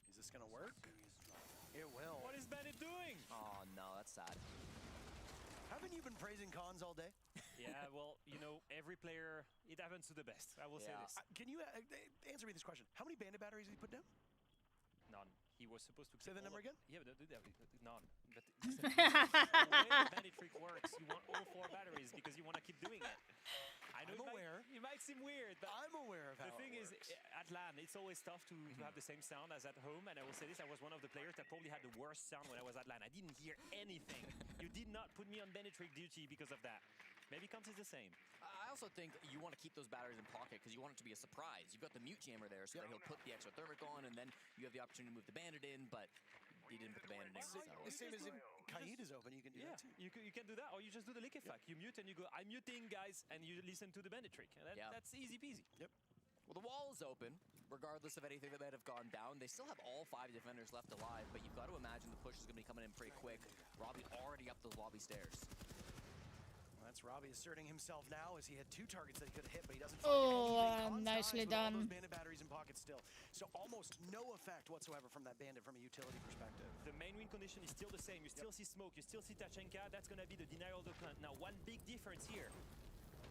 Is this going to work? It will. What is Bandit doing? Oh, no, that's sad. Haven't you been praising Cons all day? Yeah, well, you know, every player, it happens to the best. I will say this. Can you answer me this question? How many Bandit batteries did he put down? None. He was supposed to say the number again? Yeah, but none. But the way the Bandit trick works, you want all 4 batteries because you want to keep doing it. I know I'm aware. It might seem weird, but I'm aware of how the thing is, at LAN, it's always tough to have the same sound as at home. And I will say this, I was one of the players that probably had the worst sound when I was at LAN. I didn't hear anything. You did not put me on Bandit trick duty because of that. Maybe Cons is the same. I also think you want to keep those batteries in pocket because you want it to be a surprise. You've got the mute jammer there so that he'll put the extra thermic on, and then you have the opportunity to move the Bandit in, but he didn't put the Bandit in. So. The same as if Kaid is open, you can do that too. You can do that, or you just do the lick effect. You mute and you go, I'm muting, guys, and you listen to the Bandit trick. That's easy peasy. Yep. Well, the wall is open, regardless of anything that might have gone down. They still have all 5 defenders left alive, but you've got to imagine the push is going to be coming in pretty quick. Robbie already up those lobby stairs. That's Robbie asserting himself now as he had 2 targets that he could have hit, but he doesn't find anything. Nicely done. All those Bandit batteries in pocket still. So almost no effect whatsoever from that Bandit from a utility perspective. The main win condition is still the same. You still see smoke, you still see Tachenka. That's going to be the denial of the plant. Now, one big difference here.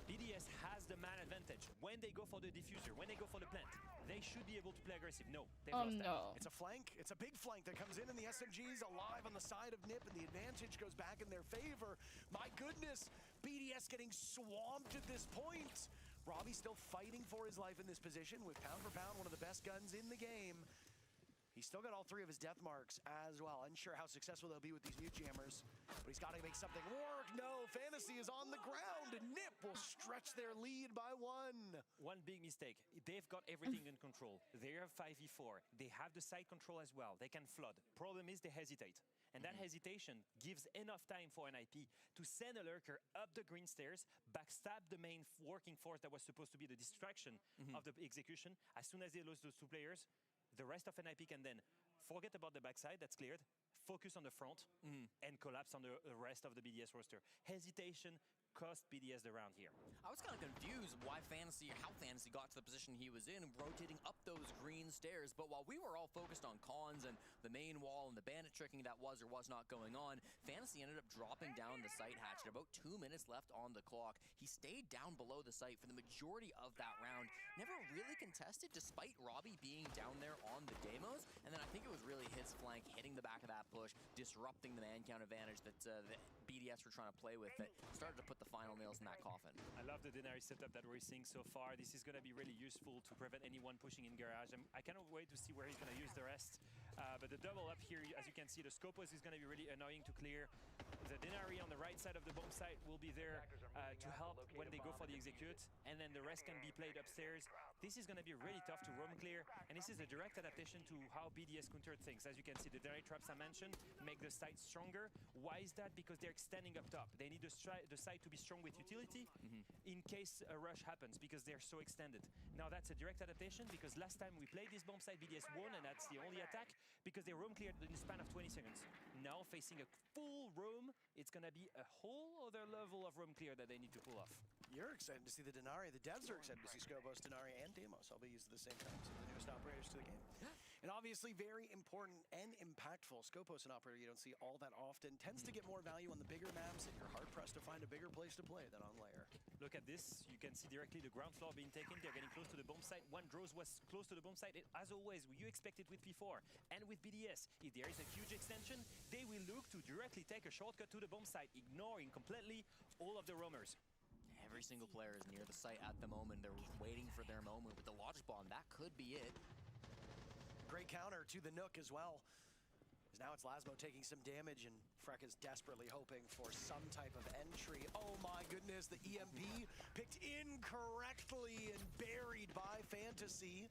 BDS has the man advantage. When they go for the diffuser, when they go for the plant, they should be able to play aggressive. No, they've lost that. It's a flank. It's a big flank that comes in, and the SMG's alive on the side of Nip, and the advantage goes back in their favor. My goodness, BDS getting swamped at this point. Robbie still fighting for his life in this position with pound for pound one of the best guns in the game. He's still got all 3 of his death marks as well. Unsure how successful they'll be with these mute jammers, but he's got to make something work. No, Fantasy is on the ground, and Nip will stretch their lead by 1. One big mistake. They've got everything in control. They are 5v4. They have the side control as well. They can flood. Problem is they hesitate. And that hesitation gives enough time for NIP to send a lurker up the green stairs, backstab the main working force that was supposed to be the distraction of the execution. As soon as they lose those 2 players, the rest of NIP can then forget about the backside, that's cleared, focus on the front, and collapse on the rest of the BDS roster. Hesitation cost BDS the round here. I was kind of confused how Fantasy got to the position he was in, rotating up those green stairs. But while we were all focused on cons and the main wall and the bandit tricking that was or was not going on, Fantasy ended up dropping down the site hatch at about 2 minutes left on the clock. He stayed down below the site for the majority of that round, never really contested despite Robbie being down there on the demos. And then I think it was really his flank hitting the back of that push, disrupting the man count advantage that the BDS were trying to play with, that started to put the final nails in that coffin. I love the Denari setup that we're seeing so far. This is going to be really useful to prevent anyone pushing in garage. I cannot wait to see where he's going to use the rest. But the double up here, as you can see, the Scopus is going to be really annoying to clear. The Denari on the right side of the bomb site will be there to help when they go for the execute, and then the rest can be played upstairs. This is going to be really tough to roam clear, and this is a direct adaptation to how BDS countered things. As you can see, the Denari traps I mentioned make the site stronger. Why is that? Because they're extending up top. They need the site to be strong with utility in case a rush happens, because they're so extended. Now that's a direct adaptation, because last time we played this bomb site, BDS won, and that's the only attack, because they roam cleared in the span of 20 seconds. Now facing a full roam, it's going to be a whole other level of roam clear that they need to pull off. You're excited to see the Denari. The devs are excited to see Skobos, Denari, and Demos all be used at the same time. So the newest operators to the game. And obviously very important and impactful. Skopos, an operator you don't see all that often, tends to get more value on the bigger maps, and you're hard-pressed to find a bigger place to play than on layer. Look at this. You can see directly the ground floor being taken. They're getting close to the bomb site. One Droz was close to the bomb site. As always, you expect it with P4 and with BDS. If there is a huge extension, they will look to directly take a shortcut to the bomb site, ignoring completely all of the roamers. Every single player is near the site at the moment. They're waiting for their moment with the logic bomb. That could be it. Great counter to the Nook as well. As now it's Lasmo taking some damage, and Freck is desperately hoping for some type of entry. Oh my goodness, the EMP picked incorrectly and buried by Fantasy.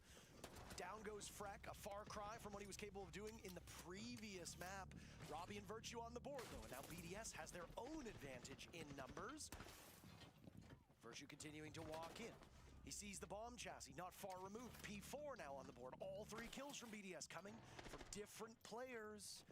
Down goes Freck, a far cry from what he was capable of doing in the previous map. Robbie and Virtue on the board, though, and now BDS has their own advantage in numbers. Virtue continuing to walk in. He sees the bomb chassis, not far removed. P4 now on the board. All 3 kills from BDS coming from different players.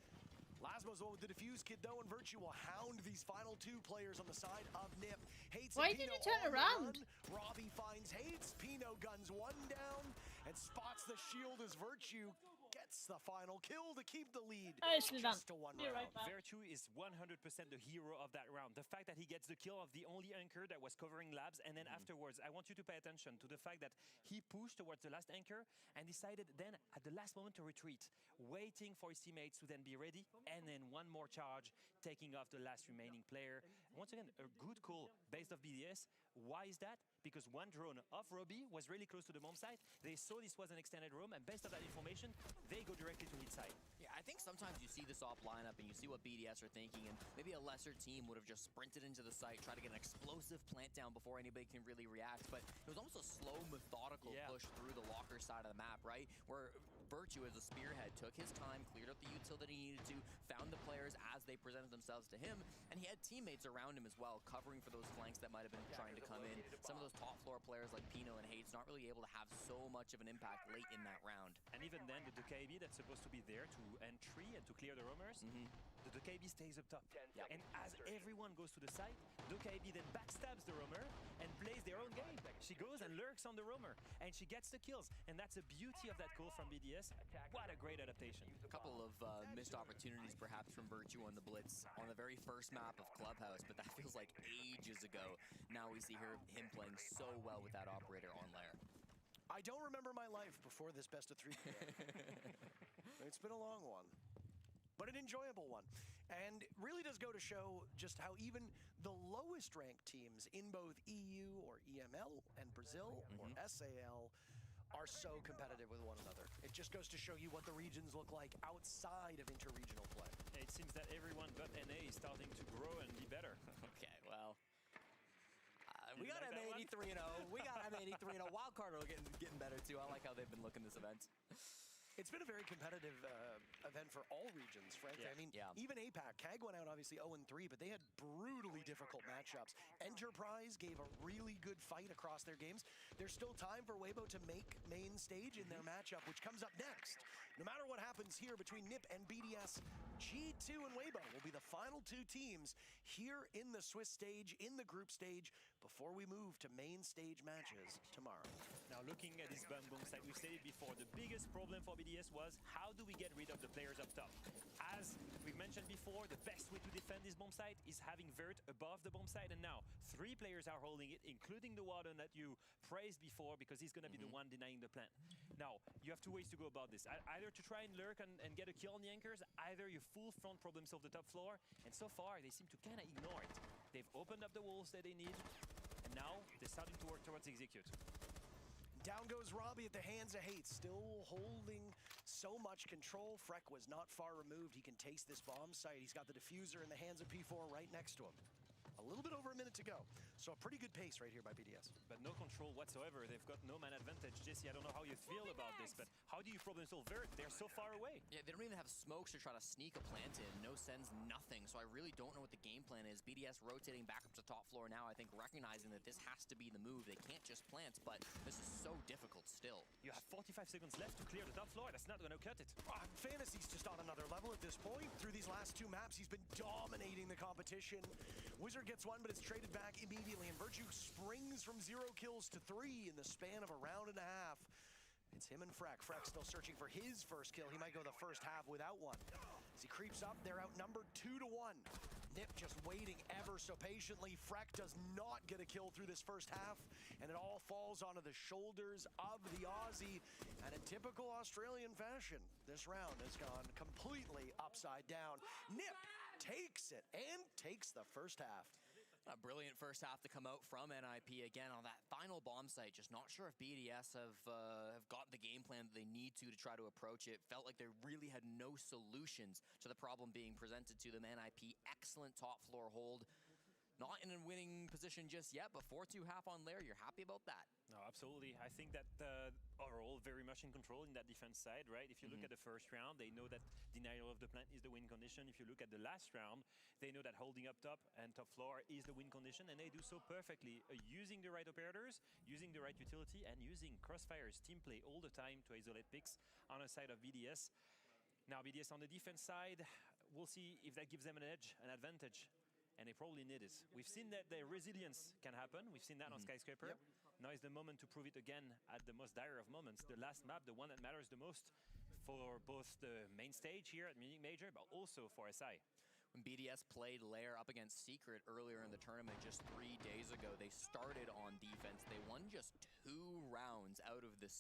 Lasmo's one with the defuse kit, though, and Virtue will hound these final 2 players on the side of Nip. Hates Why did you turn around? Robbie finds Hates. Pino guns one down and spots the shield as Virtue gets the final kill to keep the lead. Just to 1 round. Virtue is 100% the hero of that round. The fact that he gets the kill of the only anchor that was covering labs, and then afterwards, I want you to pay attention to the fact that he pushed towards the last anchor and decided then at the last moment to retreat, waiting for his teammates to then be ready, and then one more charge, taking off the last remaining player. Once again, a good call based off BDS. Why is that? Because one drone of Robbie was really close to the bomb site. They saw this was an extended room, and based on that information, they go directly to hit site. Yeah, I think sometimes you see this op lineup and you see what BDS are thinking, and maybe a lesser team would have just sprinted into the site, try to get an explosive plant down before anybody can really react. But it was almost a slow, methodical push through the locker side of the map, right? Where Virtue, as a spearhead, took his time, cleared up the util that he needed to, found the players as they presented themselves to him, and he had teammates around him as well, covering for those flanks that might have been trying to come in. Some of those top floor players like Pino and Hates not really able to have so much of an impact late in that round. And even then, the KB that's supposed to be there to entry and to clear the roamers, the KB stays up top. And as everyone goes to the site, the KB then backstabs the roamer and plays their own game. She goes and lurks on the roamer, and she gets the kills. And that's the beauty of that call from BDS. What a great adaptation. A couple of missed opportunities perhaps from Virtue on the Blitz on the very first map of Clubhouse, but that feels like ages ago. Now we see him playing so well with that operator on lair. I don't remember my life before this best of 3. It's been a long one, but an enjoyable one. And really does go to show just how even the lowest ranked teams in both EU or EML and Brazil or SAL are so competitive with one another. It just goes to show you what the regions look like outside of interregional play. It seems that everyone but NA is starting to grow and be better. Okay, well, we got M83-0. We got M83-0. Wildcard are getting better too. I like how they've been looking this event. It's been a very competitive event for all regions, frankly. I mean, even APAC, CAG went out obviously 0-3, but they had brutally difficult matchups. Enterprise gave a really good fight across their games. There's still time for Weibo to make main stage in their matchup, which comes up next. No matter what happens here between NiP and BDS, G2 and Weibo will be the final two teams here in the Swiss stage, in the group stage, before we move to main stage matches tomorrow. Now looking at this bomb site, we've said it before, the biggest problem for BDS was how do we get rid of the players up top? As we've mentioned before, the best way to defend this bomb site is having Vert above the bomb site, and now 3 players are holding it, including the Warden that you praised before, because he's going to be the one denying the plant. Now, you have 2 ways to go about this. Either to try and lurk and get a kill on the anchors, either you full front problem solve the top floor, and so far they seem to kind of ignore it. They've opened up the walls that they need, and now they're starting to work towards execute. Down goes Robbie at the hands of Hate, still holding so much control. Freck was not far removed. He can taste this bomb site. He's got the diffuser in the hands of P4 right next to him. A little bit over a minute to go. So a pretty good pace right here by BDS. But no control whatsoever. They've got no man advantage. Jesse, I don't know how you feel about this, but how do you problem solve Vert? They're so far away. Yeah, they don't even have smokes to try to sneak a plant in. No sends, nothing. So I really don't know what the game plan is. BDS rotating back up to top floor now, I think recognizing that this has to be the move. They can't just plant, but this is so difficult still. You have 45 seconds left to clear the top floor. That's not going to cut it. Fantasy's just on another level at this point. Through these last 2 maps, he's been dominating the competition. Wizard gets one, but it's traded back immediately, and Virtue springs from 0 kills to 3 in the span of a round and a half. It's him and Freck. Freck still searching for his first kill. He might go the first half without one. As he creeps up, they're outnumbered 2-1. NiP just waiting ever so patiently. Freck does not get a kill through this first half, and it all falls onto the shoulders of the Aussie. And in typical Australian fashion, this round has gone completely upside down. NiP takes it and takes the first half. A brilliant first half to come out from NIP again on that final bomb site. Just not sure if BDS have got the game plan that they need to try to approach it. Felt like they really had no solutions to the problem being presented to them. NIP, excellent top floor hold. Not in a winning position just yet, but 4-2 half on Lair. You're happy about that? No, absolutely. I think that overall very much in control in that defense side, right? If you look at the first round, they know that denial of the plant is the win condition. If you look at the last round, they know that holding up top and top floor is the win condition, and they do so perfectly, using the right operators, using the right utility, and using Crossfire's team play all the time to isolate picks on the side of BDS. Now BDS on the defense side, we'll see if that gives them an edge, an advantage. And they probably need it. We've seen that their resilience can happen. We've seen that on Skyscraper. Now is the moment to prove it again at the most dire of moments. The last map, the one that matters the most for both the main stage here at Munich Major, but also for SI. When BDS played Lair up against Secret earlier in the tournament just 3 days ago, they started on defense. They won just 2 rounds out of the 6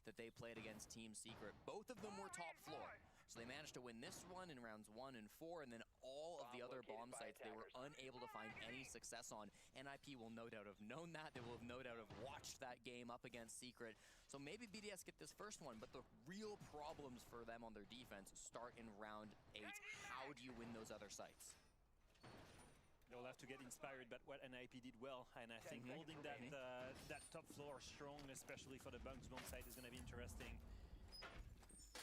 that they played against Team Secret. Both of them were top floor. So they managed to win this one in rounds 1 and 4, and then all of the other bomb sites they were unable to find any success on. NIP will no doubt have known that. They will have no doubt have watched that game up against Secret. So maybe BDS get this first one, but the real problems for them on their defense start in round 8. How do you win those other sites? They'll have to get inspired by what NIP did well, and I think holding that top floor strong, especially for the bounce bomb site, is going to be interesting.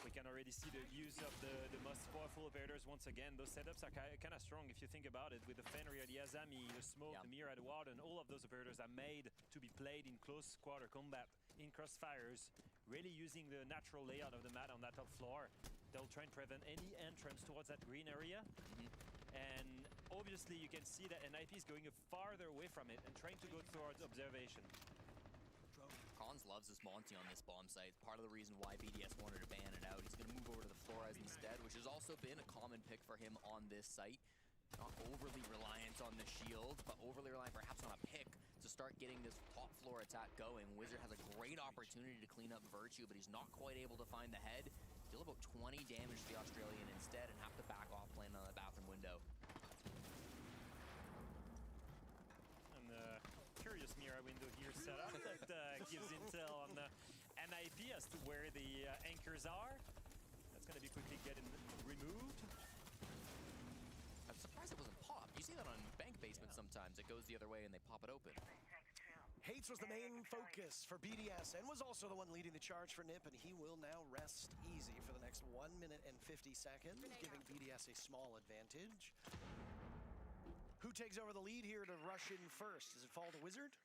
We can already see the use of the most powerful operators once again. Those setups are kind of strong if you think about it. With the Fenrir, the Azami, the Smoke, the Mira, the Warden, all of those operators are made to be played in close quarter combat, in crossfires, really using the natural layout of the mat on that top floor. They'll try and prevent any entrance towards that green area. And obviously you can see that NIP is going farther away from it and trying to go towards observation. Cons loves this Monty on this bomb site. Part of the reason why BDS wanted to ban it out. He's going to move over to the Flores instead, which has also been a common pick for him on this site. Not overly reliant on the shield, but overly reliant perhaps on a pick to start getting this top floor attack going. Wizard has a great opportunity to clean up Virtue, but he's not quite able to find the head. Deal about 20 damage to the Australian instead and have to back off playing on the bathroom window. And curious Mira window here set up that gives intel on the NIP as to where the anchors are. That's going to be quickly getting removed. I'm surprised it wasn't popped. You see that on bank basements sometimes. It goes the other way and they pop it open. Hates was the main focus for BDS and was also the one leading the charge for NiP, and he will now rest easy for the next 1 minute and 50 seconds, giving BDS a small advantage. Who takes over the lead here to rush in first? Does it fall to Wizard?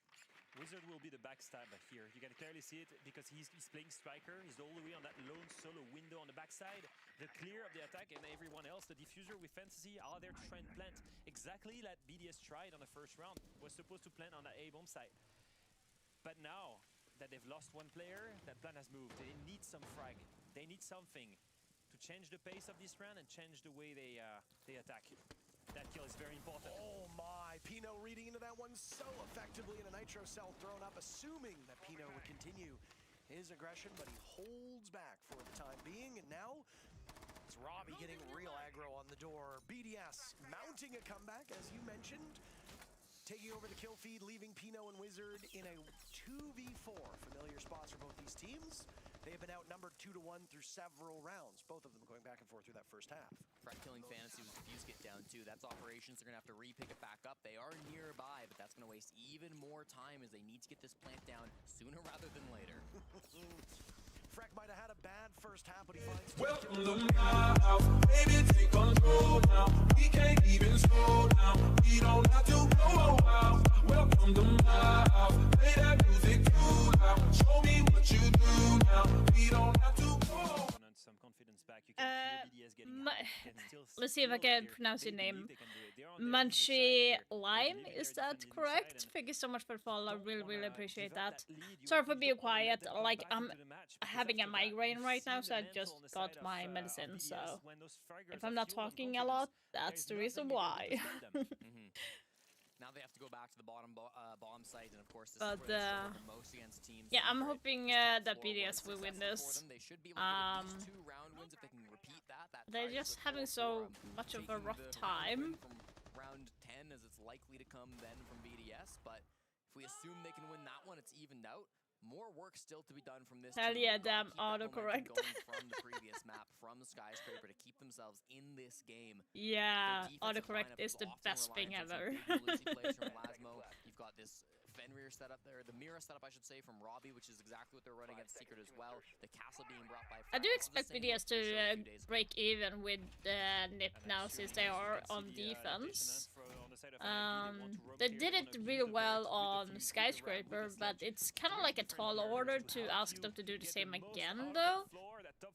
Wizard will be the backstabber here. You can clearly see it because he's playing striker. He's all the way on that lone solo window on the backside. The clear of the attack, and everyone else, the diffuser with Fantasy, are there to try and plant. Exactly like BDS tried on the first round. Was supposed to plant on the A bomb site. But now that they've lost one player, that plan has moved. They need some frag. They need something to change the pace of this round and change the way they attack. That kill is very important. Oh my, Pino reading into that one so effectively, and a Nitro cell thrown up, assuming that Pino would continue his aggression, but he holds back for the time being, and now it's Robbie getting real aggro on the door. BDS mounting a comeback, as you mentioned, taking over the kill feed, leaving Pino and Wizard in a 2v4. Familiar spots for both these teams. They have been outnumbered 2-1 through several rounds, both of them going back and forth through that first half. Frag killing Fantasy with Diffuse get down too. That's operations. They're going to have to re-pick it back up. They are nearby, but that's going to waste even more time as they need to get this plant down sooner rather than later. Freck might have had a bad first half, but he finds... Welcome to my house, baby, take control now. We can't even slow down. We don't have to go out. Welcome to my house, play that music too loud. Show me what you do now. We don't have to go. Some confidence back. You can hear BDS getting let's see if I can pronounce your name. Munchy Lime, is that correct? Thank you so much for the follow. I really appreciate that. Sorry for being quiet. Like, I'm having a migraine right now, so I just got my medicine. So if I'm not talking a lot, that's the reason why. Now they have to go back to the bomb site, and of course, this is where they struggle most against teams. Yeah, I'm hoping that BDS will win this. They should be able to get 2 round wins if they can repeat that. They're just having so much of a rough time. From round 10, as it's likely to come then from BDS, but if we assume they can win that one, it's evened out. More work still to be done from this Hell team. yeah, damn autocorrect. From the previous map, from Skyscraper, to keep themselves in this game. Yeah, autocorrect is the best thing ever. You've got this Fenrir setup there, the Mira setup, I should say, from Robbie, which is exactly what they're running against Secret as well. The castle being brought by... I do expect BDS to break even with NiP now, since they are on defense. They did it really well on Skyscraper, but it's kind of like a tall order to ask them to do the same again, though.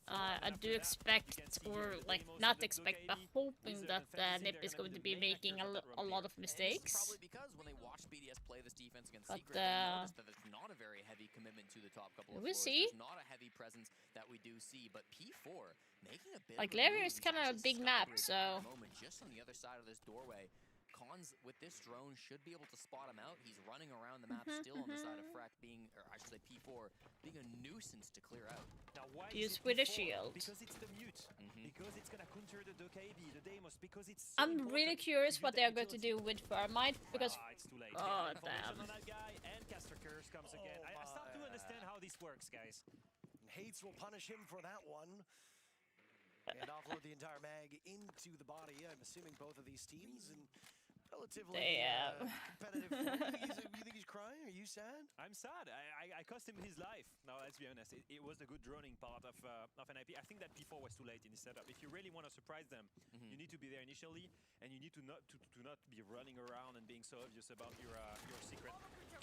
I do expect, or like not expect, but hoping that NiP is going to be making a lot of mistakes. Probably because when they watched BDS play this defense against Secret, they noticed that it's not a very heavy commitment to the top couple of floors. See. There's not a heavy presence that we do see, but P4 making a bit like of a Larry is kind of a big map, so just on the other side of this doorway. Cons with this drone should be able to spot him out. He's running around the map still on the side of Freck, being, or I should say P4, being a nuisance to clear out. Now, why use with a shield. Because it's the mute. Because it's gonna counter the KB, the Deimos, because it's so I'm really curious what they are going to do with Thermite, because it's too late. Oh Information damn. on that guy, and Caster Curse comes again. I start to understand how this works, guys. Hates will punish him for that one. And offload the entire mag into the body. I'm assuming both of these teams, and relatively competitive. You think he's crying? Are you sad? I'm sad. I cost him his life. Now, let's be honest. It was the good droning part of an IP. I think that P4 was too late in his setup. If you really want to surprise them, you need to be there initially, and you need to not be running around and being so obvious about your secret.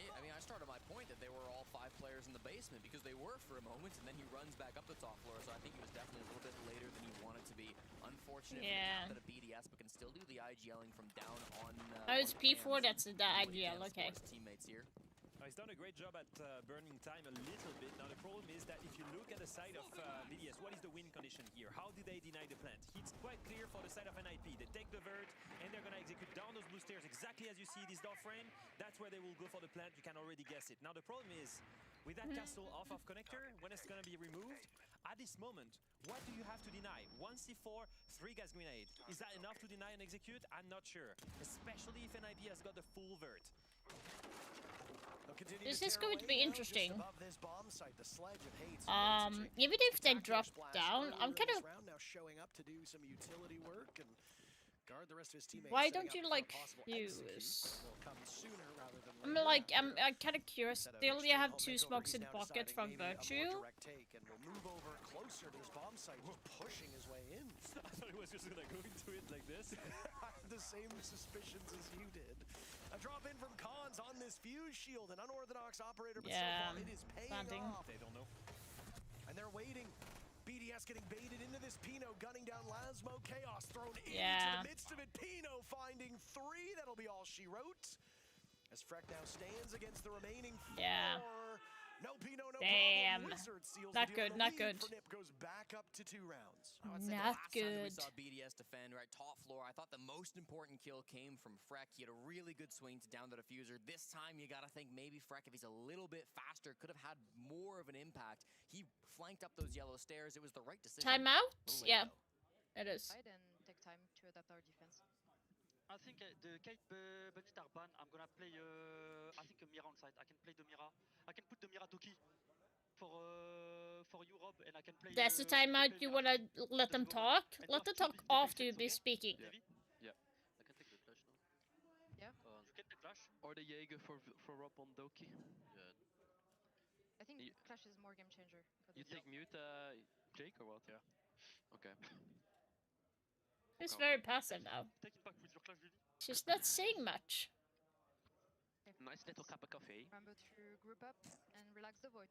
I mean, I started my point that they were all 5 players in the basement because they were for a moment, and then he runs back up the top floor. So I think he was definitely a little bit later than he wanted to be. Unfortunate for the BDS, but can still do the IGLing from down on. Oh, it's P4 that's the IGL. Okay. Teammates here. He's done a great job at burning time a little bit. Now the problem is that if you look at the side of BDS, what is the win condition here? How did they deny the plant? It's quite clear for the side of NIP. They take the vert and they're gonna execute down those blue stairs exactly as you see this door frame. That's where they will go for the plant. You can already guess it. Now the problem is with that castle off of connector, when it's gonna be removed, at this moment, what do you have to deny? 1 C4, 3 gas grenade. Is that enough to deny and execute? I'm not sure. Especially if NIP has got the full vert. This is going to be interesting. Even if they drop down, I'm kind of guard the rest of his teammates. Why setting don't you up for a like possible fuse? execute. Will come sooner rather than I'm later like, after I'm kind of curious. set of Still, you extreme have home 2 makeover. smokes He's in the now pocket deciding from maybe a more Virtue. direct take and will move over closer to this bomb site, just pushing his way in. I thought he was just gonna go into it like this. I had the same suspicions as you did. A drop in from Cons on this fuse shield, an unorthodox operator, but so far it is paying off. They don't know. And they're waiting. BDS getting baited into this. Pino gunning down Lasmo. Chaos thrown into the midst of it. Pino finding 3. That'll be all she wrote. As Freck now stands against the remaining 4. No Pino, no Damn. problem. Wizard seals Not the good, deal. not The good. lead for Nip goes back up to 2 rounds. I would say Not the last time that we good. saw BDS defend, right, top floor, I thought the most important kill came from Freck. He had a really good swing to down the diffuser. This time, you gotta think maybe Freck, if he's a little bit faster, could have had more of an impact. He flanked up those yellow stairs. It was the right decision. Timeout? Yeah, it is. And take time to adapt our defense. I think the Kate budget are banned. I'm gonna play, I think a Mira on site. I can play the Mira. I can put the Mira Toki for Europe, and I can play. That's the timeout you wanna let them talk? Let them talk after you be speaking. Yeah. I can take the flash now. Yeah. You get the flash. Or the Jaeger for Rob on Doki. Yeah. I think Clash is more game changer. For You this. take mute, Jake, or what? Yeah. Okay. He's very passive now. Take it back with your Clash Judy. She's not saying much. Nice little cup of coffee. Remember to group up and relax the void.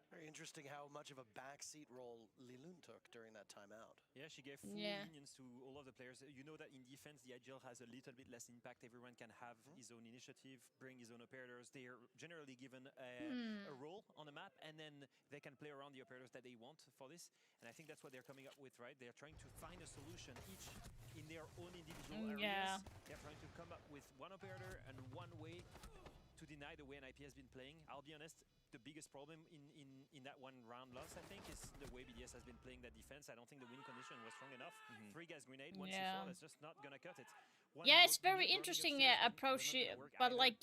Very interesting how much of a backseat role Lilun took during that timeout. Yeah, she gave full lenience to all of the players. You know that in defense, the Agile has a little bit less impact. Everyone can have his own initiative, bring his own operators. They are generally given a role on the map, and then they can play around the operators that they want for this. And I think that's what they're coming up with, right? They're trying to find a solution, each in their own individual areas. They're trying to come up with one operator and one way to deny the way NIP has been playing. I'll be honest, the biggest problem in that one round loss, I think, is the way BDS has been playing that defense. I don't think the win condition was strong enough. 3 guys grenade, 1 C4, that's just not gonna cut it. Yeah, it's very interesting approach, but like,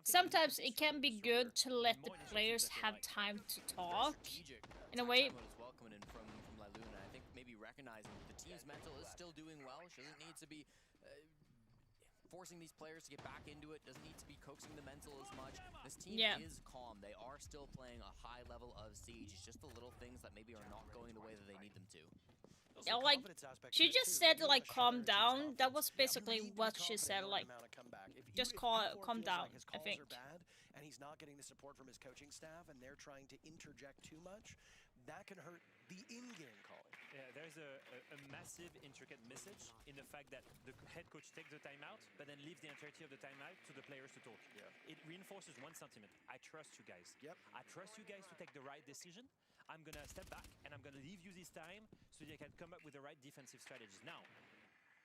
sometimes it can be good to let the players have time to talk. In a way. Well coming in from La Luna. I think maybe recognizing the team's mental is still doing well. She doesn't need to be forcing these players to get back into it, doesn't need to be coaxing the mental as much. This team is calm. They are still playing a high level of Siege. It's just the little things that maybe are not going the way that they need them to. Yeah, like, she just said, like, calm down. That was basically what she said, like, just calm down, I think. And he's not getting the support from his coaching staff, and they're trying to interject too much. That can hurt the in-game calling. Yeah, there's a massive, intricate message in the fact that the head coach takes the timeout, but then leaves the entirety of the timeout to the players to talk. Yeah. It reinforces one sentiment. I trust you guys. Yep. I trust you guys to take the right decision. I'm going to step back, and I'm going to leave you this time so you can come up with the right defensive strategies. Now,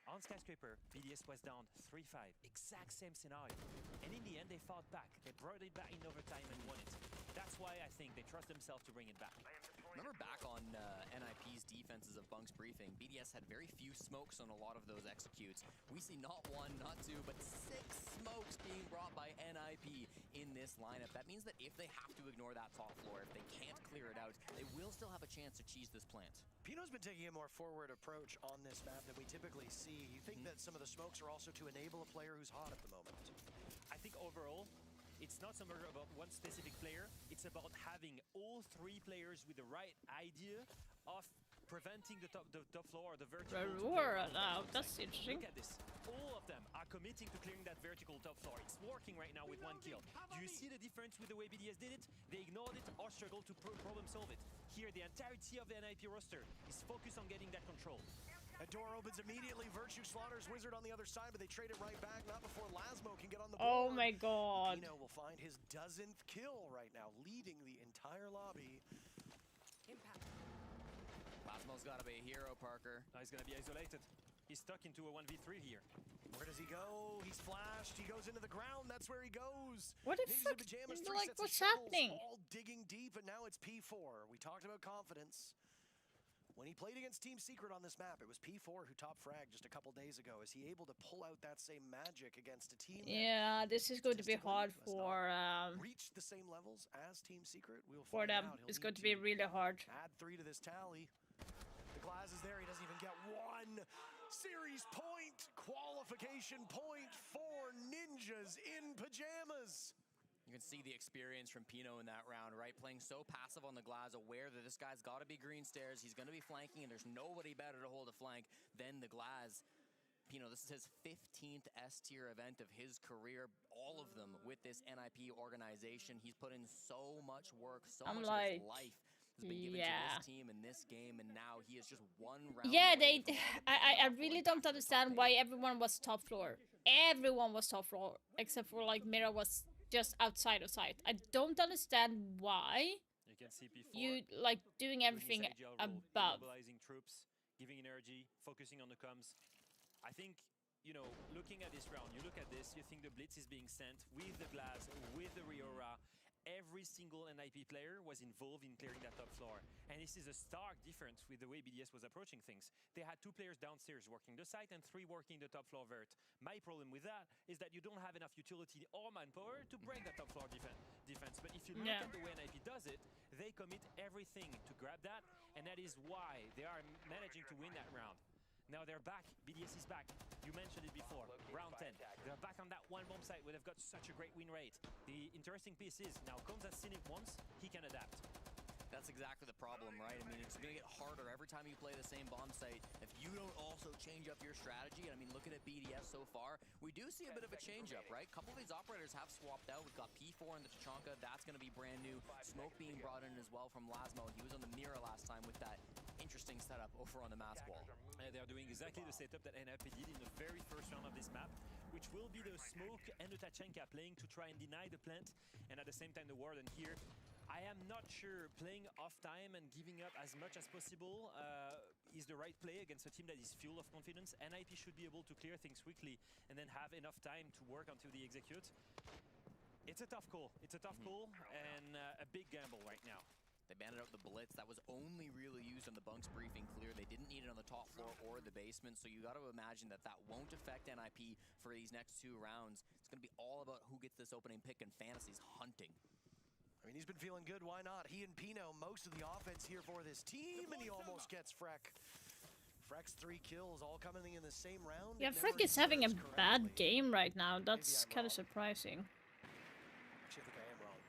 on Skyscraper, BDS was down 3-5. Exact same scenario. And in the end, they fought back. They brought it back in overtime and won it. That's why I think they trust themselves to bring it back. Remember back on NIP's defenses of Bunk's briefing, BDS had very few smokes on a lot of those executes. We see not 1, not 2, but 6 smokes being brought by NIP in this lineup. That means that if they have to ignore that top floor, if they can't clear it out, they will still have a chance to cheese this plant. Pino's been taking a more forward approach on this map than we typically see. You think that some of the smokes are also to enable a player who's hot at the moment? I think overall, it's not so much about one specific player. It's about having all 3 players with the right idea of preventing the top floor or the vertical. That's interesting. Look at this. All of them are committing to clearing that vertical top floor. It's working right now with 1 kill. Do you see the difference with the way BDS did it? They ignored it or struggled to problem solve it. Here, the entirety of the NIP roster is focused on getting that control. A door opens immediately. Virtue slaughters Wizard on the other side, but they trade it right back. Not before Lasmo can get on the board. Oh my god. Pino will find his 1000th kill right now, leading the entire lobby. Impact. Lasmo's gotta be a hero, Parker. Now he's gonna be isolated. He's stuck into a 1v3 here. Where does he go? He's flashed. He goes into the ground. That's where he goes. What the fuck? Like, what's happening? All digging deep, and now it's P4. We talked about confidence. When he played against Team Secret on this map, it was P4 who top fragged just a couple days ago. Is he able to pull out that same magic against a team? Yeah, this is going to be hard for reach the same levels as Team Secret. We'll for them. It's going to be really hard. Add 3 to this tally. The glass is there. He doesn't even get 1. Series point, qualification point for Ninjas in Pajamas. You can see the experience from Pino in that round, right? Playing so passive on the glass, aware that this guy's got to be green stairs. He's going to be flanking, and there's nobody better to hold a flank than the glass. Pino, this is his 15th S-tier event of his career, all of them with this NIP organization. He's put in so much work, so much of his life has been given to this team in this game, and now he is just one round. Yeah, I really don't understand why everyone was top floor. Everyone was top floor, except for like Mira was just outside of sight. I don't understand why You can see P4 you like doing everything his ideal role, above. mobilizing troops, giving energy, focusing on the comms. I think, you know, looking at this round, you look at this, you think the Blitz is being sent with the Glass, with the Riora. Every single NIP player was involved in clearing that top floor. And this is a stark difference with the way BDS was approaching things. They had 2 players downstairs working the site and 3 working the top floor vert. My problem with that is that you don't have enough utility or manpower to break that top floor defense. But if you look at the way NIP does it, they commit everything to grab that. And that is why they are managing to win that round. Now they're back. BDS is back. You mentioned it before. Round 10. They're back on that one bomb site where they've got such a great win rate. The interesting piece is now Combs has seen it once. He can adapt. That's exactly the problem, right? I mean, it's going to get harder every time you play the same bomb site. If you don't also change up your strategy, and I mean, looking at BDS so far, we do see a bit of a change up, right? A couple of these operators have swapped out. We've got P4 in the Tachanka. That's going to be brand new. Smoke being brought in as well from Lasmo. He was on the Mira last time with that interesting setup over on the mask wall. They're doing exactly the setup that NIP did in the very first round of this map, which will be the Smoke and the Tachanka playing to try and deny the plant, and at the same time the Warden here. I am not sure playing off time and giving up as much as possible is the right play against a team that is full of confidence. NIP should be able to clear things quickly and then have enough time to work until they execute. It's a tough call. It's a tough call and a big gamble right now. They banded out the Blitz. That was only really used on the bunks briefing clear. They didn't need it on the top floor or the basement, so you got to imagine that that won't affect NIP for these next 2 rounds. It's going to be all about who gets this opening pick, and Fantasy's hunting. I mean, he's been feeling good. Why not? He and Pino, most of the offense here for this team, and he almost gets Freck. Freck's 3 kills, all coming in the same round. Yeah, Freck is having a bad game right now. That's kind of surprising. Actually, I think I am wrong.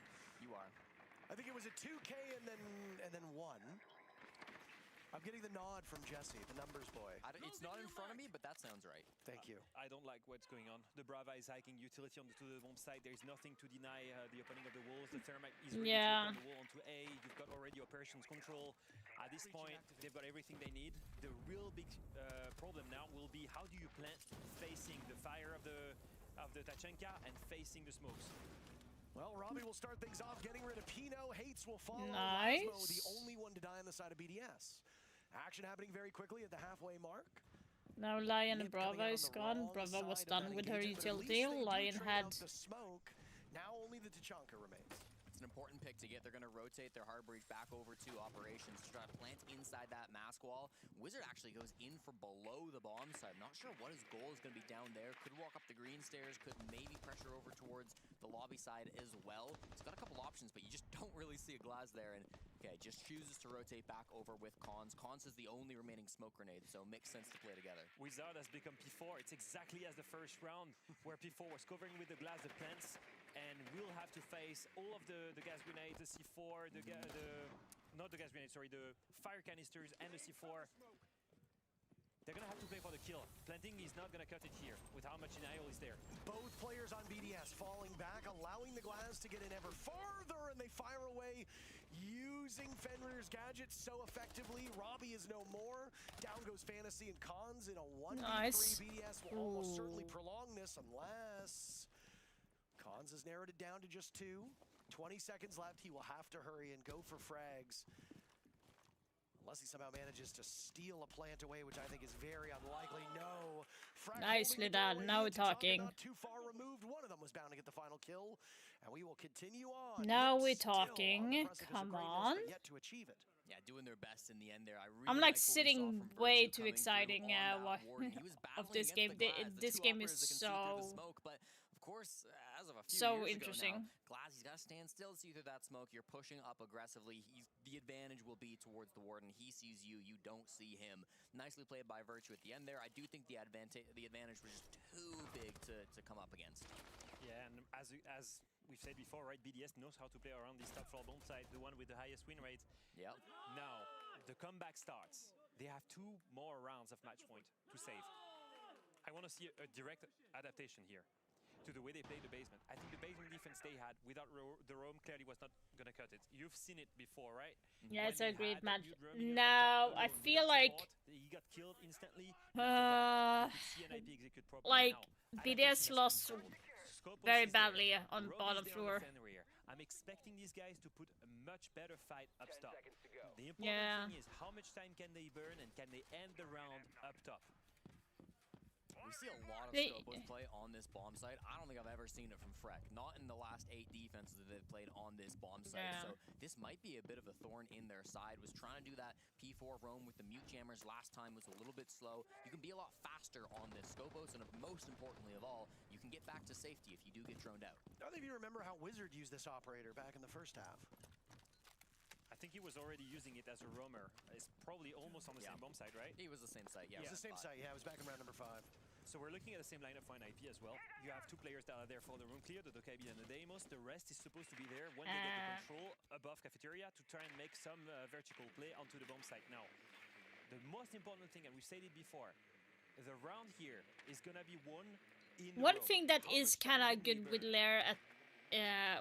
You are. I think it was a 2K and then 1. I'm getting the nod from Jesse, the numbers boy. It's not in front of me, but that sounds right. Thank you. I don't like what's going on. The Brava is hiking utility onto the bomb site. There's nothing to deny the opening of the walls. The Thermite is ready to open the wall onto A. You've got already operations control. At this point, they've got everything they need. The real big problem now will be how do you plant facing the fire of the Tachanka and facing the smokes. Well, Robbie will start things off, getting rid of Pino. Hates will follow. Nice. Lasmo, the only one to die on the side of BDS. Action happening very quickly at the halfway mark. Now Lion and Brava is gone. Brava was done with her utility. Lion had... The smoke. Now only the Tachanka remains. It's an important pick to get. They're going to rotate their hard breach back over to operations to try to plant inside that mask wall. Wizard actually goes in for below the bomb site. Not sure what his goal is going to be down there. Could walk up the green stairs, could maybe pressure over towards the lobby side as well. He's got a couple options, but you just don't really see a glass there. And okay, just chooses to rotate back over with Cons. Cons is the only remaining smoke grenade, so makes sense to play together. Wizard has become P4. It's exactly as the first round, where P4 was covering with the glass the plants, and we'll have to face all of the gas grenades, the C4, not the gas grenades, sorry, the fire canisters and the C4. They're gonna have to play for the kill. Planting is not gonna cut it here with how much denial is there. Both players on BDS falling back, allowing the glass to get in ever farther, and they fire away using Fenrir's gadgets so effectively. Robbie is no more. Down goes Fantasy and Cons in a 1v3. BDS will almost certainly prolong this unless Cons has narrowed it down to just 2. 20 seconds left. He will have to hurry and go for frags. Unless he somehow manages to steal a plant away, which I think is very unlikely. No. Nicely done. Now we're talking. Not too far removed. One of them was bound to get the final kill. And we will continue on. Now we're talking. Come on. Yet to achieve it. Yeah, doing their best in the end there. I'm like sitting way too exciting of this game. This game is so... But of course, as of a few So years interesting. ago now. Glaz, he's got to stand still to see through that smoke. You're pushing up aggressively. The advantage will be towards the Warden. He sees you. You don't see him. Nicely played by Virtue at the end there. I do think the advantage was just too big to come up against. Yeah, and as we've said before, right, BDS knows how to play around this top floor bomb site, the one with the highest win rate. Yep. Now, the comeback starts. They have 2 more rounds of match point to save. I want to see a direct adaptation here to the way they play the basement. I think the basement defense they had without the roam clearly was not going to cut it. You've seen it before, right? Yeah, it's a great match. Roam Now, I feel like... he got killed instantly. Like, BDS lost very badly on bottom floor. I'm expecting these guys to put a much better fight up top. The important thing is how much time can they burn and can they end the round up top. We see a lot of Scopos play on this bomb site. I don't think I've ever seen it from Freck. Not in the last 8 defenses that they've played on this bomb site. Yeah. So this might be a bit of a thorn in their side. Was trying to do that P4 roam with the mute jammers last time was a little bit slow. You can be a lot faster on this Scopos, and most importantly of all, you can get back to safety if you do get droned out. How many of you remember how Wizard used this operator back in the first half? I think he was already using it as a roamer. It's probably almost on the same bomb site, right? He was the same site, yeah. It was the same site, yeah. It was back in round number 5. So we're looking at the same lineup for an IP as well. You have 2 players that are there for the room clear, the Dokabi and the Deimos. The rest is supposed to be there when they get the control above cafeteria to try and make some vertical play onto the bomb site. Now, the most important thing, and we've said it before, the round here is gonna be won in One thing that is kind of good with Lair at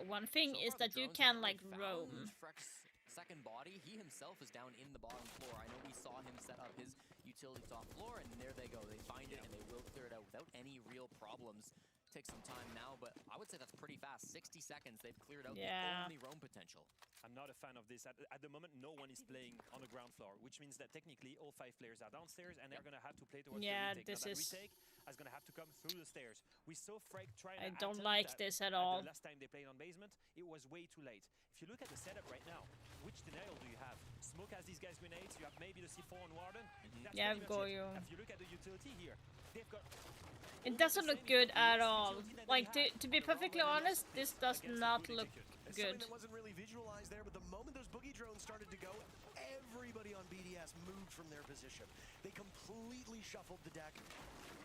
one thing is that you can like roam. Freck's second body, he himself is down in the bottom floor. I know we saw him set up his utility top floor, and there they go. They find it, and they will clear it out without any real problems. Takes some time now, but I would say that's pretty fast. 60 seconds, they've cleared out the only roam potential. I'm not a fan of this. At the moment, no one is playing on the ground floor, which means that technically all 5 players are downstairs, and they're going to have to play towards the retake. This now, is... retake is going to have to come through the stairs. We saw Freck trying I to don't like this at all. The last time they played on basement, it was way too late. If you look at the setup right now, which denial do you have? Smoke has these guys grenades, you have maybe the C4 on Warden. Yeah, I've got you. If you look at the utility here, they've got... It doesn't look good at all. Like, to be perfectly honest, this does not look good. Something that wasn't really visualized there, but the moment those boogie drones started to go, everybody on BDS moved from their position. They completely shuffled the deck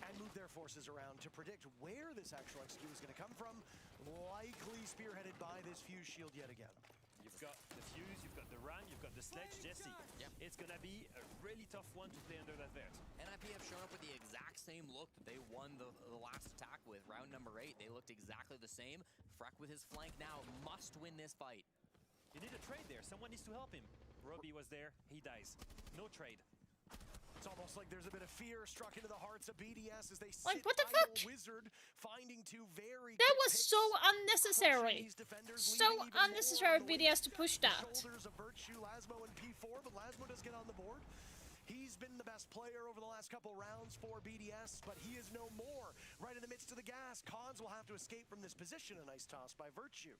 and moved their forces around to predict where this actual execute was going to come from, likely spearheaded by this fuse shield yet again. You've got the fuse, you've got the run, you've got the sledge, Jesse. Yep. It's gonna be a really tough one to play under that vert. NIP have shown up with the exact same look that they won the last attack with. Round number 8, they looked exactly the same. Freck with his flank now must win this fight. You need a trade there. Someone needs to help him. Robbie was there. He dies. No trade. It's almost like there's a bit of fear struck into the hearts of BDS as they like, sit what the by fuck? Wizard, finding 2 very that was so unnecessary. So unnecessary of BDS to push that. Shoulders of Virtue, Lasmo, and P4, but Lasmo does get on the board. He's been the best player over the last couple rounds for BDS, but he is no more. Right in the midst of the gas, Cons will have to escape from this position. A nice toss by Virtue.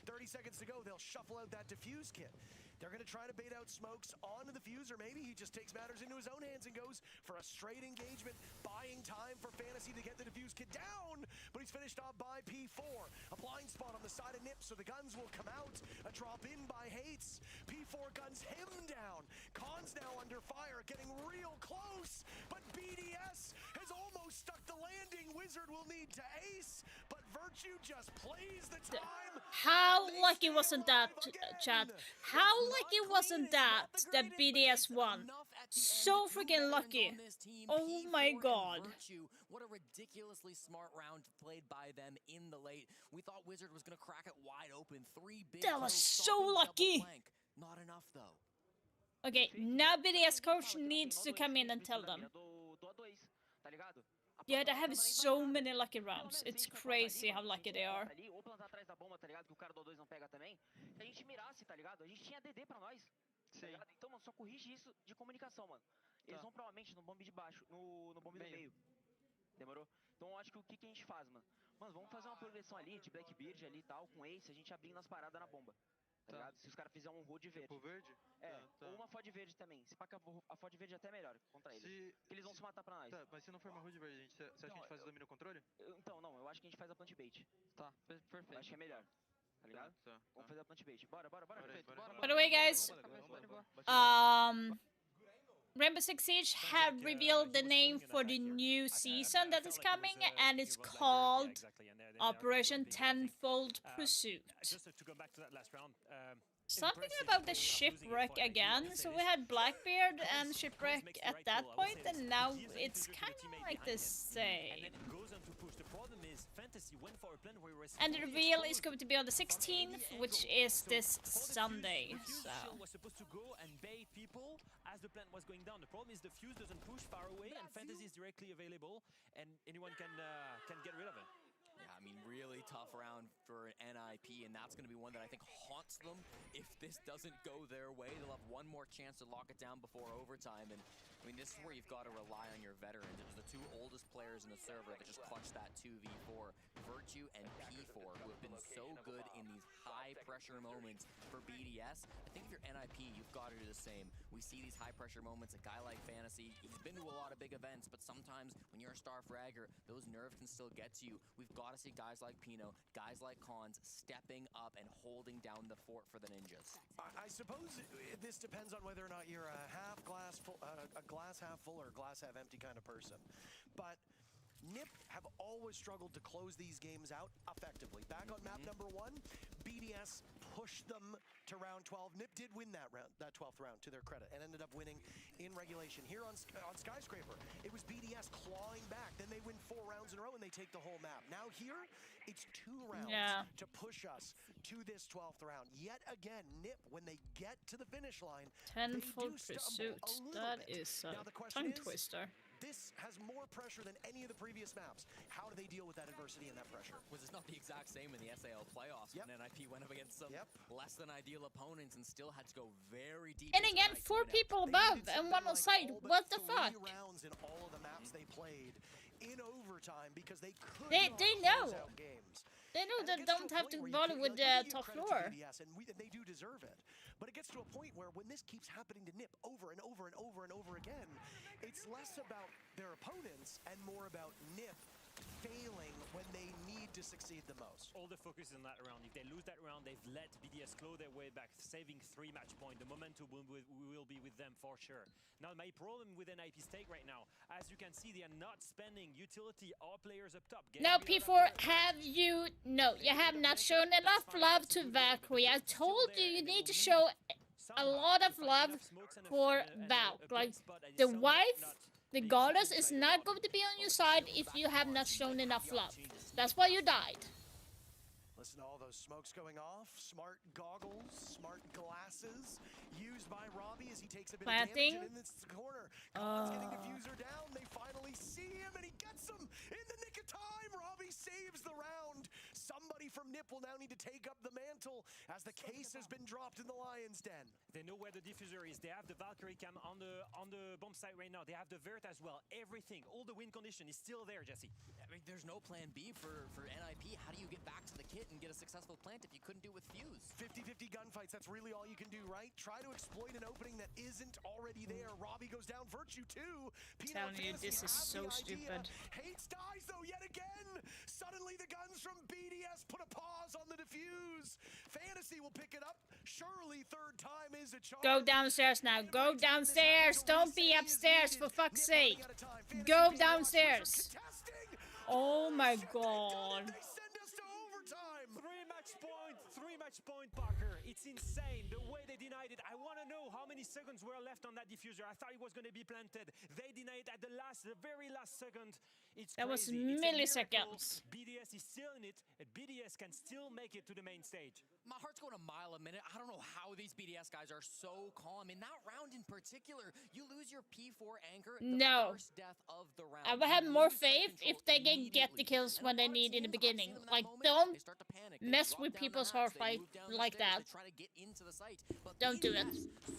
30 seconds to go, they'll shuffle out that defuse kit. They're going to try to bait out smokes onto the fuse, or maybe he just takes matters into his own hands and goes for a straight engagement, buying time for Fantasy to get the defuse kit down, but he's finished off by P4. A blind spot on the side of Nip, so the guns will come out. A drop in by Hates. P4 guns him down. Khan's now under fire, getting real close, but BDS has almost stuck the landing. Wizard will need to ace, but Virtue just plays the time. How lucky wasn't that, chat? How lucky wasn't that BDS won? So freaking lucky. Oh my god. What a ridiculously smart round played by them in the late. We thought Wizard was going to crack it wide open. 3 big That was kills, so lucky. Not enough though. Okay, now BDS coach needs to come in and tell them. Yeah, they have so many lucky rounds. It's crazy how lucky they are. Ou plantar atrás da bomba, tá ligado? Que o cara do O2 não pega também. Se a gente mirasse, tá ligado? A gente tinha DD pra nós. Tá ligado? Então, mano, só corrige isso de comunicação, mano. Eles vão provavelmente no bombe de baixo, no bombe do meio. Demorou? Então, eu acho que o que a gente faz, mano? Mano, vamos fazer uma progressão ali de Blackbeard ali e tal, com Ace, a gente abrindo as paradas na bomba. Tá ligado? Se os caras fizeram um HUD verde. Pro verde? É, Tá. ou uma FOD verde também. Se pá que a FOD verde é até melhor contra eles. Porque eles vão se matar pra nós. Tá, mas se não for uma HUD verde, você acha que a gente faz o domínio controle? Então, não, eu acho que a gente faz a plant bait. Tá, perfeito. Eu acho que é melhor. Tá ligado? Tá. Vamos fazer a plant bait. Bora. Perfeito, By the way, guys, Rainbow Six Siege have revealed the name for the new season that is coming, and it's called Operation Tenfold Pursuit. Just to go back to that last round, Something about the shipwreck again. So we had Blackbeard and shipwreck at that point, and now it's kind of like the same. And the reveal is going to be on the 16th, which is this Sunday. So. Was supposed to go and bait people as the plant was going down. The problem is the fuse doesn't push far away, and Fantasy is directly available, and anyone can get rid of it. Yeah, I mean, really tough round for NIP, and that's going to be one that I think haunts them if this doesn't go their way. They'll have one more chance to lock it down before overtime, and I mean, this is where you've got to rely on your veterans. It was the two oldest players in the server that just clutched that 2v4, Virtue and P4, who have been so good in these high-pressure moments for BDS. I think if you're NIP, you've got to do the same. We see these high-pressure moments, a guy like Fantasy, he's been to a lot of big events, but sometimes when you're a star fragger, those nerves can still get to you. We've got to see guys like Pino, guys like Cons stepping up and holding down the fort for the Ninjas. I suppose this depends on whether or not you're a glass half full or a glass half empty kind of person. But NIP have always struggled to close these games out effectively. Back on map number 1, BDS pushed them to round 12. NIP did win that 12th round, to their credit, and ended up winning in regulation. Here on Skyscraper, it was BDS clawing back. Then they win 4 rounds in a row and they take the whole map. Now here, it's 2 rounds to push us to this 12th round. Yet again, NIP, when they get to the finish line, Tenfold Pursuit. That is a tongue twister. This has more pressure than any of the previous maps. How do they deal with that adversity and that pressure? Was it's not the exact same in the SAL playoffs when NIP went up against some less than ideal opponents and still had to go very deep. And again, 4 people above and 1 on side. What the fuck? 3 rounds in all of the maps they played in overtime because they could They know. close out games. They know they don't have to bother with the top floor. And they do deserve it. But it gets to a point where when this keeps happening to NIP over and over and over and over again, it's less about their opponents and more about NIP failing when they need to succeed the most. All the focus is on that round. If they lose that round, they've let BDS claw their way back, saving 3 match points. The momentum will be with them for sure. Now, my problem with NIP's take right now, as you can see, they are not spending utility or players up top. No, P4, you have not shown enough love to Valkyrie. I told you you need to show a lot of love for Valk. Like, the wife, the goddess, is not going to be on your side if you have not shown enough love. That's why you died. Listen to all those smokes going off. Smart goggles, smart glasses used by Robbie as he takes a bit of damage and in this corner. Khan's getting diffuser down. They finally see him and he gets him in the nick of time. Robbie saves the round. Somebody from NIP will now need to take up the mantle as the case has been dropped in the Lion's Den. They know where the diffuser is. They have the Valkyrie cam on the bomb site right now. They have the Vert as well. Everything, all the win condition is still there, Jesse. I mean, there's no plan B for NIP. How do you get back to the kit and get a successful plant if you couldn't do it with Fuse? 50-50 gunfights, that's really all you can do, right? Try to exploit an opening that isn't already there. Robbie goes down, Virtue too. Telling you, this is so stupid. Hates dies though yet again. Suddenly the guns from BDS put a pause on the defuse. Fantasy will pick it up. Surely 3rd time is a charm. Go downstairs now. Go downstairs. Don't be upstairs, for fuck's sake. Go downstairs. Oh my god. 3 match point, Parker. It's insane the way they denied it. I want to know how many seconds were left on that diffuser. I thought it was going to be planted. They denied it at the very last second. It's that was crazy. milliseconds. BDS is still in it, and BDS can still make it to the main stage. My heart's going a mile a minute. I don't know how these BDS guys are so calm. In that round in particular, you lose your P4 anchor, the first death of the round. I would have more faith if they can get the kills when they need in the beginning. Like, don't mess with people's heart like that. Don't do it.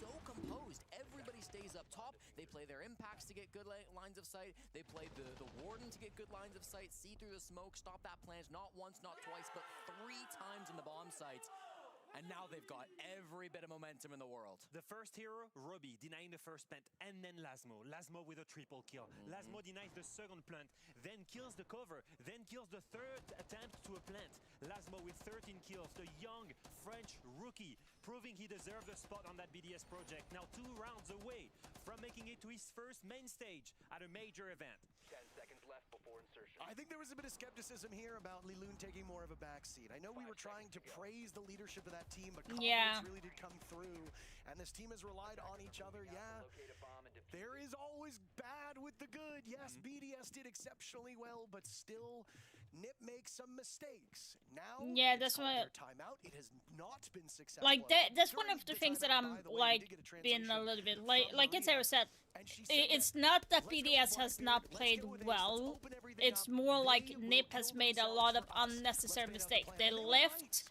So composed. Everybody stays up top. They play their impacts to get good lines of sight. They play the Warden to get good lines of sight, see through the smoke, stop that plant not once, not twice, but 3 times in the bomb sites. And now they've got every bit of momentum in the world. The first hero, Robbie, denying the first plant, and then Lasmo. Lasmo with a triple kill. Lasmo denies the second plant, then kills the cover, then kills the third attempt to a plant. Lasmo with 13 kills, the young French rookie, proving he deserved a spot on that BDS project. Now 2 rounds away from making it to his first main stage at a major event. 10 seconds left before insertion. I think there was a bit of skepticism here about Liloon taking more of a backseat. I know we were trying to praise the leadership of that team, but confidence really did come through, and this team has relied on each other. Yeah, there is always bad with the good. Yes, BDS did exceptionally well, but still, Nip makes some mistakes. Now, that's their timeout. It has not been successful. Like that's one of the things that I'm like being a little bit like Sarah said. It's not that BDS has not played well. It's more like Nip has made a lot of unnecessary mistakes. They left.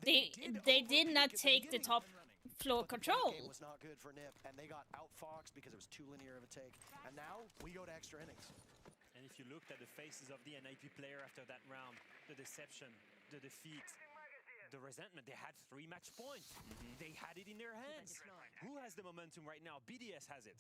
They did not take the top floor control. It was not good for Nip, and they got outfoxed because it was too linear of a take. And now we go to extra innings. And if you looked at the faces of the NIP player after that round, the deception, the defeat, the resentment, they had 3 match points. They had it in their hands. Who has the momentum right now? BDS has it.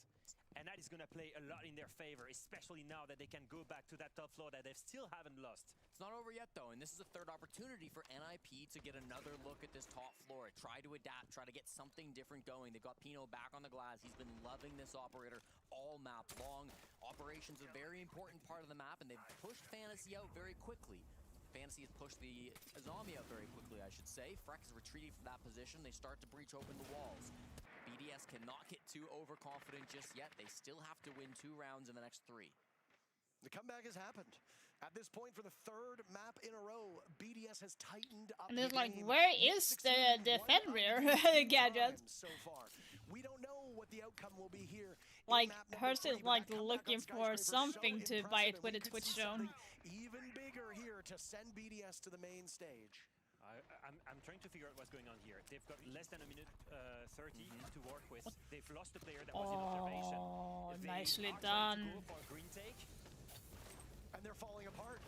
And that is going to play a lot in their favor, especially now that they can go back to that top floor that they still haven't lost. It's not over yet, though, and this is a third opportunity for NIP to get another look at this top floor. Try to adapt, try to get something different going. They've got Pino back on the glass. He's been loving this operator all map long. Operation's a very important part of the map, and they've pushed Fantasy out very quickly. Fantasy has pushed the zombie out very quickly, I should say. Freck is retreating from that position. They start to breach open the walls. BDS cannot get too overconfident just yet. They still have to win 2 rounds in the next 3. The comeback has happened. At this point, for the 3rd map in a row, BDS has tightened up. And it's like, where is the Fenrir gadget? So far, we don't know what the outcome will be here. Like, hers is like looking for something to buy it with a Twitch zone. Even bigger here to send BDS to the main stage. I'm trying to figure out what's going on here. They've got less than a minute 30 to work with. They've lost a player that was in observation. Nicely done. Go for a green take. And they're falling apart.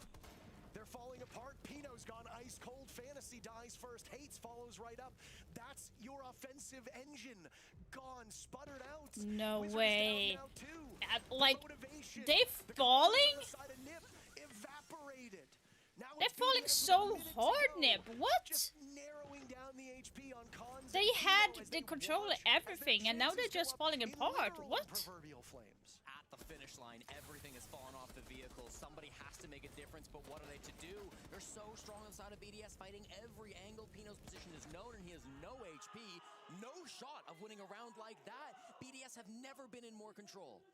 They're falling apart. Pino's gone ice cold. Fantasy dies first. Hates follows right up. That's your offensive engine. Gone. Sputtered out. No Wizards way. down now too. Like, Motivation. they falling? The side of Nip evaporated. Now They're falling so hard, Nip. What? Just narrowing down the HP on Cons. They had the control of everything, and now they're just falling apart. What? Proverbial flames. At the finish line, everything has fallen off the vehicle. Somebody has to make a difference, but what are they to do? They're so strong inside of BDS, fighting every angle. Pino's position is known, and he has no HP. No shot of winning a round like that. BDS have never been in more control.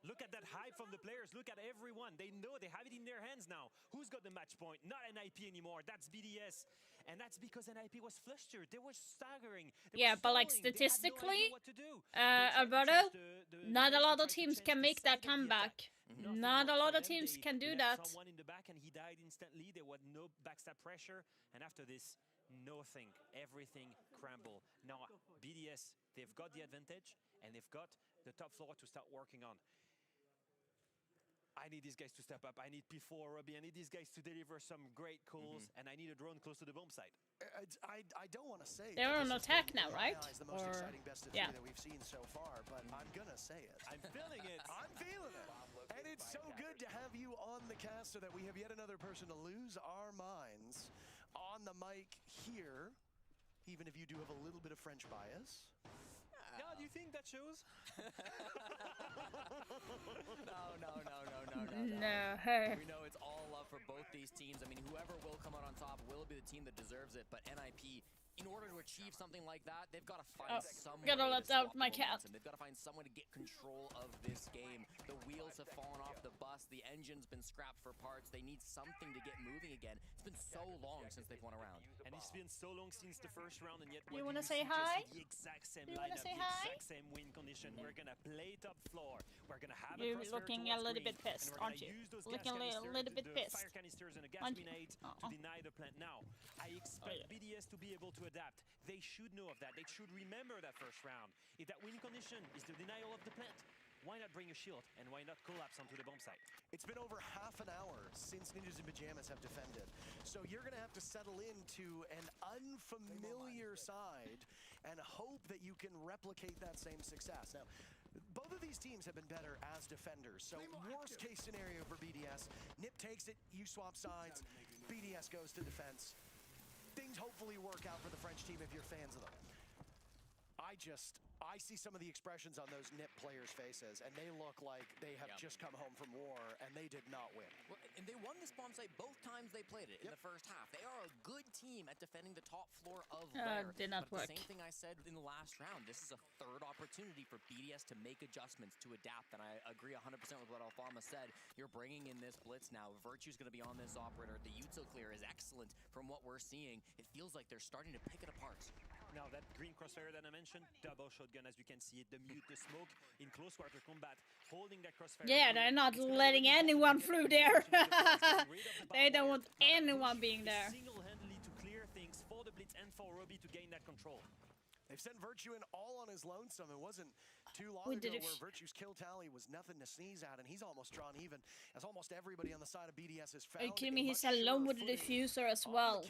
Look at that hype from the players. Look at everyone. They know they have it in their hands now. Who's got the match point? Not NIP anymore. That's BDS. And that's because NIP was flustered. They were staggering. They were but like stalling. statistically, They had no idea what to do. Alberto, not a lot of teams can make that comeback. Not a lot of teams can do that. Someone in the back and he died instantly. There was no backstab pressure. And after this, nothing. Everything crumbled. Now, BDS, they've got the advantage and they've got the top floor to start working on. I need these guys to step up. I need P4, Robbie. I need these guys to deliver some great calls, and I need a drone close to the bomb site. I don't want to say they're on attack now, right? The most exciting best of three that we've seen so far, but I'm gonna say it. I'm feeling it. I'm feeling it. And it's so good to have you on the cast so that we have yet another person to lose our minds on the mic here, even if you do have a little bit of French bias. No, do you think that shows? No. We know it's all love for both these teams. I mean, whoever will come out on top will be the team that deserves it. But NIP, in order to achieve something like that, they've got to find some way gotta let out my cat. They've got to find some way to get control of this game. The wheels have fallen off the bus. The engine's been scrapped for parts. They need something to get moving again. It's been so long since they've won a round. And it's been so long since the first round, and yet you want to say hi? The exact same lineup, the exact same win condition. We're gonna play top floor. We're gonna have You're looking a little bit pissed, aren't you? Looking a little bit pissed. Fire canisters and a gas grenade to deny the plant. Now, I expect BDS to be able to adapt. They should know of that. They should remember that first round. If that win condition is the denial of the plant, why not bring a shield and why not collapse onto the bomb site? It's been over half an hour since Ninjas in Pajamas have defended. So you're going to have to settle into an unfamiliar side and hope that you can replicate that same success. Now, both of these teams have been better as defenders. So worst case scenario for BDS, Nip takes it, you swap sides, BDS goes to defense. Things hopefully work out for the French team if you're fans of them. I see some of the expressions on those Nip players' faces, and they look like they have just come home from war, and they did not win. Well, and they won this bomb site both times they played it in the first half. They are a good team at defending the top floor of Lair. Did not but work. The same thing I said in the last round. This is a third opportunity for BDS to make adjustments, to adapt, and I agree 100% with what Alfama said. You're bringing in this blitz now. Virtue's going to be on this operator. The util clear is excellent from what we're seeing. It feels like they're starting to pick it apart. Now that green crossfire that I mentioned, double shotgun as you can see it, the mute, the smoke in close quarter combat, holding that crossfire. Yeah, they're not letting anyone through there. They don't want anyone being there. Single-handedly to clear things for the blitz and for Robbie to gain that control. They've sent Virtue in all on his lonesome. It wasn't too long We ago did it. where Virtue's kill tally was nothing to sneeze at, and he's almost drawn even, as almost everybody on the side of BDS has found. Are you kidding me? He's alone with the diffuser as well.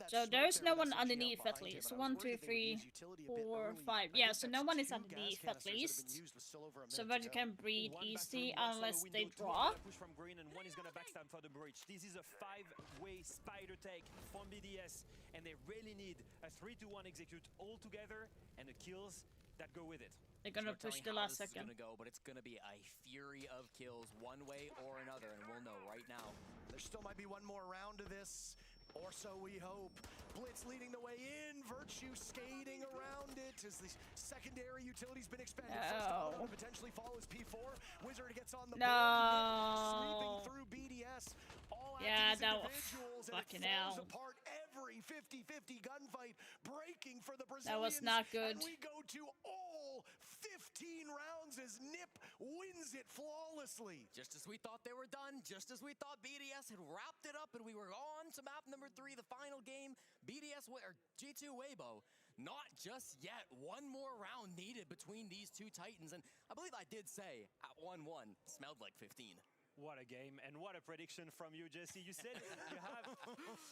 So there's no one underneath at least. 1, 2, 3, 4, 5. Yeah, so no one is underneath at least. So Virtue can breathe easy unless they draw. Push from green and one is gonna backstab for the breach. This is a 5-way spider take from BDS, and they really need a 3-2-1 execute all together and the kills that go with it. They're gonna push the last second. Gonna go, but it's gonna be a fury of kills one way or another, and we'll know right now. There still might be one more round of this. Or so we hope. Blitz leading the way in. Virtue skating around it as the secondary utility's been expanded. First auto to potentially fall is P4. Wizard gets on the board. Sweeping through BDS. All yeah, that was individuals, fucking and it hell. falls apart every 50-50 gunfight, breaking for the Brazilians. That was not good. And we go to all 15 rounds as Nip wins it flawlessly. Just as we thought they were done, just as we thought BDS had wrapped it up, and we were on to map number 3, the final game. BDS or G2 Weibo, not just yet. One more round needed between these two titans, and I believe I did say at 1-1 smelled like 15. What a game, and what a prediction from you, Jesse. You said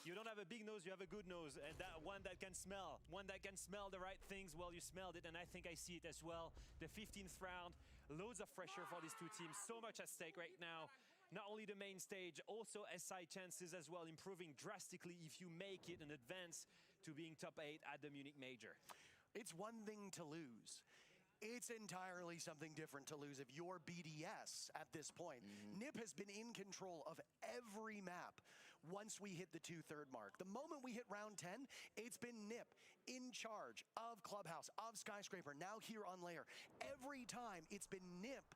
you don't have a big nose, you have a good nose, and that one that can smell the right things. Well, you smelled it, and I think I see it as well. The 15th round, loads of pressure for these two teams, so much at stake right now. Not only the main stage, also SI chances as well, improving drastically if you make it and advance to being top 8 at the Munich Major. It's one thing to lose. It's entirely something different to lose if you're BDS at this point. Nip has been in control of every map once we hit the 2/3 mark. The moment we hit round 10, it's been Nip in charge of Clubhouse, of Skyscraper, now here on Lair. Every time it's been Nip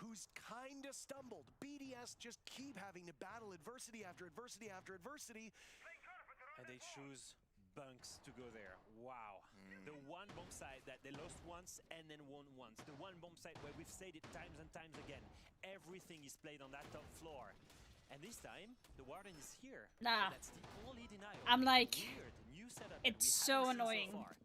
who's kind of stumbled. BDS just keep having to battle adversity after adversity after adversity. And they choose bunks to go there. Wow. The one bomb site that they lost once and then won once. The one bomb site where we've said it times and times again. Everything is played on that top floor. And this time, the Warden is here. Nah. That's the only denial. I'm like, Weird, new setup it's that we so haven't seen annoying. I So far.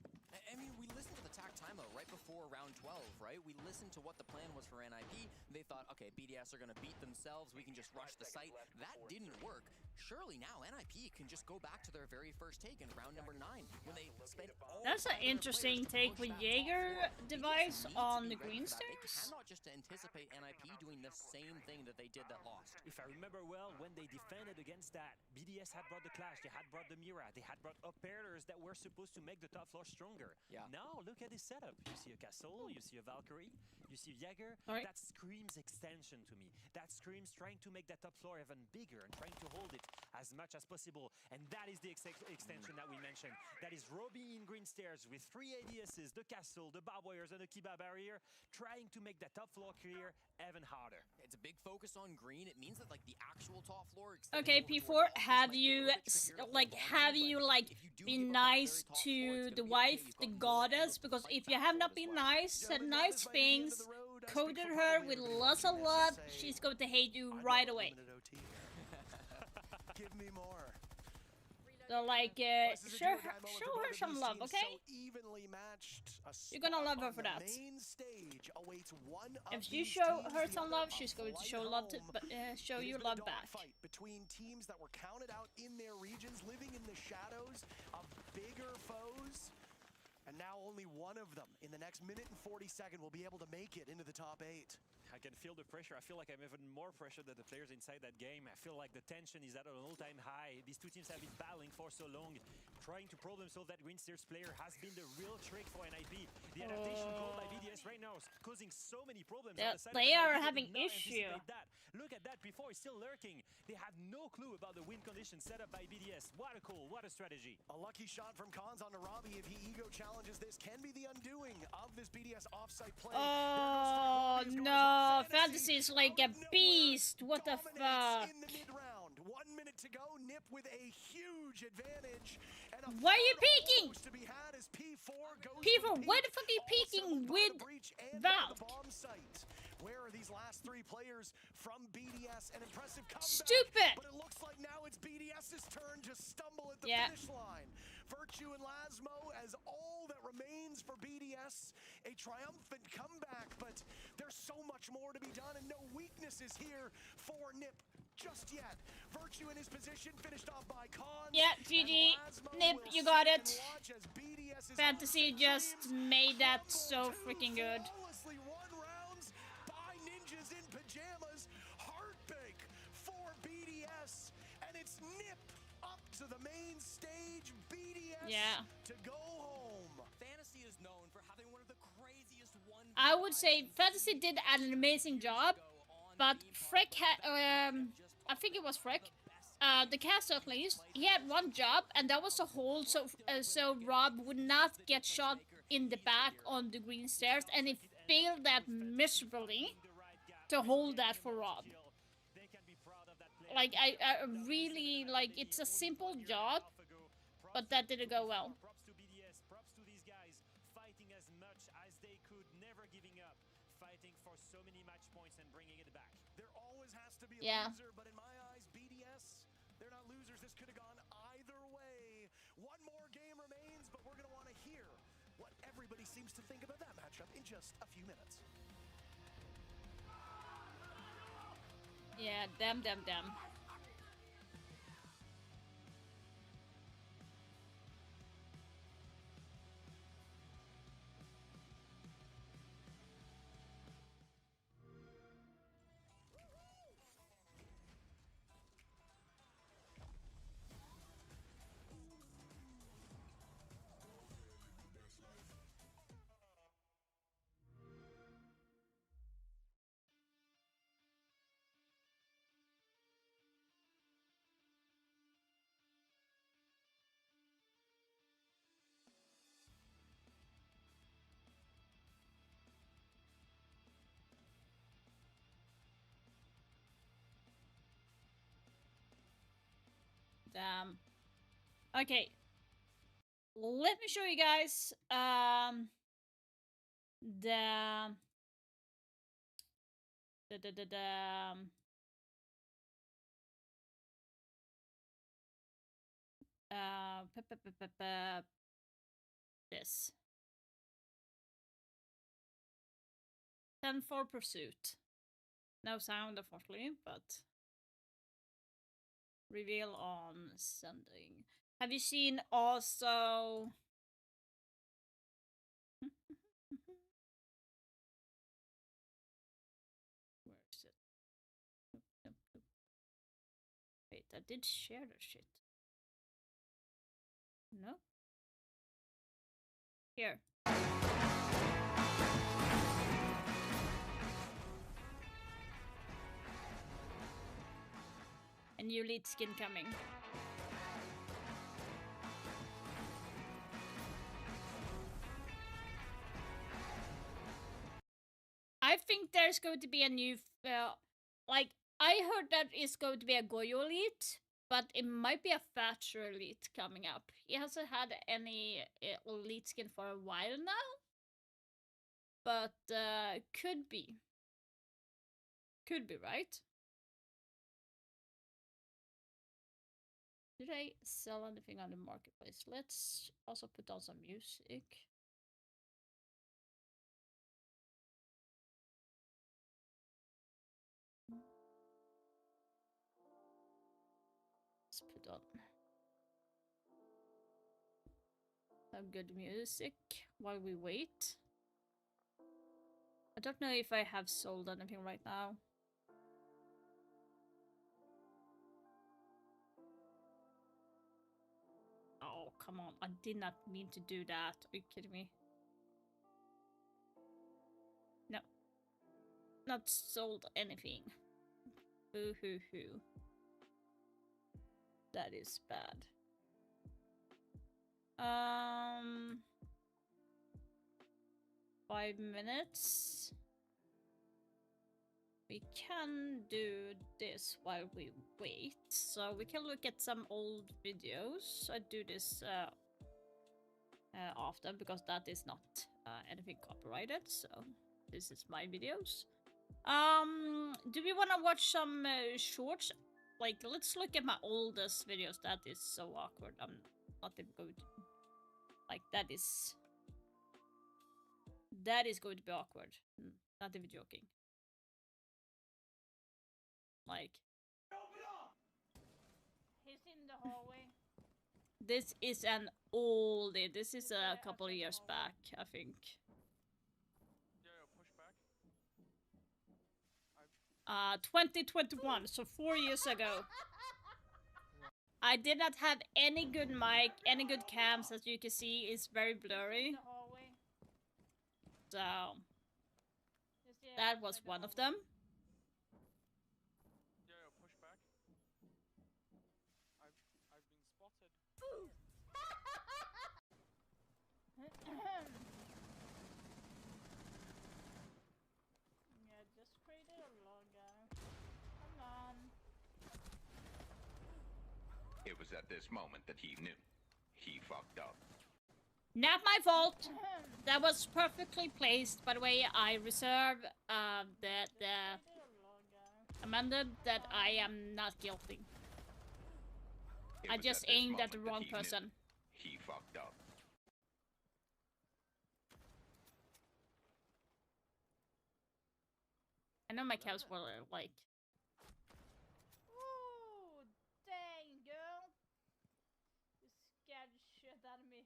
mean, we listened to the TAC timeout right before round 12, right? We listened to what the plan was for NIP. They thought, okay, BDS are going to beat themselves. We can just rush the site. That didn't work. Surely now NIP can just go back to their very first take in round number 9 when they spent all That's an interesting take with Jaeger device on the green They stairs. cannot just anticipate NIP doing the same thing that they did that lost. If I remember well, when they defended against that, BDS had brought the Clash, they had brought the Mira, they had brought operators that were supposed to make the top floor stronger. Yeah. Now, look at this setup. You see a Castle, you see a Valkyrie, you see Jaeger. Right. That screams extension to me. That screams trying to make that top floor even bigger and trying to hold it as much as possible. And that is the extension that we mentioned. That is Robbie in green stairs with 3 ADSs, the Castle, the barbed wires, and the Kiba barrier, trying to make that top floor clear even harder. It's a big focus on green. It means that like the actual top floor. Okay, P4, have you been nice to the wife, the goddess? Because if you have not been nice, said nice things, coded her with lots of love, she's going to hate you right away. Give me more. So like, show her some love, okay? You're gonna love her for that. If you show her some love, she's going to show love to, show you love back. Between teams that were counted out in their regions, living in the shadows of bigger foes, and now only one of them in the next minute and 40 seconds will be able to make it into the top 8. I can feel the pressure. I feel like I'm even more pressure than the players inside that game. I feel like the tension is at an all-time high. These two teams have been battling for so long. Trying to problem solve that Greenstairs player has been the real trick for NIP. The adaptation called by BDS right now is causing so many problems. On the side They of are NIP. having They did not issue. anticipate that. Look at that before, it's still lurking. They have no clue about the win conditions set up by BDS. What a call, what a strategy. A lucky shot from Khans on Robbie. If he ego challenges this, can be the undoing of this BDS offsite play. Oh no, Fantasy is like a beast. What the fuck? In the mid-round, 1 minute to go. Nip with a huge advantage. And a Why are you peeking? to be had as P4 goes P4, why the fuck are you peeking with Valk? Where are these last 3 players from BDS? An impressive comeback. Stupid. But it looks like now it's BDS's turn to stumble at the Yeah. finish line. Virtue and Lasmo as all that remains for BDS. A triumphant comeback, but there's so much more to be done and no weaknesses here for Nip just yet. Virtue in his position, finished off by Khans. Yeah, GG. Nip, you got it. Fantasy just made that so freaking good. By ninjas in pajamas, heartbreak for BDS, and it's Nip up to the main stage. BDS to go home. Fantasy is known for having one of the craziest I would say Fantasy did an amazing job, but Frick had, I think it was Frick, the caster at least, he had one job, and that was to hold so Rob would not get shot in the back on the green stairs, and he failed that miserably to hold that for Rob. Like, I really, like, it's a simple job, but that didn't go well. Props to BDS, props to these guys, fighting as much as they could, never giving up, fighting for so many match points and bringing it back. There always has to be a loser, but in my eyes, BDS, they're not losers. This could have gone either way. One more game remains, but we're going to want to hear what everybody seems to think about that matchup in just a few minutes. Yeah, damn. Damn. Okay. Let me show you guys this 10 for pursuit. No sound, unfortunately, but reveal on sending. Have you seen also? Where is it? Nope. Wait, I did share the shit. No? Here. A new lead skin coming. I think there's going to be a new, like, I heard that it's going to be a Goyo elite, but it might be a Thatcher elite coming up. He hasn't had any elite skin for a while now, but could be. Could be, right? Did I sell anything on the marketplace? Let's also put on some music. Let's put on some good music while we wait. I don't know if I have sold anything right now. Oh, come on. I did not mean to do that. Are you kidding me? No. Not sold anything. Boo hoo hoo. That is bad. 5 minutes. We can do this while we wait. So we can look at some old videos. I do this often because that is not anything copyrighted. So this is my videos. Do we want to watch some shorts? Like, let's look at my oldest videos. That is so awkward. I'm not even going to... Like, that is going to be awkward. Not even joking. Like, he's in the hallway. This is an oldie. This is a couple of years back, I think. Push back. 2021, so 4 years ago. I did not have any good mic, any good cams, as you can see. It's very blurry. So that was one of them. Push back. I've been spotted. Yeah, just created a logo. Come on. It was at this moment that he knew. He fucked up. Not my fault. That was perfectly placed. By the way, I reserve the amended that I am not guilty. I just aimed at the wrong person. He fucked up. I know my cows were like... Ooh, dang, girl. You scared the shit out of me.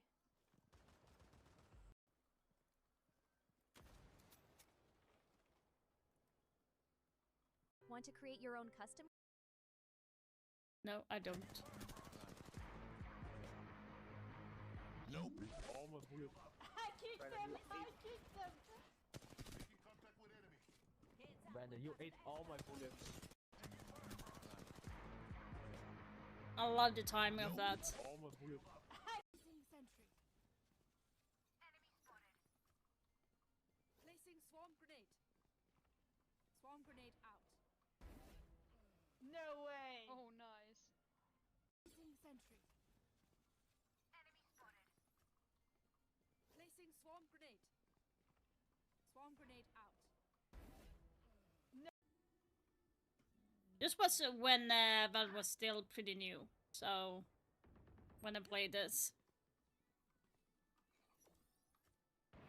Want to create your own custom? No, I don't. Nope. All my bullets. I kicked him! I kicked him! Brandon, you ate all my bullets. I love the timing of that. All my bullets. Placing swarm grenade. Swarm grenade out. No way! Oh, nice. Placing sentry. Enemy spotted. Placing swarm grenade. Swarm grenade out. This was when Valve was still pretty new, so when I played this.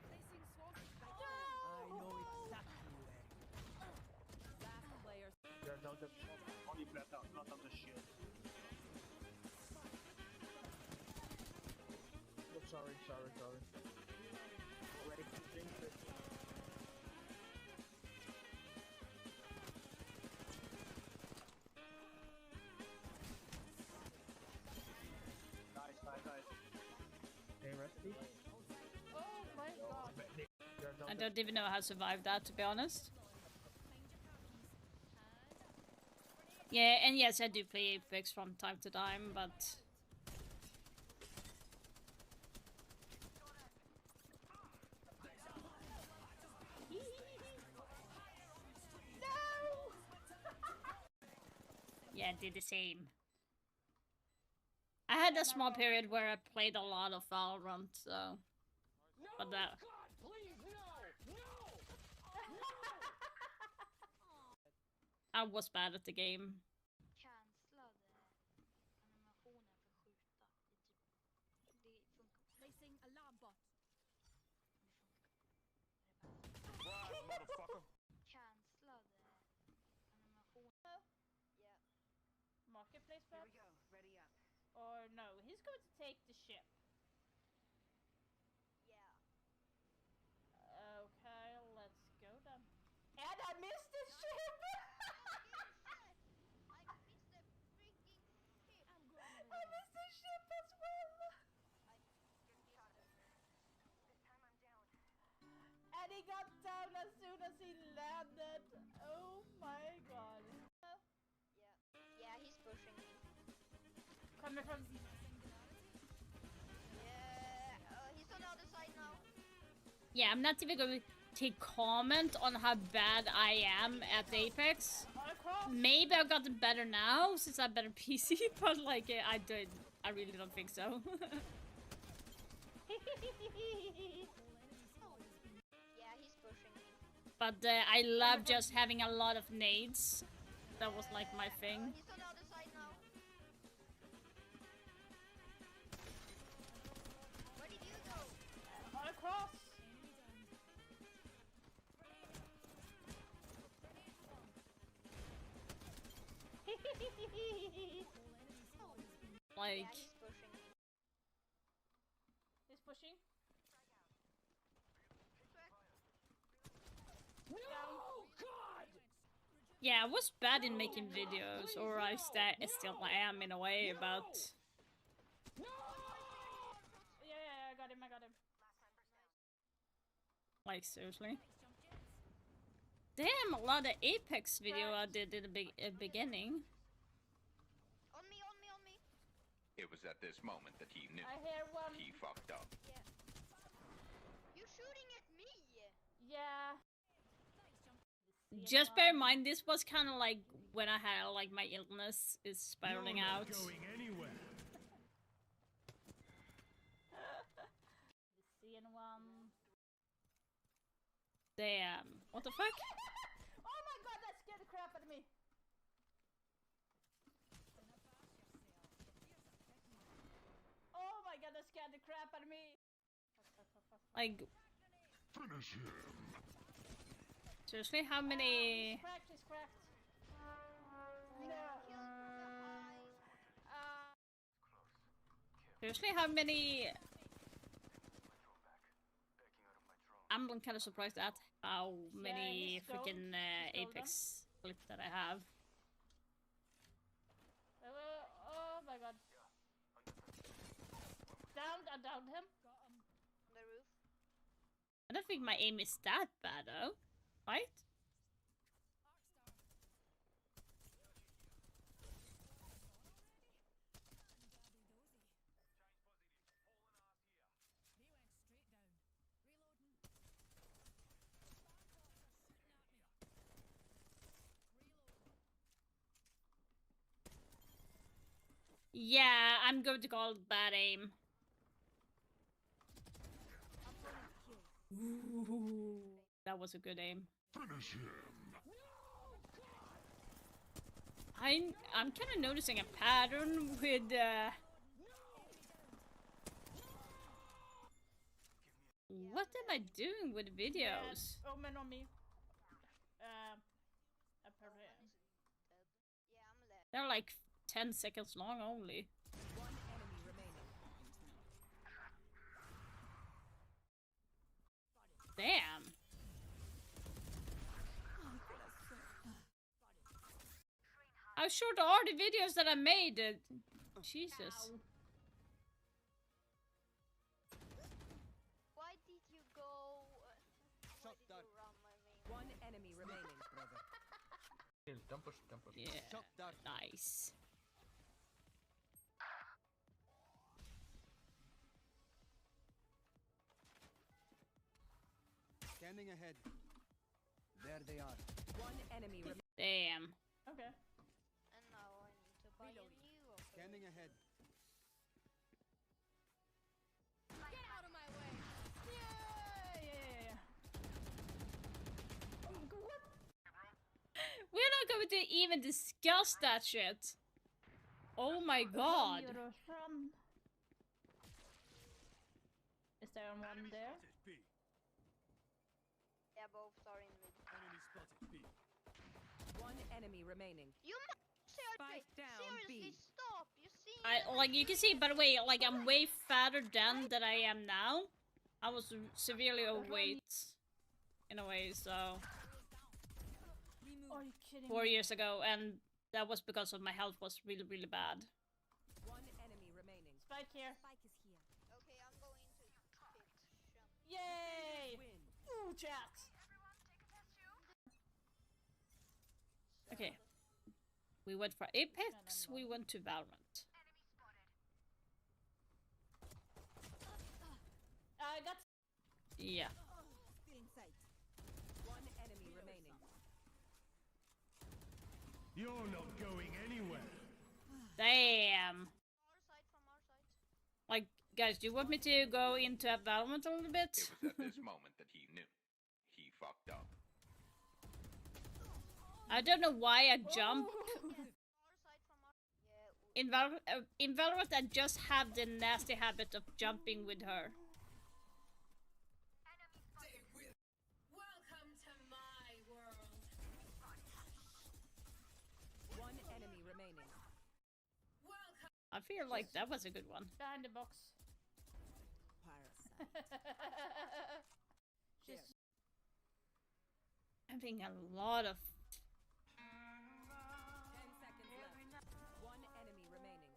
Placing swarm grenade. I know exactly where. Last player. They're down the only flat out, not on the shield. Oh, sorry. Ready to drink it. Nice. Hey, recipe? Oh my god. I don't even know how to survive that, to be honest. Yeah, and yes, I do play Apex from time to time, but... Yeah, I did the same. I had a small period where I played a lot of Valorant, so... But that... I was bad at the game. marketplace perhaps? Here we go. Ready up. Or no, he's going to take the ship. Yeah. Okay, let's go then. And I missed the ship! I missed the ship as well! And he got down as soon as he landed. Oh my god. Yeah, he's pushing me. Coming from... Yeah, he's on the other side now. Yeah, I'm not even going to comment on how bad I am at Apex. Maybe I've gotten better now since I'm better PC, but like I really don't think so. Yeah, he's pushing me. But I love just having a lot of nades. That was like my thing. He's on the other side now. Where did you go? Across! Like... Yeah, he's pushing me. He's pushing. No, God! Yeah, I was bad in making videos, or I still am in a way, but... Yeah, I got him. Like, seriously. Damn, a lot of Apex video I did in the beginning. On me. It was at this moment that he knew. I hear one. He fucked up. Yeah. You're shooting at me. Yeah. Just bear in mind, this was kind of like when I had like my illness is spiraling out. Anywhere. Seeing one. Damn. What the fuck? Oh my god, that scared the crap out of me. Oh my god, that scared the crap out of me. Like... Finish him. Seriously, how many... He's cracked. Seriously, how many... I'm kind of surprised at how many freaking Apex clips that I have. Oh my god. I downed him. The roof. I don't think my aim is that bad though, right? Yeah, I'm going to call it bad aim. Ooh, that was a good aim. Finish him. I'm kind of noticing a pattern with what am I doing with videos? Omen on me. Apparently. Yeah, I'm left. They're like 10 seconds long only. One enemy remaining. Damn. How short are the videos that I made? Jesus. Why did you go? Why did you run my main? One enemy remaining. Don't push. Yeah, nice. Scanning ahead. There they are. One enemy remaining. Damn. Okay. And now I need to buy a new. Scanning ahead. Get out of my way. Yeah. We're not going to even discuss that shit. Oh my god. Run. Is there one there? Yeah, both are in mid. One enemy remaining. You Spike down B. Stop! You see? Like you can see, by the way, like I'm way fatter than that I am now. I was severely overweight in a way, so Are you kidding 4 me? years ago, and that was because of my health was really bad. One enemy remaining. Spike here. Okay, I'm going to pick some. Yay! Win. Ooh, chat. Okay, we went for Apex. We went to Valorant. I got. Yeah. Still in sight. One enemy remaining. You're not going anywhere. Damn. Like, guys, do you want me to go into Valorant a little bit? It was at this moment that he knew. He fucked up. I don't know why I jump. In Valorant, I just have the nasty habit of jumping with her. Welcome to my world. One enemy remaining. I feel like that was a good one. Behind the box. She's Having a lot of. 10 seconds left. One enemy remaining.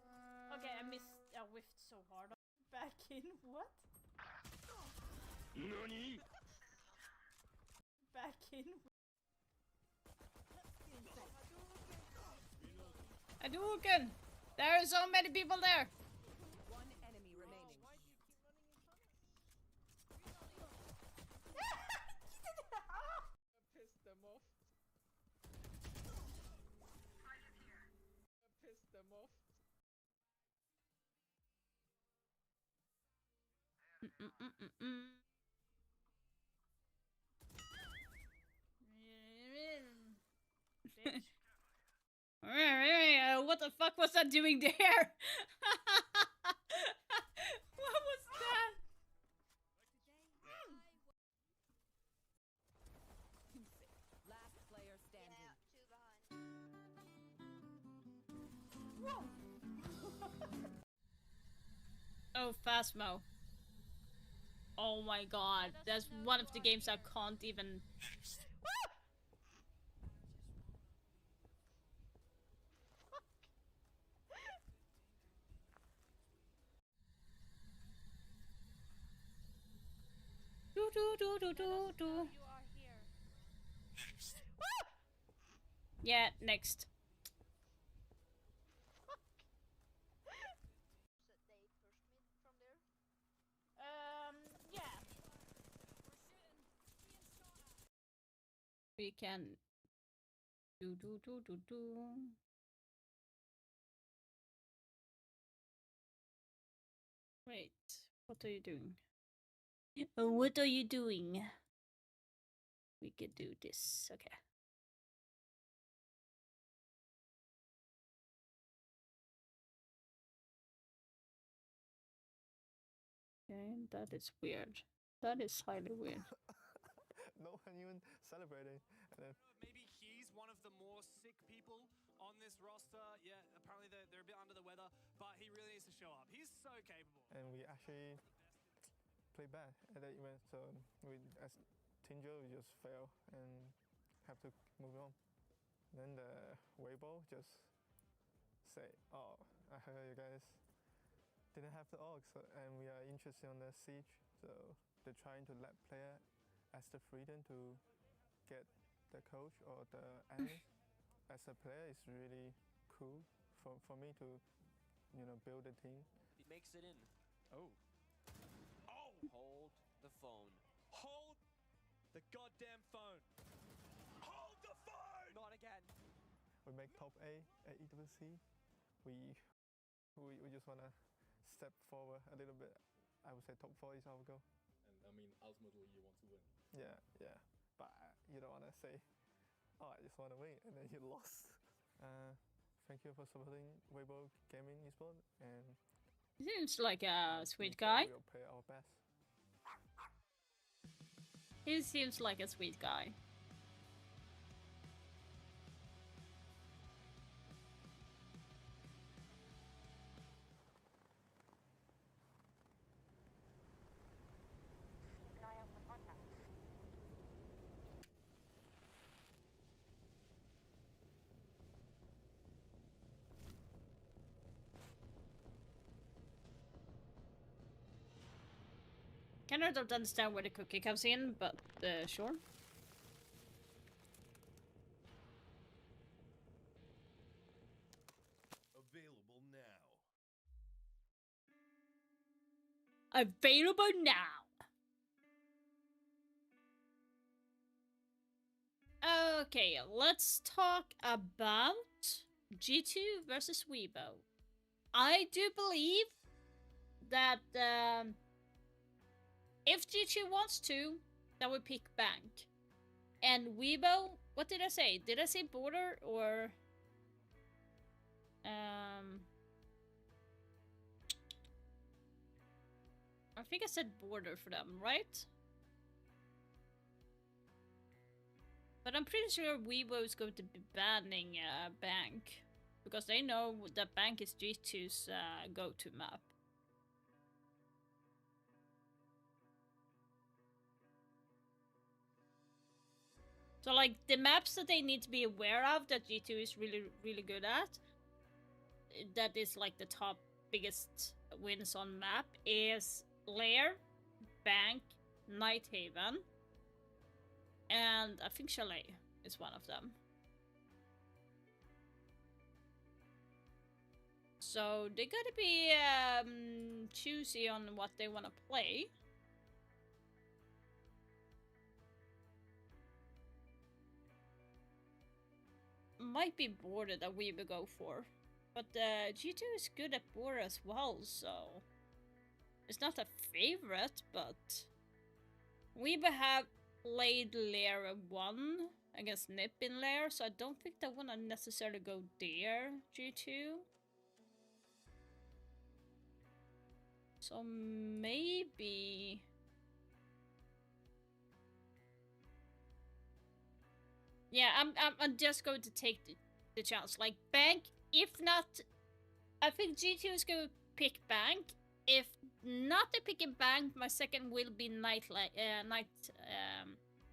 okay. I missed. I whiffed so hard. Back in what? Nani? Back in. Hadouken! There are so many people there. One enemy remaining. Piss them off. Piss them off. What the fuck was that doing there? What was that? Last player standing. Oh, Phasmo. Oh my god, that's one of the games I can't even. Do. Yeah, next. Yeah. We can do. Wait, what are you doing? What are you doing? We could do this. Okay. Okay, that is weird. That is highly weird. No one even celebrating. And then Maybe he's one of the more sick people on this roster. Yeah, apparently they're a bit under the weather, but he really needs to show up. He's so capable. and we actually play bad at that event, so we as Tinjo we just fail and have to move on. Then the Weibo just say, "Oh, I heard you guys didn't have the orcs, and we are interested on the siege." So they're trying to let player as the freedom to get the coach or the analyst. As a player, it's really cool for me to, build a team. He makes it in. Oh. Oh! Hold the phone. Hold the goddamn phone. Hold the phone! Not again. We make top A at EWC. We just wanna step forward a little bit. I would say top 4 is our goal. And I mean, ultimately you want to win. Yeah. But you don't wanna say, "Oh, I just wanna win," and then you lost. Thank you for supporting Weibo Gaming Esport, and He seems like a sweet guy. we'll play our best. He seems like a sweet guy. Kind of don't understand where the cookie comes in, but sure. Available now. Available now. Okay, let's talk about G2 versus Weibo. I do believe that if G2 wants to, that would pick Bank. And Weibo, what did I say? Did I say border or I think I said border for them, right? But I'm pretty sure Weibo is going to be banning Bank, because they know that Bank is G2's go-to map. So like the maps that they need to be aware of that G2 is really good at, that is like the top biggest wins on map, is Lair, Bank, Nighthaven, and I think Chalet is one of them. So they gotta be choosy on what they wanna play. Might be border that we would go for, but G2 is good at border as well, so it's not a favorite, but we have played Lair 1 against Nip in Lair, so I don't think they wanna necessarily go there, G2. So maybe yeah, I'm just going to take the chance. Like Bank, if not, I think G2 is going to pick Bank. If not they picking Bank, my second will be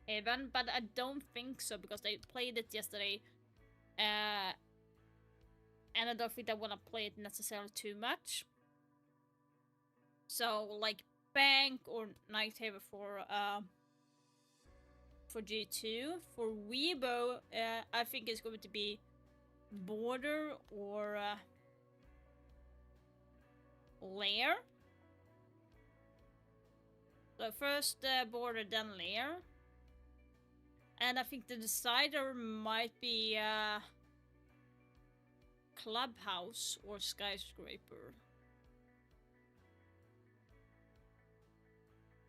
Haven, but I don't think so because they played it yesterday, and I don't think they want to play it necessarily too much. So like Bank or Nighthaven for G2. For Weibo, I think it's going to be border or Lair. So first border, then Lair. And I think the decider might be Clubhouse or Skyscraper.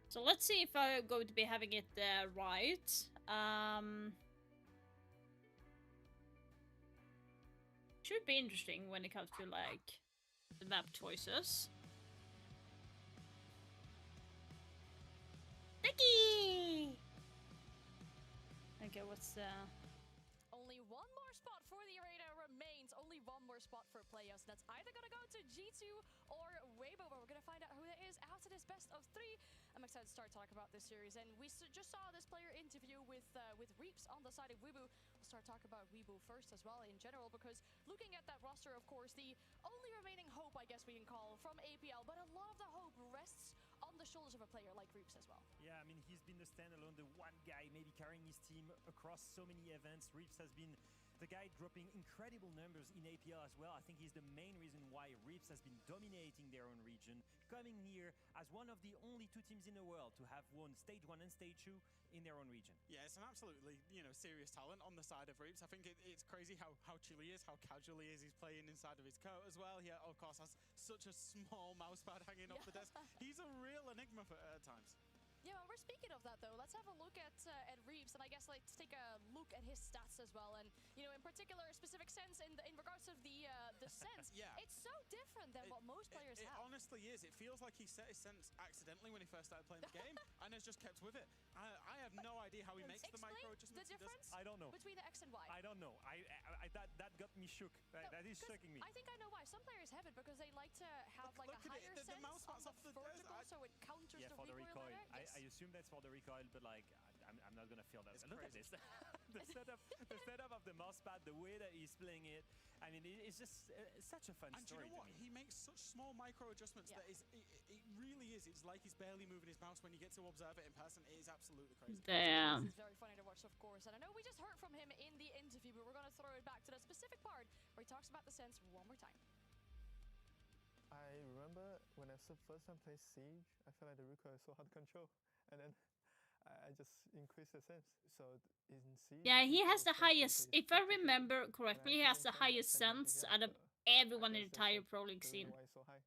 So let's see if I'm going to be having it right. Should be interesting when it comes to like the map choices. Nicky! Okay, what's Only one more spot for the arena remains. Only one more spot for playoffs. That's either gonna go to G2 or Weibo, but we're gonna find out who that is after this best of 3. I'm excited to start talking about this series, and we just saw this player interview with Reaps on the side of Weibo. We'll start talking about Weibo first as well in general, because looking at that roster, of course, the only remaining hope, I guess we can call, from APL, but a lot of the hope rests on the shoulders of a player like Reaps as well. Yeah, I mean, he's been the standalone, the one guy maybe carrying his team across so many events. Reaps has been the guy dropping incredible numbers in APL as well. I think he's the main reason why Reaps has been dominating their own region, coming here as one of the only 2 teams in the world to have won Stage 1 and Stage 2 in their own region. Yeah, it's an absolutely, serious talent on the side of Reaps. I think it's crazy how chill he is, how casual he is. He's playing inside of his coat as well. He, of course, has such a small mouse pad hanging off the desk. He's a real enigma at times. Yeah, well, we're speaking of that though. Let's have a look at Reaps, and I guess let's take a look at his stats as well. And in particular, a specific sense in regards of the sense. Yeah, it's so different than what most players have. It honestly is. It feels like he set his sense accidentally when he first started playing the game, and has just kept with it. I have no idea how he makes the micro adjustments. The difference I don't know between the X and Y. I don't know. That got me shook. That is shocking me. I think I know why. Some players have it because they like to have like a higher sense the mouse on off the vertical, so it counters the recoil better. I assume that's for the recoil, but like I'm not gonna feel that. It's Look at crazy. this. the setup of the mousepad, the way that he's playing it. I mean, it's just such a fun And do story you know what? to me. He makes such small micro adjustments that it really is. It's like he's barely moving his mouse when you get to observe it in person. It is absolutely crazy. Damn. This is very funny to watch, of course. And I know we just heard from him in the interview, but we're going to throw it back to that specific part where he talks about the sense one more time. I remember when I first time played Siege, I felt like the recoil is so hard to control, and then I just increased the sense. So in Siege, Yeah, he has the recoil highest, is if I remember correctly, he has the highest sense out of everyone in the entire pro league the scene. reason why it's so high.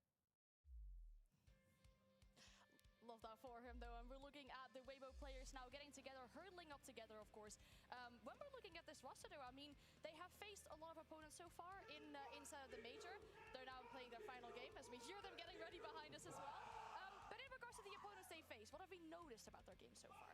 Love that for him, though. And we're looking at the Weibo players now getting together, hurdling up together, of course. When we're looking at this roster, though, I mean, they have faced a lot of opponents so far inside of the major. They're now playing their final game, as we hear them getting ready behind us as well. But in regards to the opponents they face, what have we noticed about their game so far?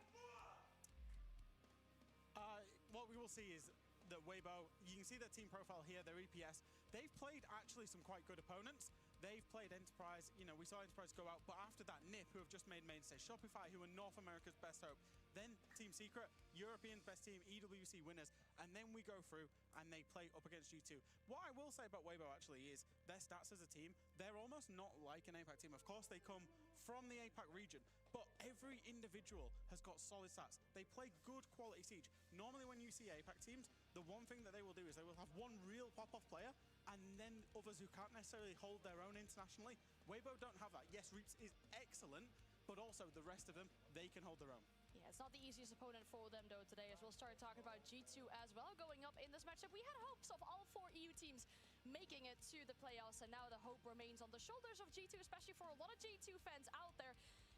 What we will see is that Weibo, you can see their team profile here, their EPS. They've played actually some quite good opponents. They've played Enterprise, you know, we saw Enterprise go out, but after that, NIP, who have just made mainstay, Shopify, who are North America's best hope, then Team Secret, European's best team, EWC winners, and then we go through and they play up against G2. What I will say about Weibo actually is their stats as a team, they're almost not like an APAC team. Of course, they come from the APAC region, but every individual has got solid stats. They play good quality Siege. Normally when you see APAC teams, the one thing that they will do is they will have one real pop-off player and then others who can't necessarily hold their own internationally. Weibo don't have that. Yes, Reaps is excellent, but also the rest of them, they can hold their own. Yeah, it's not the easiest opponent for them, though, today, as we'll start talking about G2 as well, going up in this matchup. We had hopes of all 4 EU teams making it to the playoffs, and now the hope remains on the shoulders of G2, especially for a lot of G2 fans out there.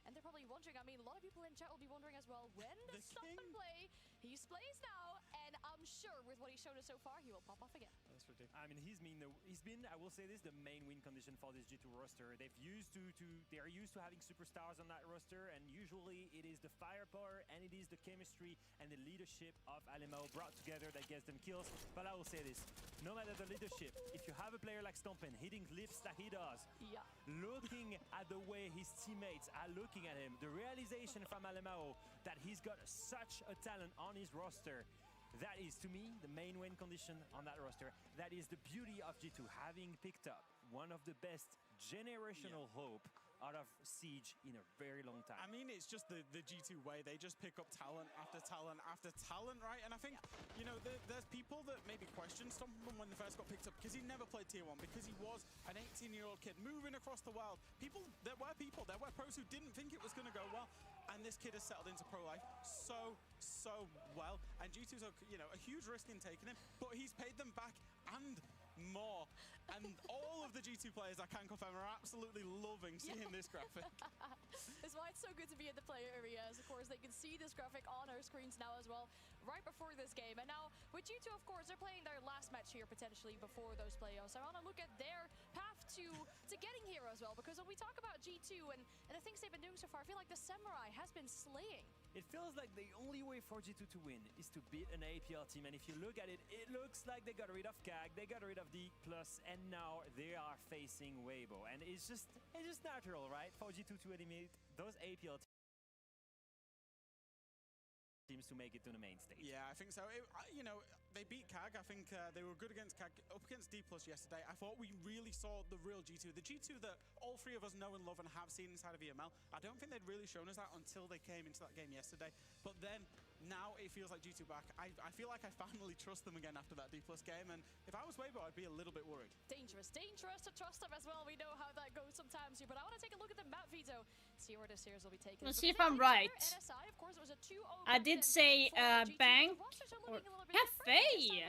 And they're probably wondering, I mean, a lot of people in chat will be wondering as well, when does Stop and Play? He plays now, and I'm sure with what he's shown us so far, he will pop off again. That's ridiculous. I mean, he's been, I will say this, the main win condition for this G2 roster. They are used to having superstars on that roster, and usually it is the firepower and it is the chemistry and the leadership of Alemao brought together that gets them kills. But I will say this, no matter the leadership, if you have a player like Stompen hitting clips that he does, looking at the way his teammates are looking at him, the realization from Alemao that he's got such a talent on his roster, that is, to me, the main win condition on that roster. That is the beauty of G2, having picked up one of the best generational hope out of Siege in a very long time. I mean, it's just the G2 way. They just pick up talent after talent after talent, right? And I think, you know, there's people that maybe question Stompen when they first got picked up because he never played Tier 1, because he was an 18-year-old kid moving across the world. There were pros who didn't think it was going to go well. And this kid has settled into pro life so well. And G2's a huge risk in taking him, but he's paid them back and more. And all of the G2 players, I can confirm, are absolutely loving seeing this graphic. That's why it's so good to be in the player areas. Of course, they can see this graphic on our screens now as well, right before this game. And now, with G2, of course, they're playing their last match here, potentially, before those playoffs. I want to look at their path to getting here as well, because when we talk about G2 and the things they've been doing so far, I feel like the Samurai has been slaying. It feels like the only way for G2 to win is to beat an APL team, and if you look at it, it looks like they got rid of CAG, they got rid of D+, and now they are facing Weibo, and it's just natural, right, for G2 to eliminate those APL teams to make it to the main stage. Yeah, I think so. They beat CAG. I think they were good against CAG, up against D+ yesterday. I thought we really saw the real G2. The G2 that all 3 of us know and love and have seen inside of EML. I don't think they'd really shown us that until they came into that game yesterday. But then, now it feels like G2 back. I feel like I finally trust them again after that D+ game. And if I was Weibo, I'd be a little bit worried. Dangerous to trust them as well. We know how that goes sometimes here. But I want to take a look at the map veto. See where this series will be taken. Let's see if I'm right. NSI, of course, it was a 2-0 I did say bank or cafe.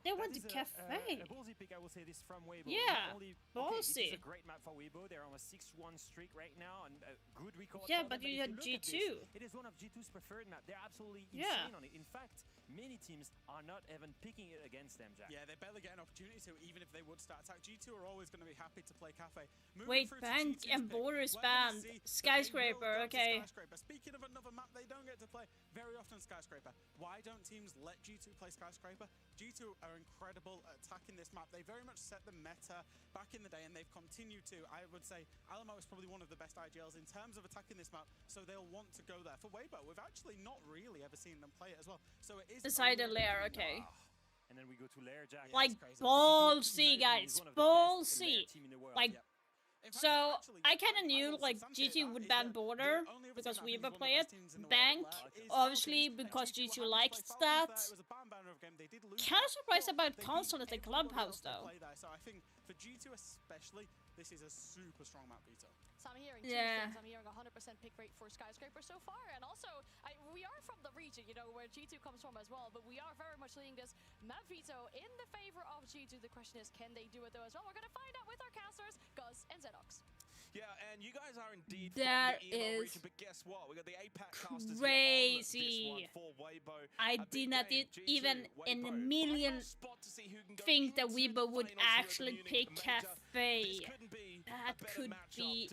They went to cafe. A ballsy pick, I will say this from Weibo. Yeah, Okay, ballsy. it's a great map for Weibo. They're on a 6-1 streak right now, and a good record. Yeah, for but them. you If had look at G2. this, it is one of G2's preferred map. They're absolutely insane on it. In fact, many teams are not even picking it against them, Jack. Yeah, they barely get an opportunity to, even if they would start attack. G2 are always going to be happy to play Cafe. Wait, Bank and Borders banned. Skyscraper, okay. Skyscraper. Speaking of another map they don't get to play very often, Skyscraper. Why don't teams let G2 play Skyscraper? G2 are incredible at attacking this map. They very much set the meta back in the day, and they've continued to. I would say Alamo is probably one of the best IGLs in terms of attacking this map, so they'll want to go there. For Weibo, we've actually not really ever seen them play it as well. So it is inside the lair, okay. And then we go to lair, Jack. Like ballsy, guys, ballsy. Like, so I kind of knew like G2 would ban Border because we would play it. Bank, obviously, because G2 liked that. Kind of surprised about console at the clubhouse though. So I think for G2 especially, this is a super strong map, Vito. So I'm hearing two things. I'm hearing 100% pick rate for Skyscraper so far, and also we are from the region, you know, where G2 comes from as well, but we are very much leading this map veto in the favor of G2. The question is, can they do it though as well? We're going to find out with our casters, Gus and Zenox. Yeah, and you guys are indeed that from the EML is region, but guess what? We got the APAC casters crazy. for Weibo. I did not even in a million think that Weibo would actually pick Cafe. That could be.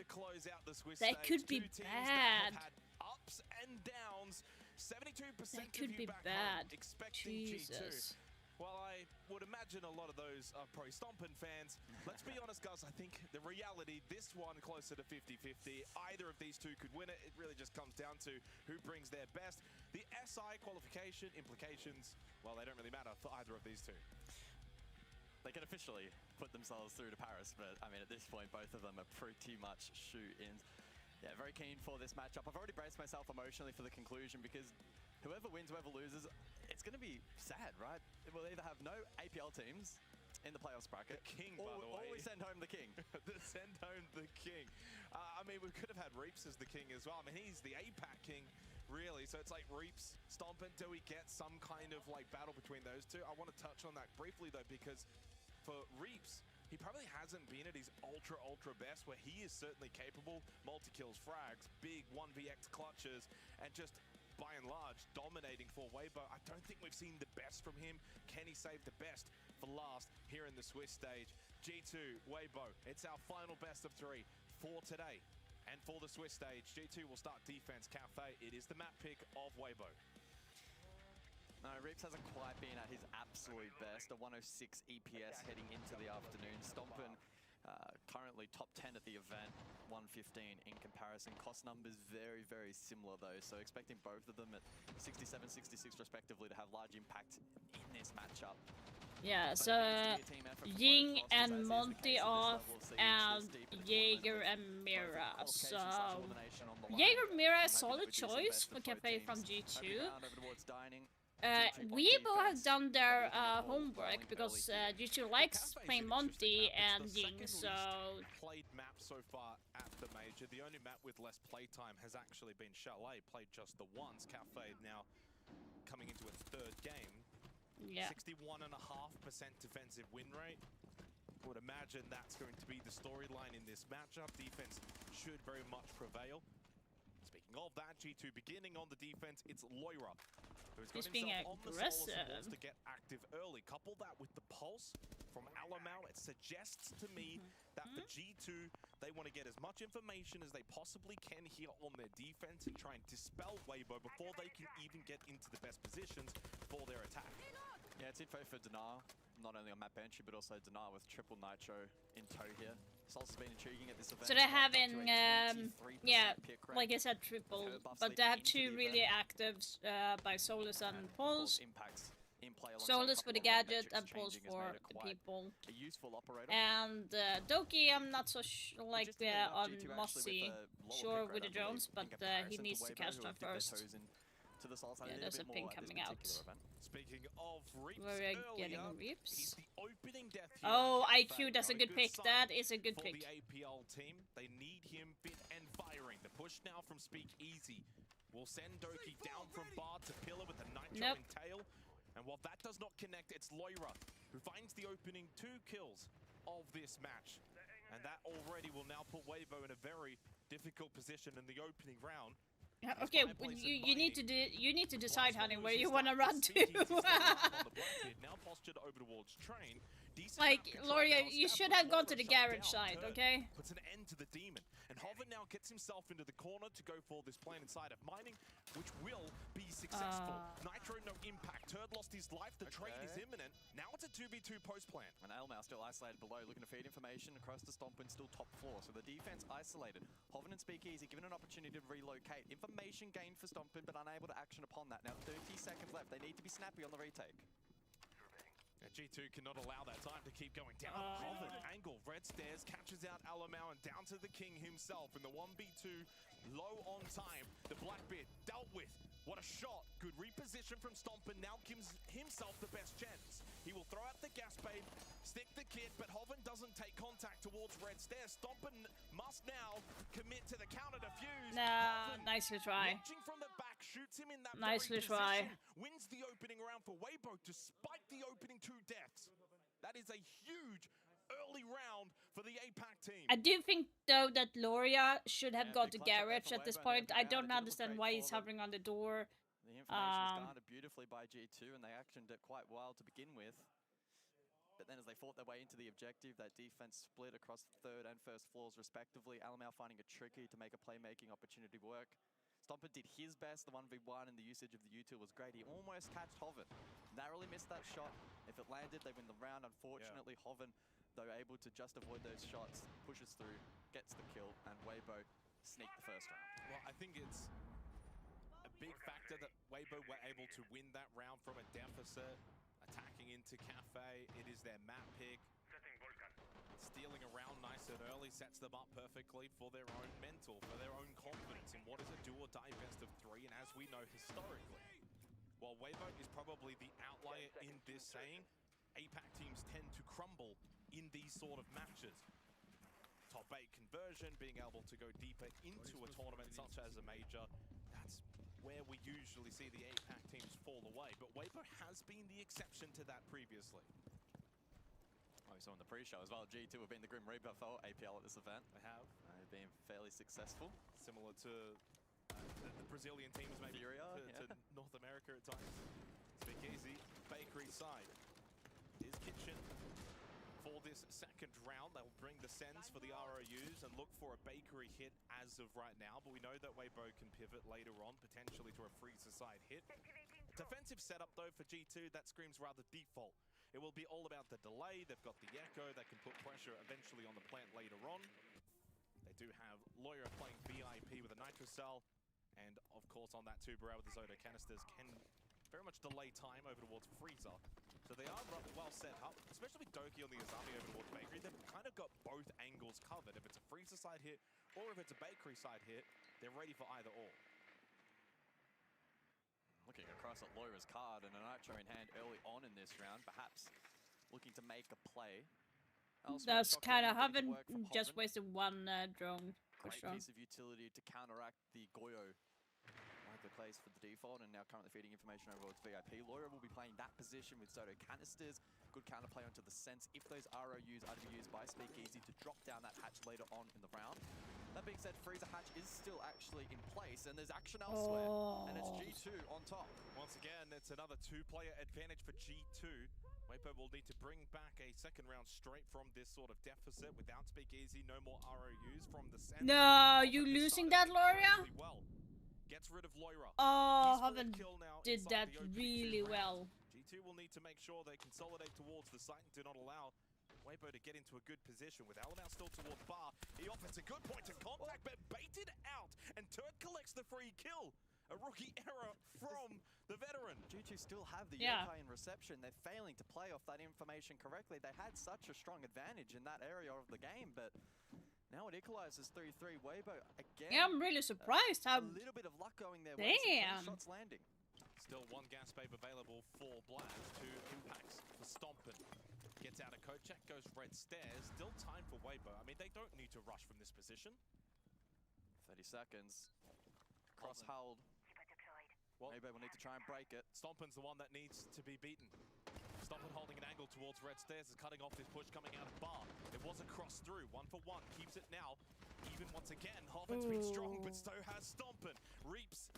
That could be bad. Ups and downs. 72% that could be bad. Jesus. Well, I would imagine a lot of those are probably Stompin fans. Let's be honest, guys. I think the reality, this one closer to 50-50. Either of these two could win it. It really just comes down to who brings their best. The SI qualification implications, well, they don't really matter for either of these two. They can officially put themselves through to Paris, but I mean, at this point, both of them are pretty much shoot-ins. Yeah, very keen for this matchup. I've already braced myself emotionally for the conclusion because whoever wins, whoever loses, it's going to be sad, right? We'll either have no APL teams in the playoffs bracket, the king, by the way. Or we send home the king. Send home the king. I mean, we could have had Reaps as the king as well. I mean, he's the APAC king, really. So it's like Reaps, Stompin. Do we get some kind of like battle between those two? I want to touch on that briefly though, because for Reaps, he probably hasn't been at his ultra best, where he is certainly capable. Multi-kills, frags, big 1vx clutches, and just by and large dominating for Weibo. I don't think we've seen the best from him. Can he save the best for last here in the Swiss stage? G2, Weibo, it's our final best of 3 for today. And for the Swiss stage, G2 will start defense. Cafe, it is the map pick of Weibo. No, Reaps hasn't quite been at his absolute best. A 106 EPS heading into the afternoon. Stompin currently top 10 at the event, 115 in comparison. Cost numbers very, very similar though. So expecting both of them at 67, 66 respectively to have large impact in this matchup. Yeah, so Ying and Monty off and Jaeger and Mira. So Jaeger Mira, solid choice for Cafe from G2. Weibo have done their homework because G2 likes playing Monty and Ying, so... Played map so far at the major. The only map with less playtime has actually been Chalet, played just the once. Cafe now coming into its third game. Yeah. 61.5% defensive win rate. Would imagine that's going to be the storyline in this matchup. Defense should very much prevail. Speaking of that, G2 beginning on the defense, it's Loira, who's got himself on the solo walls to get active early. Couple that with the pulse from Alamau, it suggests to me that for G2, they want to get as much information as they possibly can here on their defense and try and dispel Weibo before they can even get into the best positions for their attack. Yeah, it's info for Dinar, not only on map entry, but also Dinar with triple nitro in tow here. Sols has been intriguing at this event. So they're having, yeah, like I said, triple, but they have two really actives by Solus and Pulse. Solus for the gadget and Pulse for the people. A useful operator. And Doki, I'm not so like on Mossy, sure with the drones, but he needs to catch them first. Yeah, there's a ping coming out. Speaking of Reaps, we're getting Reaps. He's the opening death here. Oh, IQ, that's a good pick. That is a good pick. For the APL team, they need him fit and firing. The push now from Speak Easy will send Doki down from bar to pillar with the nitro and tail. And while that does not connect, it's Loira who finds the opening 2 kills of this match. And that already will now put Weibo in a very difficult position in the opening round. Yeah, okay, you need to decide, honey, where you want to run to. Now postured over towards train. Like, Loria, you should have gone to the garage side, okay? Puts an end to the demon. And Hoven now gets himself into the corner to go for this plan inside of mining, which will be successful. Nitro, no impact. Turd lost his life. The trade is imminent. Now it's a 2v2 post plan. And Elmau still isolated below, looking to feed information across the Stompin, still top floor. So the defense isolated. Hoven and Speakeasy given an opportunity to relocate. Information gained for Stompin, but unable to action upon that. Now 30 seconds left. They need to be snappy on the retake. And G2 cannot allow that time to keep going down. Hoven, angle, red stairs, catches out Alamau and down to the king himself in the 1v2. Low on time. The Blackbeard dealt with. What a shot. Good reposition from Stompin. Now gives himself the best chance. He will throw out the gas babe, stick the kid, but Hoven doesn't take contact towards red stairs. Stompin must now commit to the counter defuse. Nah, nicely try. Launching from the back, shoots him in that Nicely very try. position, wins the opening round for Weibo despite the opening 2 deaths. That is a huge early round for the APAC team. I do think, though, that Loria should have got to garage at this point. I don't understand why he's hovering on the door. The information was garnered beautifully by G2, and they actioned it quite well to begin with. But then as they fought their way into the objective, that defense split across third and first floors respectively. Alamau finding it tricky to make a playmaking opportunity work. Stompin did his best, the 1v1, and the usage of the util was great. He almost catched Hoven. Narrowly missed that shot. If it landed, they win the round. Unfortunately, Hoven, though able to just avoid those shots, pushes through, gets the kill, and Weibo sneaked the first round. Well, I think it's a big factor that Weibo were able to win that round from a deficit. Attacking into Cafe, it is their map pick. Stealing around nice and early sets them up perfectly for their own mental, for their own confidence in what is a do-or-die best of 3, and as we know historically, while Weibo is probably the outlier in this saying, APAC teams tend to crumble in these sort of matches. Top 8 conversion, being able to go deeper into a tournament such as a major, that's where we usually see the APAC teams fall away. But Weibo has been the exception to that previously. Oh, we saw in the pre-show as well, G2 have been the Grim Reaper for APL at this event. They have. They've been fairly successful. Similar to the Brazilian teams, maybe Furia, to North America at times. Speakeasy, bakery side. Is Kitchen for this second round. They'll bring the sends for the ROUs and look for a bakery hit as of right now, but we know that Weibo can pivot later on, potentially to a freezer side hit. Defensive setup though for G2, that screams rather default. It will be all about the delay. They've got the Echo that can put pressure eventually on the plant later on. They do have Lawyer playing VIP with a Nitro Cell, and of course on that 2 barrel with the Zodo canisters can very much delay time over towards freezer. So they are well set up, especially with Doki on the Azami over towards bakery. They've kind of got both angles covered. If it's a freezer side hit or if it's a bakery side hit, they're ready for either or. Looking across at Lawyer's card and a Nitro in hand early on in this round, perhaps looking to make a play. That's kind of Hoven just wasted one drone. Great piece of utility to counteract the Goyo. The plays for the default, and now currently feeding information over towards VIP. Lawyer will be playing that position with Zodo canisters. Good counterplay onto the sense if those ROUs are to be used by Speakeasy to drop down that hatch later on in the round. That being said, freezer hatch is still actually in place, and there's action elsewhere. And it's G2 on top. Once again, it's another 2-player advantage for G2. Weibo will need to bring back a second round straight from this sort of deficit without Speakeasy. No more ROUs from the sense. No, you losing that, Loria? Well. Gets rid of Loira. Oh, Hoven did that really well. G2 will need to make sure they consolidate towards the site and do not allow Weibo to get into a good position. With Alamau still towards bar, he offers a good point of contact, but baited out, and Turd collects the free kill. A rookie error from the veteran. G2 still have the yokai in reception. They're failing to play off that information correctly. They had such a strong advantage in that area of the game, but now it equalizes 3-3. Weibo again. Yeah, I'm really surprised how. A little bit of luck going their way. Damn. Shots landing. Still one gas babe available for Black. 2 impacts for Stompin. Gets out of code check, goes red stairs. Still time for Weibo. I mean, they don't need to rush from this position. 30 seconds. Cross hold. Weibo will need to try and break it. Stompin's the one that needs to be beaten. Stompin holding an angle towards red stairs is cutting off this push coming out of bar. It was a cross through, 1 for 1, keeps it now. even once again. Hoffman's been strong, but so has Stompin. Reaps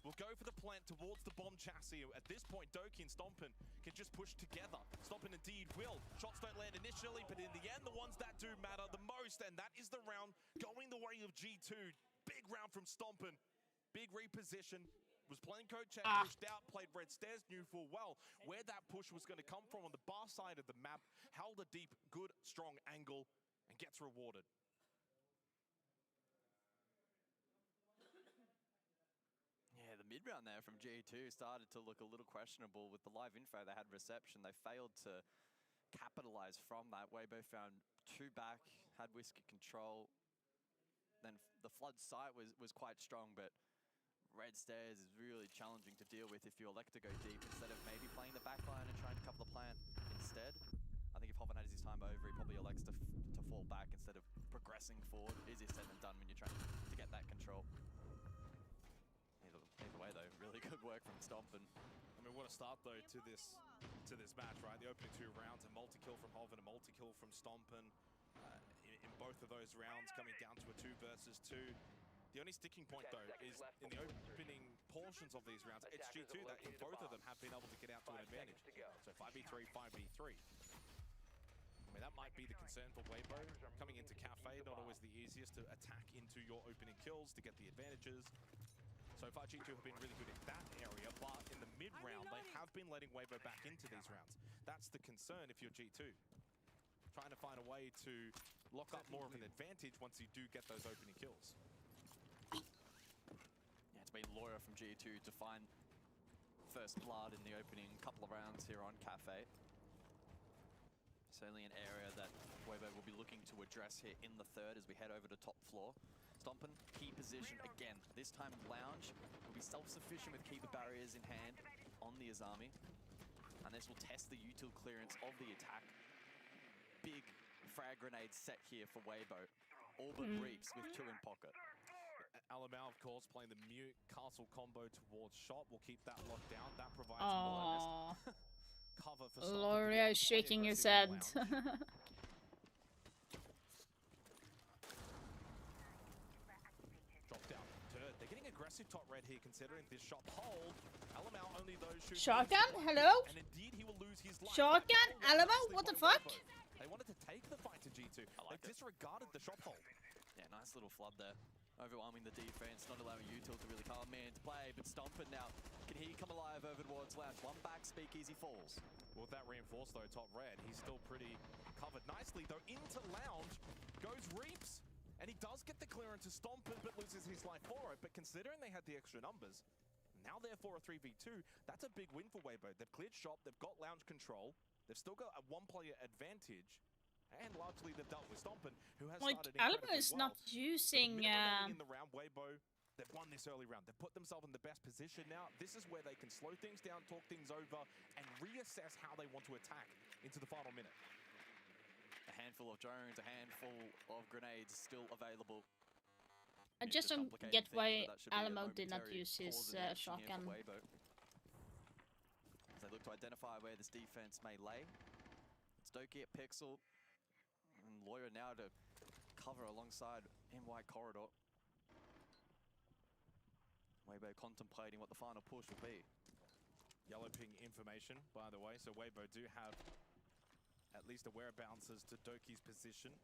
will go for the plant towards the bomb chassis. At this point, Doki and Stompin can just push together. Stompin indeed will. Shots don't land initially, but in the end, the ones that do matter the most, and that is the round going the way of G2. Big round from Stompin. Big reposition. Was playing code check, pushed out, played red stairs, knew full well where that push was going to come from on the bar side of the map, held a deep, good, strong angle, and gets rewarded. Yeah, the mid-round there from G2 started to look a little questionable. With the live info they had reception, they failed to capitalize from that. Weibo found 2 back, had Whiskey control. Then the flood site was quite strong, but red stairs is really challenging to deal with if you elect to go deep instead of maybe playing the back line and trying to cover the plant instead. I think if Hoffman had his time over, he probably elects to fall back instead of progressing forward. Easier said than done when you're trying to get that control. Either way though, really good work from Stompin. I mean, what a start though to this match, right? The opening 2 rounds, a multi-kill from Hoffman, a multi-kill from Stompin. In both of those rounds, coming down to a 2 versus 2. The only sticking point, though, is in the opening portions of these rounds, it's G2 that in both of them have been able to get out to an advantage. So 5v3, 5v3. I mean, that might be the concern for Weibo. Coming into Cafe, not always the easiest to attack into your opening kills to get the advantages. So far, G2 have been really good in that area, but in the mid-round, they have been letting Weibo back into these rounds. That's the concern if you're G2. Trying to find a way to lock up more of an advantage once you do get those opening kills. Yeah, it's been Laura from G2 to find first blood in the opening couple of rounds here on Cafe. Certainly an area that Weibo will be looking to address here in the third as we head over to top floor. Stompin, key position again. This time Lounge will be self-sufficient with keep the barriers in hand on the Azami. And this will test the util clearance of the attack. Big frag grenade set here for Weibo. All but Reaps with 2 in pocket. Alamau, of course, playing the mute castle combo towards shot. Will keep that locked down. That provides more cover for Stompin. Loria is shaking his head. Drop down. They're getting aggressive top red here, considering this shot hold. Alamau only those shooting. Shotgun? Hello? And indeed, he will lose his life. Shotgun? Alamau? What the fuck? They wanted to take the fight to G2. They disregarded the shot hold. Yeah, nice little flood there. Overwhelming the defense, not allowing Util to really come in to play, but Stompin now. Can he come alive over towards Lounge? 1 back, Speakeasy falls. Well, with that reinforced though, top red, he's still pretty covered nicely though. Into Lounge goes Reaps, and he does get the clearance to Stompin, but loses his life for it. But considering they had the extra numbers, now therefore a 3v2, that's a big win for Weibo. They've cleared shop, they've got Lounge control, they've still got a 1-player advantage. And largely they've dealt with Stompin, who has started Alamo is not using in the round. Weibo, they've won this early round. They've put themselves in the best position now. This is where they can slow things down, talk things over, and reassess how they want to attack into the final minute. A handful of drones, a handful of grenades still available. I just don't get why Alamo did not use his shotgun. As they look to identify where this defense may lay. It's Doki at Pixel. And Lawyer now to cover alongside NY Corridor. Weibo contemplating what the final push will be. Yellow ping information, by the way. So Weibo do have at least a whereabouts as to Doki's position.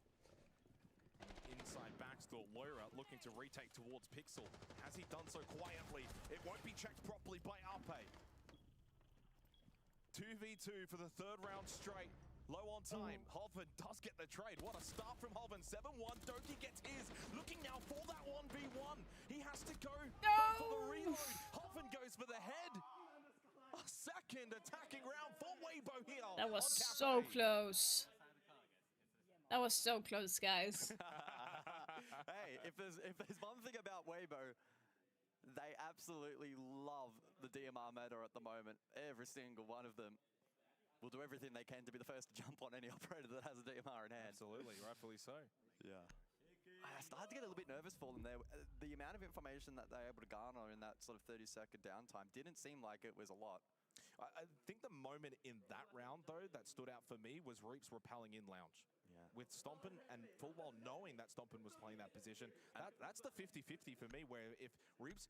Inside backstall, Loira looking to retake towards Pixel. Has he done so quietly? It won't be checked properly by Ape. 2v2 for the 3rd round straight. Low on time. Hoven does get the trade. What a start from Hoven. 7-1. Doki gets his. Looking now for that 1v1. He has to go for the reload. Hoven goes for the head. A second attacking round for Weibo here. That was so close. That was so close, guys. Hey, if there's one thing about Weibo, they absolutely love the DMR meta at the moment. Every single one of them will do everything they can to be the first to jump on any operator that has a DMR in hand. Absolutely, rightfully so. Yeah. I started to get a little bit nervous for them there. The amount of information that they're able to garner in that sort of 30-second downtime didn't seem like it was a lot. I think the moment in that round, though, that stood out for me was Reaps repelling in Lounge. Yeah. with Stompin and full well knowing that Stompin was playing that position. That's the 50-50 for me, where if Reaps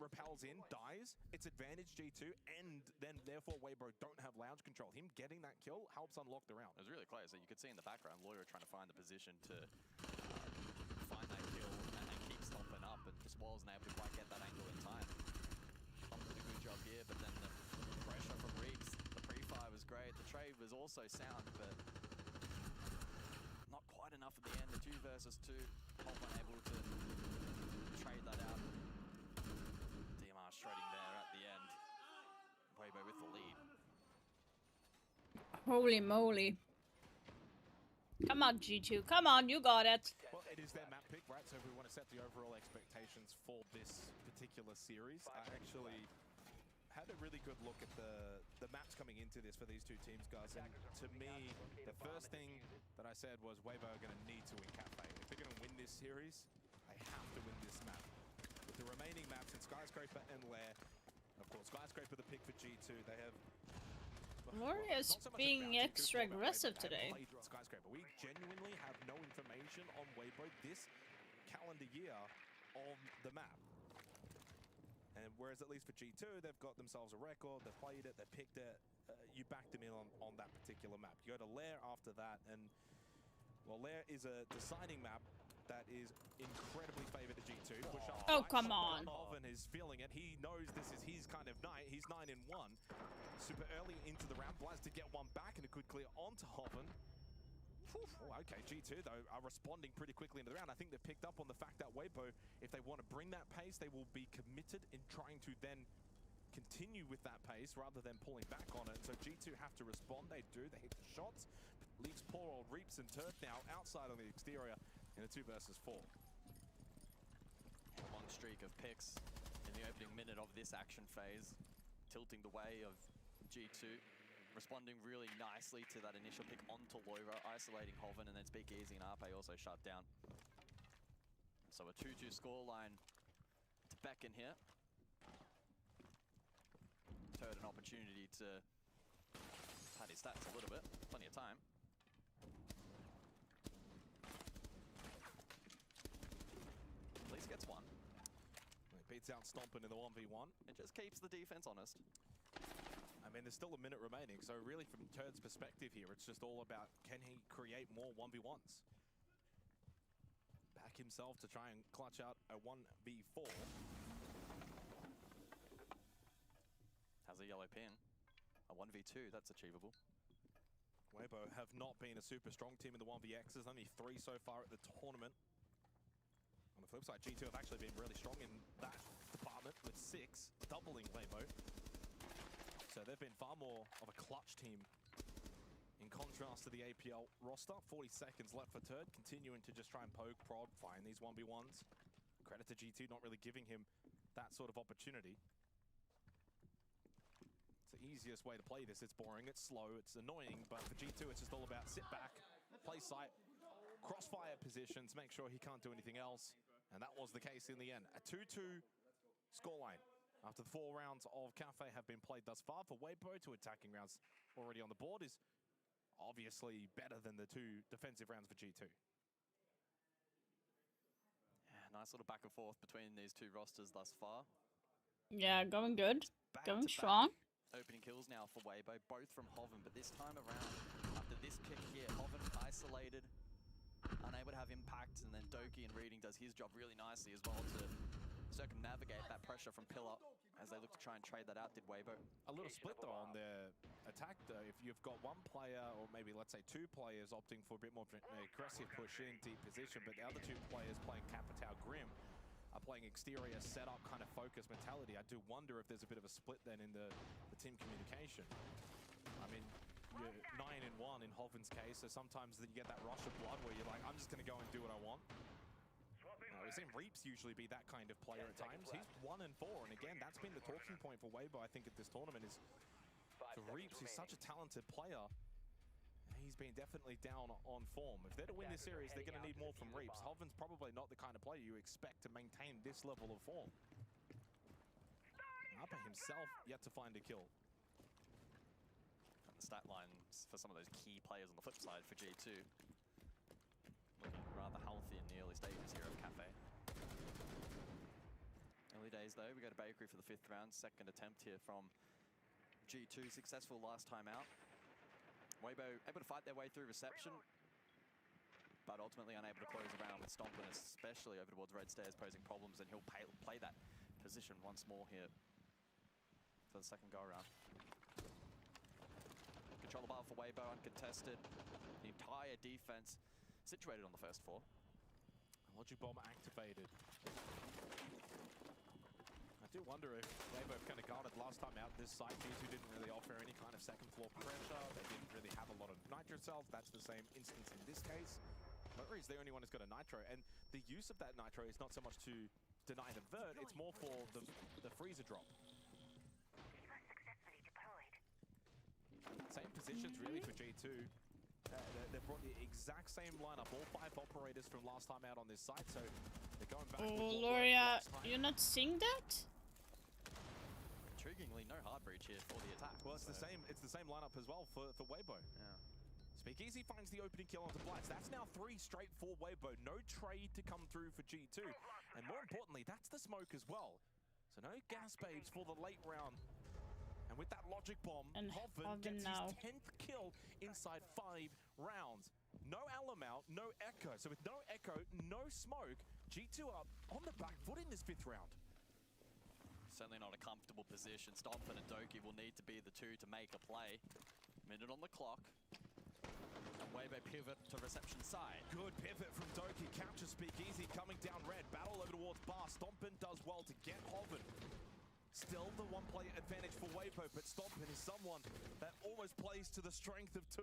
repels in, dies, it's advantage G2, and then therefore Weibo don't have lounge control. Him getting that kill helps unlock the round. It was really close. So you could see in the background, Lawyer trying to find the position to find that kill and keep Stompin up, and just wasn't able to quite get that angle in time. Stompin did a good job here, but then the pressure from Reaps, the pre-fire was great. The trade was also sound, but not quite enough at the end. The 2 versus 2, Hoff unable to trade that out. DMR shredding there at the end. Weibo with the lead. Holy moly. Come on, G2. Come on, you got it. Well, it is their map pick, right? So if we want to set the overall expectations for this particular series, I actually had a really good look at the maps coming into this for these two teams, guys. And to me, the first thing that I said was Weibo are going to need to win Cafe. If they're going to win this series, they have to win this map. With the remaining maps in Skyscraper and Lair, of course, Skyscraper the pick for G2. They have... Glorious being extra aggressive today. Skyscraper. We genuinely have no information on Weibo this calendar year on the map. And whereas at least for G2, they've got themselves a record, they've played it, they picked it, you backed them in on that particular map. You go to Lair after that, and well, Lair is a deciding map that is incredibly favored to G2. Push up. Oh, come on. Hoven is feeling it. He knows this is his kind of night. He's 9-1. Super early into the round. Blaz to get one back and a good clear onto Hoven. Oh, okay, G2 though are responding pretty quickly into the round. I think they've picked up on the fact that Weibo, if they want to bring that pace, they will be committed in trying to then continue with that pace rather than pulling back on it. So G2 have to respond. They do. They hit the shots. Leaves poor old Reaps and Turf now outside on the exterior in a 2 versus 4. A long streak of picks in the opening minute of this action phase, tilting the way of G2. Responding really nicely to that initial pick onto Loira, isolating Hoven, and then Speak Easy and Arpe also shut down. So a 2-2 scoreline to beckon here. Turd an opportunity to pad his stats a little bit, plenty of time. At least gets one. He beats out Stompin in the 1v1. It just keeps the defense honest. I mean, there's still a minute remaining, so really from Turd's perspective here, it's just all about can he create more 1v1s? Back himself to try and clutch out a 1v4. Has a yellow pin. A 1v2, that's achievable. Weibo have not been a super strong team in the 1vx's, only 3 so far at the tournament. On the flip side, G2 have actually been really strong in that department with 6, doubling Weibo. So they've been far more of a clutch team in contrast to the APL roster. 40 seconds left for Turd, continuing to just try and poke, prod, find these 1v1s. Credit to G2 not really giving him that sort of opportunity. It's the easiest way to play this. It's boring, it's slow, it's annoying, but for G2 it's just all about sit back, play sight, crossfire positions, make sure he can't do anything else. And that was the case in the end. A 2-2 scoreline. After the 4 rounds of Cafe have been played thus far, for Weibo, 2 attacking rounds already on the board is obviously better than the 2 defensive rounds for G2. Yeah, nice little back and forth between these 2 rosters thus far. Yeah, going good. Going strong. Opening kills now for Weibo, both from Hoven, but this time around, after this pick here, Hoven isolated, unable to have impact, and then Doki and Reading does his job really nicely as well to circumnavigate that pressure from Pillar as they look to try and trade that out. Did Weibo. A little split though on their attack though. If you've got 1 player, or maybe let's say 2 players opting for a bit more of an aggressive push in deep position, but the other 2 players playing Capitao Grim are playing exterior setup kind of focus mentality. I do wonder if there's a bit of a split then in the team communication. I mean, you're 9-1 in Hoven's case, so sometimes you get that rush of blood where you're like, I'm just going to go and do what I want. We've seen Reaps usually be that kind of player at times. He's 1-4, and again, that's been the talking point for Weibo, I think, at this tournament is for Reaps, he's such a talented player. He's been definitely down on form. If they're to win this series, they're going to need more from Reaps. Hoven's probably not the kind of player you expect to maintain this level of form. Upper himself yet to find a kill. And the stat lines for some of those key players on the flip side for G2. the nearly stages here of Cafe. Early days though, we go to Bakery for the 5th round. Second attempt here from G2, successful last time out. Weibo able to fight their way through reception, but ultimately unable to close around with Stompin, especially over towards Red Stairs, posing problems, and he'll play that position once more here for the second go-around. Controller bar for Weibo, uncontested. The entire defense situated on the first floor. Logic Bomb activated. I do wonder if Weibo kind of guarded last time out this site. G2 didn't really offer any kind of second floor pressure. They didn't really have a lot of nitro cells. That's the same instance in this case. Murray is the only one who's got a nitro, and the use of that nitro is not so much to deny the vert, it's more for the freezer drop. Same positions really for G2. They've brought the exact same lineup, all 5 operators from last time out on this site, so they're going back. Oh, Loria, you're not seeing that? Intriguingly, no hard breach here for the attack. Well, it's the same lineup as well for Weibo. Yeah. Speakeasy finds the opening kill onto Blitz. That's now 3 straight for Weibo. No trade to come through for G2. And more importantly, that's the smoke as well. So no gas babes for the late round. And with that logic bomb, Hoven gets his 10th kill inside 5 rounds. No Alum out, no Echo. So with no Echo, no smoke, G2 up on the back foot in this 5th round. Certainly not a comfortable position. Stompin and Doki will need to be the two to make a play. Minute on the clock. And Weibo pivot to reception side. Good pivot from Doki. Capture Speakeasy coming down red. Battle over towards Bar. Stompin does well to get Hoven. Still the 1-play advantage for Weibo, but Stompin is someone that almost plays to the strength of 2.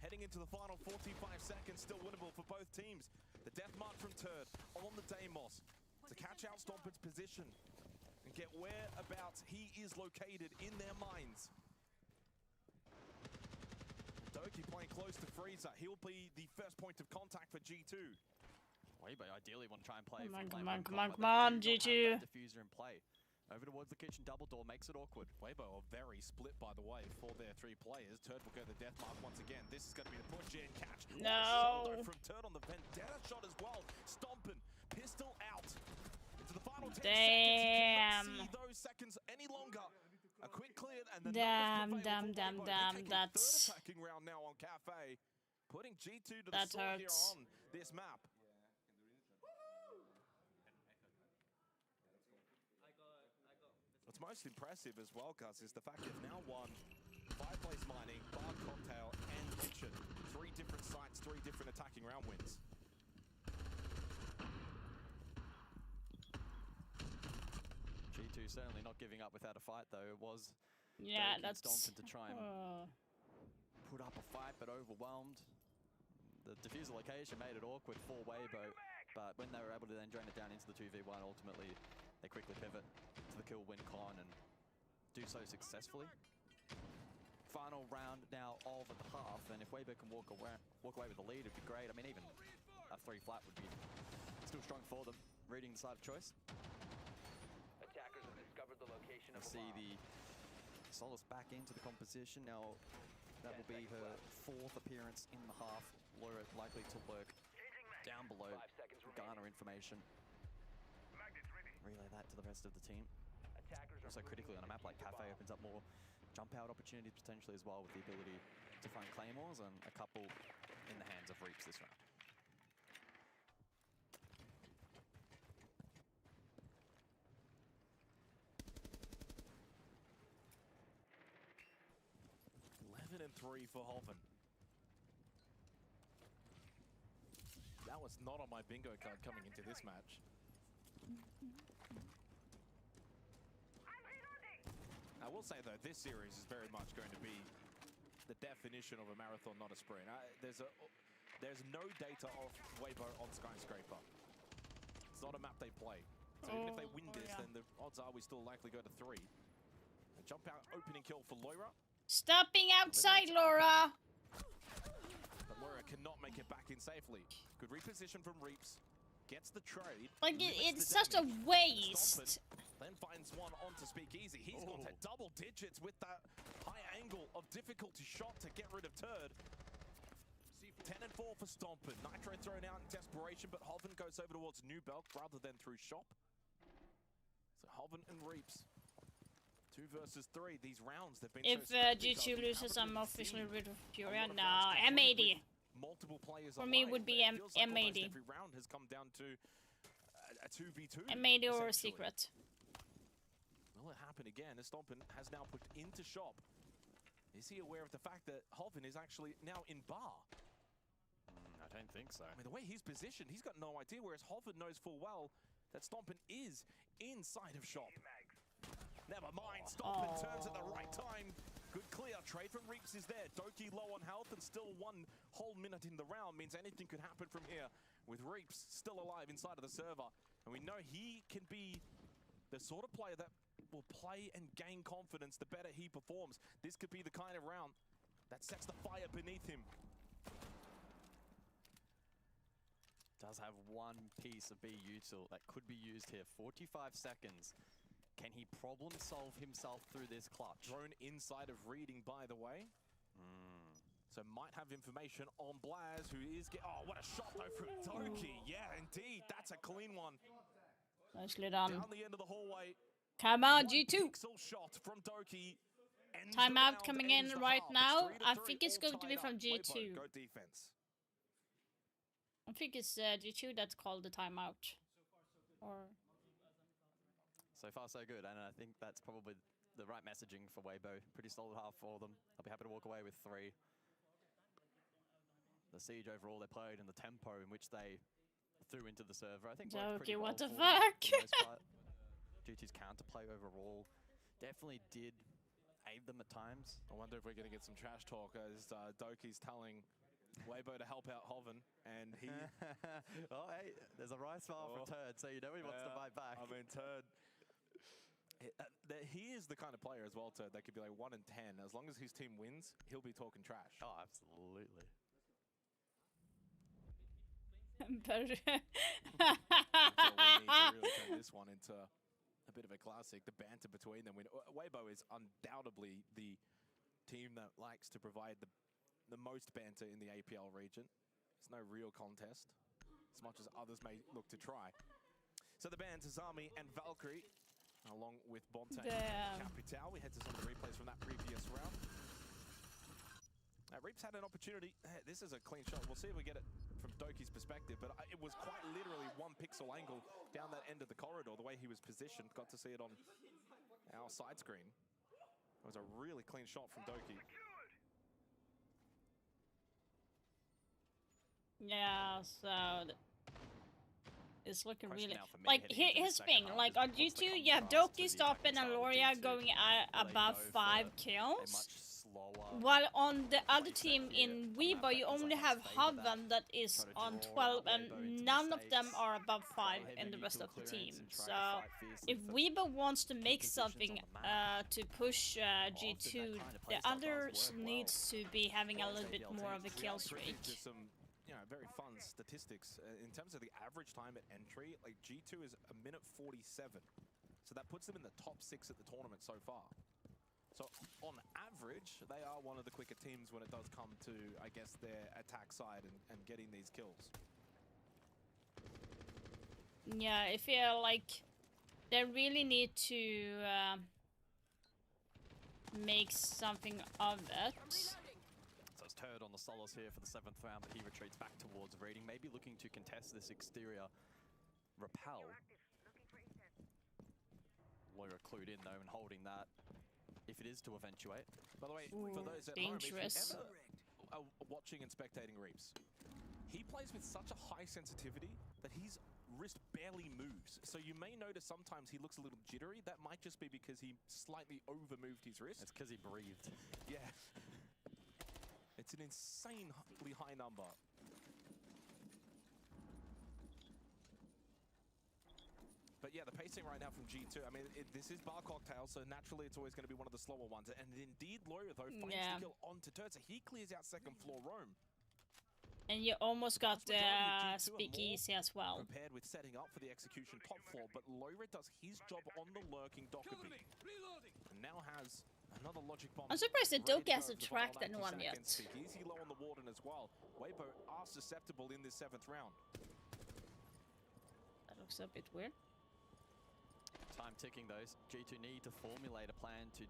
Heading into the final 45 seconds, still winnable for both teams. The Death March from Turd on the Deimos to catch out Stompin's position and get whereabouts he is located in their minds. Doki playing close to Freezer. He'll be the first point of contact for G2. Weibo ideally want to try and play Come on, G2. Diffuser in play. Over towards the kitchen double door, makes it awkward. Weibo are very split, by the way, for their 3 players. Turd will go the death mark once again. This is going to be the push in, catch. No. From Turd on the Vendetta shot as well. Stompin, pistol out. Into the final 10 Damn. seconds. You cannot see those seconds any longer. A quick clear and the Damn, third that's attacking round now on Cafe. Putting G2 to the sword here on this map. What's most impressive as well, Gus, is the fact they've now won Fireplace Mining, Bar Cocktail, and Kitchen. 3 different sites, 3 different attacking round wins. G2 certainly not giving up without a fight, though. It was that's Stompin to try and put up a fight, but overwhelmed. The diffuser location made it awkward for Weibo, but when they were able to then drain it down into the 2v1, ultimately they quickly pivot to the kill win con and do so successfully. Final round now of the half, and if Weibo can walk away with the lead, it'd be great. I mean, even a 3 flat would be still strong for them. Reading the side of choice. Attackers have discovered the location of I see the Solace back into the composition. Now, that will be her 4th appearance in the half. Laura likely to lurk down below, garner information, relay that to the rest of the team. Also critically on a map like Cafe opens up more jump out opportunities potentially as well, with the ability to find claymores, and a couple in the hands of Reaps this round. And 3 for Hoven. That was not on my bingo card coming into this match. I will say though, this series is very much going to be the definition of a marathon, not a sprint. There's no data of Weibo on Skyscraper. It's not a map they play. So even if they win this, then the odds are we still likely go to 3. A jump out opening kill for Loira. Stopping outside, Laura. But Laura cannot make it back in safely. Good reposition from Reaps. Gets the trade. Like, it's such a waste. Stompin, then finds one onto Speakeasy. He's gone to double digits with that high angle of difficulty shot to get rid of Turd. C4 10 and 4 for Stompin. Nitro thrown out in desperation, but Hoven goes over towards New Belk rather than through Shop. So Hoven and Reaps. 2 versus 3. These rounds, they've been If so scrappy G2 because we loses, haven't I'm really officially seen rid of a Furia. lot of No, rounds concluded M80. with multiple players For me, alive. would be It feels like almost M80. every round has come down to a 2v2. M80 or essentially. Secret. Will it happen again? As Stompin has now put into Shop. Is he aware of the fact that Hoven is actually now in bar? I don't think so. I mean, the way he's positioned, he's got no idea, whereas Hoven knows full well that Stompin is inside of Shop. Never mind, Stompin turns at the right time. Good clear, trade from Reaps is there. Doki low on health and still 1 whole minute in the round means anything could happen from here. With Reaps still alive inside of the server. And we know he can be the sort of player that will play and gain confidence the better he performs. This could be the kind of round that sets the fire beneath him. Does have one piece of B util that could be used here. 45 seconds. Can he problem solve himself through this clutch? Drone inside of reading, by the way. So might have information on Blaz, who is oh, what a shot though from Doki. Yeah, indeed, that's a clean one. Nicely done. Down the end of the hallway. Come on, G2. Pixel shot from Doki. Timeout coming in right now. I think it's going to be from G2. Go defense. I think it's G2 that's called the timeout. Or So far, so good, and I think that's probably the right messaging for Weibo. Pretty solid half for them. I'll be happy to walk away with 3. The Siege overall they played and the tempo in which they threw into the server, I think worked pretty okay, well what the for them fuck? for the most part. GT's counterplay overall definitely did aid them at times. I wonder if we're going to get some trash talk as Doki's telling Weibo to help out Hoven, and he... Oh, hey, there's a wry smile from Turd, so you know he wants to fight back. I mean, Turd... He is the kind of player as well, Turd, that could be like 1 in 10. As long as his team wins, he'll be talking trash. Oh, absolutely. We need to really turn this one into a bit of a classic. The banter between them. Weibo is undoubtedly the team that likes to provide the most banter in the APL region. It's no real contest, as much as others may look to try. So the bands, Azami and Valkyrie, along with Bonte and Capital. We head to some of the replays from that previous round. Reaps had an opportunity. This is a clean shot. We'll see if we get it from Doki's perspective, but it was quite literally 1 pixel angle down that end of the corridor, the way he was positioned. Got to see it on our side screen. It was a really clean shot from Doki. yeah, so it's looking Question really now for me like heading into the here's second thing. half Like is on what's the G2, you have contrast to Doki, the Stoppin, and attacking Loria G2? going Will they above go for 5 a kills. much slower While on the other team in Weibo, you only have Hoven that is on 12, and none of them are above 5 in the rest of the team. So if Weibo wants to make something to push G2, the others needs to be having a little bit more of a kill streak. Just some, very fun statistics. In terms of the average time at entry, like G2 is 1 minute 47. So that puts them in the top 6 at the tournament so far. So on average, they are one of the quicker teams when it does come to, I guess, their attack side and getting these kills. Yeah, I feel like they really need to make something of it. So it's Turd on the solace here for the 7th round, but he retreats back towards reading, maybe looking to contest this exterior rappel. Loira clued in though and holding that if it is to eventuate. By the way, Ooh, for those at dangerous. home, if you ever are watching and spectating Reaps, he plays with such a high sensitivity that his wrist barely moves. So you may notice sometimes he looks a little jittery. That might just be because he slightly over-moved his wrist. It's because he breathed. Yeah. It's an insanely high number. But yeah, the pacing right now from G2, I mean, this is Bar Cocktail, so naturally it's always going to be one of the slower ones. And indeed, Loria, though, finds the kill onto Turd, so he clears out 2nd floor roam. And you almost got the speakeasy as well. Prepared with setting up for the execution top floor, but Loira does his job on the lurking Dockerbee. And now has Another logic bomb. I'm surprised that ready to Doki go hasn't for the final tracked 90 anyone yet. seconds. Easy low on the warden as well. Weibo are susceptible in this 7th round. That looks a bit weird. Time ticking though. G2 need to formulate a plan to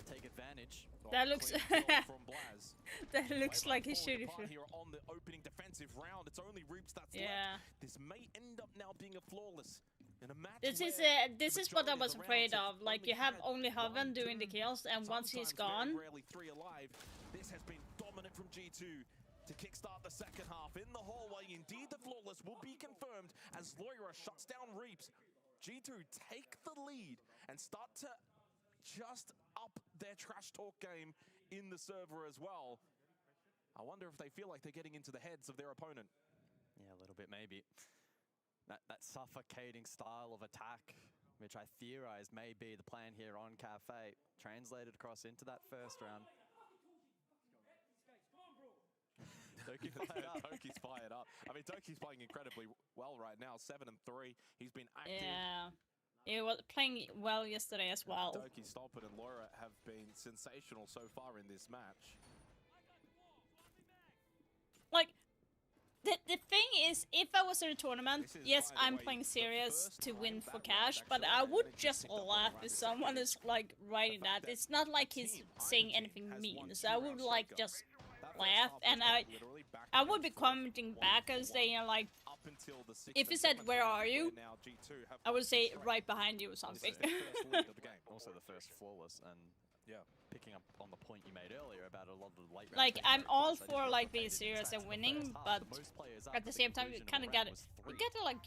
take advantage. That looks from Blaz. that looks like he should. Here on the opening defensive round, it's only Reaps that's Yeah. left. This may end up now being a flawless in a match. This is what I was afraid of. Like you have only Hoven doing the kills, and once he's gone, rarely 3 alive. This has been dominant from G2 to kickstart the second half. In the hallway, indeed the flawless will be confirmed as Loira shuts down Reaps. G2 take the lead and start to just up their trash talk game in the server as well. I wonder if they feel like they're getting into the heads of their opponent. Yeah, a little bit maybe. That suffocating style of attack, which I theorize may be the plan here on Cafe, translated across into that first round. Doki's fired up. I mean, Doki's playing incredibly well right now, 7-3. He's been active. yeah, he was playing well yesterday as well. Doki, Stompin, and Laura have been sensational so far in this match. Like, the thing is, if I was in a tournament, yes, I'm playing serious to win for cash, but I would just laugh if someone is like writing that. It's not like he's saying anything mean, so I would like just laugh, and I would be commenting back and saying like, if he said "Where are you?" I would say right behind you or something. Also the first flawless, and picking up on the point you made earlier about a lot of the late round Like, I'm trades, all that is for what like they being did in the serious and second winning, first half. but The most players up at the for same time, you conclusion kind of of the got round it. was You 3. gotta like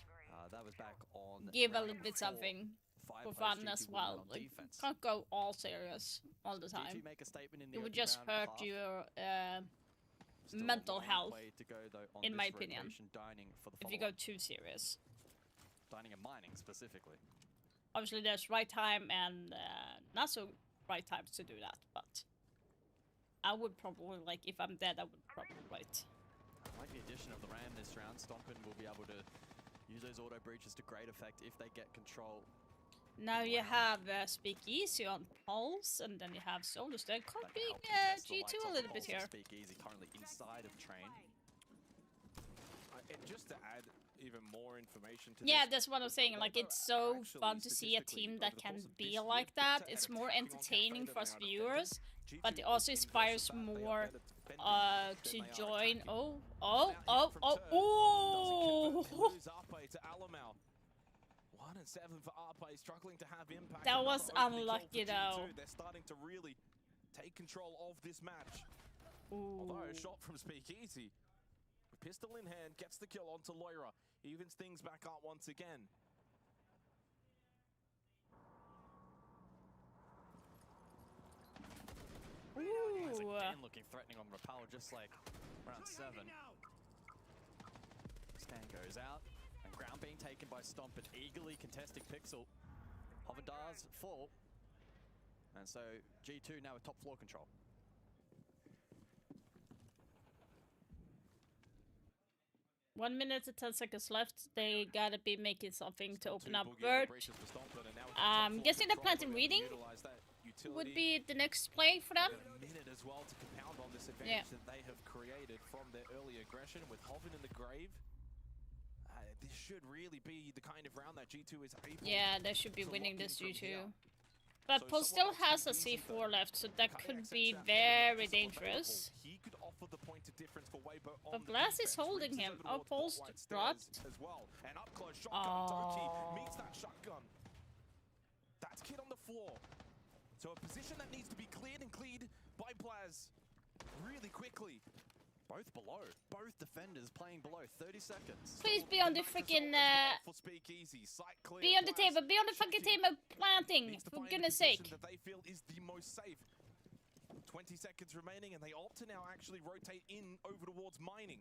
That was back on give a round little bit 4. something 5 for players fun G2 as winning well. on Like, defense. can't go all serious all the time. G2 make a statement in the It would opening just round hurt half. your Still a mental long health, way to go, though, on in this my opinion. rotation, dining for the If you go follow-up. too serious. Dining and mining specifically. Obviously, there's right time and not so right times to do that, but I would probably, like, if I'm dead, I would probably wait. I like the addition of the Ram this round. Stompin will be able to use those auto breaches to great effect if they get control. Now you have Speakeasy on Pulse, and then you have Solus. They're copying G2 a little bit here. Speakeasy currently inside of Train. And just to add even more information to Yeah, this, that's what I'm saying. Like, it's so fun to see a team that can be like that. It's more entertaining for us viewers, but it also inspires more to join. Oh. to Alamau. 1 and 7 for Arpe, struggling to have impact. That was Another opening unlucky, kill for G2. though. They're starting to really take control of this match. Ooh. Although a shot from Speakeasy, pistol in hand, gets the kill onto Loira. Evens things back up once again. Guys, Ooh. again looking threatening on Rapal, just like round 7. Scan goes out, and ground being taken by Stompin, eagerly contesting Pixel. Hover does fall, and so G2 now with top floor control. One minute and 10 seconds left. They gotta be making something to open up Bird. Guessing the planting reading would be the next play for them. A minute as well to compound on this advantage that they have created from their early aggression with Hoven in the grave. This should really be the kind of round that G2 is able Yeah, they should be to winning lock in this from G2. here. But Pulse still has a C4 left, so that could be very dangerous. He could offer the point of difference for Weibo on But the Blast is defense. holding Reaps him. over Oh, towards Pulse White stairs dropped. as well. And up close shotgun. Doki Oh. meets that shotgun. That's Kid on the floor. So a position that needs to be cleared and cleared by Blaz really quickly. Both below. Both defenders playing below. 30 seconds. Please be on the freaking For Speakeasy, sight clear. be on the Blaz table. Be on the fucking table planting. needs to For find a goodness position sake. that they feel is the most safe. 20 seconds remaining, and they opt to now actually rotate in over towards mining.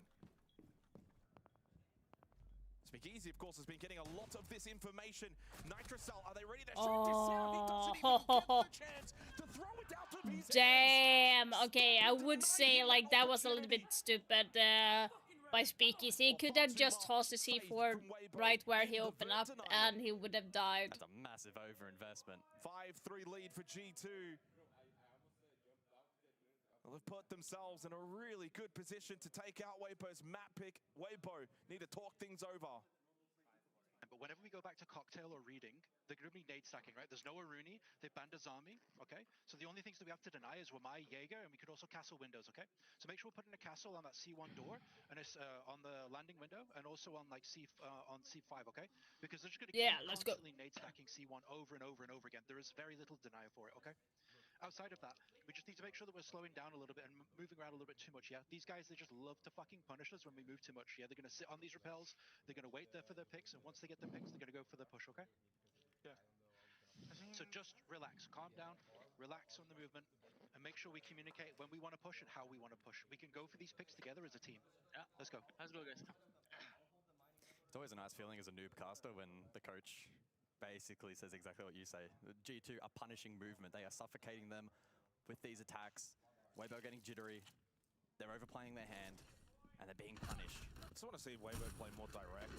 Speakeasy, of course, has been getting a lot of this information. Nitrocell, are they ready to shoot this out? He doesn't even get the chance to throw it out of his Damn. Okay, I would say like that was a little bit stupid by Speakeasy. He could have just tossed the C4 right where he opened up, and he would have died. That's a massive overinvestment. 5-3 lead for G2. Well, they've put themselves in a really good position to take out Weibo's map pick. Weibo need to talk things over. But whenever we go back to cocktail or reading, they're going to be nade stacking, right? There's no Aruni. They banned Azami, okay? So the only things that we have to deny is Wamai, Jaeger, and we could also castle windows, okay? So make sure we're putting a castle on that C1 door and it's on the landing window and also on like on C5, okay? Because they're just going to keep constantly nade stacking C1 over and over and over again. There is very little denial for it, okay? Outside of that, we just need to make sure that we're slowing down a little bit and moving around a little bit too much, yeah? These guys, they just love to fucking punish us when we move too much, yeah? They're going to sit on these repels, they're going to wait there for their picks, and once they get their picks, they're going to go for the push, okay? Yeah. So just relax, calm down, relax on the movement, and make sure we communicate when we want to push and how we want to push. We can go for these picks together as a team. Yeah, let's go. Let's go, guys. It's always a nice feeling as a noob caster when the coach basically says exactly what you say. The G2 are punishing movement. They are suffocating them with these attacks. Weibo getting jittery. They're overplaying their hand, and they're being punished. I just want to see Weibo play more direct.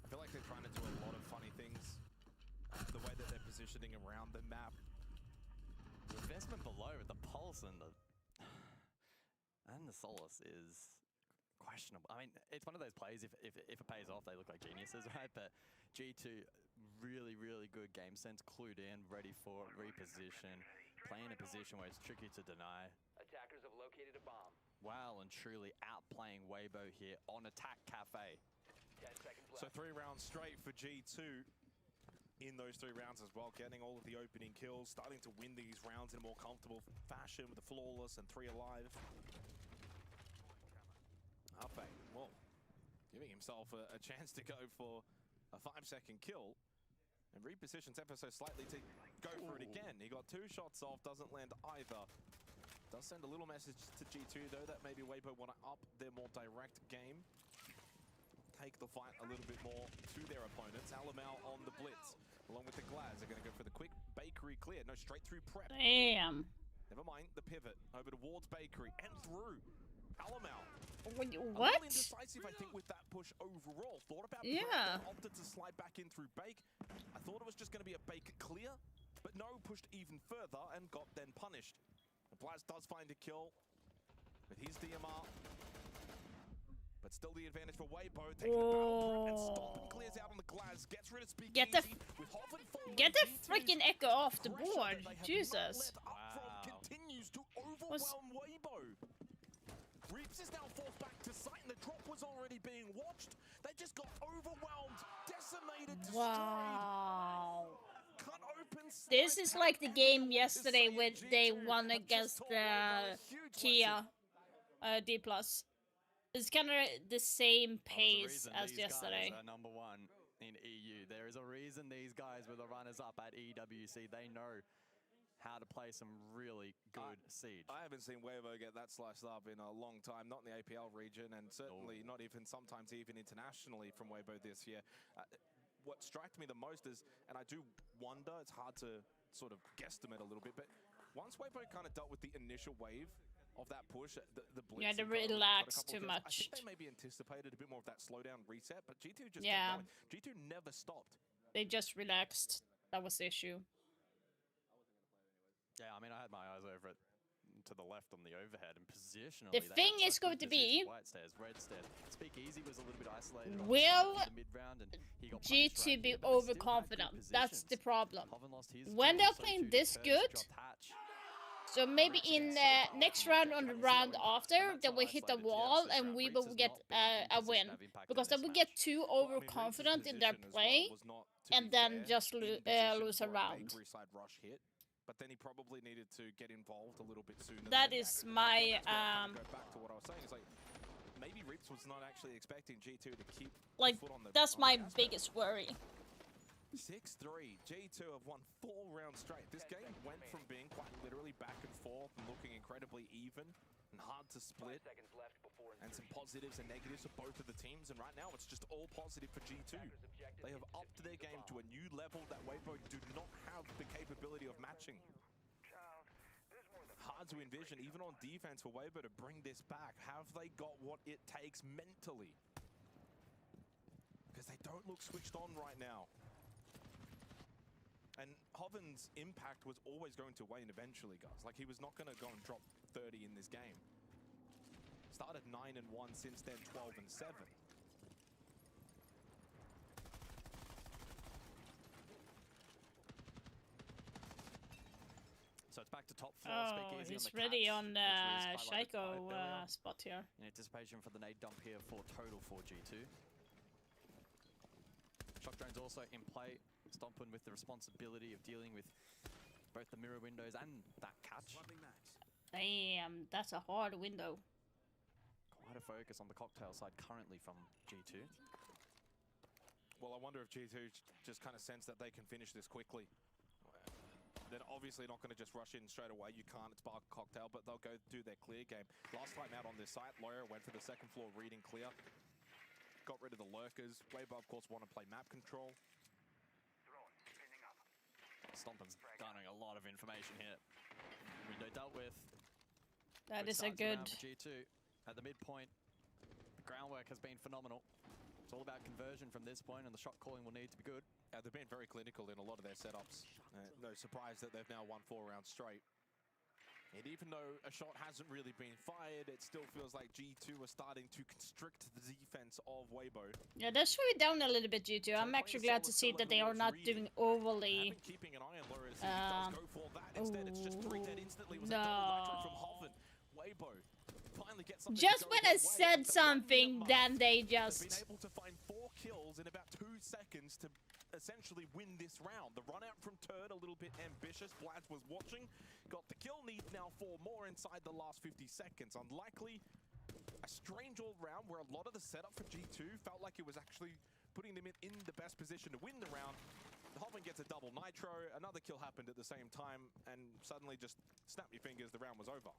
I feel like they're trying to do a lot of funny things. The way that they're positioning around the map. The investment below with the pulse and the Solace is questionable. I mean, it's one of those plays, if it pays off, they look like geniuses, right? But G2, really, really good game sense, clued in, ready for reposition, playing a position where it's tricky to deny. Attackers have located a bomb. Well and truly outplaying Weibo here on Attack Cafe. 10 seconds left. So 3 rounds straight for G2 in those 3 rounds as well, getting all of the opening kills, starting to win these rounds in a more comfortable fashion with the flawless and 3 alive. Afe, well, giving himself a chance to go for a 5-second kill and repositions ever so slightly to go for it again. He got 2 shots off, doesn't land either. Does send a little message to G2 though that maybe Weibo want to up their more direct game. Take the fight a little bit more to their opponents. Alamau on the blitz, along with the Glaz. They're going to go for the quick bakery clear. No, straight through prep. Damn. Never mind the pivot over towards bakery and through. Alamau. What? A little indecisive, I think, with that push overall. Thought about prep, then opted to slide back in through bake. I thought it was just going to be a bake clear, but no, pushed even further and got then punished. Blaz does find a kill with his DMR. But still the advantage for Weibo. Takes the battle and Stompin clears out on the Glaz. Gets rid of Speakeasy. Get the freaking echo off the board. Jesus. Continues to overwhelm Weibo. Reaps is now forced back to site, and the drop was already being watched. They just got overwhelmed, decimated, destroyed. Cut open. This is like the game yesterday when they won against Kia D+. It's kind of the same pace as yesterday. Guys are #1 in EU. There is a reason these guys were the runners-up at EWC. They know how to play some really good Siege. I haven't seen Weibo get that sliced up in a long time, not in the APL region, and certainly not even sometimes even internationally from Weibo this year. What struck me the most is, and I do wonder, it's hard to sort of guesstimate a little bit, but once Weibo kind of dealt with the initial wave of that push, the blitz. Yeah, they relaxed too much. I think they maybe anticipated a bit more of that slowdown reset, but G2 just G2 never stopped. They just relaxed. That was the issue. Yeah, I mean, I had my eyes over it to the left on the overhead and positionally. The thing is going to be, white stairs, red stairs. Speakeasy was a little bit isolated. Will the mid-round and he got G2 be overconfident? That's the problem. When they're playing this good, so maybe in the next round or the round after, they will hit the wall and we will get a win. Because they will get too overconfident in their play and then just lose a round. But then he probably needed to get involved a little bit sooner. That is my go back to what I was saying. It's like maybe Rips was not actually expecting G2 to keep like foot on the that's my biggest worry. 6-3. G2 have won 4 rounds straight. This game went from being quite literally back and forth and looking incredibly even and hard to split. And some positives and negatives for both of the teams. And right now it's just all positive for G2. They have upped their game to a new level that Weibo do not have the capability of matching. Hard to envision, even on defense, for Weibo to bring this back. Have they got what it takes mentally? Because they don't look switched on right now. And Hoven's impact was always going to wane eventually, guys. Like, he was not going to go and drop 30 in this game. Started 9-1, since then 12-7. So it's back to top floor. Oh, he's ready on Shaiko spot here. In anticipation for the nade dump here for total for G2. Shock drone's also in play. Stompin with the responsibility of dealing with both the mirror windows and that catch. Damn, that's a hard window. Quite a focus on the cocktail side currently from G2. Well, I wonder if G2 just kind of sense that they can finish this quickly. They're obviously not going to just rush in straight away. You can't, it's bar cocktail, but they'll go do their clear game. Last time out on this site, Loya went for the second floor reading clear. Got rid of the lurkers. Weibo, of course, want to play map control. Stompin's garnering a lot of information here. Window dealt with. That is a good... G2 at the midpoint. The groundwork has been phenomenal. It's all about conversion from this point, and the shot calling will need to be good. They've been very clinical in a lot of their setups. No surprise that they've now won 4 rounds straight. And even though a shot hasn't really been fired, it still feels like G2 are starting to constrict the defense of Weibo. Yeah, they're slowing down a little bit, G2. I'm actually glad to see that they are not doing overly... Keeping an eye on Loya as he does go for that. Instead, it's just 3 dead instantly. It was a double nitro from Hoven. Weibo finally gets something. Just when I said something, then they just... Been able to find 4 kills in about 2 seconds to essentially win this round. The run out from Turd, a little bit ambitious. Blaz was watching, got the kill, need now 4 more inside the last 50 seconds. Unlikely, a strange all round where a lot of the setup for G2 felt like it was actually putting them in the best position to win the round. Hoven gets a double nitro, another kill happened at the same time, and suddenly just snap your fingers, the round was over.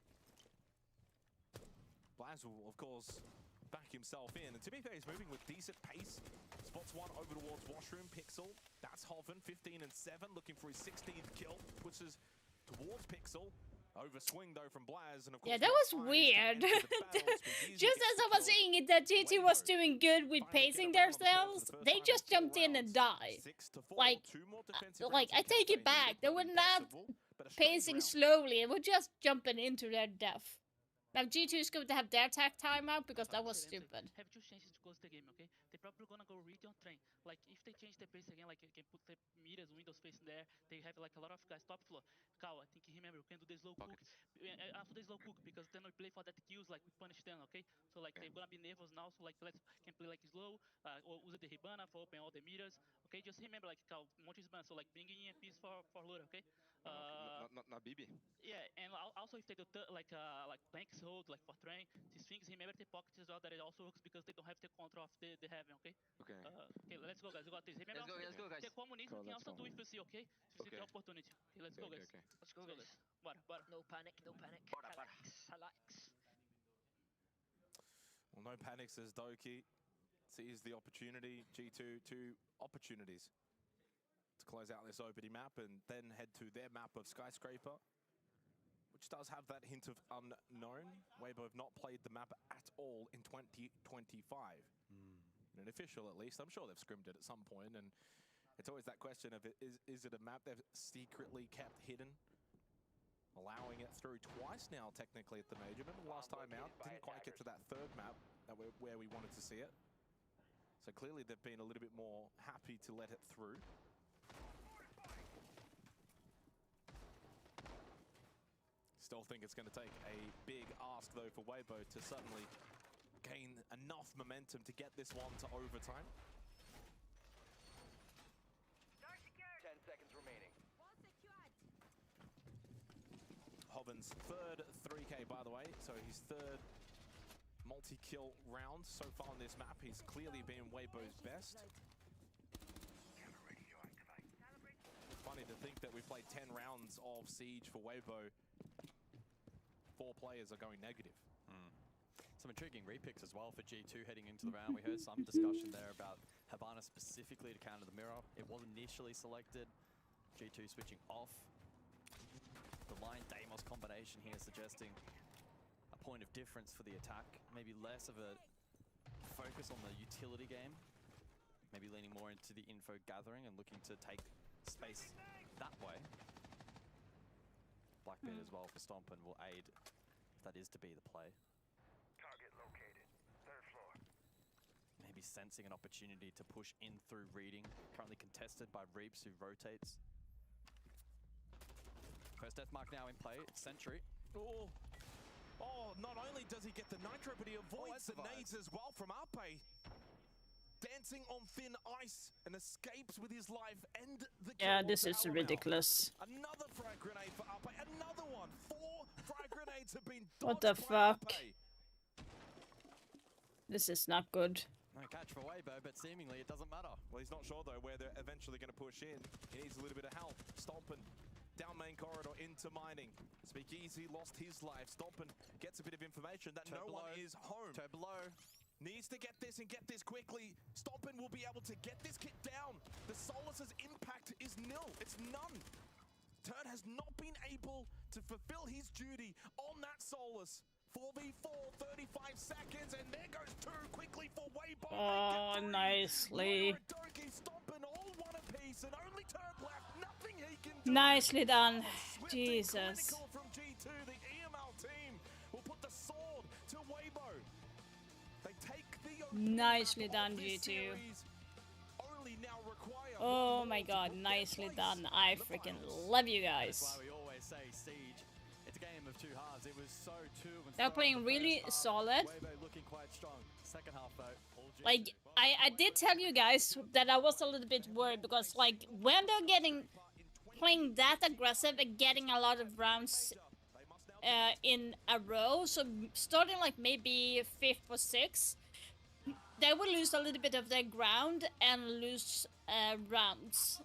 Blaz will, of course, back himself in. And to be fair, he's moving with decent pace. Spots one over towards Washroom. Pixel, that's Hoven, 15-7, looking for his 16th kill. Pushes towards Pixel. Overswing, though, from Blaz. And of course, yeah, that was weird. Just as I was saying it, that G2 was doing good with pacing themselves, they just jumped in and died. Like, I take it back. They were not pacing slowly. They were just jumping into their death. Now G2 is going to have their attack timeout because that was stupid. Have 2 chances to close the game, okay? They're probably gonna go read on train. Like if they change the pace again, like you can put the meters, windows facing there. They have like a lot of guys top floor. Cal, I think remember we can do the slow cook after the slow cook because then we play for that kills like we punish them, okay? So like they're gonna be nervous now. So like can play like slow or use the Hibana for open all the meters. Okay, just remember like Cal, Monte Hibana. So like bringing in a piece for Lura, okay? Not BB. Yeah, and also if they do like blanks hold like for train, these things remember the pockets as well that it also works because they don't have the control of the heaven, okay? Okay. Okay, let's go guys, we got this. Remember let's go guys. The communism can also do if you see, okay? If you see the opportunity. Okay, let's go guys. Let's go guys. Bora. No panic, no panic. Relax. Well, no panic, says Doki. Sees the opportunity. G2, 2 opportunities to close out this opening map and then head to their map of Skyscraper, which does have that hint of unknown. Weibo have not played the map at all in 2025. An official, at least. I'm sure they've scrimmed it at some point, and it's always that question of, is it a map they've secretly kept hidden? Allowing it through twice now, technically, at the Major. Remember the last time out, didn't quite get to that 3rd map where we wanted to see it. So clearly they've been a little bit more happy to let it through. Still think it's going to take a big ask, though, for Weibo to suddenly gain enough momentum to get this one to overtime. 10 seconds remaining. Hoven's 3rd 3K, by the way, so his 3rd multi-kill round so far on this map. He's clearly been Weibo's best. Funny to think that we played 10 rounds of Siege for Weibo. 4 players are going negative. Some intriguing repicks as well for G2 heading into the round. We heard some discussion there about Hibana specifically to counter the mirror. It was initially selected. G2 switching off. The Lion Deimos combination here suggesting a point of difference for the attack. Maybe less of a focus on the utility game. Maybe leaning more into the info gathering and looking to take space that way. Blackbeard as well for Stomp and will aid if that is to be the play. Target located. Third floor. Maybe sensing an opportunity to push in through reading. Currently contested by Reaps, who rotates. First death mark now in play. Sentry. Oh. Oh, not only does he get the nitro, but he avoids the nades as well from Ape. Dancing on thin ice and escapes with his life and the kill. Yeah, this is ridiculous. Another frag grenade for Ape. Another one. 4 frag grenades have been dodged. What the fuck? This is not good. No catch for Weibo, but seemingly it doesn't matter. Well, he's not sure though where they're eventually going to push in. He needs a little bit of help. Stompin' down main corridor into mining. Speakeasy lost his life. Stompin' gets a bit of information that no one is home. Below. Needs to get this and get this quickly. Stompin' will be able to get this kit down. The Solus's impact is nil. It's none. Turn has not been able to fulfill his duty on that Solus. 4v4, 35 seconds, and there goes 2 quickly for Weibo. Oh, nicely. Stompin' all one apiece, and only Turn left. Nothing he can do. Nicely done. Jesus. From G2, the EML team will put the sword to Weibo. They take the Nicely done, G2. Oh my god, nicely done. I freaking love you guys. That's why we always say Siege. It's a game of 2 halves. It was so 2 and They're playing really solid. Weibo looking quite strong. Second half though. Like, I did tell you guys that I was a little bit worried because, like, when they're playing that aggressive and getting a lot of rounds in a row, so starting like maybe 5th or 6th, they will lose a little bit of their ground and lose rounds.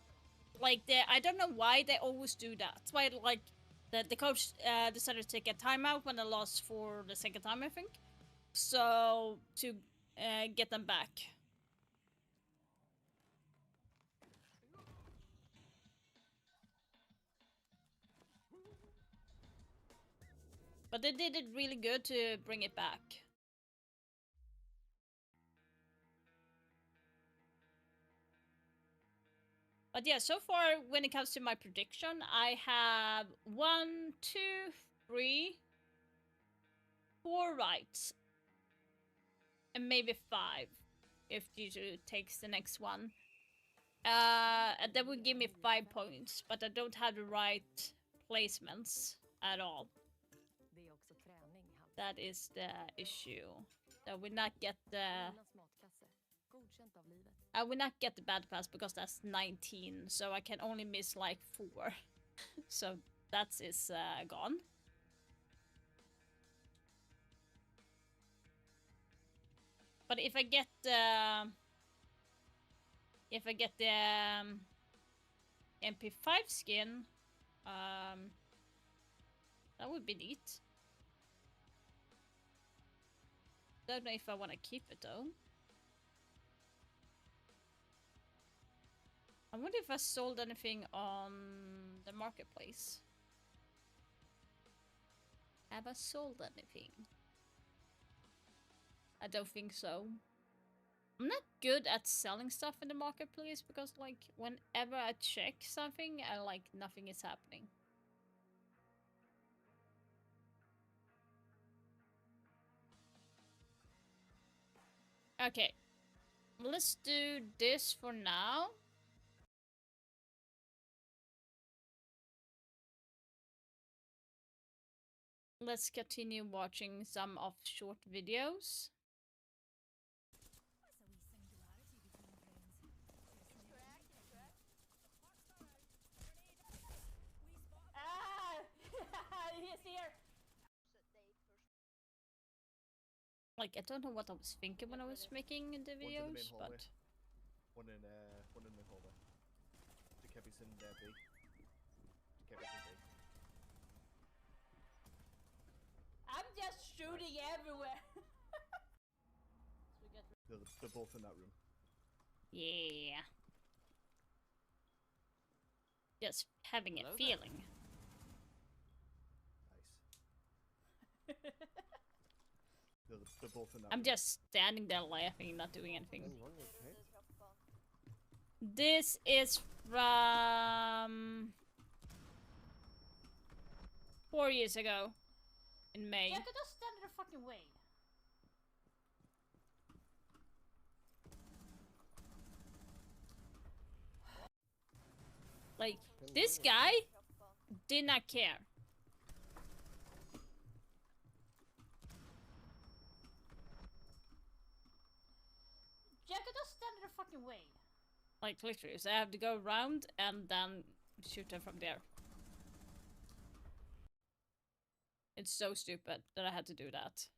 Like, I don't know why they always do that. That's why, like, the coach decided to take a timeout when they lost for the 2nd time, I think. So, to get them back. But they did it really good to bring it back. But yeah, so far when it comes to my prediction, I have 1, 2, 3, 4 rights. And maybe 5 if G2 takes the next one. And that would give me 5 points, but I don't have the right placements at all. That is the issue. That will not get the... I will not get the bad pass because that's 19, so I can only miss like 4. So that is gone. But if I get the MP5 skin, that would be neat. Don't know if I want to keep it though. I wonder if I sold anything on the marketplace. Have I sold anything? I don't think so. I'm not good at selling stuff in the marketplace because, like, whenever I check something, nothing is happening. Okay, let's do this for now. Let's continue watching some of short videos. He's here. Like, I don't know what I was thinking when I was making the videos, but one in the hallway. The Kevin's in there, B. The Kevin's in B. I'm just shooting everywhere. They're both in that room. Yeah. Just having a feeling. Nice. They're both in that I'm room. just standing there laughing, not doing anything. This is from 4 years ago. In May. Jacob, just stand in the fucking way. Like, this guy did not care. Jacob, just stand in the fucking way. Like, literally, so I have to go around and then shoot them from there. It's so stupid that I had to do that.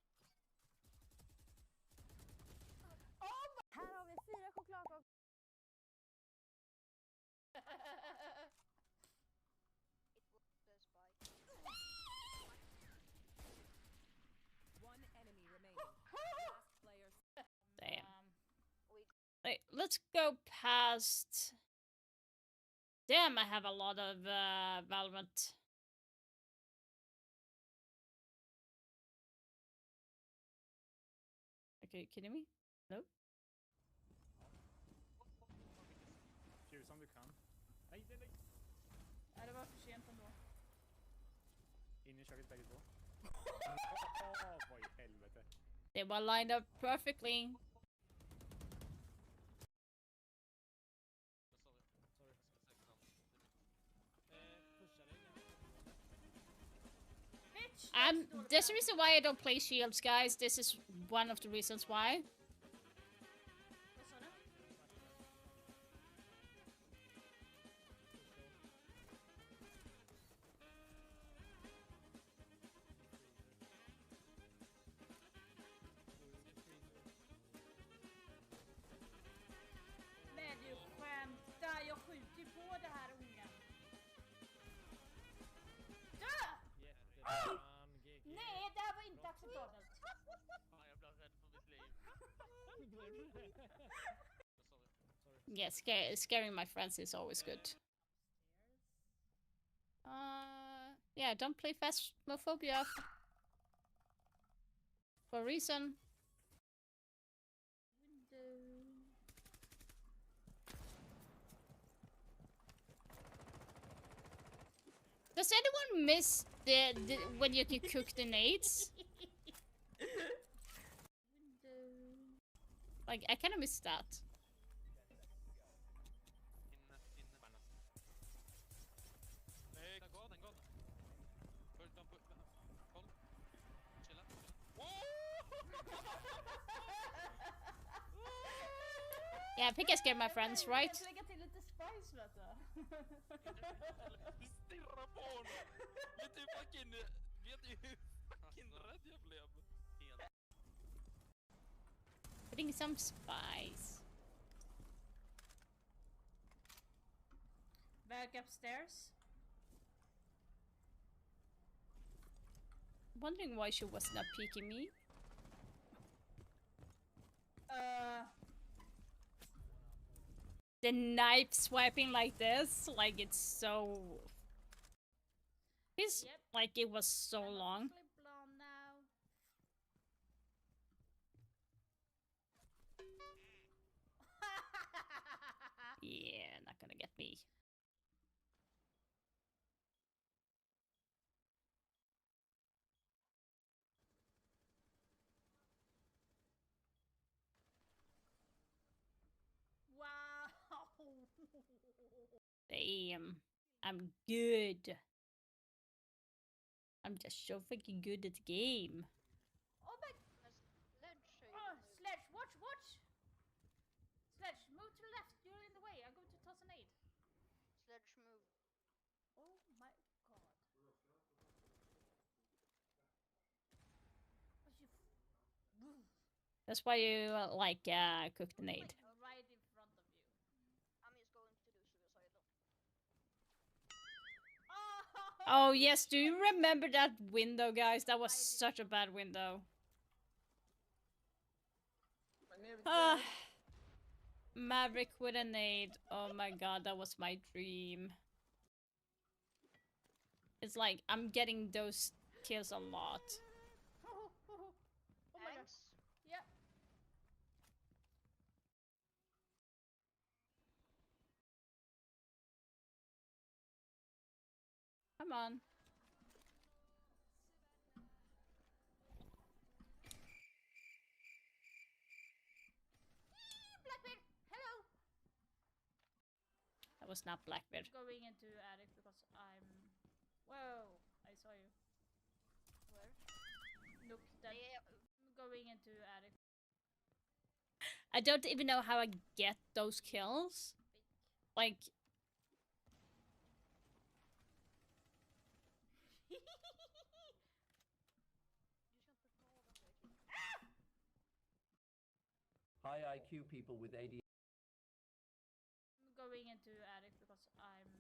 Här har vi 4 chokladkakor. One enemy remaining. Last player. Damn. Wait, let's go past... Damn, I have a lot of Valorant. Okay, you kidding me? No? Ljus om du kan. Nej, nej, nej. Ja, det var för sent ändå. In i köket bägge två. Vad i helvete. They were lined up perfectly. There's a reason why I don't play shields, guys. This is one of the reasons why. Men du skämtar, jag skjuter på det här ungen. Dö! Nej, det här var inte acceptabelt. Yeah, scaring my friends is always good. Yeah, don't play Phasmophobia for a reason. Does anyone miss the when you can cook the nades? Like, I kind of miss that. Yeah, I think I scared my friends, right? Jag lägger till lite spice, vet du. Stirra på honom! Vet du hur fucking rädd jag blev? Putting some spice. Back upstairs. Wondering why she was not peeking me. The knife swiping like this, like it's so... It's like it was so long. Yeah, not gonna get me. Wow! Damn, I'm good. I'm just so fucking good at the game. Oh my... Sledge, watch! Sledge, move to the left, you're in the way. I'm going to toss an aid. Sledge move. Oh my god. That's why you cook the nade. Right in front of you. I'm just going to do suicidal. Oh yes, do you remember that window, guys? That was such a bad window. Maverick with a nade. Oh my god, that was my dream. It's like, I'm getting those kills a lot. Oh my god. Yep. Come on. was not Blackbeard. Going into attic because I'm... Whoa, I saw you. Where? Look, that... Going into attic. I don't even know how I get those kills. Like... High IQ people with AD. Going into attic because I'm...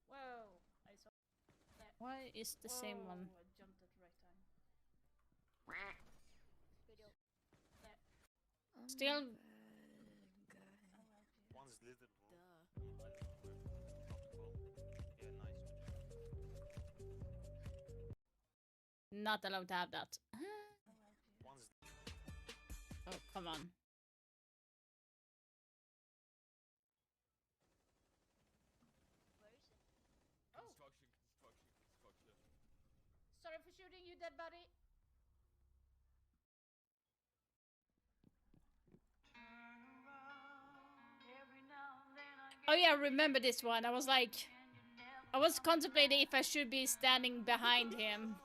Whoa, I saw... Why is the same one? I jumped at the right time. Still... One's little blue. Not allowed to have that. One's... Oh, come on. Construction. Sorry for shooting you, dead body. Oh yeah, I remember this one. I was like... I was contemplating if I should be standing behind him.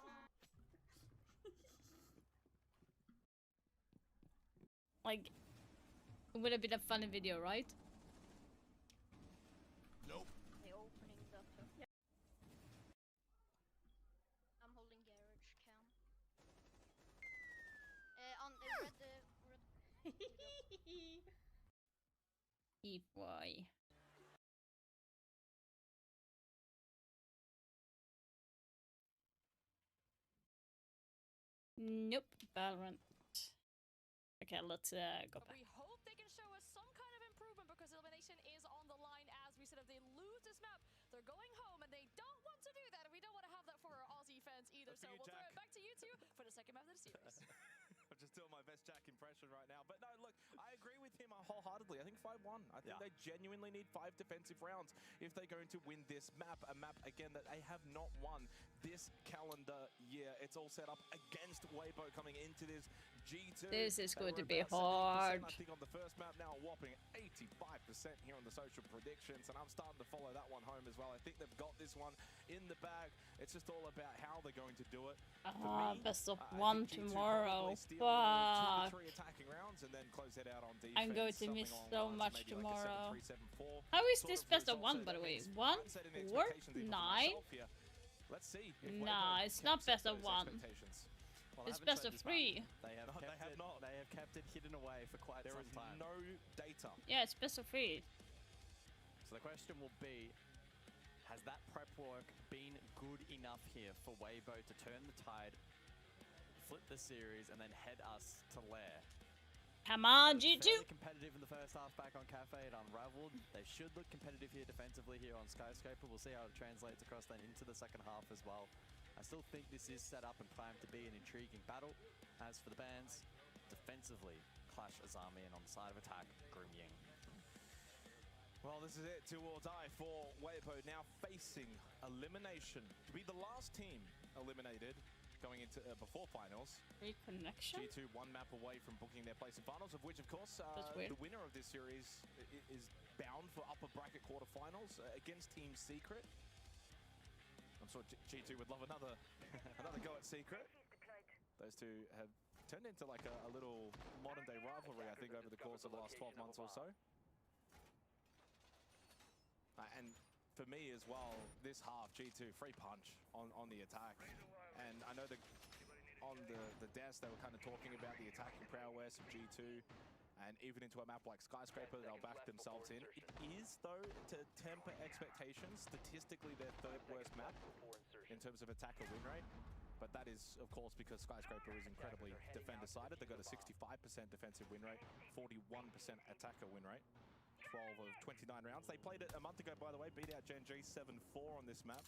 Like... It would have been a funny video, right? Nope. The opening doctor. Yeah. I'm holding garage cam. On red. E-boy. Nope, Valorant. Okay, let's go back. We hope they can show us some kind of improvement because elimination is on the line. As we said, if they lose this map, they're going home and they don't want to do that. And we don't want to have that for our Aussie fans either. So we'll throw it back to you two for the second map of the series. I'm just doing my best Jack impression right now. But no, look, I agree with him wholeheartedly. I think 5-1. I think they genuinely need 5 defensive rounds if they're going to win this map. A map, again, that they have not won this calendar year. It's all set up against Weibo coming into this G2. This is going to be about 70%, hard. I think on the first map now, a whopping 85% here on the social predictions. And I'm starting to follow that one home as well. I think they've got this one in the bag. It's just all about how they're going to do it. Best of one tomorrow. Fuck. 2 to 3 attacking rounds and then close it out on defense. I'm going to miss so much tomorrow. How is this best of one, by the way? 1, 4, 9? Let's see. Nah, it's not best of one. Well, It's best of 3. They have kept it hidden away for quite some time. No data. Yeah, it's best of 3. So the question will be, has that prep work been good enough here for Weibo to turn the tide, flip the series, and then head us to Lair? Come on, G2! Fairly competitive in the first half back on Cafe. It unraveled. They should look competitive here defensively here on Skyscraper. We'll see how it translates across then into the second half as well. I still think this is set up and primed to be an intriguing battle. As for the bands, defensively, Clash Azami, and on the side of attack, Grim Ying. Well, this is it, do or die for Weibo, now facing elimination. To be the last team eliminated going into before finals. Reconnection? G2 1 map away from booking their place in finals, of which, of course, the winner of this series is bound for upper bracket quarterfinals against Team Secret. I'm sure G2 would love another go at Secret. Those two have turned into like a little modern-day rivalry, I think, over the course of the last 12 months or so. And for me as well, this half, G2, free punch on the attack. And I know that on the desk, they were kind of talking about the attacking prowess of G2. And even into a map like Skyscraper, they'll back themselves in. It is, though, to temper expectations, statistically their 3rd worst map in terms of attacker win rate. But that is, of course, because Skyscraper is incredibly defender-sided. They've got a 65% defensive win rate, 41% attacker win rate. 12 of 29 rounds. They played it a month ago, by the way, beat out Gen G 7-4 on this map.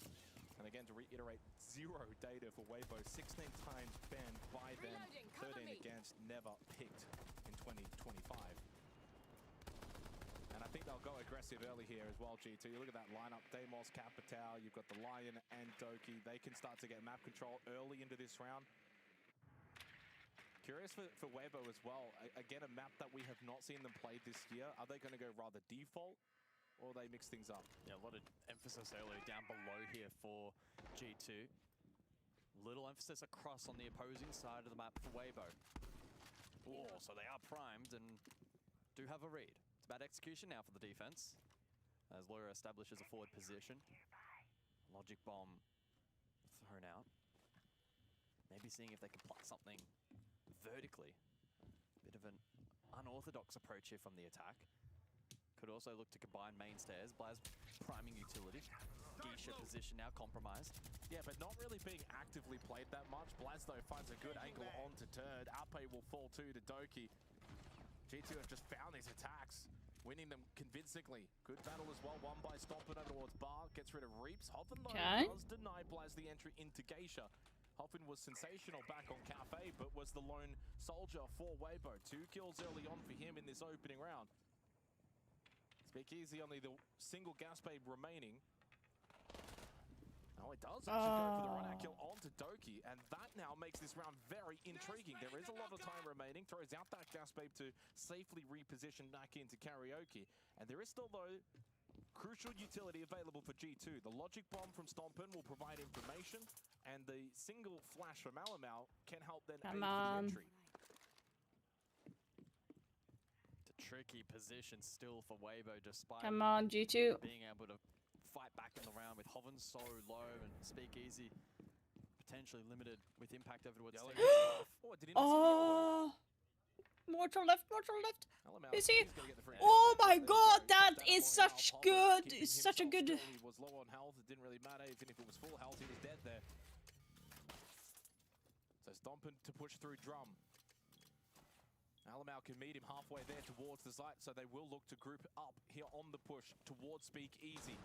And again, to reiterate, 0 data for Weibo, 16 times banned by them, 13 against, never picked in 2025. And I think they'll go aggressive early here as well, G2. You look at that lineup, Deimos, Capitao, you've got the Lion and Doki. They can start to get map control early into this round. Curious for Weibo as well. Again, a map that we have not seen them play this year. Are they going to go rather default? or they mix things up. Yeah, a lot of emphasis early down below here for G2. Little emphasis across on the opposing side of the map for Weibo. Oh, so they are primed and do have a read. It's about execution now for the defense, as Laura establishes a forward position. Logic bomb thrown out. Maybe seeing if they can pluck something vertically. Bit of an unorthodox approach here from the attack. Could also look to combine main stairs. Blaz priming utility. Geisha position now compromised. Yeah, but not really being actively played that much. Blaz, though, finds a good angle onto Turd. Ape will fall to Doki. G2 have just found these attacks, winning them convincingly. Good battle as well, won by Stompen over towards Bar. Gets rid of Reaps. Hoffen, though, does deny Blaz the entry into Geisha. Hoffen was sensational back on Cafe, but was the lone soldier for Weibo. 2 kills early on for him in this opening round. Speakeasy only the single gas babe remaining. Oh, it does actually go for the run-out kill onto Doki, and that now makes this round very intriguing. There is a lot of time remaining. Throws out that gas babe to safely reposition back into Karaoke. And there is still, though, crucial utility available for G2. The logic bomb from Stompen will provide information, and the single flash from Alamau can help then aid for the entry. It's a tricky position still for Weibo, despite Come on, G2. being able to fight back in the round with Hoven so low and Speakeasy potentially limited with impact over towards Mortal left, mortal left. Is he? Oh my god, that is such good. Such a good. He was low on health. It didn't really matter. Even if it was full health, he was dead there. So Stompen to push through Drum. Alamau can meet him halfway there towards the site, so they will look to group up here on the push towards Speakeasy.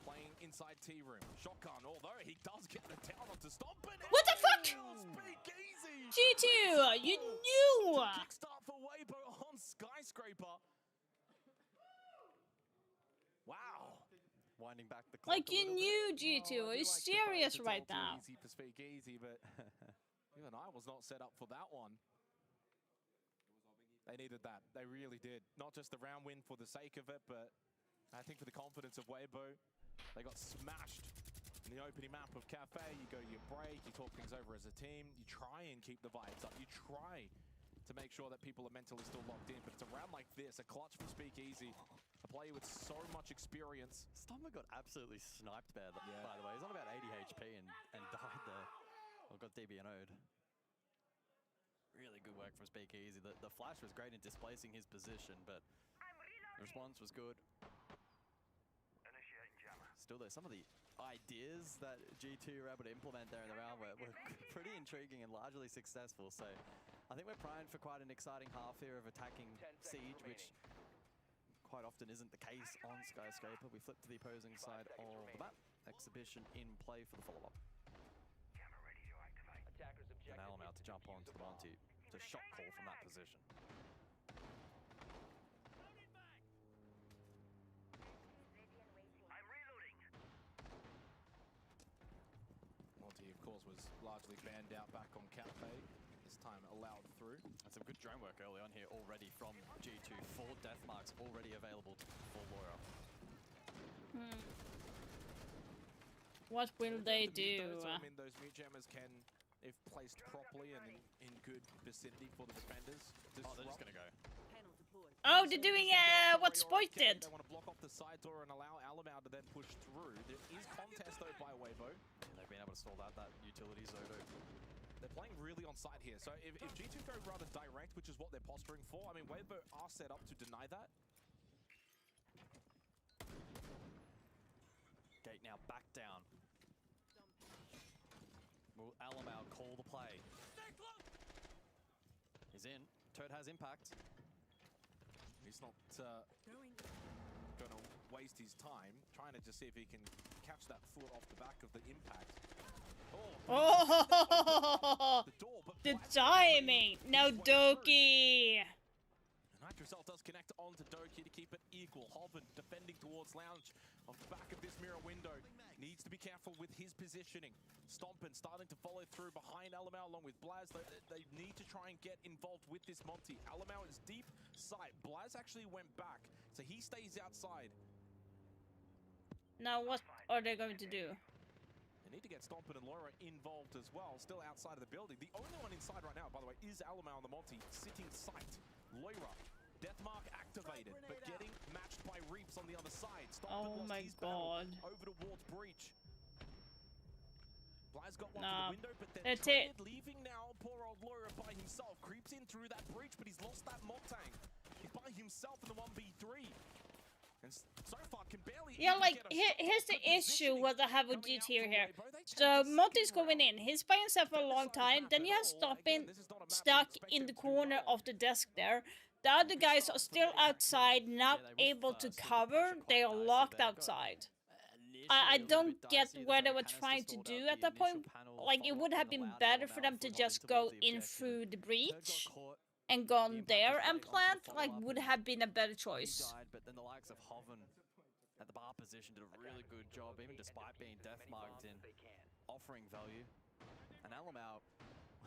Playing inside T-Room. Shotgun, although he does get the down onto Stompen. What the fuck? Speakeasy! G2, you knew! Kickstart for Weibo on Skyscraper. Wow. Winding back the clock. Like you knew, G2. Are you serious right now? Easy for Speakeasy, but even I was not set up for that one. They needed that. They really did. Not just the round win for the sake of it, but I think for the confidence of Weibo. They got smashed in the opening map of Cafe. You go, you break, you talk things over as a team. You try and keep the vibes up. You try to make sure that people are mentally still locked in. But it's a round like this, a clutch from Speakeasy, a player with so much experience. Stomper got absolutely sniped there, by the way. He's on about 80 HP and died there. Or got DBNO'd. Really good work from Speakeasy. The flash was great in displacing his position, but the response was good. Still, there's some of the ideas that G2 were able to implement there in the round were pretty intriguing and largely successful. So I think we're primed for quite an exciting half here of attacking Siege, which quite often isn't the case on Skyscraper. We flip to the opposing side of the map. Exhibition in play for the follow-up. And Alamau to jump onto the Monty to shot call from that position. Monty, of course, was largely banned out back on Cafe. This time allowed through. And some good drone work early on here already from G2. 4 death marks already available for Laura. What will they do? I mean, those mute jammers can, if placed properly and in good vicinity for the defenders. Oh, they're just gonna go. Oh, they're doing what Spoit did. They want to block off the side door and allow Alamau to then push through. There is contest though by Weibo. They've been able to stall out that utility Zodo. They're playing really on site here. So if G2 go rather direct, which is what they're posturing for, I mean, Weibo are set up to deny that. Gate now back down. Will Alamau call the play? He's in. Turd has impact. He's not going to waste his time trying to just see if he can catch that foot off the back of the impact. Oh, the timing! No, Doki! Nitrocell does connect onto Doki to keep it equal. Hoven defending towards Lounge off the back of this mirror window. Needs to be careful with his positioning. Stompen starting to follow through behind Alamau along with Blaz. They need to try and get involved with this Monty. Alamau is deep sight. Blaz actually went back, so he stays outside. Now what are they going to do? They need to get Stompin and Loira involved as well, still outside of the building. The only one inside right now, by the way, is Alamau on the Monty, sitting sight. Loira, Deathmark activated, but getting matched by Reaps on the other side. Stompin Oh lost my his battle god. over towards Breach. Blaz got one Nah. to the window, but they're That's it. traded, leaving now poor old Loira by himself. Creeps in through that breach, but he's lost that Motang. He's by himself in the 1v3. And so far can barely Yeah, even like get a here's the issue what I have with GT here. So Monty's going in, he's by himself for a long time, then you have Stompin stuck in the corner of the desk there. The other guys are still outside, not able to cover, they are locked outside. I don't get what they were trying to do at that point. Like, it would have been better for them to just go in through the breach and gone there and plant, like, would have been a better choice. But then the likes of Hoven at the bar position did a really good job, even despite being death-marked in offering value. And Alamau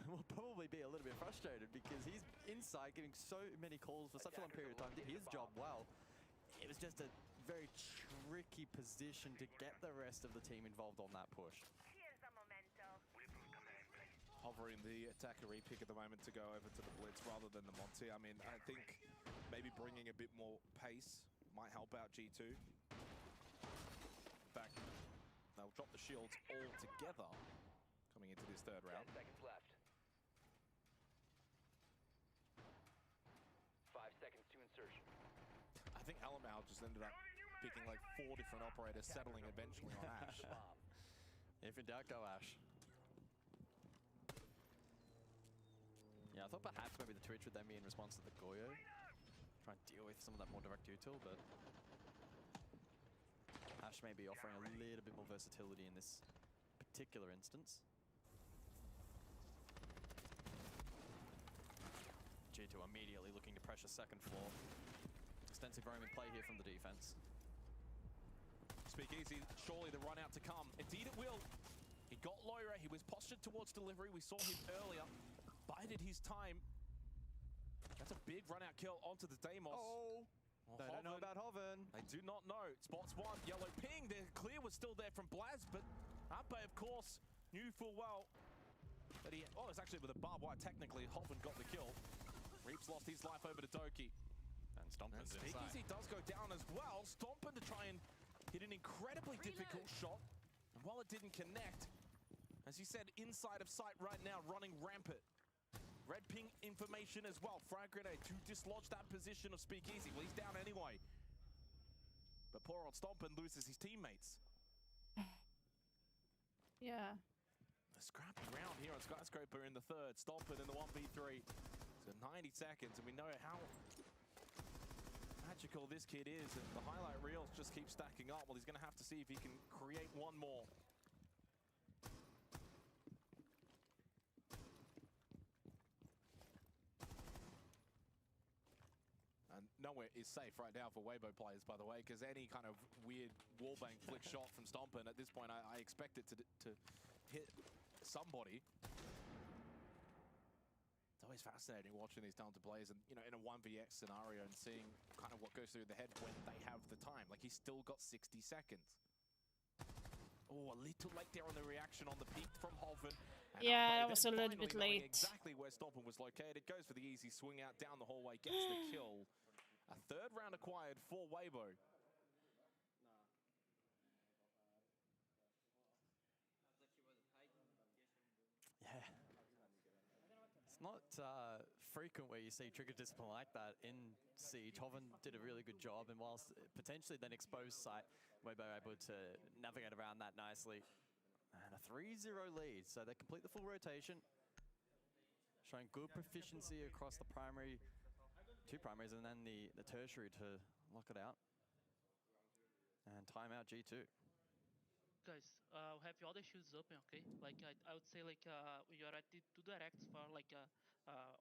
will probably be a little bit frustrated because he's inside getting so many calls for such a long period of time, did his job well. It was just a very tricky position to get the rest of the team involved on that push. Hovering the attacker pick at the moment to go over to the Blitz rather than the Monty. I mean, I think maybe bringing a bit more pace might help out G2. In fact, they'll drop the shields all together coming into this third round. 10 seconds left. 5 seconds to insertion. I think Alamau just ended up picking like 4 different operators, settling eventually on Ash. If in doubt, go Ash. Yeah, I thought perhaps maybe the Twitch would then be in response to the Goyo. Try and deal with some of that more direct util, but Ash may be offering a little bit more versatility in this particular instance. G2 immediately looking to pressure second floor. Extensive roaming play here from the defense. Speakeasy, surely the run out to come. Indeed it will. He got Loira, he was postured towards delivery. We saw him earlier. Bided his time. That's a big run out kill onto the Deimos. Oh, they don't know about Hoven. They do not know. Spots one, yellow ping. The clear was still there from Blaz, but Ape, of course, knew full well that he... Oh, it's actually with a barbed wire. Technically, Hoven got the kill. Reaps lost his life over to Doki. And Stompin's inside. Speakeasy does go down as well. Stompin to try and hit an incredibly difficult shot. And while it didn't connect, as you said, inside of sight right now, running rampant. Red ping information as well. Frag grenade to dislodge that position of Speakeasy. Well, he's down anyway. But poor old Stompin loses his teammates. Yeah. A scrappy round here on Skyscraper in the third. Stompin in the 1v3. So 90 seconds, and we know how magical this kid is. And the highlight reels just keep stacking up. Well, he's going to have to see if he can create one more. Nowhere is safe right now for Weibo players, by the way, because any kind of weird wallbang flick shot from Stompin, at this point, I expect it to hit somebody. It's always fascinating watching these talented players and, you know, in a 1vx scenario and seeing kind of what goes through the head when they have the time. Like, he's still got 60 seconds. Oh, a little late there on the reaction on the peak from Hoven. Yeah, that was a little bit late. Exactly where Stompin was located. Goes for the easy swing out down the hallway, gets the kill. A third round acquired for Weibo. Yeah. It's not frequent where you see trigger discipline like that in Siege. Hoven did a really good job, and whilst potentially then exposed site, Weibo able to navigate around that nicely. And a 3-0 lead, so they complete the full rotation. Showing good proficiency across the primary, 2 primaries, and then the tertiary to lock it out. And timeout G2. Guys, have all the shields open, okay? Like I would say, like you are at the 2 directs for like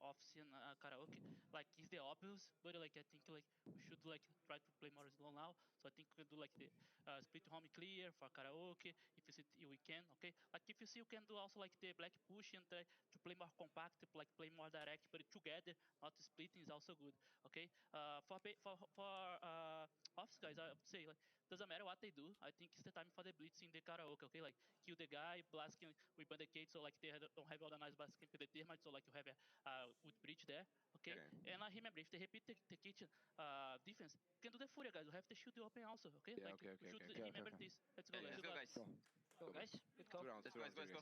off-scene karaoke. Like it's the obvious, but like I think like we should like try to play more slow now. So I think we can do like the split home clear for karaoke if you see we can. Okay, like if you see you can do also like the black push and to play more compact, like play more direct, but together, not splitting is also good. Okay, for office guys, I would say like doesn't matter what they do. I think it's the time for the blitz in the karaoke. Okay, like kill the guy, blasting with bandicate, so like they don't have all the nice blasting with the termite, so like you have a good bridge there. Okay, and remember if they repeat the kitchen defense, you can do the furia guys. You have to shoot the open also. Okay, Yeah, like okay, we should okay. remember this. Let's go, Let's guys. go, guys. Go, guys. Good call. Let's go, let's go.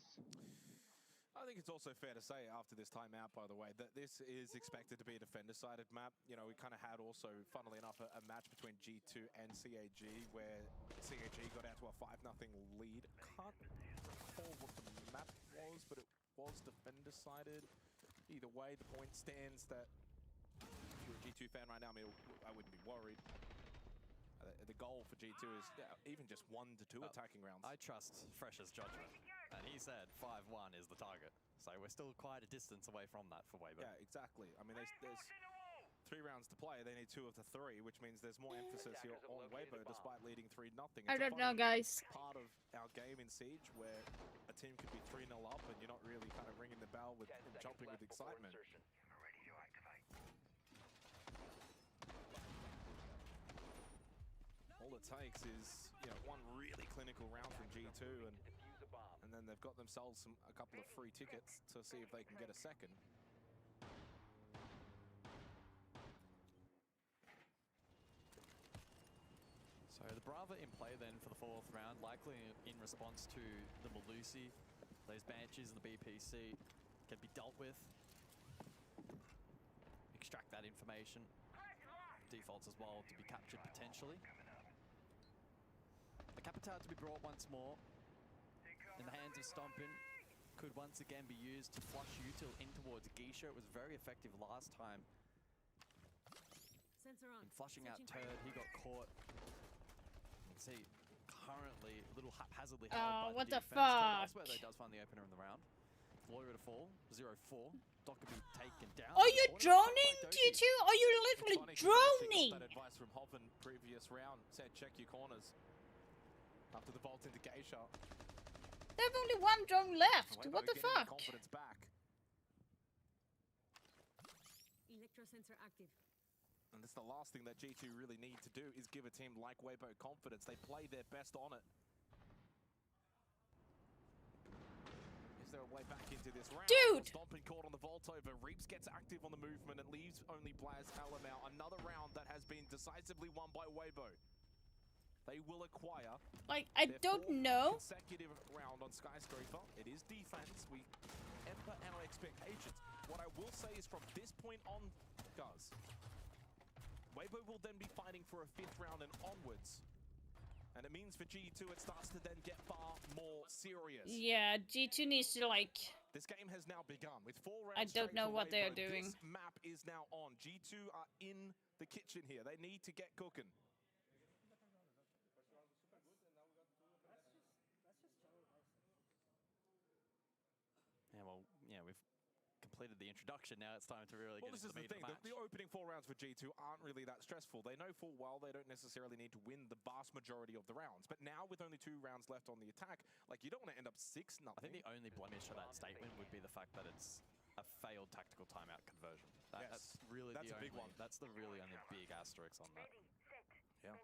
I think it's also fair to say after this timeout, by the way, that this is expected to be a defender-sided map. You know, we kind of had also, funnily enough, a match between G2 and CAG where CAG got out to a 5-0 lead. Can't recall what the map was, but it was defender-sided. Either way, the point stands that if you're a G2 fan right now, I mean, I wouldn't be worried. The goal for G2 is even just 1 to 2 attacking rounds. I trust Fresh's judgment, and he said 5-1 is the target. So we're still quite a distance away from that for Weibo. Yeah, exactly. I mean, there's 3 rounds to play. They need 2 of the 3, which means there's more emphasis here on Weibo despite leading 3-0. I don't know, guys. Part of our game in Siege where a team could be 3-0 up and you're not really kind of ringing the bell with and jumping with excitement. All it takes is, you know, 1 really clinical round from G2 and then they've got themselves a couple of free tickets to see if they can get a second. So the Brava in play then for the 4th round, likely in response to the Malusi. Those Banshees and the BPC can be dealt with. Extract that information. Defaults as well to be captured potentially. The Capital to be brought once more in the hands of Stompin. Could once again be used to flush Util in towards Geisha. It was very effective last time. In flushing out Turd, he got caught. You can see currently a little haphazardly held by what the the defense. fuck? Elsewhere though does find the opener in the round. Lawyer to fall, 0-4. Dockerby taken down. Are you droning, G2? Are you literally droning? That advice from Hoven previous round said check your corners. After the vault into Geisha. They have only 1 drone left. Weibo What the getting fuck? Confidence back. Electrosensor active. And that's the last thing that G2 really need to do is give a team like Weibo confidence. They play their best on it. Is there a way back into this round? Dude! Stomping caught on the vault over. Reaps gets active on the movement and leaves only Blaz Alam out. Another round that has been decisively won by Weibo. They will acquire. Like, I don't know. Consecutive round on Skyscraper. It is defense. We temper our expectations. What I will say is from this point on, guys, Weibo will then be fighting for a 5th round and onwards. And it means for G2 it starts to then get far more serious. Yeah, G2 needs to like... This game has now begun with 4 rounds. I don't know what they are Weibo. doing. This map is now on. G2 are in the kitchen here. They need to get cooking. Yeah, well, yeah, we've completed the introduction. Now it's time to really get into the meat of the match. The opening 4 rounds for G2 aren't really that stressful. They know full well they don't necessarily need to win the vast majority of the rounds. But now with only 2 rounds left on the attack, like you don't want to end up 6-0. I think the only blemish for that statement would be the fact that it's a failed tactical timeout conversion. That's really that's the a big one. That's the really only big asterisk on that. Yeah.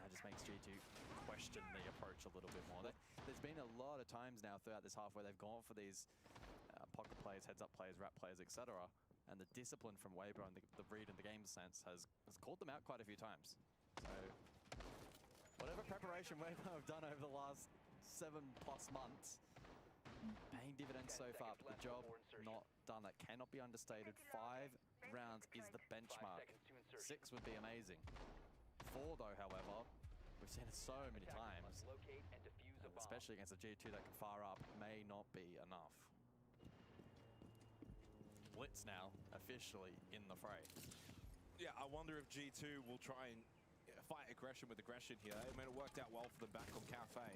That just makes G2 question the approach a little bit more. There's been a lot of times now throughout this half where they've gone for these pocket plays, heads-up plays, wrap plays, etc. And the discipline from Weibo and the read in the game sense has called them out quite a few times. So whatever preparation Weibo have done over the last 7+ months, paying dividends so far, but the job not done. That cannot be understated. 5 rounds is the benchmark. 6 would be amazing. 4 though, however, we've seen it so many times, and especially against a G2 that can fire up, may not be enough. Blitz now officially in the fray. Yeah, I wonder if G2 will try and fight aggression with aggression here. I mean, it worked out well for them back on Cafe.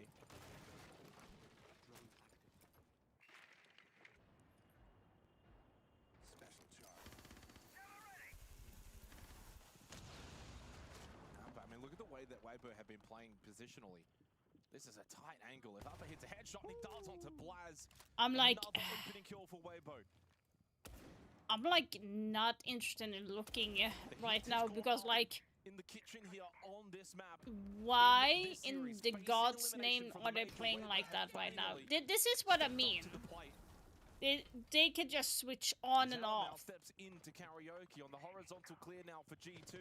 that Weibo have been playing positionally. This is a tight angle. If Upper hits a headshot and he darts onto Blaz. I'm like, another opening kill for Weibo. I'm like not interested in looking right now because like in the kitchen here on this map. Why in the God's name are they playing like that right now? This is what I mean. They can just switch on and off. Steps into karaoke on the horizontal clear now for G2.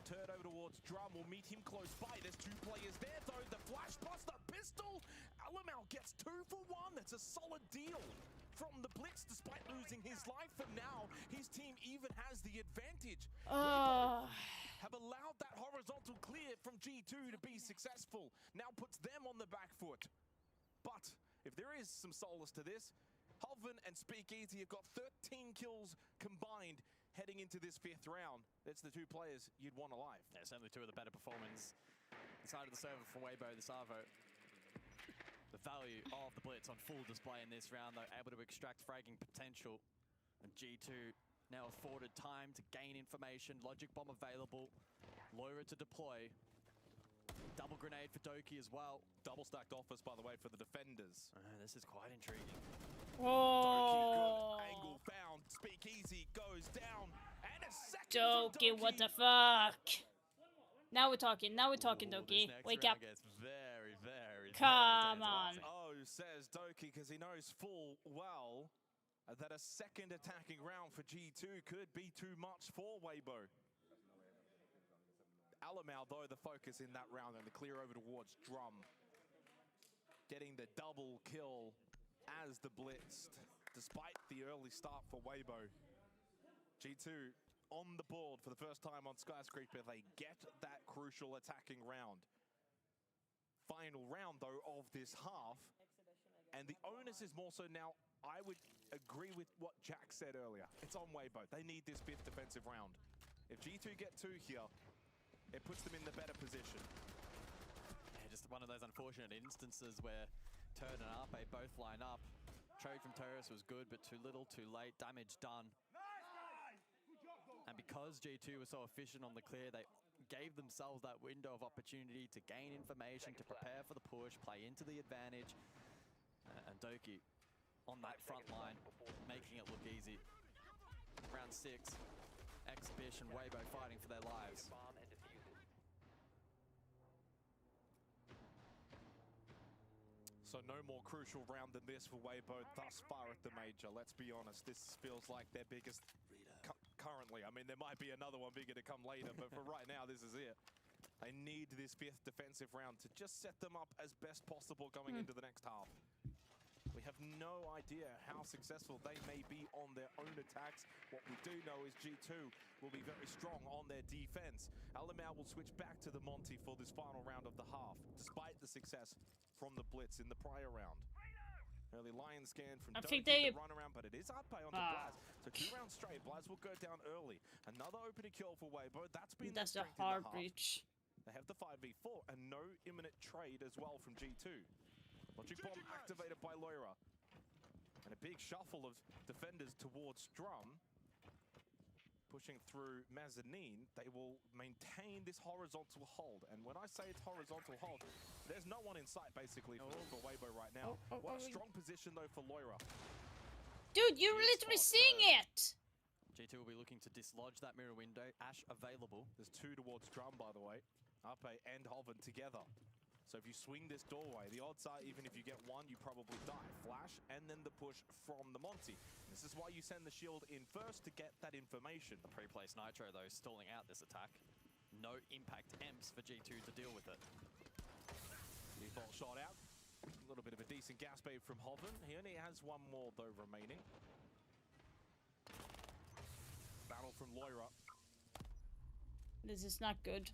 Turn over towards Drum, will meet him close by. There's two players there though. The flash plus the pistol. Alamau gets 2 for 1. That's a solid deal from the Blitz despite losing his life. And now his team even has the advantage. Have allowed that horizontal clear from G2 to be successful. Now puts them on the back foot. But if there is some solace to this, Hoven and Speakeasy have got 13 kills combined heading into this 5th round. That's the 2 players you'd want alive. Yeah, certainly 2 of the better performers inside of the server from Weibo, the Savo. The value of the Blitz on full display in this round, though, able to extract fragging potential. And G2 now afforded time to gain information. Logic bomb available. Loira to deploy. Double grenade for Doki as well. Double stacked offers, by the way, for the defenders. This is quite intriguing. Doki, good angle found. Speakeasy goes down. And a second Doki, what the fuck? Now we're talking. Now we're talking, Doki. Wake up. Come on. Oh, says Doki, because he knows full well that a second attacking round for G2 could be too much for Weibo. Alamau, though, the focus in that round and the clear over towards Drum. Getting the double kill as the Blitzed, despite the early start for Weibo. G2 on the board for the first time on Skyscraper. They get that crucial attacking round. Final round, though, of this half. And the onus is more so now, I would agree with what Jack said earlier. It's on Weibo. They need this 5th defensive round. If G2 get 2 here, it puts them in the better position. Yeah, just one of those unfortunate instances where Turd and Arpe both line up. Trade from Terrace was good, but too little, too late. Damage done. And because G2 was so efficient on the clear, they gave themselves that window of opportunity to gain information, to prepare for the push, play into the advantage. And Doki on that front line, making it look easy. Round 6, Exhibition, Weibo fighting for their lives. So no more crucial round than this for Weibo thus far at the Major. Let's be honest, this feels like their biggest currently. I mean, there might be another one bigger to come later, but for right now, this is it. They need this 5th defensive round to just set them up as best possible going into the next half. We have no idea how successful they may be on their own attacks. What we do know is G2 will be very strong on their defense. Alamau will switch back to the Monty for this final round of the half, despite the success from the Blitz in the prior round. Early lion scan from Doki, the run around, but it is Arpe onto Blaz. So 2 rounds straight, Blaz will go down early. Another opening kill for Weibo. That's been a hard breach. They have the 5v4 and no imminent trade as well from G2. Logic bomb activated by Loira. And a big shuffle of defenders towards Drum. Pushing through Mezzanine, they will maintain this horizontal hold. And when I say it's horizontal hold, there's no one in sight basically for Weibo right now. What a strong position though for Loira. Dude, you're literally seeing it! G2 will be looking to dislodge that mirror window. Ash available. There's 2 towards Drum, by the way. Arpe and Hoven together. So if you swing this doorway, the odds are even if you get 1, you probably die. Flash, and then the push from the Monty. This is why you send the shield in first to get that information. The pre-placed Nitro, though, stalling out this attack. No impact EMPs for G2 to deal with it. Default shot out. A little bit of a decent gas bait from Hoven. He only has 1 more, though, remaining. Battle from Loira. This is not good.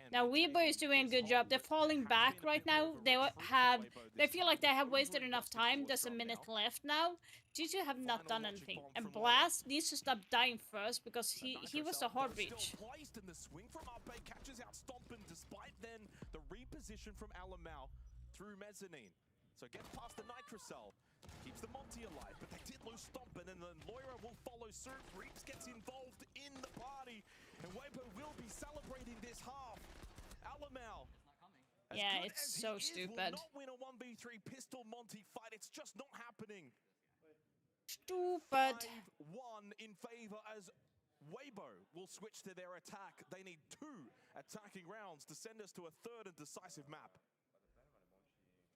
Now Weibo is doing a good job. They're falling back right now. They feel like they have wasted enough time. There's a minute left now. G2 have not done anything. And Blast needs to stop dying first because he was a hard breach. Placed in the swing from Arpe catches out Stompin despite then the reposition from Alamau through Mezzanine. So gets past the Nitrocell. keeps the Monty alive, but they did lose Stompin, and then Loira will follow suit. Reeps gets involved in the party, and Weibo will be celebrating this half. Alamau, Yeah, it's so stupid. will not win a 1v3 pistol Monty fight. It's just not happening. Stupid. 5-1 in favor as Weibo will switch to their attack. They need 2 attacking rounds to send us to a 3rd and decisive map.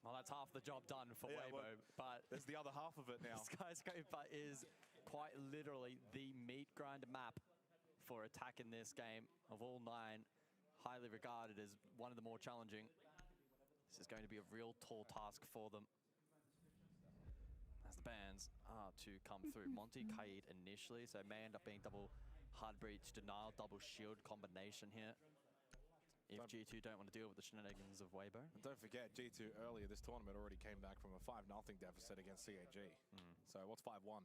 Well, that's half the job done for Weibo, but there's the other half of it now. Skyscraper is quite literally the meat grinder map for attack in this game. Of all 9, highly regarded as one of the more challenging. This is going to be a real tall task for them, as the bans are to come through. Monty, Kaid initially, so it may end up being double hard breach, denial, double shield combination here. If G2 don't want to deal with the shenanigans of Weibo. And don't forget, G2 earlier this tournament already came back from a 5-0 deficit against CAG. So what's 5-1?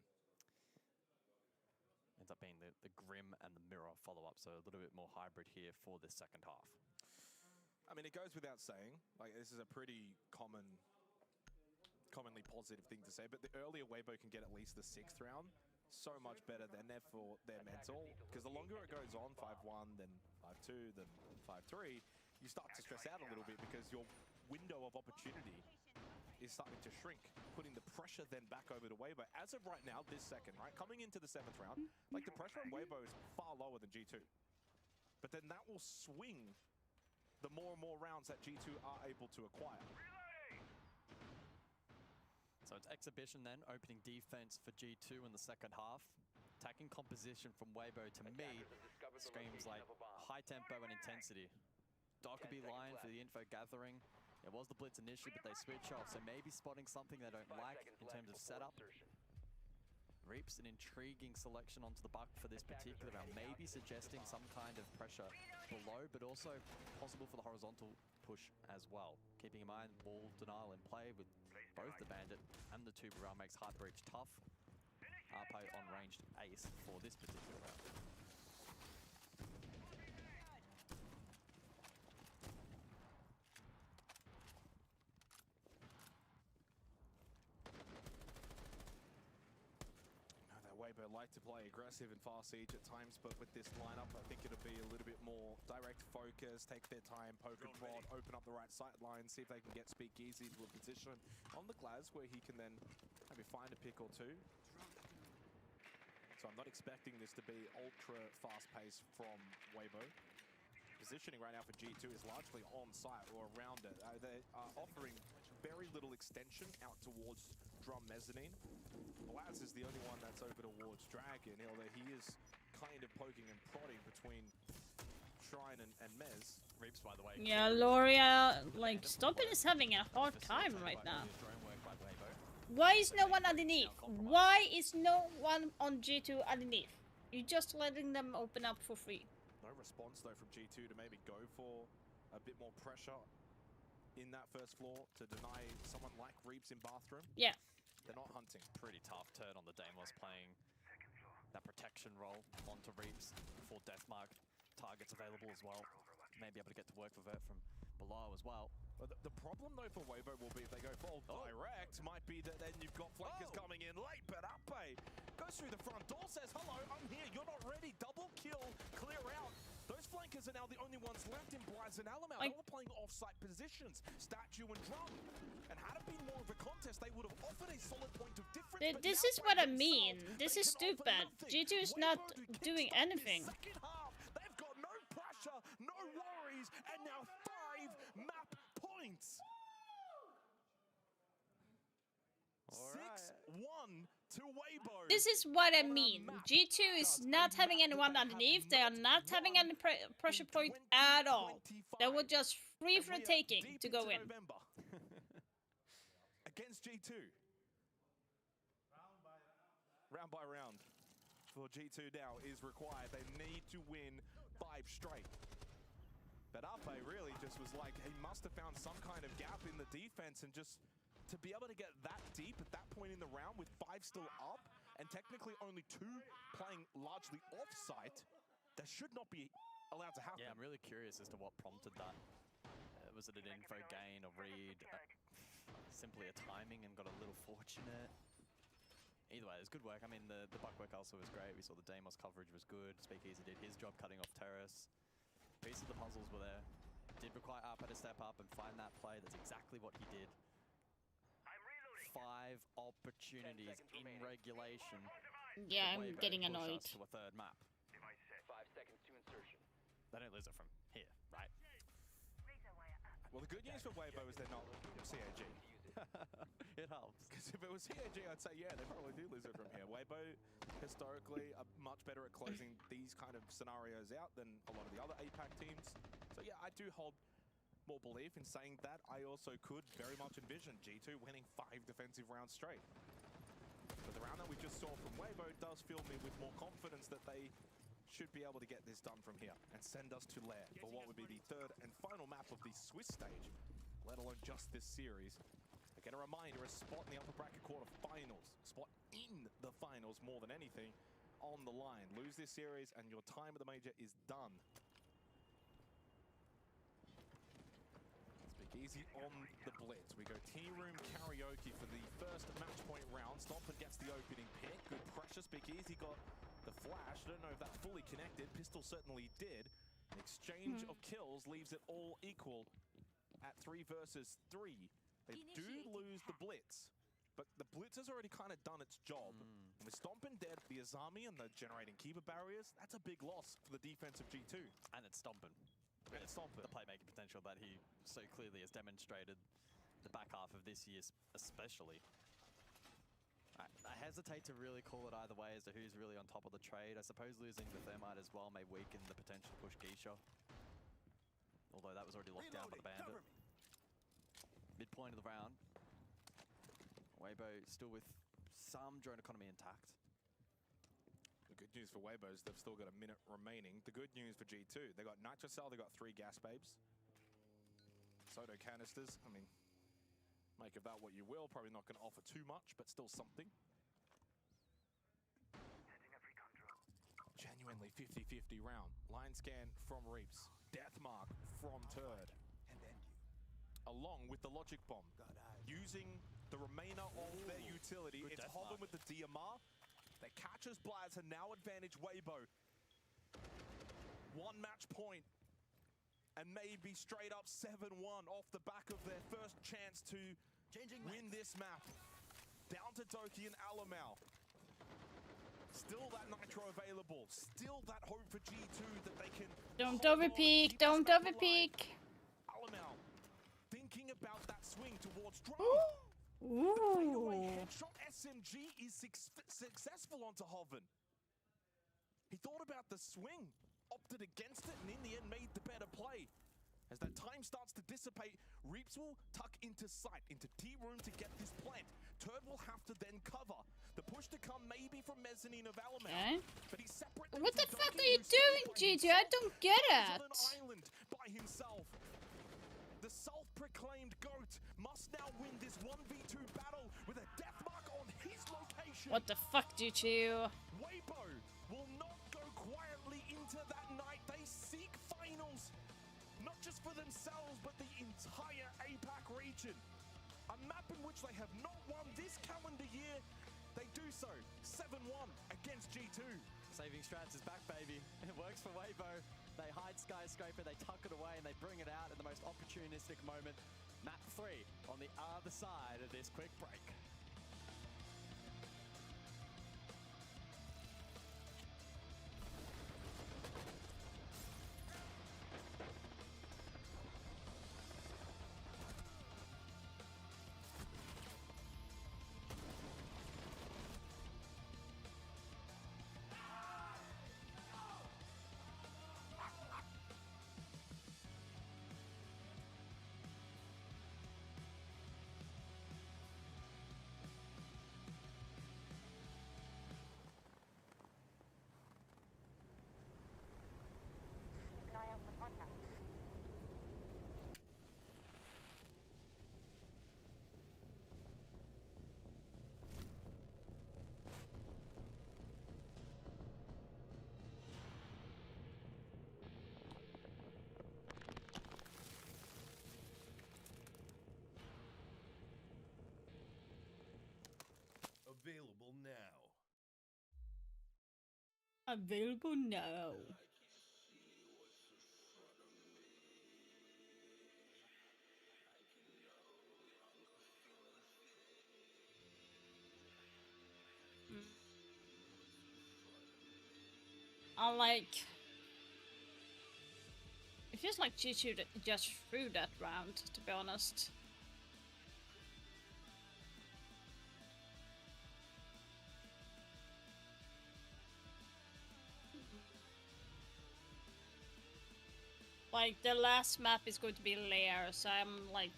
Ends up being the Grim and the Mirror follow-up, so a little bit more hybrid here for this second half. I mean, it goes without saying, like, this is a pretty commonly positive thing to say, but the earlier Weibo can get at least the 6th round, so much better than therefore their mental, because the longer it goes on, 5-1, then 5-2, then 5-3, you start to stress out a little bit because your window of opportunity is starting to shrink, putting the pressure then back over to Weibo. As of right now, this second, right, coming into the 7th round, like the pressure on Weibo is far lower than G2. But then that will swing the more and more rounds that G2 are able to acquire. So it's Exhibition then, opening defense for G2 in the second half. Attacking composition from Weibo to me screams like high tempo and intensity. Dockerby line for the info gathering. It was the blitz initially, but they switch off, so maybe spotting something they don't like in terms of setup. Reaps an intriguing selection onto the buck for this particular round, maybe suggesting some kind of pressure below, but also possible for the horizontal push as well. Keeping in mind wall denial in play with both the Bandit and the Tuber round makes hard breach tough. Arpo on ranged ace for this particular round. Weibo like to play aggressive and fast siege at times, but with this lineup, I think it'll be a little bit more direct focus, take their time, poke and prod, open up the right sight line, see if they can get Speakeasy to a position on the Glaz where he can then maybe find a pick or 2. So I'm not expecting this to be ultra fast pace from Weibo. Positioning right now for G2 is largely on site or around it. They are offering very little extension out towards Drum Mezzanine. Glaz is the only one that's over towards Dragon, although he is kind of poking and prodding between Shrine and Mez. Reaps, by the way. Yeah, Loria, like, Stompin is having a hard time right now. Why is no one underneath? Why is no one on G2 underneath? You're just letting them open up for free. No response, though, from G2 to maybe go for a bit more pressure in that first floor to deny someone like Reaps in bathroom. Yeah. They're not hunting. Pretty tough turn on the Daimos playing that protection role onto Reaps for Deathmark. Targets available as well. Maybe able to get to work with it from below as well. But the problem, though, for Weibo will be if they go full direct, might be that then you've got flankers coming in late, but Ape goes through the front door, says, hello, I'm here, you're not ready, double kill, clear out. Those flankers are now the only ones left in Blaz and Alamau. They were playing off-site positions, Statue and Drum. And had it been more of a contest, they would have offered a solid point of difference. This is what I mean. This is stupid. G2 is not doing anything. Second half, they've got no pressure, no worries, and now 5 map points. 6-1 to Weibo. This is what I mean. G2 is not having anyone underneath. They are not having any pressure point at all. They were just free for taking to go in. Against G2. Round by round for G2 now is required. They need to win 5 straight. But Ape really just was like, he must have found some kind of gap in the defense, and just to be able to get that deep at that point in the round with 5 still up and technically only 2 playing largely off-site, that should not be allowed to happen. Yeah, I'm really curious as to what prompted that. Was it an info gain, a read? simply a timing and got a little fortunate. Either way, it was good work. I mean, the buck work also was great. We saw the Deimos coverage was good. Speakeasy did his job cutting off terrace. Pieces of the puzzles were there. Did require Arpa to step up and find that play. That's exactly what he did. 5 opportunities in regulation. Yeah, I'm getting annoyed. To a third map. 5 seconds to insertion. They don't lose it from here, right? Well, the good news for Weibo is they're not CAG. It helps. Because if it was CAG, I'd say, yeah, they probably do lose it from here. Weibo, historically, are much better at closing these kind of scenarios out than a lot of the other APAC teams. So yeah, I do hold more belief in saying that. I also could very much envision G2 winning 5 defensive rounds straight. But the round that we just saw from Weibo does fill me with more confidence that they should be able to get this done from here and send us to Lair for what would be the 3rd and final map of the Swiss stage, let alone just this series. Again, a reminder, a spot in the upper bracket quarterfinals, spot in the finals more than anything, on the line. Lose this series and your time at the major is done. Speakeasy on the blitz. We go Tea Room Karaoke for the first match point round. Stomper gets the opening pick. Good pressure. Speakeasy got the flash. I don't know if that fully connected. Pistol certainly did. An exchange of kills leaves it all equal at 3 versus 3. They do lose the blitz, but the blitz has already kind of done its job. And with Stompin' dead, the Azami and the generating keeper barriers, that's a big loss for the defense of G2. And it's Stompin'. And it's Stompin'. The playmaking potential that he so clearly has demonstrated the back half of this year especially. I hesitate to really call it either way as to who's really on top of the trade. I suppose losing the Thermite as well may weaken the potential to push Geisha. Although that was already locked down by the Bandit. Midpoint of the round. Weibo still with some drone economy intact. The good news for Weibo is they've still got a minute remaining. The good news for G2, they got Nitrocell, they got 3 gas babes. Soto canisters, I mean, make of that what you will. Probably not going to offer too much, but still something. Genuinely 50-50 round. Line scan from Reaps. Deathmark from Turd. Along with the Logic Bomb. Using the remainder of their utility. Good It's Deathmark. Hoven with the DMR. They catches Blaz and now advantage Weibo. 1 match point. And maybe straight up 7-1 off the back of their first chance to win this map. Down to Doki and Alamau. Still that Nitro available. Still that hope for G2 that they can... Don't overpeak, don't overpeak. Alamau thinking about that swing towards Drum. Ooh. Headshot SMG is successful onto Hoven. He thought about the swing, opted against it, and in the end made the better play. As that time starts to dissipate, Reaps will tuck into sight, into Tea Room to get this plant. Turd will have to then cover. The push to come maybe from Mezzanine of Alamau. Okay. But he's separate. What the fuck are you doing, Gigi? I don't get it. Island by himself. The self-proclaimed GOAT must now win this 1v2 battle with a death mark on his location. What the fuck, Gigi? Weibo will not go quietly into that night. They seek finals, not just for themselves, but the entire APAC region. A map in which they have not won this calendar year. They do so 7-1 against G2. Saving Strats is back, baby. It works for Weibo. They hide Skyscraper, they tuck it away, and they bring it out at the most opportunistic moment. Map 3 on the other side of this quick break. Available now. Available now. I like. It feels like G2 just threw that round, to be honest. Like, the last map is going to be Lair, so I'm like...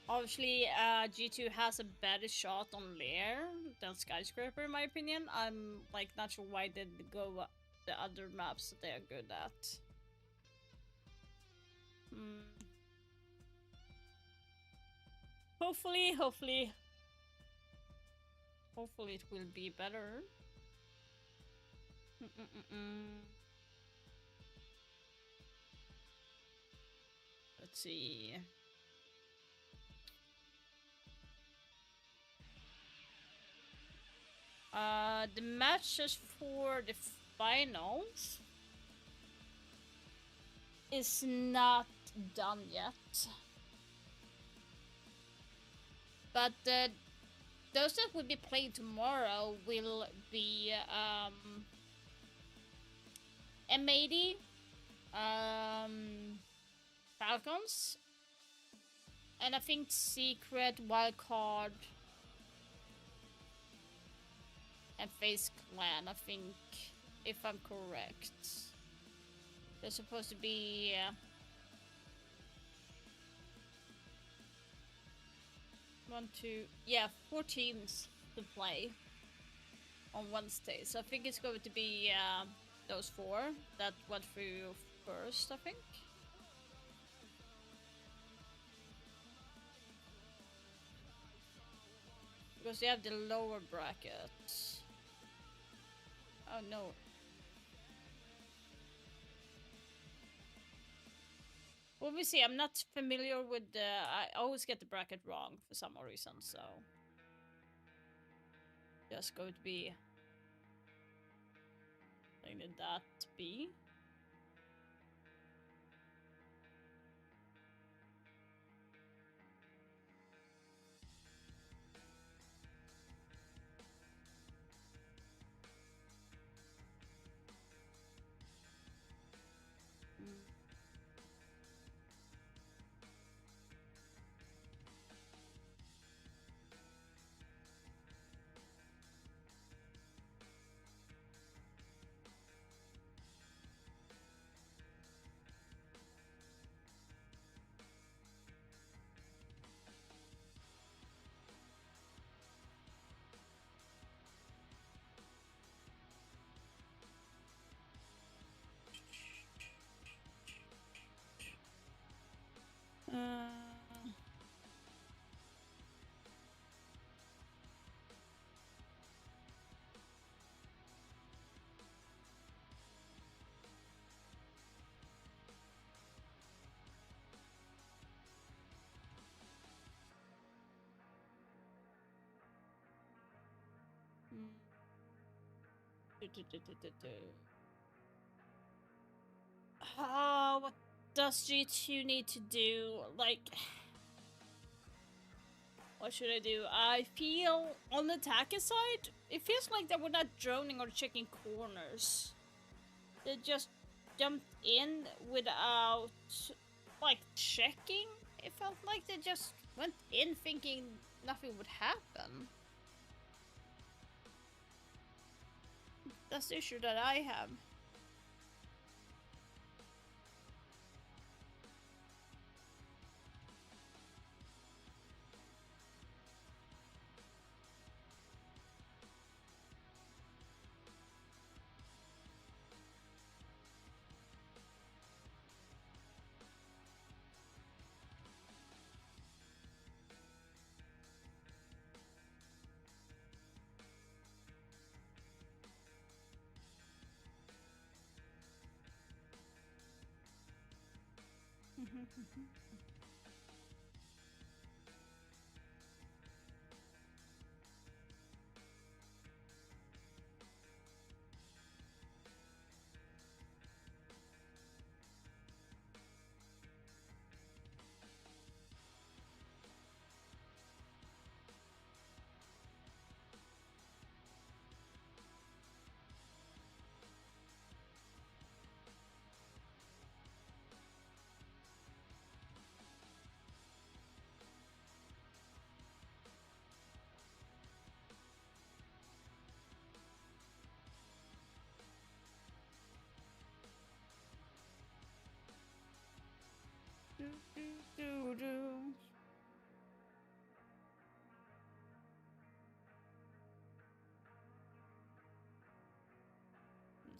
Obviously, G2 has a better shot on Lair than Skyscraper, in my opinion. I'm, like, not sure why they didn't go the other maps that they're good at. Hopefully it will be better. Let's see. The matches for the finals is not done yet. But those that will be played tomorrow will be M80, Falcons, and I think Secret, Wildcard, and FaZe Clan, I think, if I'm correct. They're supposed to be... 4 teams to play on one stage. So I think it's going to be those 4 that went through first, I think. Because you have the lower brackets. Oh no. Well, we see. I'm not familiar with the... I always get the bracket wrong for some reason, so... Just going to be... letting that be. What does G2 need to do? Like, what should I do? I feel on the attacker side, it feels like they were not droning or checking corners. They just jumped in without, like, checking. It felt like they just went in thinking nothing would happen. That's the issue that I have.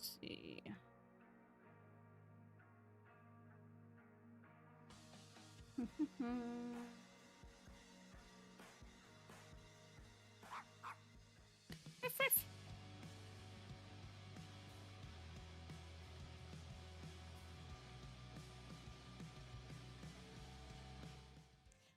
Let's see.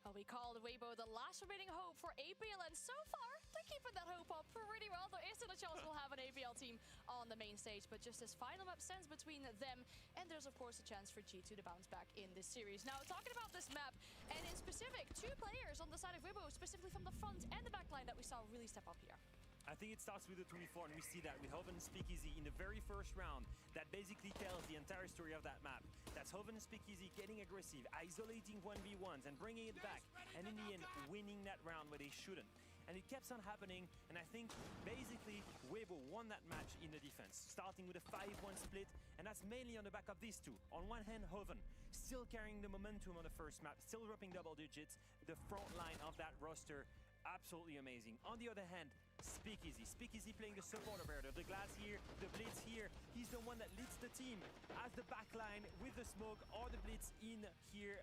Well, we called Weibo the last remaining hope for APL, and so far, they're keeping that hope up pretty well. There is still a chance we'll have an APL team on the main stage, but just this final map stands between them, and there's, of course, a chance for G2 to bounce back in this series. Now, talking about this map, and in specific, 2 players on the side of Weibo, specifically from the front and the back line that we saw really step up here. I think it starts with the 24, and we see that with Hoven and Speakeasy in the very first round. That basically tells the entire story of that map. That's Hoven and Speakeasy getting aggressive, isolating 1v1s and bringing it back, and in the end, winning that round where they shouldn't. And it keeps on happening, and I think basically Weibo won that match in the defense, starting with a 5-1 split, and that's mainly on the back of these two. On one hand, Hoven still carrying the momentum on the first map, still dropping double digits, the front line of that roster, absolutely amazing. On the other hand, Speakeasy playing the support operator, the glass here, the blitz here. He's the one that leads the team as the backline with the smoke or the blitz in here,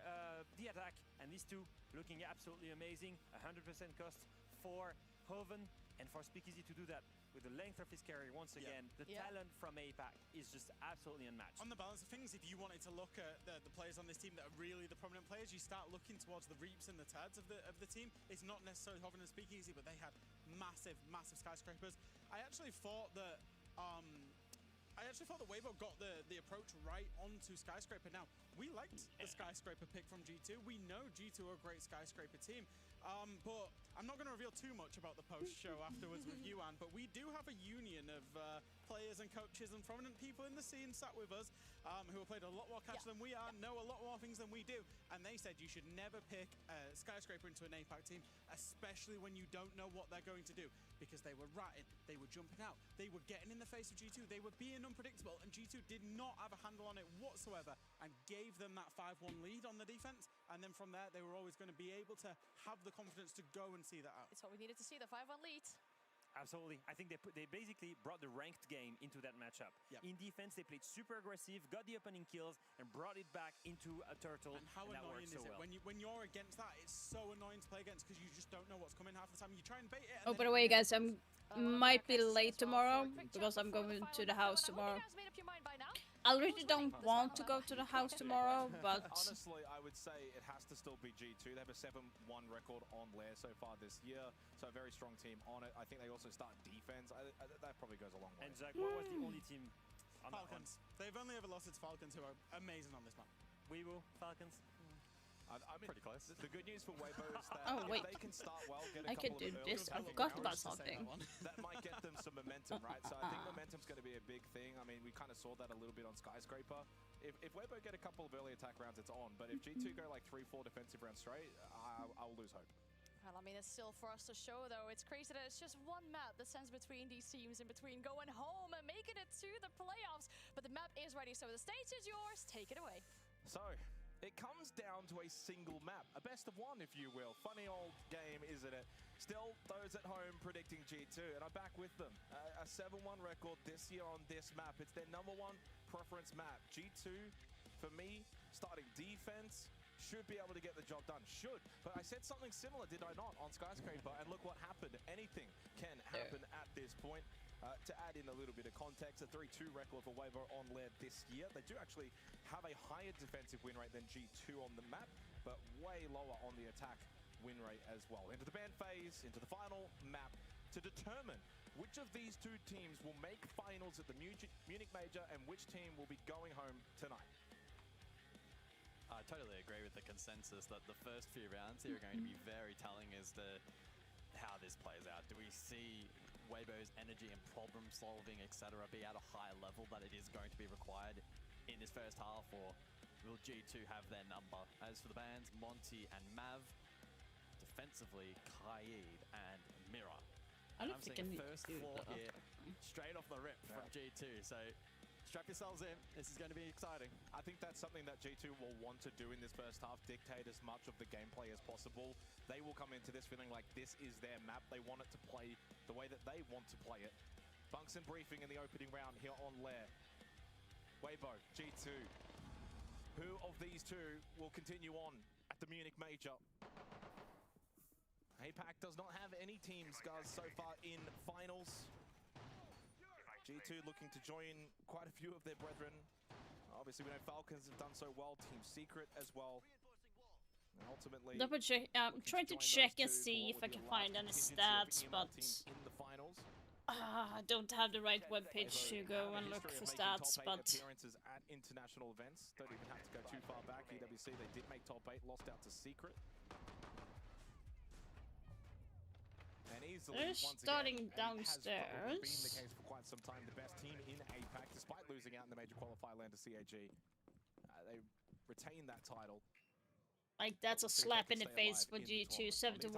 the attack. And these two looking absolutely amazing. 100% cost for Hoven and for Speakeasy to do that with the length of his carry once again. The talent from APAC is just absolutely unmatched. On the balance of things, if you wanted to look at the players on this team that are really the prominent players, you start looking towards the Reaps and the Tads of the team. It's not necessarily Hoven and Speakeasy, but they had massive skyscrapers. I actually thought that Weibo got the approach right onto Skyscraper. Now, we liked the Skyscraper pick from G2. We know G2 are a great Skyscraper team. But I'm not going to reveal too much about the post-show afterwards with you, Anne, but we do have a union of players and coaches and prominent people in the scene sat with us who have played a lot more catch than we are, know a lot more things than we do, and they said you should never pick a Skyscraper into an APAC team, especially when you don't know what they're going to do, because they were ratting, they were jumping out, they were getting in the face of G2, they were being unpredictable, and G2 did not have a handle on it whatsoever and gave them that 5-1 lead on the defense, and then from there they were always going to be able to have the confidence to go and see that out. It's what we needed to see, the 5-1 lead. Absolutely. I think they basically brought the ranked game into that matchup. In defense, they played super aggressive, got the opening kills, and brought it back into a turtle. And how annoying is it when you're against that? It's so annoying to play against because you just don't know what's coming half the time. You try and bait it. Oh, by the way, guys, I'm might be late tomorrow because I'm going to the house tomorrow. I really don't want to go to the house tomorrow, but honestly, I would say it has to still be G2. They have a 7-1 record on Lair so far this year, so a very strong team on it. I think they also start defense. That probably goes a long way. And Zach, what was the only team on Falcons. They've only ever lost to Falcons, who are amazing on this map. Weibo, Falcons. I mean, pretty close. The good news for Weibo is that wait. if they can start well, get a I couple could do of this. I early forgot rounds, about something. that might get them some momentum, right? So I think momentum's going to be a big thing. I mean, we kind of saw that a little bit on Skyscraper. If Weibo get a couple of early attack rounds, it's on. But if G2 go like 3-4 defensive rounds straight, I'll lose hope. Well, I mean, it's still for us to show, though. It's crazy that it's just one map that stands between these teams, in between going home and making it to the playoffs. But the map is ready, so the stage is yours. Take it away. So, it comes down to a single map, a best of one, if you will. Funny old game, isn't it? Still, those at home predicting G2, and I'm back with them. A 7-1 record this year on this map. It's their #1 preference map. G2, for me, starting defense, should be able to get the job done. Should. But I said something similar, did I not, on Skyscraper? And look what happened. Anything can happen at this point. To add in a little bit of context, a 3-2 record for Weibo on Lair this year. They do actually have a higher defensive win rate than G2 on the map, but way lower on the attack win rate as well. Into the ban phase, into the final map, to determine which of these two teams will make finals at the Munich Major and which team will be going home tonight. I totally agree with the consensus that the first few rounds here are going to be very telling as to how this plays out. Do we see Weibo's energy and problem solving, etc., be at a higher level that it is going to be required in this first half, or will G2 have their number? As for the bans, Monty and Mav, defensively, Kaid and Mira. I don't I'm think seeing I need first to do floor that. here, straight off the rip from G2, so strap yourselves in. This is going to be exciting. I think that's something that G2 will want to do in this first half, dictate as much of the gameplay as possible. They will come into this feeling like this is their map. They want it to play the way that they want to play it. Bunks and briefing in the opening round here on Lair. Weibo, G2. Who of these two will continue on at the Munich Major? APAC does not have any teams, guys, so far in finals. G2 looking to join quite a few of their brethren. Obviously, we know Falcons have done so well. Team Secret as well. And ultimately, double check. Trying to check and see if I can find any stats, but in the finals. I don't have the right webpage to go and look for stats. But appearances at international events. Don't even have to go too far back. EWC, they did make top 8, lost out to Secret. And easily, they're starting downstairs. Has been the case for quite some time. The best team in APAC, despite losing out in the major qualifier land to CAG. They retain that title. Like, that's a slap in the face for G2, 7-1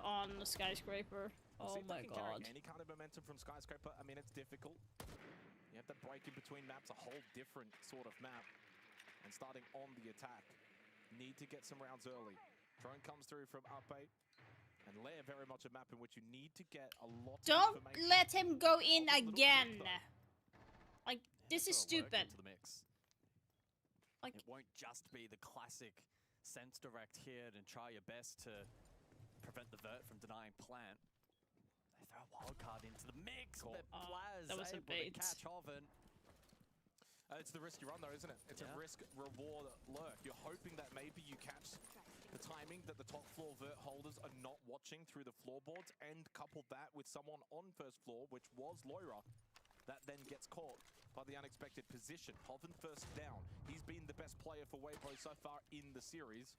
on the Skyscraper. Oh my god. Any kind of momentum from Skyscraper, I mean, it's difficult. You have to break in between maps, a whole different sort of map. And starting on the attack, need to get some rounds early. Drone comes through from Ape. And Lair, very much a map in which you need to get a lot of Don't information. let him go in again. Like, this is stupid. Like, it won't just be the classic sense direct here and try your best to prevent the vert from denying plant. They throw a wild card into the mix, but Blaz that was a able bait. to catch Hoven. It's the risky run though, isn't it? It's a risk-reward lurk. You're hoping that maybe you catch the timing that the top floor vert holders are not watching through the floorboards, and couple that with someone on first floor, which was Loira, that then gets caught by the unexpected position. Hoven first down. He's been the best player for Weibo so far in the series.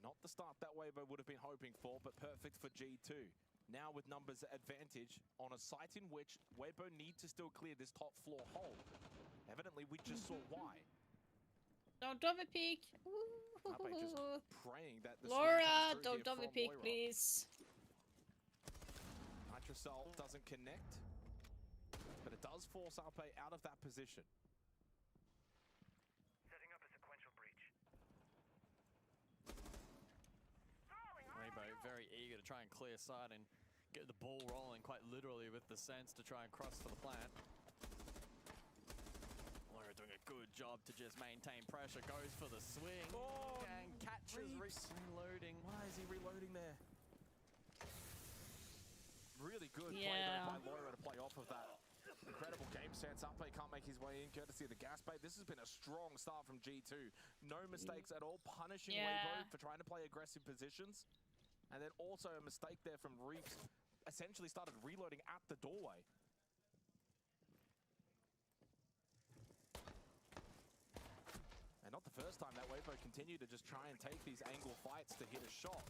Not the start that Weibo would have been hoping for, but perfect for G2. Now with numbers advantage on a site in which Weibo need to still clear this top floor hold. Evidently, we just saw why. Don't double peek. Just praying that the Laura, don't double peek, please. Nitrocell doesn't connect, but it does force Ape out of that position. Setting up a sequential breach. Rainbow very eager to try and clear side and get the ball rolling quite literally with the sense to try and cross for the plant. Laura doing a good job to just maintain pressure, goes for the swing and catches reloading. Why is he reloading there? Really good play by Loira to play off of that. Incredible game sense. Ape can't make his way in, courtesy of the gas bait. This has been a strong start from G2. No mistakes at all, punishing Weibo for trying to play aggressive positions. And then also a mistake there from Reeves, essentially started reloading at the doorway. And not the first time that Weibo continued to just try and take these angle fights to hit a shot.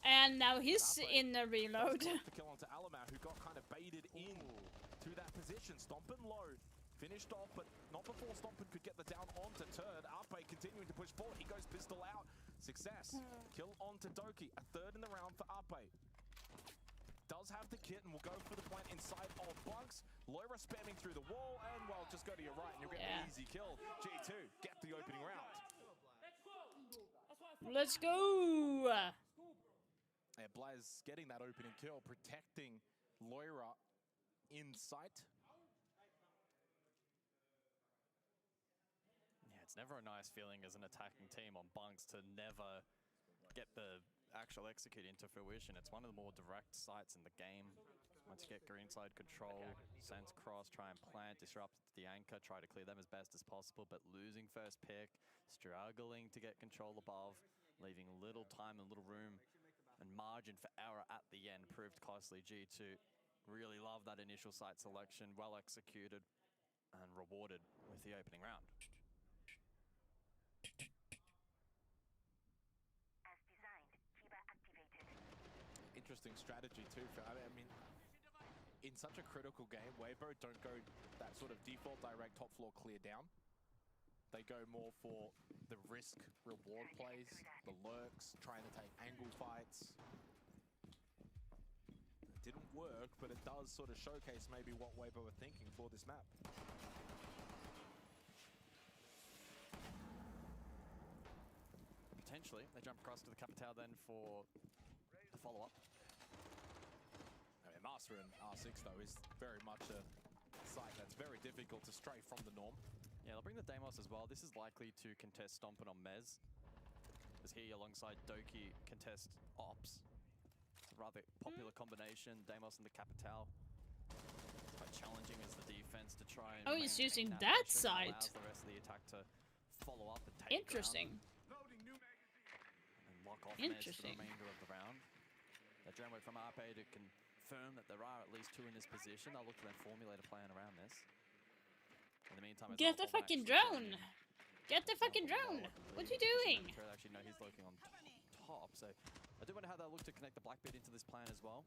And now he's in the reload. The kill onto Alamau, who got kind of baited in to that position. Stompin low, finished off, but not before Stompin could get the down onto Turd. Ape continuing to push forward. He goes pistol out. Success. Kill onto Doki. A third in the round for Ape. Does have the kit and will go for the point inside of Bunks. Loira spamming through the wall, and well, just go to your right and you'll get an easy kill. G2 get the opening round. Let's go! Yeah, Blaz getting that opening kill, protecting Loira in sight. Yeah, it's never a nice feeling as an attacking team on Bunks to never get the actual execute into fruition. It's one of the more direct sites in the game. Once you get greenside control, sense cross, try and plant, disrupt the anchor, try to clear them as best as possible, but losing first pick, struggling to get control above, leaving little time and little room and margin for error at the end proved costly. G2 really love that initial site selection, well executed and rewarded with the opening round. Interesting strategy too. I mean, in such a critical game, Weibo don't go that sort of default direct top floor clear down. They go more for the risk reward plays, the lurks, trying to take angle fights. It didn't work, but it does sort of showcase maybe what Weibo were thinking for this map. Potentially, they jump across to the Capital then for the follow-up. Master in R6, though, is very much a site that's very difficult to stray from the norm. Yeah, they'll bring the Deimos as well. This is likely to contest Stompin on Mez, as he, alongside Doki, contest Ops. It's a rather popular combination, Deimos and the Capital. It's quite challenging as the defense to try and... Oh, he's using that side. Allows the rest of the attack to follow up and take Interesting. And lock off Mez for the remainder of the round. Adrenway from RP to confirm that there are at least 2 in this position. They'll look to then formulate a plan around this. In the meantime, get the fucking drone! Get the fucking drone! What are you doing? Actually, no, he's looking on top. So I do wonder how they'll look to connect the Blackbeard into this plan as well.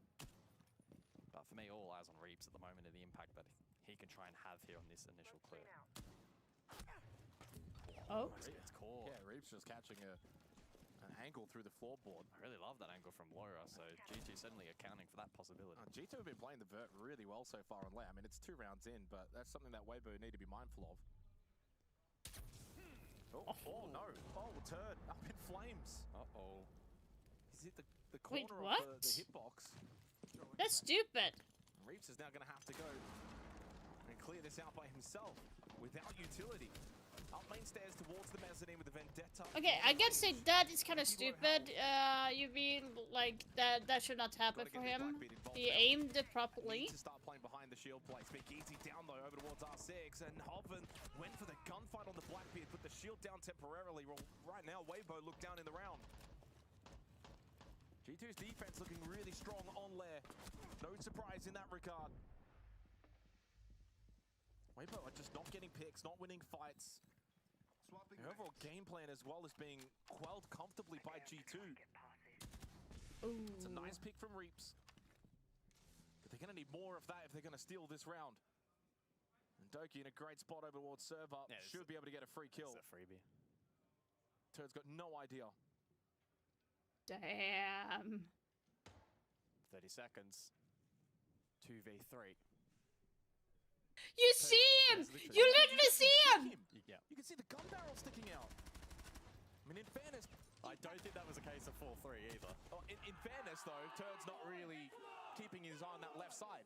But for me, all eyes on Reaps at the moment and the impact that he can try and have here on this initial clear. Oh. It's caught. Yeah, Reaps just catching an angle through the floorboard. I really love that angle from Loira, so G2 certainly accounting for that possibility. G2 have been playing the vert really well so far on late. I mean, it's 2 rounds in, but that's something that Weibo need to be mindful of. Oh no! Oh, Turd up in flames. Uh-oh. He's hit the corner Wait, of what? the hitbox. That's stupid. Reaps is now going to have to go and clear this out by himself without utility. Up main stairs towards the mezzanine with the Vendetta. Okay, I gotta say that is kind of stupid. You mean like that should not happen for him. He aimed it properly. To start playing behind the shield plate. Speak easy down though over towards R6, and Hoven went for the gunfight on the Blackbeard, put the shield down temporarily. Well, right now Weibo looked down in the round. G2's defense looking really strong on Lair. No surprise in that regard. Weibo are just not getting picks, not winning fights. The overall game plan as well is being quelled comfortably by G2. Ooh. It's a nice pick from Reaps. But they're going to need more of that if they're going to steal this round. And Doki in a great spot over towards server. Yeah, should be able to get a free kill. It's a freebie. Turd's got no idea. Damn. 30 seconds. 2v3. You see him! You literally see him! Yeah. You can see the gun barrel sticking out. I mean, in fairness... I don't think that was a case of 4-3 either. Oh, in fairness, though, Turd's not really keeping his eye on that left side.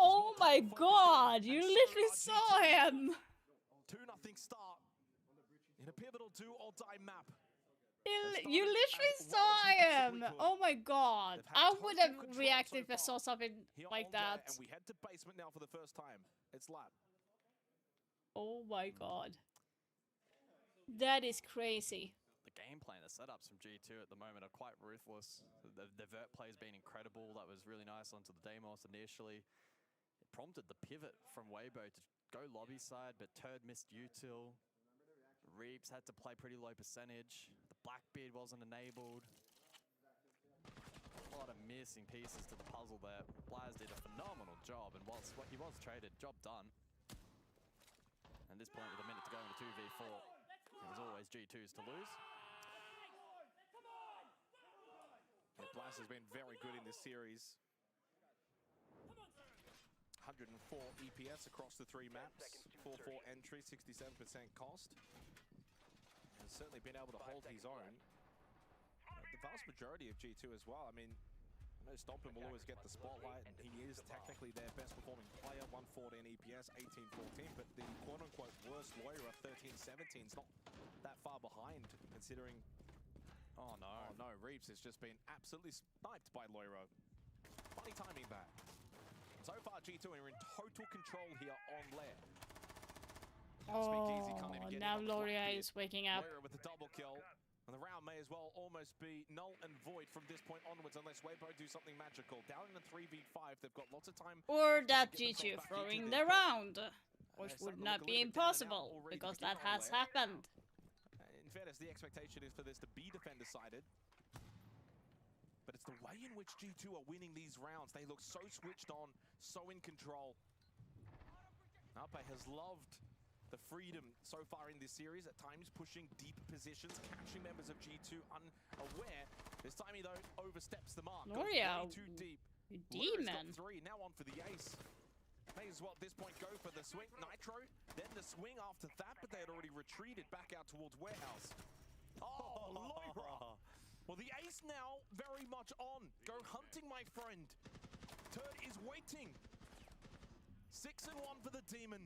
Oh my god! You literally saw him! 2-0 start in a pivotal do-or-die map. You literally saw him! Oh my god. I would have reacted if I saw something like that. And we head to basement now for the first time. It's lab. Oh my god. That is crazy. The game plan, the setups from G2 at the moment are quite ruthless. The vert play has been incredible. That was really nice onto the Deimos initially. It prompted the pivot from Weibo to go lobby side, but Turd missed util. Reaps had to play pretty low percentage. The Blackbeard wasn't enabled. A lot of missing pieces to the puzzle there. Blaz did a phenomenal job, and whilst he was traded, job done. And this point, with a minute to go in the 2v4, it was always G2's to lose. Yeah, Blaz has been very good in this series. 104 EPS across the 3 maps. 4-4 entry, 67% cost. Has certainly been able to hold his own. The vast majority of G2 as well. I mean, I know Stompin will always get the spotlight, and he is technically their best performing player. 114 EPS, 18-14, but the quote-unquote worst Loira, 13-17, is not that far behind, considering... Oh no, Reaps has just been absolutely sniped by Loira. Funny timing back. So far, G2 are in total control here on Lair. Oh, now Loria is waking up. Loira with the double kill. And the round may as well almost be null and void from this point onwards unless Weibo do something magical. Down in the 3v5, they've got lots of time. Or that G2 throwing the round. Which would not be impossible, because that has happened. In fairness, the expectation is for this to be defender-sided. But it's the way in which G2 are winning these rounds. They look so switched on, so in control. Alpe has loved the freedom so far in this series, at times pushing deep positions, catching members of G2 unaware. This time he, though, oversteps the mark. Loria, way too deep. demon. 3, now on for the ace. May as well at this point go for the swing. Nitro, then the swing after that, but they had already retreated back out towards Warehouse. Oh, Loira! Well, the ace now very much on. Go hunting, my friend. Turd is waiting. 6-1 for the Demon.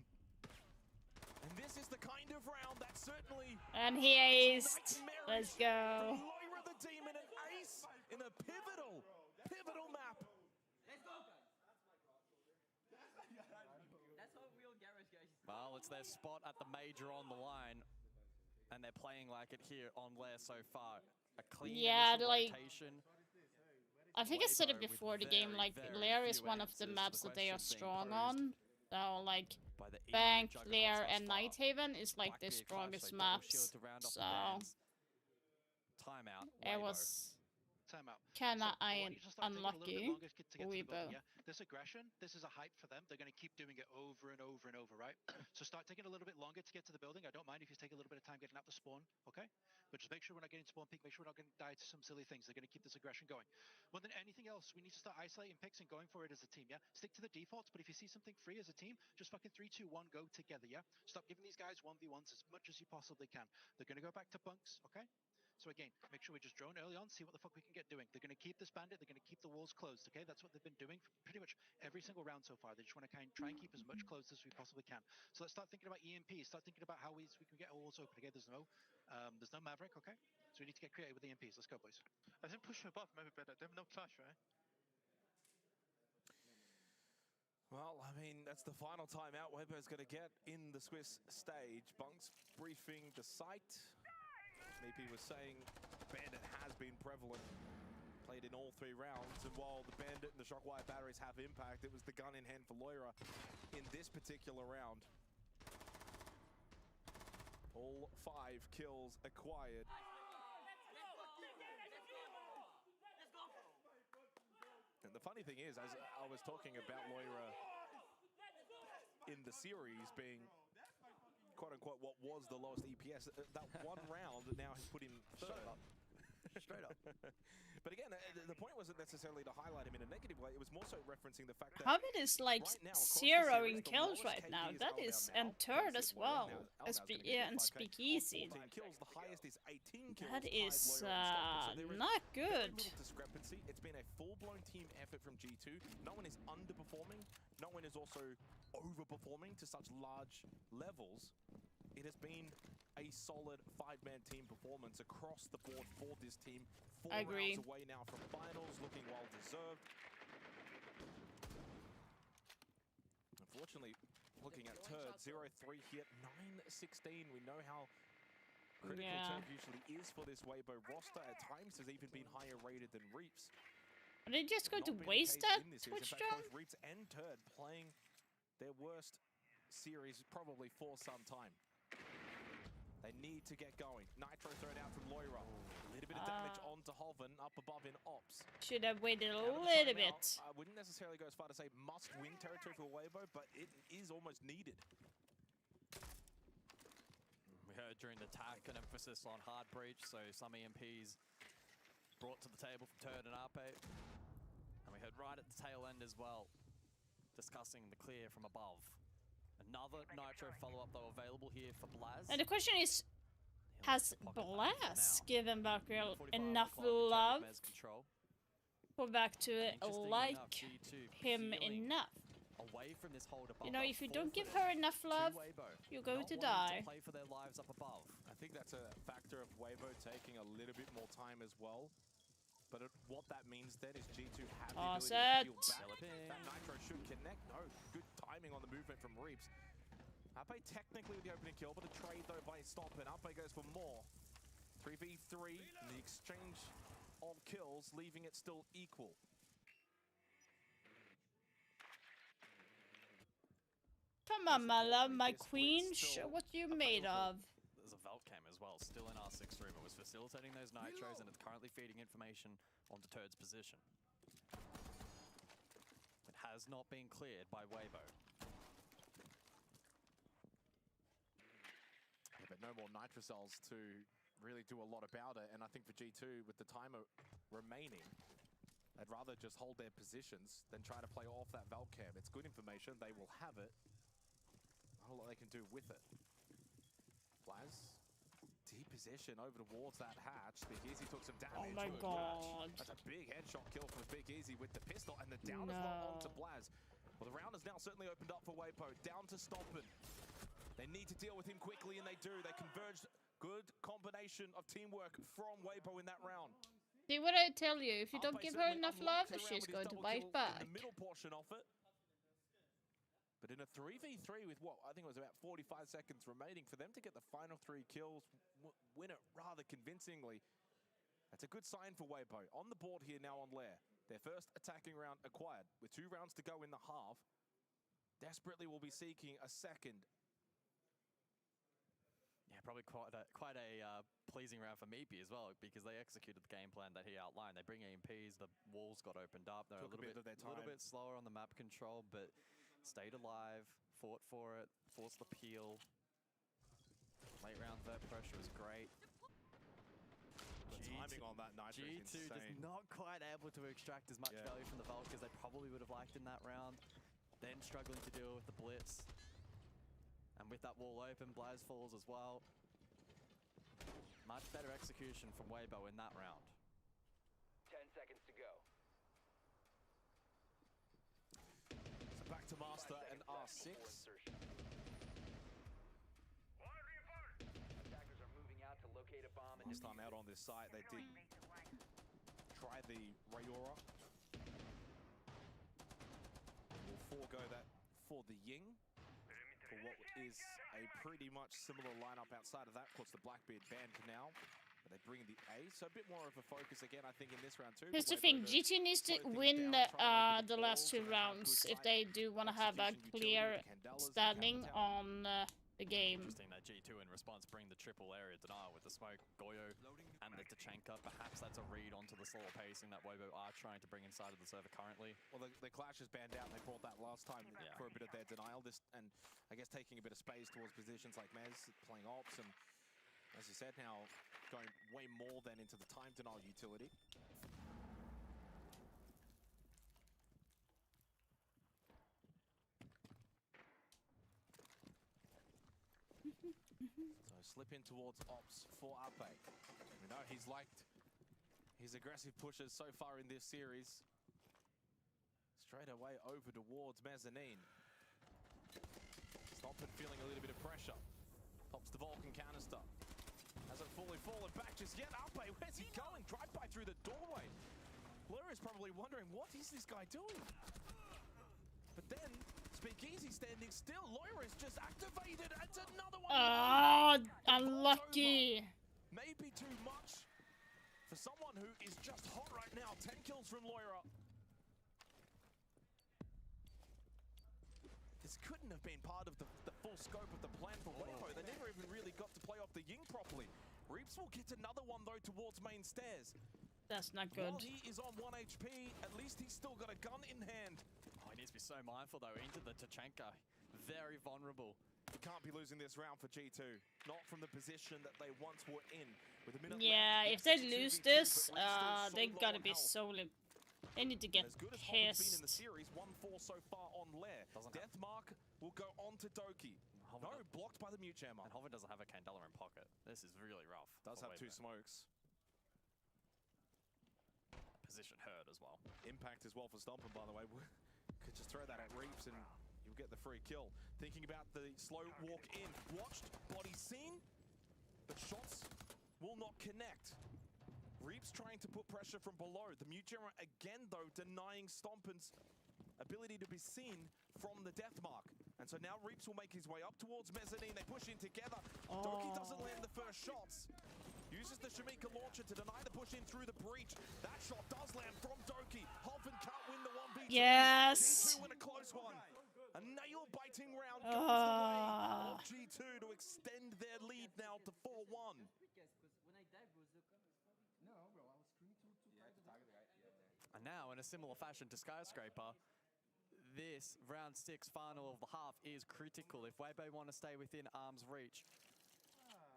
And this is the kind of round that certainly... And he aced. Let's go. Loira the Demon, an ace in a pivotal map. Let's go, guys. That's how real garage guys. Well, it's their spot at the major on the line, and they're playing like it here on Lair so far. A clean initial like rotation. I think I said it before the game. Like Lair is one of the maps that they are strong on. So like Bank, Lair, and Nighthaven is like the strongest maps. So timeout. it was Timeout. kind of unlucky. Weibo. This aggression, this is a hype for them. They're going to keep doing it over and over and over, right? So start taking a little bit longer to get to the building. I don't mind if you take a little bit of time getting out the spawn, okay? But just make sure we're not getting spawn peak. Make sure we're not going to die to some silly things. They're going to keep this aggression going. More than anything else, we need to start isolating picks and going for it as a team, yeah? Stick to the defaults, but if you see something free as a team, just fucking 3, 2, 1, go together, yeah? Stop giving these guys 1v1s as much as you possibly can. They're going to go back to bunks, okay? So again, make sure we just drone early on, see what the fuck we can get doing. They're going to keep this bandit, they're going to keep the walls closed, okay? That's what they've been doing for pretty much every single round so far. They just want to try and keep as much closed as we possibly can. So let's start thinking about EMP, start thinking about how we can get our walls open, okay? There's no Maverick, okay? So we need to get creative with EMPs. Let's go, boys. I think push above maybe better. They have no clash, right? Well, I mean, that's the final timeout Weibo's going to get in the Swiss stage. Bunks briefing the site. Meepy was saying Bandit has been prevalent, played in all 3 rounds, and while the Bandit and the Shockwire batteries have impact, it was the gun in hand for Loira in this particular round. All 5 kills acquired. And the funny thing is, as I was talking about Loira in the series being quote-unquote what was the lowest EPS, that one round now has put him third. Straight up. But again, the point wasn't necessarily to highlight him in a negative way, it was more so referencing the fact that Hobbit is like right now, 0 in kills right now. That is, and third as well. And Speakeasy. Kills, the highest is 18 kills. That is Not not good. discrepancy. It's been a full-blown team effort from G2. No one is underperforming. No one is also overperforming to such large levels. It has been a solid 5-man team performance across the board for this team. 4 I agree. rounds away now from finals, looking well deserved. Unfortunately, looking at Turd, 0-3 here, 9-16. We know how critical Turd usually is for this Weibo roster. At times, has even been higher rated than Reaps. Are they just going to waste that Twitch drone? Both Reaps and Turd playing their worst series probably for some time. They need to get going. Nitro thrown out from Loira. A little bit of damage onto Hoven up above in ops. Should have waited a little bit. I wouldn't necessarily go as far to say must-win territory for Weibo, but it is almost needed. We heard during the attack an emphasis on hard breach, so some EMPs brought to the table from Turd and Arpe. And we heard right at the tail end as well, discussing the clear from above. Another Nitro follow-up though available here for Blaz. And the question is, has Blaz given Valkyrie enough love for Back to like him enough? Away from this hold above, you know, if you don't give her enough love, you're going to die. Play for their lives up above. I think that's a factor of Weibo taking a little bit more time as well. But what that means then is G2 have the ability to heal back. That Nitro should connect. No, good timing on the movement from Reaps. Ape technically with the opening kill, but a trade though by Stomp, and Ape goes for more. 3v3, and the exchange of kills, leaving it still equal. Come on, my love, my queen, show what you're made of. There's a Vault cam as well, still in our 6th room. It was facilitating those Nitros, and it's currently feeding information onto Turd's position. It has not been cleared by Weibo. Yeah, but no more Nitro cells to really do a lot about it, and I think for G2, with the timer remaining, they'd rather just hold their positions than try to play off that Vault cam. It's good information, they will have it. A whole lot they can do with it. Blaz, deep position over towards that hatch. Big Easy took some damage. my Good God. catch. That's a big headshot kill from Big Easy with the pistol, and the down as well onto Blaz. Well, the round has now certainly opened up for Weibo. Down to Stompin. They need to deal with him quickly, and they do. They converged. Good combination of teamwork from Weibo in that round. See what I tell you, if you don't Alpe give her certainly enough unlocked love, the round she's with his going to double bite kill back. in the middle portion of it. But in a 3v3 with what, I think it was about 45 seconds remaining, for them to get the final 3 kills, win it rather convincingly, that's a good sign for Weibo. On the board here now on Lair. Their first attacking round acquired. With 2 rounds to go in the half, desperately will be seeking a second. Yeah, probably quite a pleasing round for Meepy as well, because they executed the game plan that he outlined. They bring EMPs, the walls got opened up. They're Took a little bit slower on the map control, but stayed alive, fought for it, forced the peel. Late round third pressure was great. The timing on that Nitro is G2 insane. just not quite able to extract as much value from the Valk as they probably would have liked in that round. Then struggling to deal with the Blitz. And with that wall open, Blaz falls as well. Much better execution from Weibo in that round. 10 seconds to go. So back to Master and R6. Attackers are moving out to locate a bomb. Last time out on this site, they did try the Rayora. We'll forego that for the Ying. For what is a pretty much similar lineup outside of that. Of course, the Blackbeard banned now. But they bring the A, so a bit more of a focus again, I think, in this round too. Here's the thing, G2 needs to win the last 2 rounds if they do want to have a clear standing on the game. Interesting that G2 in response bring the triple area denial with the smoke, Goyo, and the Tachanka. Perhaps that's a read onto the slower pacing that Weibo are trying to bring inside of the server currently. Well, the Clash is banned out, and they brought that last time for a bit of their denial. And I guess taking a bit of space towards positions like Mez, playing ops, and as you said now, going way more than into the time denial utility. So slip in towards ops for Ape. We know he's liked his aggressive pushes so far in this series. Straight away over towards Mezzanine. Stompin feeling a little bit of pressure. Pops the Vulcan canister. Hasn't fully fallen back just yet. Ape, where's he going? Drive-by through the doorway. Blur is probably wondering, what is this guy doing? But then, Speakeasy standing still. Loira is just activated. It's another one. Oh, unlucky. Maybe too much for someone who is just hot right now. 10 kills from Loira. This couldn't have been part of the full scope of the plan for Weibo. They never even really got to play off the Ying properly. Reaps will get another one, though, towards main stairs. That's not good. While he is on 1 HP, at least he's still got a gun in hand. Oh, he needs to be so mindful, though, into the Tachanka. Very vulnerable. You can't be losing this round for G2. Not from the position that they once were in. With a minute Yeah, left, if they lose this, they low gotta on be health. so they need to get As good as Hoven's been in the pissed. series, 1-4 so far on Lair. Deathmark will go on to Doki. No, blocked by the mute jammer. And Hoven doesn't have a Candela in pocket. This is really rough. Does for have 2 Weibo. smokes. Position hurt as well. Impact as well for Stompin, by the way. Could just throw that at Reaps and you'll get the free kill. Thinking about the slow walk in. Watched, body seen, but shots will not connect. Reaps trying to put pressure from below. The mute jammer again, though, denying Stompin's ability to be seen from the Deathmark. And so now Reaps will make his way up towards Mezzanine. They push in together. Doki doesn't land the first shots. Uses the Shamika launcher to deny the push in through the breach. That shot does land from Doki. Hoven can't win the 1v2. Yes. G2 win a close one. A nail-biting round goes the way of G2 to extend their lead now to 4-1. And now, in a similar fashion to Skyscraper, this round 6 final of the half is critical if Weibo want to stay within arm's reach.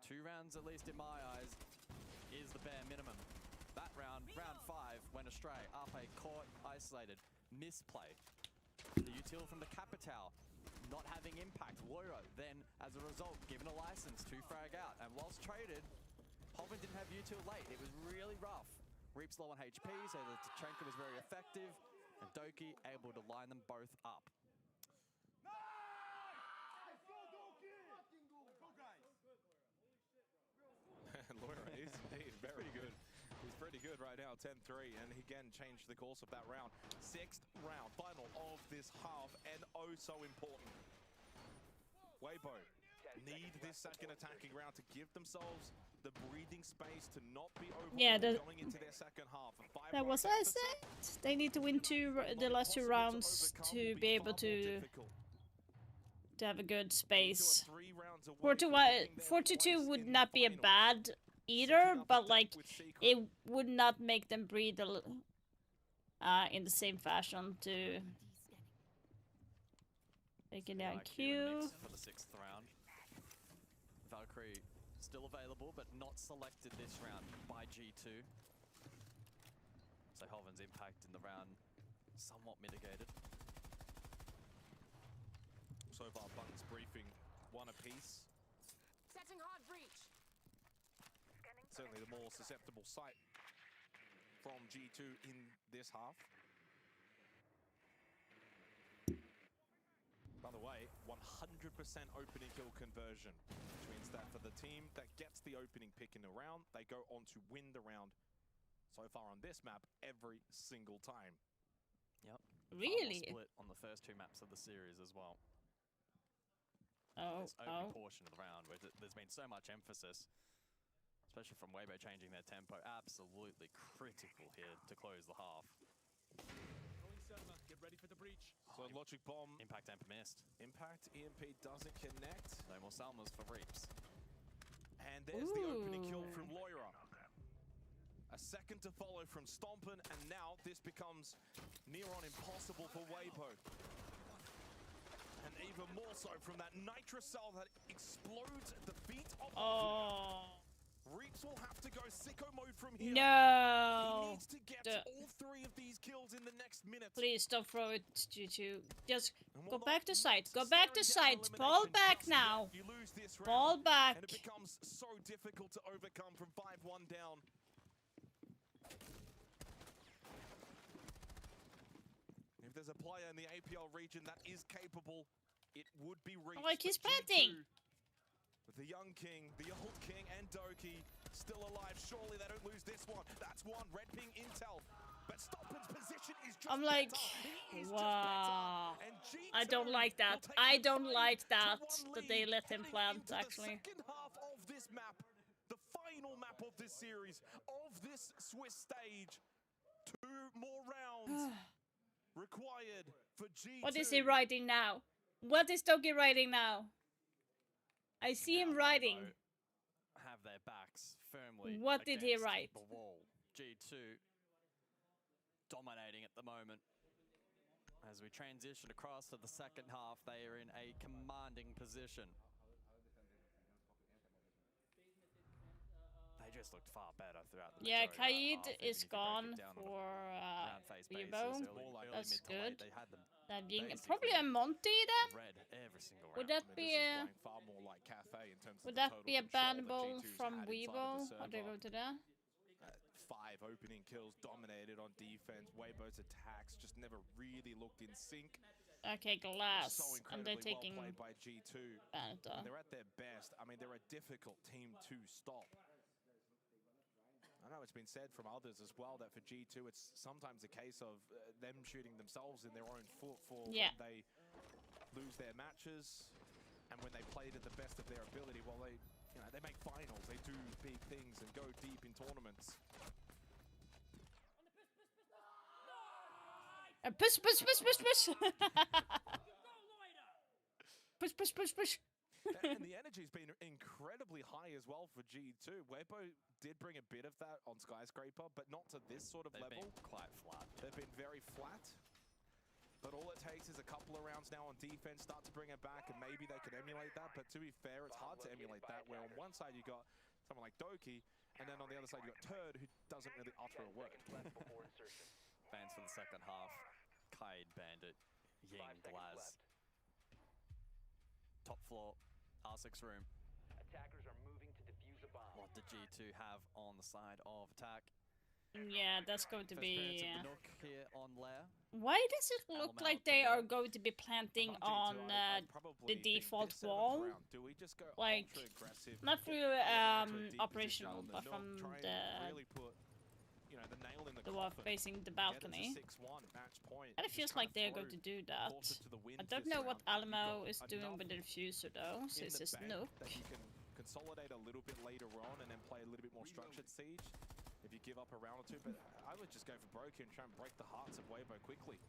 2 rounds, at least in my eyes, is the bare minimum. That round, round 5, went astray. Ape caught, isolated, misplay. The util from the Capital, not having impact. Loiro then, as a result, given a license to frag out. And whilst traded, Hoven didn't have U2 late. It was really rough. Reap's low on HP, so the Tachanka was very effective, and Doki able to line them both up. Loira is indeed very good. He's pretty good right now, 10-3, and he again changed the course of that round. 6th round, final of this half, and oh so important. Weibo need this second attacking round to give themselves the breathing space to not be overwhelmed going into their second half. That was I said. They need to win the last 2 rounds to be able to have a good space. 4-2 would not be a bad either, but like it would not make them breathe in the same fashion to take it down Q. For the 6th round. Valkyrie still available, but not selected this round by G2. So Hoven's impact in the round somewhat mitigated. So far, Buttons briefing 1 apiece. Setting hard breach. Certainly the more susceptible site from G2 in this half. By the way, 100% opening kill conversion, which means that for the team that gets the opening pick in the round, they go on to win the round. So far on this map, every single time. Yep. Really? Split on the first 2 maps of the series as well. Oh, this opening portion of the round where there's been so much emphasis, especially from Weibo changing their tempo. Absolutely critical here to close the half. Get ready for the breach. So Logic Bomb. Impact EMP missed. Impact EMP doesn't connect. No more Salmas for Reaps. And there's the opening kill from Loira. A second to follow from Stompin, and now this becomes near on impossible for Weibo. And even more so from that Nitro cell that explodes at the feet of Reaps will have to go sicko mode from here. No! He needs to get all 3 of these kills in the next minute. Please don't throw it, G2. Just go back to site. Go back to site. Ball back now. Ball back. And it becomes so difficult to overcome from 5-1 down. If there's a player in the APL region that is capable, it would be Reaps. Like he's planting. With the young king, the old king, and Doki still alive. Surely they don't lose this one. That's 1. Red ping intel. But Stompin's position is just I'm like, wow. I don't like that. I don't like that they let him plant, actually. The second half of this map, the final map of this series, of this Swiss stage. 2 more rounds required for G2. What is he writing now? What is Doki writing now? I see him writing. Have their backs firmly. What did he write? The wall. G2 dominating at the moment. As we transition across to the second half, they are in a commanding position. They just looked far better throughout the Kaid is gone for Vivo. That's good. That being probably a Monty then? Would that be a bannable from Vivo? How do I go to that? 5 opening kills dominated on defense. Weibo's attacks just never really looked in sync. Okay, Glass. So And they're taking well played by G2. And they're at their best. I mean, they're a difficult team to stop. I know it's been said from others as well that for G2 it's sometimes a case of them shooting themselves in their own foot for when they lose their matches and when they play to the best of their ability. Well, they make finals, they do big things and go deep in tournaments. Push, push, push, push, push! Push, push, push, push! And the energy's been incredibly high as well for G2. Weibo did bring a bit of that on Skyscraper, but not to this sort of level. They've been quite flat. They've been very flat. But all it takes is a couple of rounds now on defense, start to bring it back, and maybe they can emulate that. But to be fair, it's hard to emulate that, where on one side you got someone like Doki, and then on the other side you got Turd, who doesn't really utter a word. Bans for the second half. Kaid, Bandit, Ying, Glaz. Top floor, R6 room. Attackers are moving to defuse a bomb. what the G2 have on the side of attack. Yeah, that's going to First be. appearance of the Nook here on Lair. Why does it look like they are going to be planting on the default wall? Do we just go Like, ultra aggressive? not through operational, position, but the from Nook, try the and really put, you know, the nail in the wall coffin. facing the Get balcony. it to 6-1 match point. And it Just feels kinda like they're throw going to do that. caution to the wind I don't this know what round. You've Alamo got is doing enough with the diffuser though, in since the it's bank Nook. that you can consolidate a little bit later on and then play a little bit more structured siege if you give up a round or two. But I would just go for broken and try and break the hearts of Weibo quickly.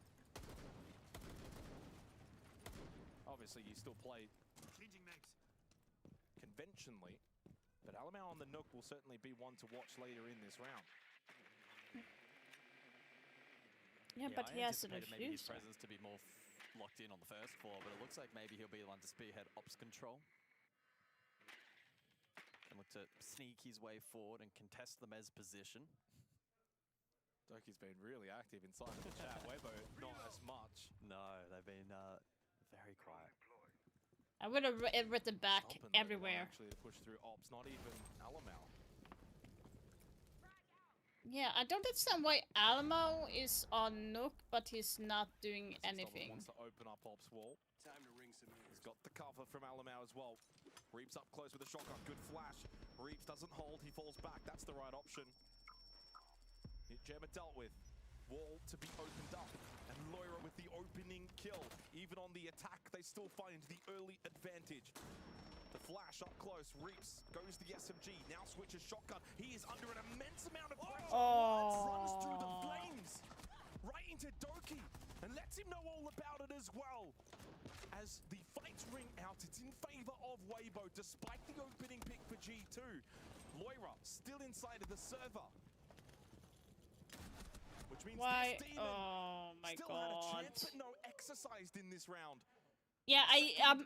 Obviously, you still play conventionally, but Alamau on the Nook will certainly be one to watch later in this round. Yeah, but he I has an anticipated maybe his diffuser. presence to be more locked in on the first floor, but it looks like maybe he'll be the one to spearhead ops control. Can look to sneak his way forward and contest the Mez position. Doki's been really active inside of the chat. Weibo, not as much. No, they've been very quiet. I would have written back Stomping, though, everywhere. actually, to push through ops, not even Alamau. Yeah, I don't understand why Alamo is on Nook, but he's not doing anything. Wants to open up ops wall. Time to ring some in. He's got the cover from Alamau as well. Reaps up close with a shotgun. Good flash. Reaps doesn't hold. He falls back. That's the right option. Gemma dealt with. Wall to be opened up. And Loira with the opening kill. Even on the attack, they still find the early advantage. The flash up close. Reaps goes the SMG. Now switches shotgun. He is under an immense amount of pressure. Runs through the flames. Right into Doki. And lets him know all about it as well. As the fights ring out, it's in favor of Weibo, despite the opening pick for G2. Loira still inside of the server. Which means Why? this demon Oh my still god. had a chance, but no exercised in this round. Yeah, I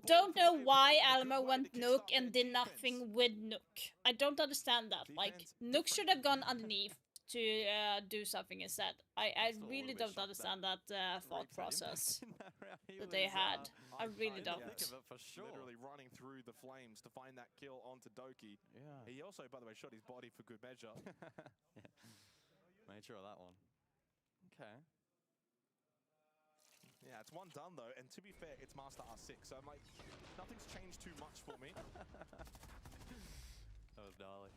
don't know why Alamo went Nook and did nothing with Nook. I don't understand that. Like, Nook should have gone underneath to do something instead. I really don't understand that thought process that they had. I really don't. Literally running through the flames to find that kill onto Doki. Yeah. He also, by the way, shot his body for good measure. Yeah. Made sure of that one. Okay. Yeah, it's one done though, and to be fair, it's Master R6, so I'm like, nothing's changed too much for me. That was gnarly.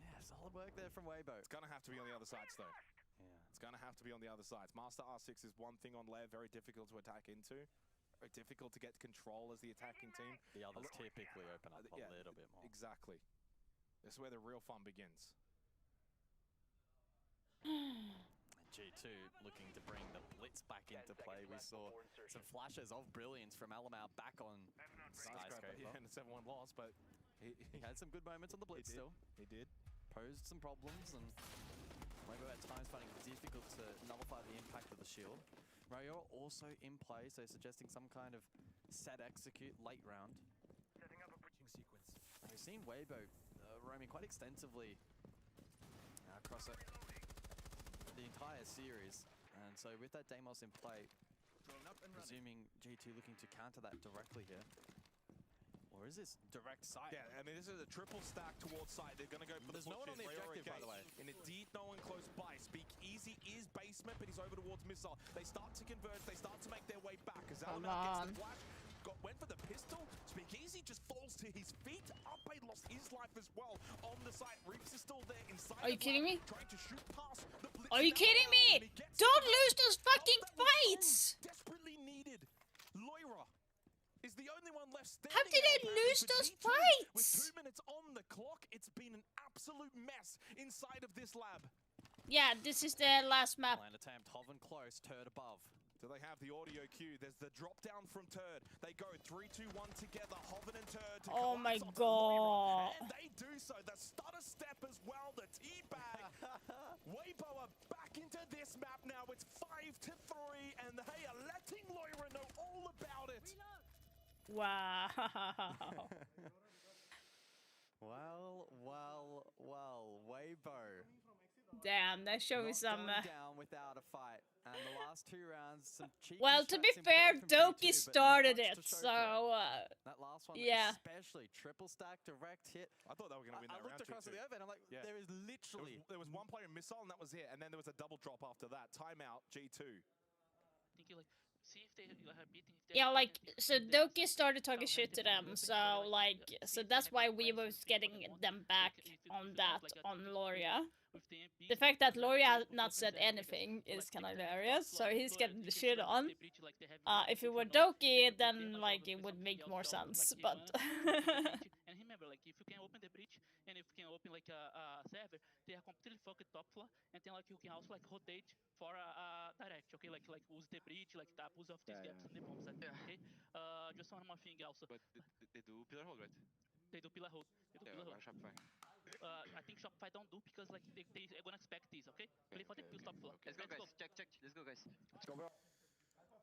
Yeah, solid work there from Weibo. It's gonna have to be on the other sides though. Yeah. It's gonna have to be on the other sides. Master R6 is one thing on layer, very difficult to attack into. Very difficult to get control as the attacking team. The others typically open up yeah, a little bit more. Exactly. This is where the real fun begins. G2 looking to bring the blitz back into play. We saw some flashes of brilliance from Alamau back on Skyscraper. Yeah, and a 7-1 loss, but he had some good moments on the blitz still. He did. Posed some problems, and Weibo at times finding it difficult to nullify the impact of the shield. Rayo also in play, so suggesting some kind of set execute late round. Setting up a bridging sequence. We've seen Weibo roaming quite extensively across the entire series, and so with that Deimos in play, presuming G2 looking to counter that directly here. Or is this direct sight? Yeah, I mean, this is a triple stack towards sight. They're going to go for There's the no one on the objective, by the way. And indeed, no one close by. Speak Easy is basement, but he's over towards Missile. They start to converge. They start to make their way back. As Alamau gets the flash, went for the pistol. Speak Easy just falls to his feet. Upay lost his life as well on the site. Reeps is still there inside. Are you kidding me? Trying to shoot past the blitz. Are you kidding me? Don't lose those fucking fights! Desperately needed. Loira is the only one left standing. How did they lose those fights? With 2 minutes on the clock, it's been an absolute mess inside of this lab. Yeah, this is the last map. Land attempt, Hoven close, Turd above. Do they have the audio cue? There's the drop down from Turd. They go 3, 2, 1 together. Hoven and Turd to Oh my collapse onto god. Loira, and they do so. The stutter step as well. The teabag. Weibo are back into this map now. It's 5-3, and they are letting Loira know all about it. Wow. Well, Weibo. Damn, that shows me some. Down without a fight, and the last 2 rounds, some cheeky Well, to be shots fair, employed from Doki G2, but not started much it, to show so for it. That last one, yeah. especially triple stack, direct hit. I thought they were going to win that I round. looked across at the overhead, I'm like, Yeah. there is literally... There was one player missile, and that was it. And then there was a double drop after that. Timeout, G2. Thinking like, see if they are beating. Yeah, like, so Doki started talking shit to them, so, like, so that's why we was getting them back on that, on Loria. The fact that Loria has not said anything is kind of hilarious, so he's getting the shit on. If it were Doki, then, like, it would make more sense, but... And remember, like, if you can open the breach, and if you can open, like, a server, they are completely fucked top floor, and then, like, you can also, like, rotate for a direct, okay? Like, use the breach, like, tap, use of these gaps in the bombs, okay? Just one more thing also. But they do pillar hold, right? They do pillar hold. They do pillar hold. Shopify. I think Shopify don't do because, like, they are gonna expect this, okay? Play for the pills top floor. Let's go, guys. Check. Let's go, guys. Let's go, bro.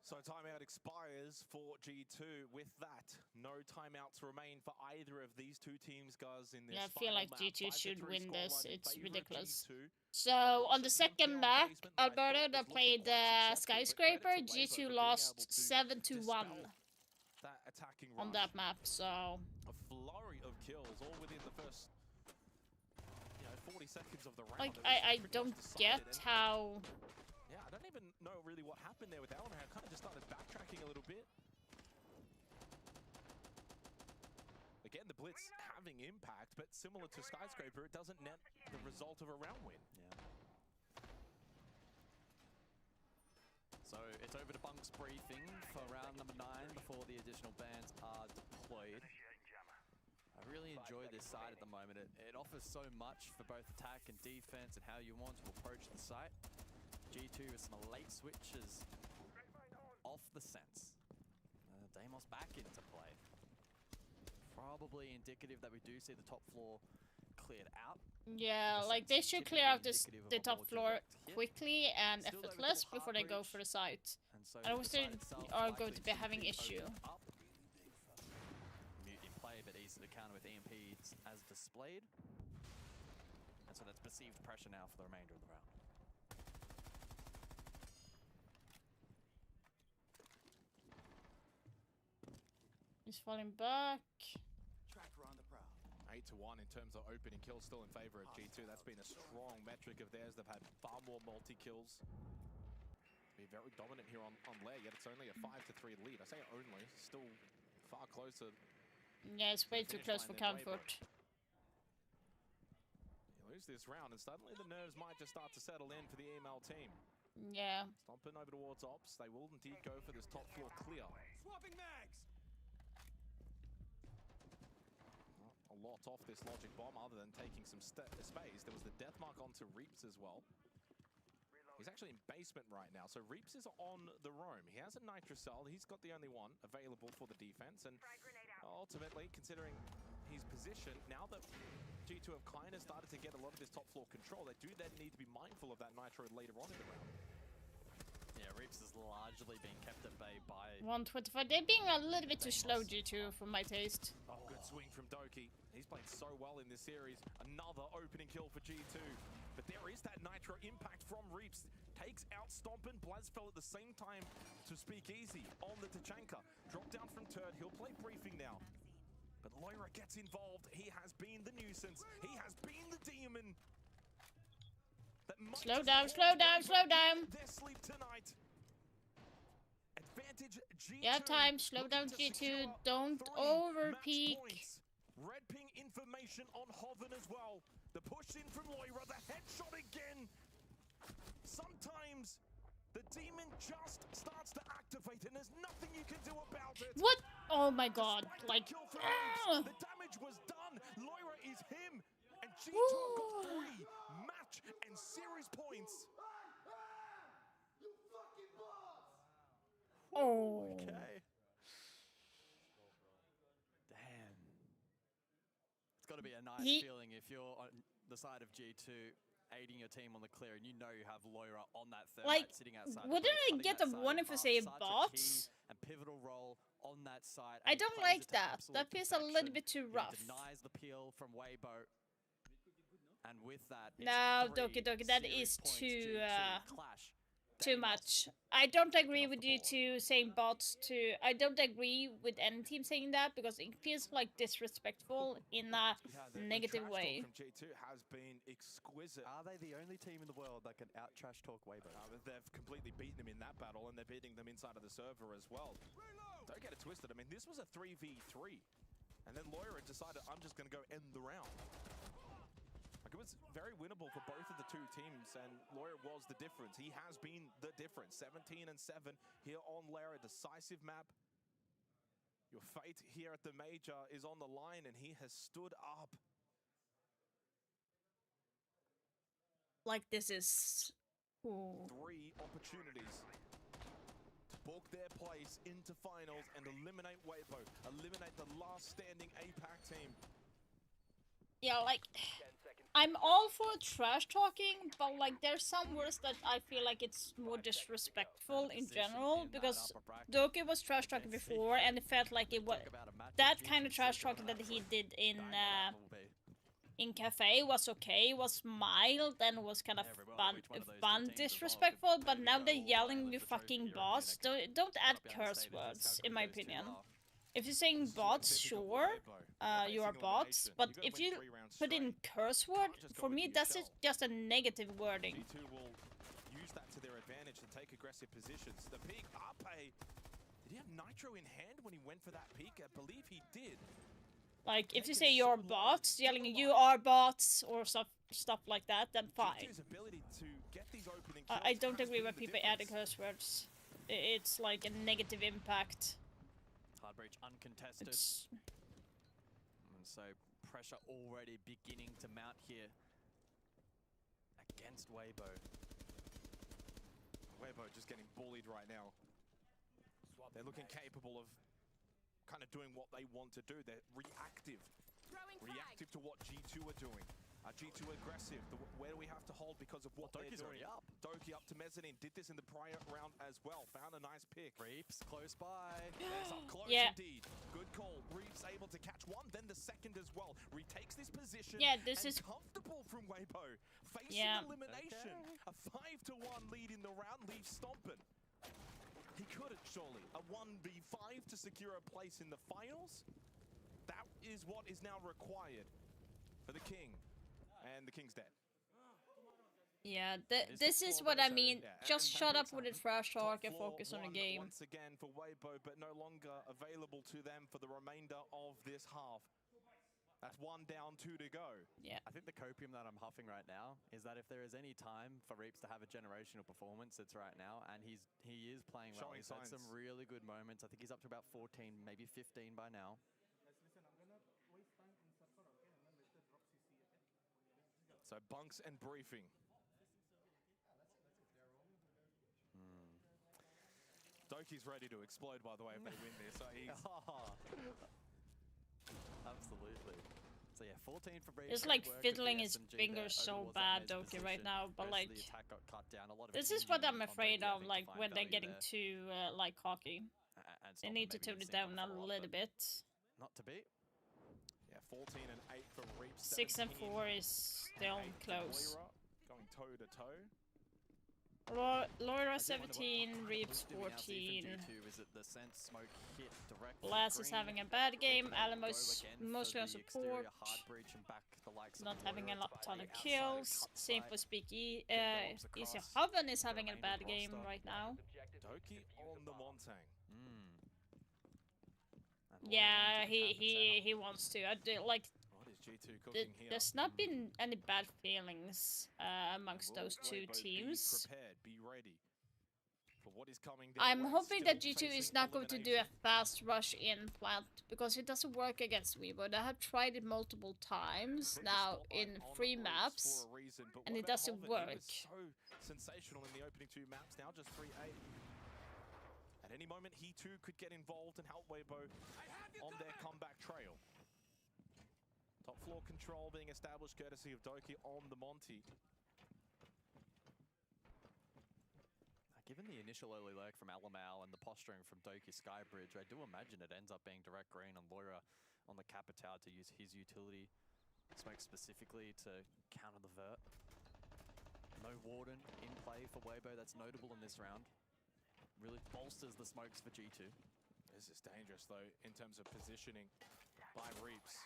So timeout expires for G2. With that, no timeouts remain for either of these two teams, guys, in this Yeah, I feel like map. G2 should 5-3 win this. scoreline in It's favor of ridiculous. G2. So, on the second map, Alberta that played Skyscraper, G2 lost 7-1 That attacking on rush. that map, so... A flurry of kills, all within the first, 40 seconds of the round. Like, It was I pretty don't much get decided, and- how... Yeah, I don't even know really what happened there with Eleanor. I kind of just started backtracking a little bit. Again, the Blitz having impact, but similar to Skyscraper, it doesn't net the result of a round win. Yeah. So it's over to Bunk's briefing for round number 9 before the additional bans are deployed. I really enjoy this site at the moment. It offers so much for both attack and defense and how you want to approach the site. G2 with some late switches off the sense. Deimos back into play. Probably indicative that we do see the top floor cleared out. Yeah, like, they should clear out the top floor quickly and effortless before they go for the site. Otherwise they are going to be having issue. Mutiny play, but easy to counter with EMPs as displayed. And so that's perceived pressure now for the remainder of the round. He's falling back. 8-1 in terms of opening kills, still in favor of G2. That's been a strong metric of theirs. They've had far more multi-kills. Be very dominant here on Lair, yet it's only a 5-3 lead. I say only, still far closer. Yeah, it's way too close for comfort. You lose this round, and suddenly the nerves might just start to settle in for the EML team. Yeah. Stomping over towards Ops. They will indeed go for this top floor clear. Swapping mags. A lot off this logic bomb other than taking some space. There was the death mark onto Reaps as well. He's actually in basement right now, so Reaps is on the roam. He has a Nitro Cell. He's got the only one available for the defense, and ultimately, considering his position, now that G2 have kind of started to get a lot of this top floor control, they do then need to be mindful of that Nitro later on in the round. Yeah, Reaps is largely being kept at bay by... 125. They're being a little bit too slow, G2, for my taste. Oh, good swing from Doki. He's played so well in this series. Another opening kill for G2. But there is that Nitro impact from Reaps. Takes out Stompin. Blazfell at the same time to speak easy on the Tachanka. Drop down from Turd. He'll play briefing now. But Loira gets involved. He has been the nuisance. He has been the demon. Slow down, slow down, slow down. Their sleep tonight. Advantage G2. You have time, slow down G2, don't overpeak. Red ping information on Hoven as well. The push in from Loira, the headshot again. Sometimes the demon just starts to activate and there's nothing you can do about it. What? Oh my god, like... The damage was done. Loira is him. And G2 got 3 match and series points. Oh. Okay. Damn. It's got to be a nice feeling if you're on the side of G2, aiding your team on the clear, and you know you have Loira on that third sitting outside. Wouldn't I get a warning for say bots? A pivotal role on that side. I don't like that. That feels a little bit too rough. Denies the peel from Weibo. And with that, it's No, 3 Doki Doki, that serious is points too to clash. too much. I don't agree with you two saying bots to. I don't agree with any team saying that because it feels like disrespectful in a negative trash way. talk from G2 has been exquisite. Are they the only team in the world that can out-trash talk Weibo? They've completely beaten them in that battle, and they're beating them inside of the server as well. Don't get it twisted. I mean, this was a 3v3. And then Lawyer decided, I'm just going to go end the round. Like, it was very winnable for both of the two teams, and Lawyer was the difference. He has been the difference. 17 and 7 here on Lara, decisive map. Your fate here at the Major is on the line, and he has stood up. Like, this is... Ooh. 3 opportunities to book their place into finals and eliminate Weibo, eliminate the last standing APAC team. Yeah, like, I'm all for trash talking, but like, there's some words that I feel like it's more disrespectful in general, because Doki was trash talking before, and it felt like it was that kind of trash talking that he did in Cafe was okay, was mild, and was kind of fun disrespectful, but now they're yelling you fucking bots. Don't add curse words, in my opinion. If you're saying bots, sure, you are bots, but if you put in curse word, for me that's just a negative wording. G2 will use that to their advantage and take aggressive positions. The peak, Ape, did he have Nitro in hand when he went for that peak? I believe he did. Like, if you say you're bots, yelling you are bots, or stuff like that, then fine. I don't agree when people add curse words. It's like a negative impact. Hard breach uncontested. And so pressure already beginning to mount here against Weibo. Weibo just getting bullied right now. They're looking capable of kind of doing what they want to do. They're reactive. Reactive to what G2 are doing. G2 aggressive. Where do we have to hold because of what they're doing? Up. Doki up to Mezzanine. Did this in the prior round as well. Found a nice pick. Reaps close by. Yes, up close indeed. Good call. Reaps able to catch one, then the second as well. Retakes this position. Yeah, this is comfortable from Weibo. Facing elimination. A 5-1 lead in the round leaves Stompin. He could have surely. A 1v5 to secure a place in the finals. That is what is now required for the King. And the King's dead. Yeah, this is what I mean. Just shut up with the trash talk and focus on the game. Once again for Weibo, but no longer available to them for the remainder of this half. That's 1 down, 2 to go. Yeah. I think the copium that I'm huffing right now is that if there is any time for Reaps to have a generational performance, it's right now, and he is playing well. He's had some really good moments. I think he's up to about 14, maybe 15 by now. So bunks and briefing. Doki's ready to explode, by the way, if they win this. So he's... Absolutely. So yeah, 14 for Breach. It's like fiddling his fingers so bad, Doki, right now, but like... This is what I'm afraid of, like, when they're getting too, like, cocky. They need to tone it down a little bit. Not to beat. Yeah, 14 and 8 for Reaps. 6 and 4 is still close. Going toe to toe. Laura 17, Reaps 14. Glass is having a bad game. Alamos mostly on support. Not having a ton of kills. Same for Speaky. Easy Hoven is having a bad game right now. Doki on the Montang. Yeah, he wants to. Like, G2 cooking here? There's not been any bad feelings amongst those two teams. Be prepared, be ready for what is coming down. I'm hoping that G2 is not going to do a fast rush in plant, because it doesn't work against Weibo. I have tried it multiple times now in 3 maps, and it doesn't work. So sensational in the opening 2 maps, now just 3-8. At any moment, he too could get involved and help Weibo on their comeback trail. Top floor control being established courtesy of Doki on the Monty. Given the initial early lurk from Alamal and the posturing from Doki Skybridge, I do imagine it ends up being direct green on Loira on the Capitao to use his utility. Smoke specifically to counter the vert. No Warden in play for Weibo, that's notable in this round. Really bolsters the smokes for G2. This is dangerous though, in terms of positioning by Reaps.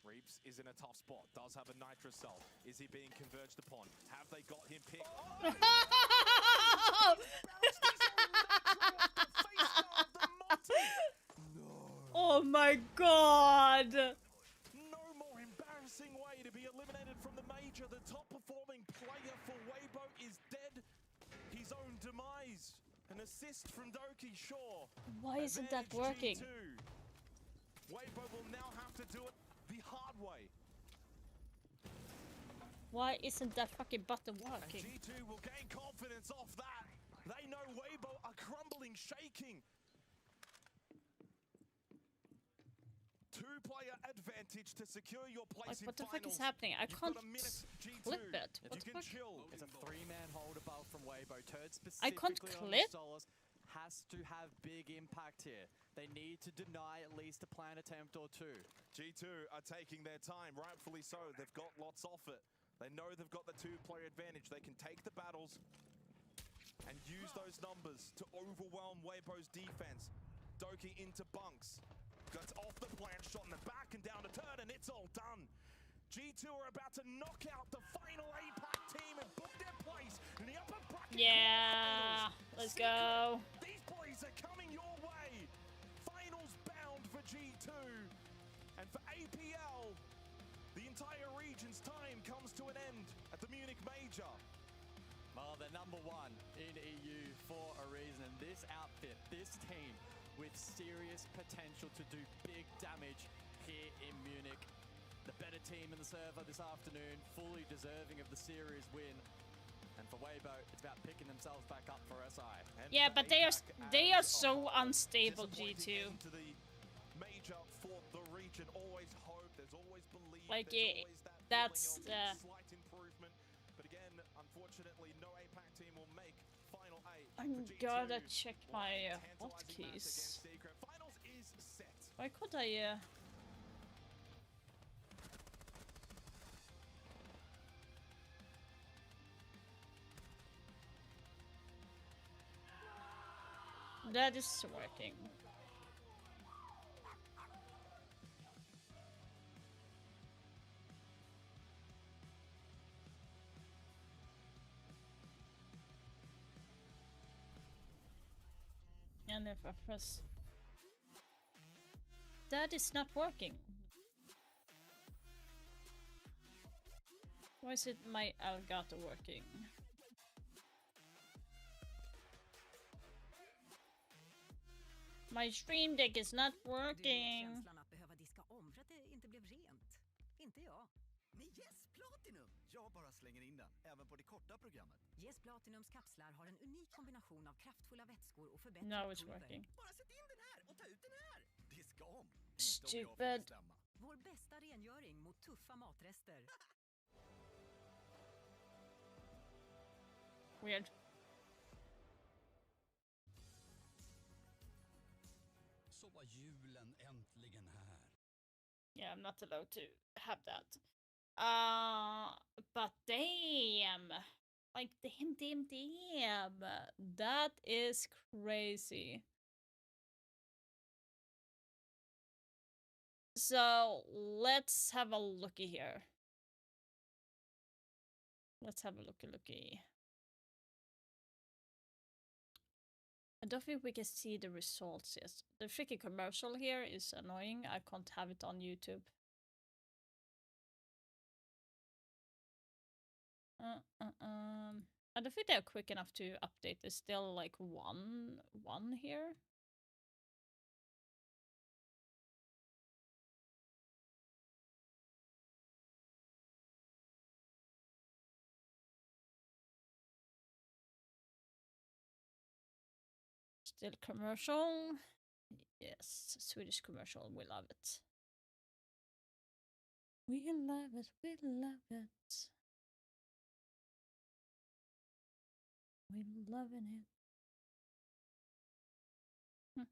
Reaps is in a tough spot, does have a Nitro cell. Is he being converged upon? Have they got him picked? Oh my god! No more embarrassing way to be eliminated from the major. The top performing player for Weibo is dead. His own demise. An assist from Doki, sure. Why isn't that working? G2. Weibo will now have to do it the hard way. Why isn't that fucking button working? And G2 will gain confidence off that. They know Weibo are crumbling, shaking. Two-player advantage to secure your place in What the finals. fuck is happening? I You've can't got a minute, G2. flip it. If What you the can fuck? chill. It's a three-man hold above from Weibo. Turd I can't specifically on clip? the Solos has to have big impact here. They need to deny at least a plan attempt or two. G2 are taking their time, rightfully so. They've got lots off it. They know they've got the two-player advantage. They can take the battles and use those numbers to overwhelm Weibo's defense. Doki into bunks. Gets off the plant, shot in the back and down the turn, and it's all done. G2 are about to knock out the final APAC team and book their place in the upper bracket. Yeah, let's go. These boys are coming your way. Finals bound for G2. And for APL, the entire region's time comes to an end at the Munich Major. Well, they're number one in EU for a reason. And this outfit, this team, with serious potential to do big damage here in Munich. The better team in the server this afternoon, fully deserving of the series win. And for Weibo, it's about picking themselves back up for SI. And Yeah, but they are so whole, unstable, disappointing G2. end to the major for the region. Always hope, there's always belief, Like, there's always that that's feeling of slight improvement. But again, unfortunately, no APAC team will make final 8. I'm gonna check my hotkeys. Finals is set. Why could I? That is working. And if I press... That is not working. Why is it my Elgato working? My stream deck is not working. Känslan att behöva diska om för att det inte blev rent. Inte jag. Med Yes Platinum! Jag bara slänger in den, även på det korta programmet. Yes Platinums kapslar har en unik kombination av kraftfulla vätskor och Now förbättrat it's pulver. working. Bara sätt in den här och ta ut den här! Diska om! Stupid. Vår bästa rengöring mot tuffa matrester. Weird. Så var julen äntligen här. Yeah, I'm not allowed to have that. But damn. Like, damn. That is crazy. So, let's have a looky here. Let's have a looky. I don't think we can see the results yet. The freaking commercial here is annoying. I can't have it on YouTube. I don't think they're quick enough to update. There's still like one here. Still commercial. Yes, Swedish commercial. We love it. We love it. We love it. We're loving it.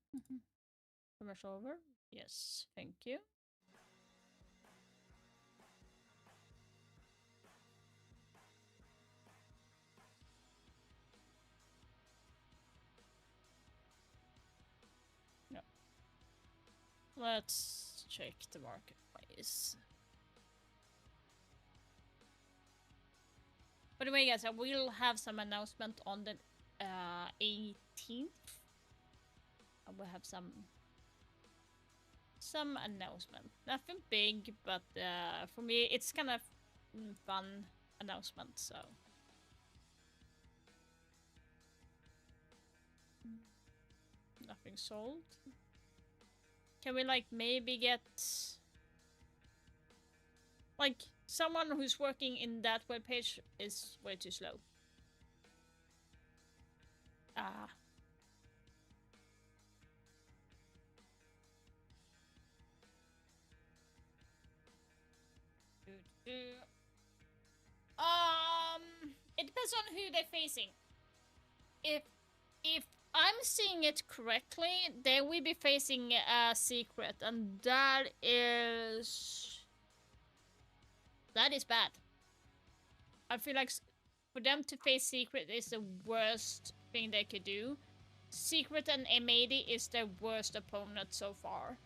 Commercial over? Yes, thank you. Let's check the marketplace. By the way, guys, I will have some announcement on the 18th. I will have some announcement. Nothing big, but for me, it's kind of fun announcement. So nothing sold. Can we like maybe get like someone who's working in that webpage is way too slow. Ah. It depends on who they're facing. If I'm seeing it correctly, they will be facing a secret, and that is bad. I feel like for them to face secret is the worst thing they could do. Secret and M80 is their worst opponent so far.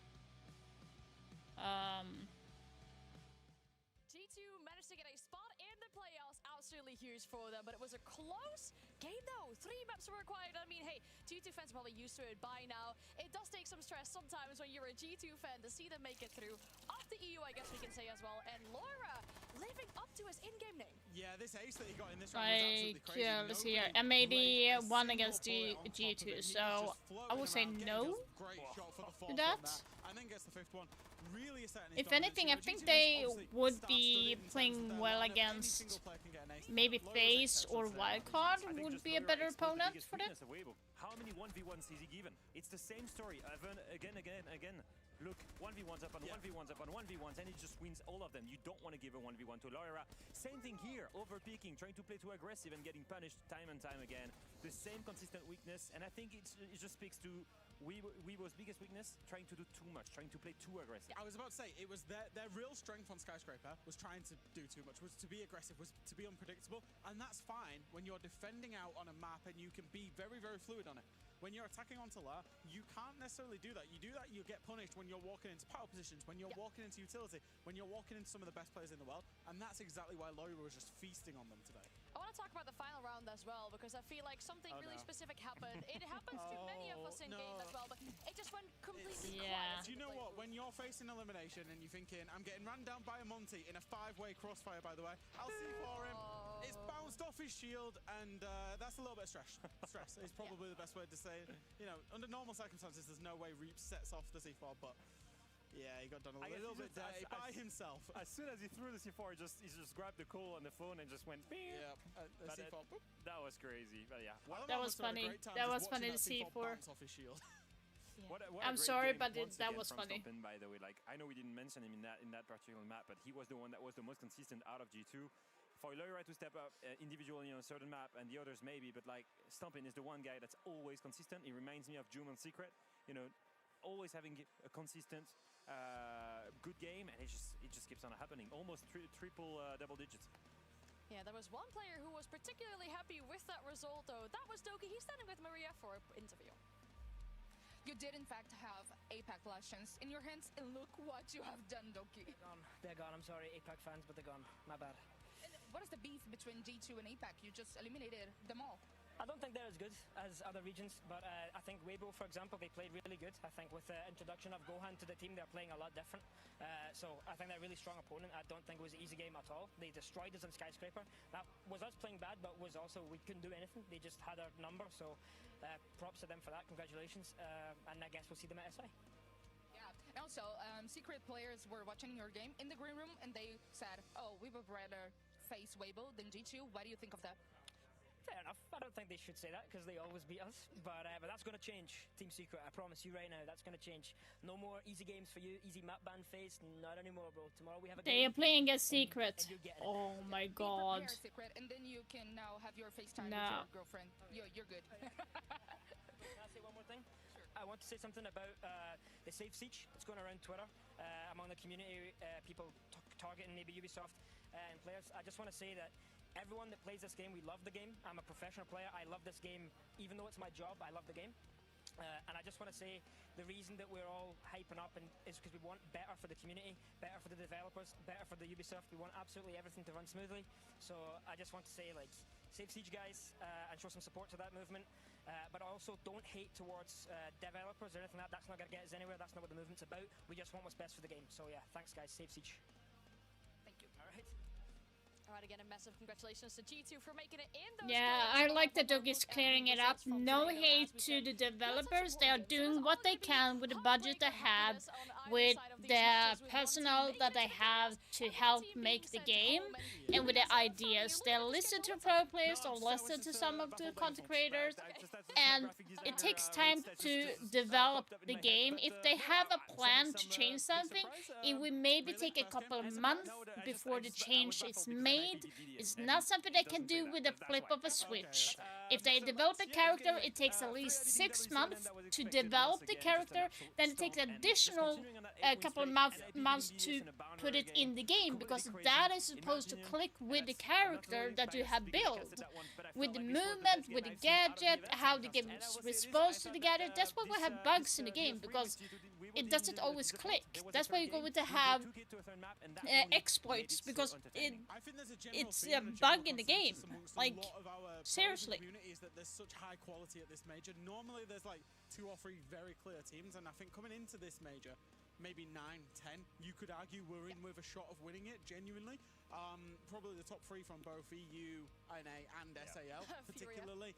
G2 managed to get a spot in the playoffs. Absolutely huge for them, but it was a close game though. 3 maps were required. I mean, hey, G2 fans are probably used to it by now. It does take some stress sometimes when you're a G2 fan to see them make it through. Off the EU, I guess we can say as well. And Laura living up to his in-game name. Yeah, this ace that he got in this round was absolutely crazy. Yeah, let's see here. M80 won against G2, so I will say no to that. And then gets the 5th one. Really if anything, I think they would be playing well against maybe FaZe or Wildcard would be a better opponent for them. How many 1v1s is he given? It's the same story again. Look, 1v1s up on 1v1s up on 1v1s, and he just wins all of them. You don't want to give a 1v1 to Laura. Same thing here, overpeaking, trying to play too aggressive and getting punished time and time again. The same consistent weakness, and I think it just speaks to Weibo's biggest weakness, trying to do too much, trying to play too aggressive. I was about to say, it was their real strength on Skyscraper was trying to do too much, was to be aggressive, was to be unpredictable, and that's fine when you're defending out on a map and you can be very, very fluid on it. When you're attacking onto La, you can't necessarily do that. You do that, you get punished when you're walking into power positions, when you're walking into utility, when you're walking into some of the best players in the world, and that's exactly why Laura was just feasting on them today. I want to talk about the final round as well, because I feel like something really specific happened. It happens to many of us in game as well, but it just went completely quiet. Do you know what? When you're facing elimination and you're thinking, I'm getting ran down by a Monty in a 5-way crossfire, by the way, I'll see for him. It's bounced off his shield, and that's a little bit of stress. Stress is probably the best way to say it. You know, under normal circumstances, there's no way Reap sets off the C4, but yeah, he got done a little bit dirty by himself. As soon as he threw the C4, he just grabbed the call on the phone and just went. Yeah, C4. That was crazy, but yeah. That was funny. That was funny to see for. Off his shield. What I'm sorry, but that was funny. Stompin, by the way, like I know we didn't mention him in that particular map, but he was the one that was the most consistent out of G2. For Laura to step up individually on a certain map and the others maybe, but like Stompin is the one guy that's always consistent. He reminds me of Jumon's Secret, you know, always having a consistent, good game, and it just keeps on happening. Almost triple double digits. Yeah, there was one player who was particularly happy with that result, though. That was Doki. He's standing with Maria for an interview. You did, in fact, have APAC Legends in your hands, and look what you have done, Doki. They're gone. I'm sorry, APAC fans, but they're gone. My bad. And what is the beef between G2 and APAC? You just eliminated them all. I don't think they're as good as other regions, but I think Weibo, for example, they played really good. I think with the introduction of Gohan to the team, they're playing a lot different. So I think they're a really strong opponent. I don't think it was an easy game at all. They destroyed us on Skyscraper. That was us playing bad, but was also we couldn't do anything. They just had our number, so props to them for that. Congratulations. And I guess we'll see them at SI. Yeah, and also, Secret players were watching your game in the green room, and they said, oh, we would rather face Weibo than G2. What do you think of that? Fair enough. I don't think they should say that because they always beat us. But that's going to change, Team Secret. I promise you right now, that's going to change. No more easy games for you, easy map ban phase. Not anymore, bro. Tomorrow we have a They game. are playing a Secret. Oh my god. Secret, and then you can now have your FaceTime with your girlfriend. You're good. Can I say one more thing? Sure. I want to say something about the Safe Siege that's going around Twitter among the community, people targeting maybe Ubisoft and players. I just want to say that everyone that plays this game, we love the game. I'm a professional player. I love this game. Even though it's my job, I love the game. And I just want to say the reason that we're all hyping up is because we want better for the community, better for the developers, better for the Ubisoft. We want absolutely everything to run smoothly. So I just want to say, like, save Siege, guys, and show some support to that movement. But also don't hate towards developers or anything like that. That's not going to get us anywhere. That's not what the movement's about. We just want what's best for the game. So yeah, thanks, guys. Save Siege. Thank you. All right. All right, again, a massive congratulations to G2 for making it in those Yeah, I like that Doug is clearing it up. No hate to the developers. They are doing what they can with the budget they have, with the personnel that they have to help make the game, and with the ideas. They'll listen to pro players, or listen to some of the content creators, and it takes time to develop the game. If they have a plan to change something, it will maybe take a couple of months before the change is made. It's not something they can do with a flip of a switch. If they develop a character, it takes at least 6 months to develop the character, then it takes additional couple of months to put it in the game, because that is supposed to click with the character that you have built, with the movement, with the gadget, how the game responds to the gadget. That's why we have bugs in the game, because it doesn't always click. That's why you're going to have exploits, because it's a bug in the game. Like, seriously. Is that there's such high quality at this major. Normally there's like 2 or 3 very clear teams, and I think coming into this major, maybe 9, 10, you could argue we're in with a shot of winning it, genuinely. Probably the top 3 from both EU, NA, and SAL, particularly.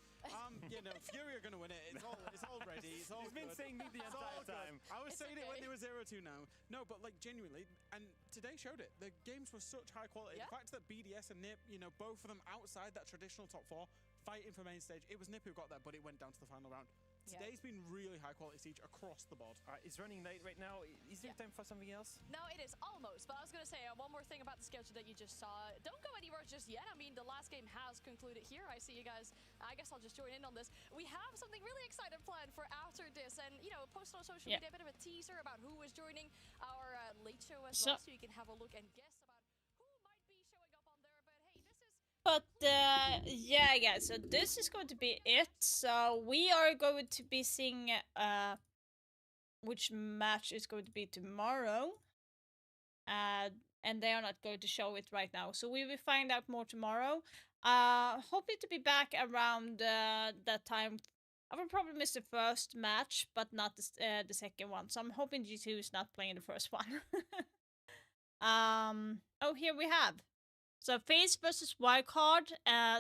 You know, Fury are going to win it. It's all ready. It's all He's been saying me the entire time. I was saying it when they were 0-2 now. No, but like genuinely, and today showed it. The games were such high quality. The fact that BDS and NiP, you know, both of them outside that traditional top 4, fighting for main stage. It was NiP who got there, but it went down to the final round. Today's been really high quality Siege across the board. It's running late right now. Is there time for something else? No, it is almost. But I was going to say one more thing about the schedule that you just saw. Don't go anywhere just yet. I mean, the last game has concluded here. I see you guys. I guess I'll just join in on this. We have something really exciting planned for after this. And, you know, post on social media a bit of a teaser about who is joining our late show as well. So you can have a look and guess about who might be showing up on there. But hey, this is... But yeah, guys, so this is going to be it. So we are going to be seeing which match is going to be tomorrow. And they are not going to show it right now. So we will find out more tomorrow. Hoping to be back around that time. I will probably miss the first match, but not the second one. So I'm hoping G2 is not playing the first one. Oh, here we have. So FaZe versus Wildcard,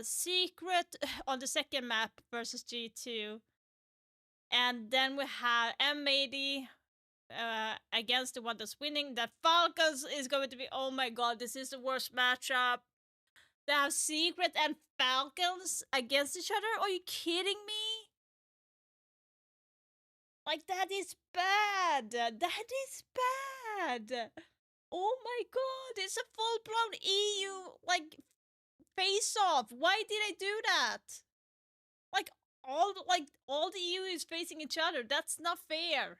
Secret on the second map versus G2. And then we have M80 against the one that's winning. The Falcons is going to be, oh my god, this is the worst matchup. They have Secret and Falcons against each other? Are you kidding me? Like, that is bad. That is bad. Oh my god, it's a full-blown EU, like, face-off. Why did I do that? Like all the EU is facing each other. That's not fair.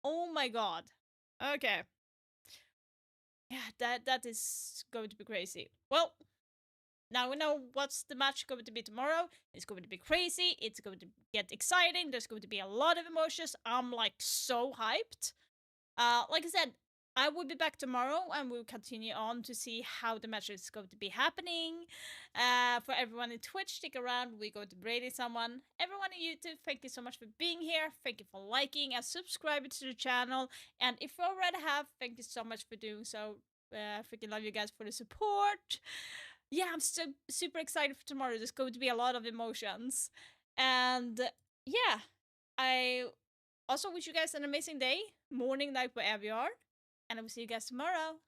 Oh my god. Okay. Yeah, that is going to be crazy. Well, now we know what's the match going to be tomorrow. It's going to be crazy. It's going to get exciting. There's going to be a lot of emotions. I'm like so hyped. Like I said, I will be back tomorrow and we'll continue on to see how the match is going to be happening. For everyone in Twitch, stick around. We're going to be rating someone. Everyone on YouTube, thank you so much for being here. Thank you for liking and subscribing to the channel. And if you already have, thank you so much for doing so. Freaking love you guys for the support. Yeah, I'm so super excited for tomorrow. There's going to be a lot of emotions. And yeah, I also wish you guys an amazing day, morning, night, wherever you are. And I will see you guys tomorrow.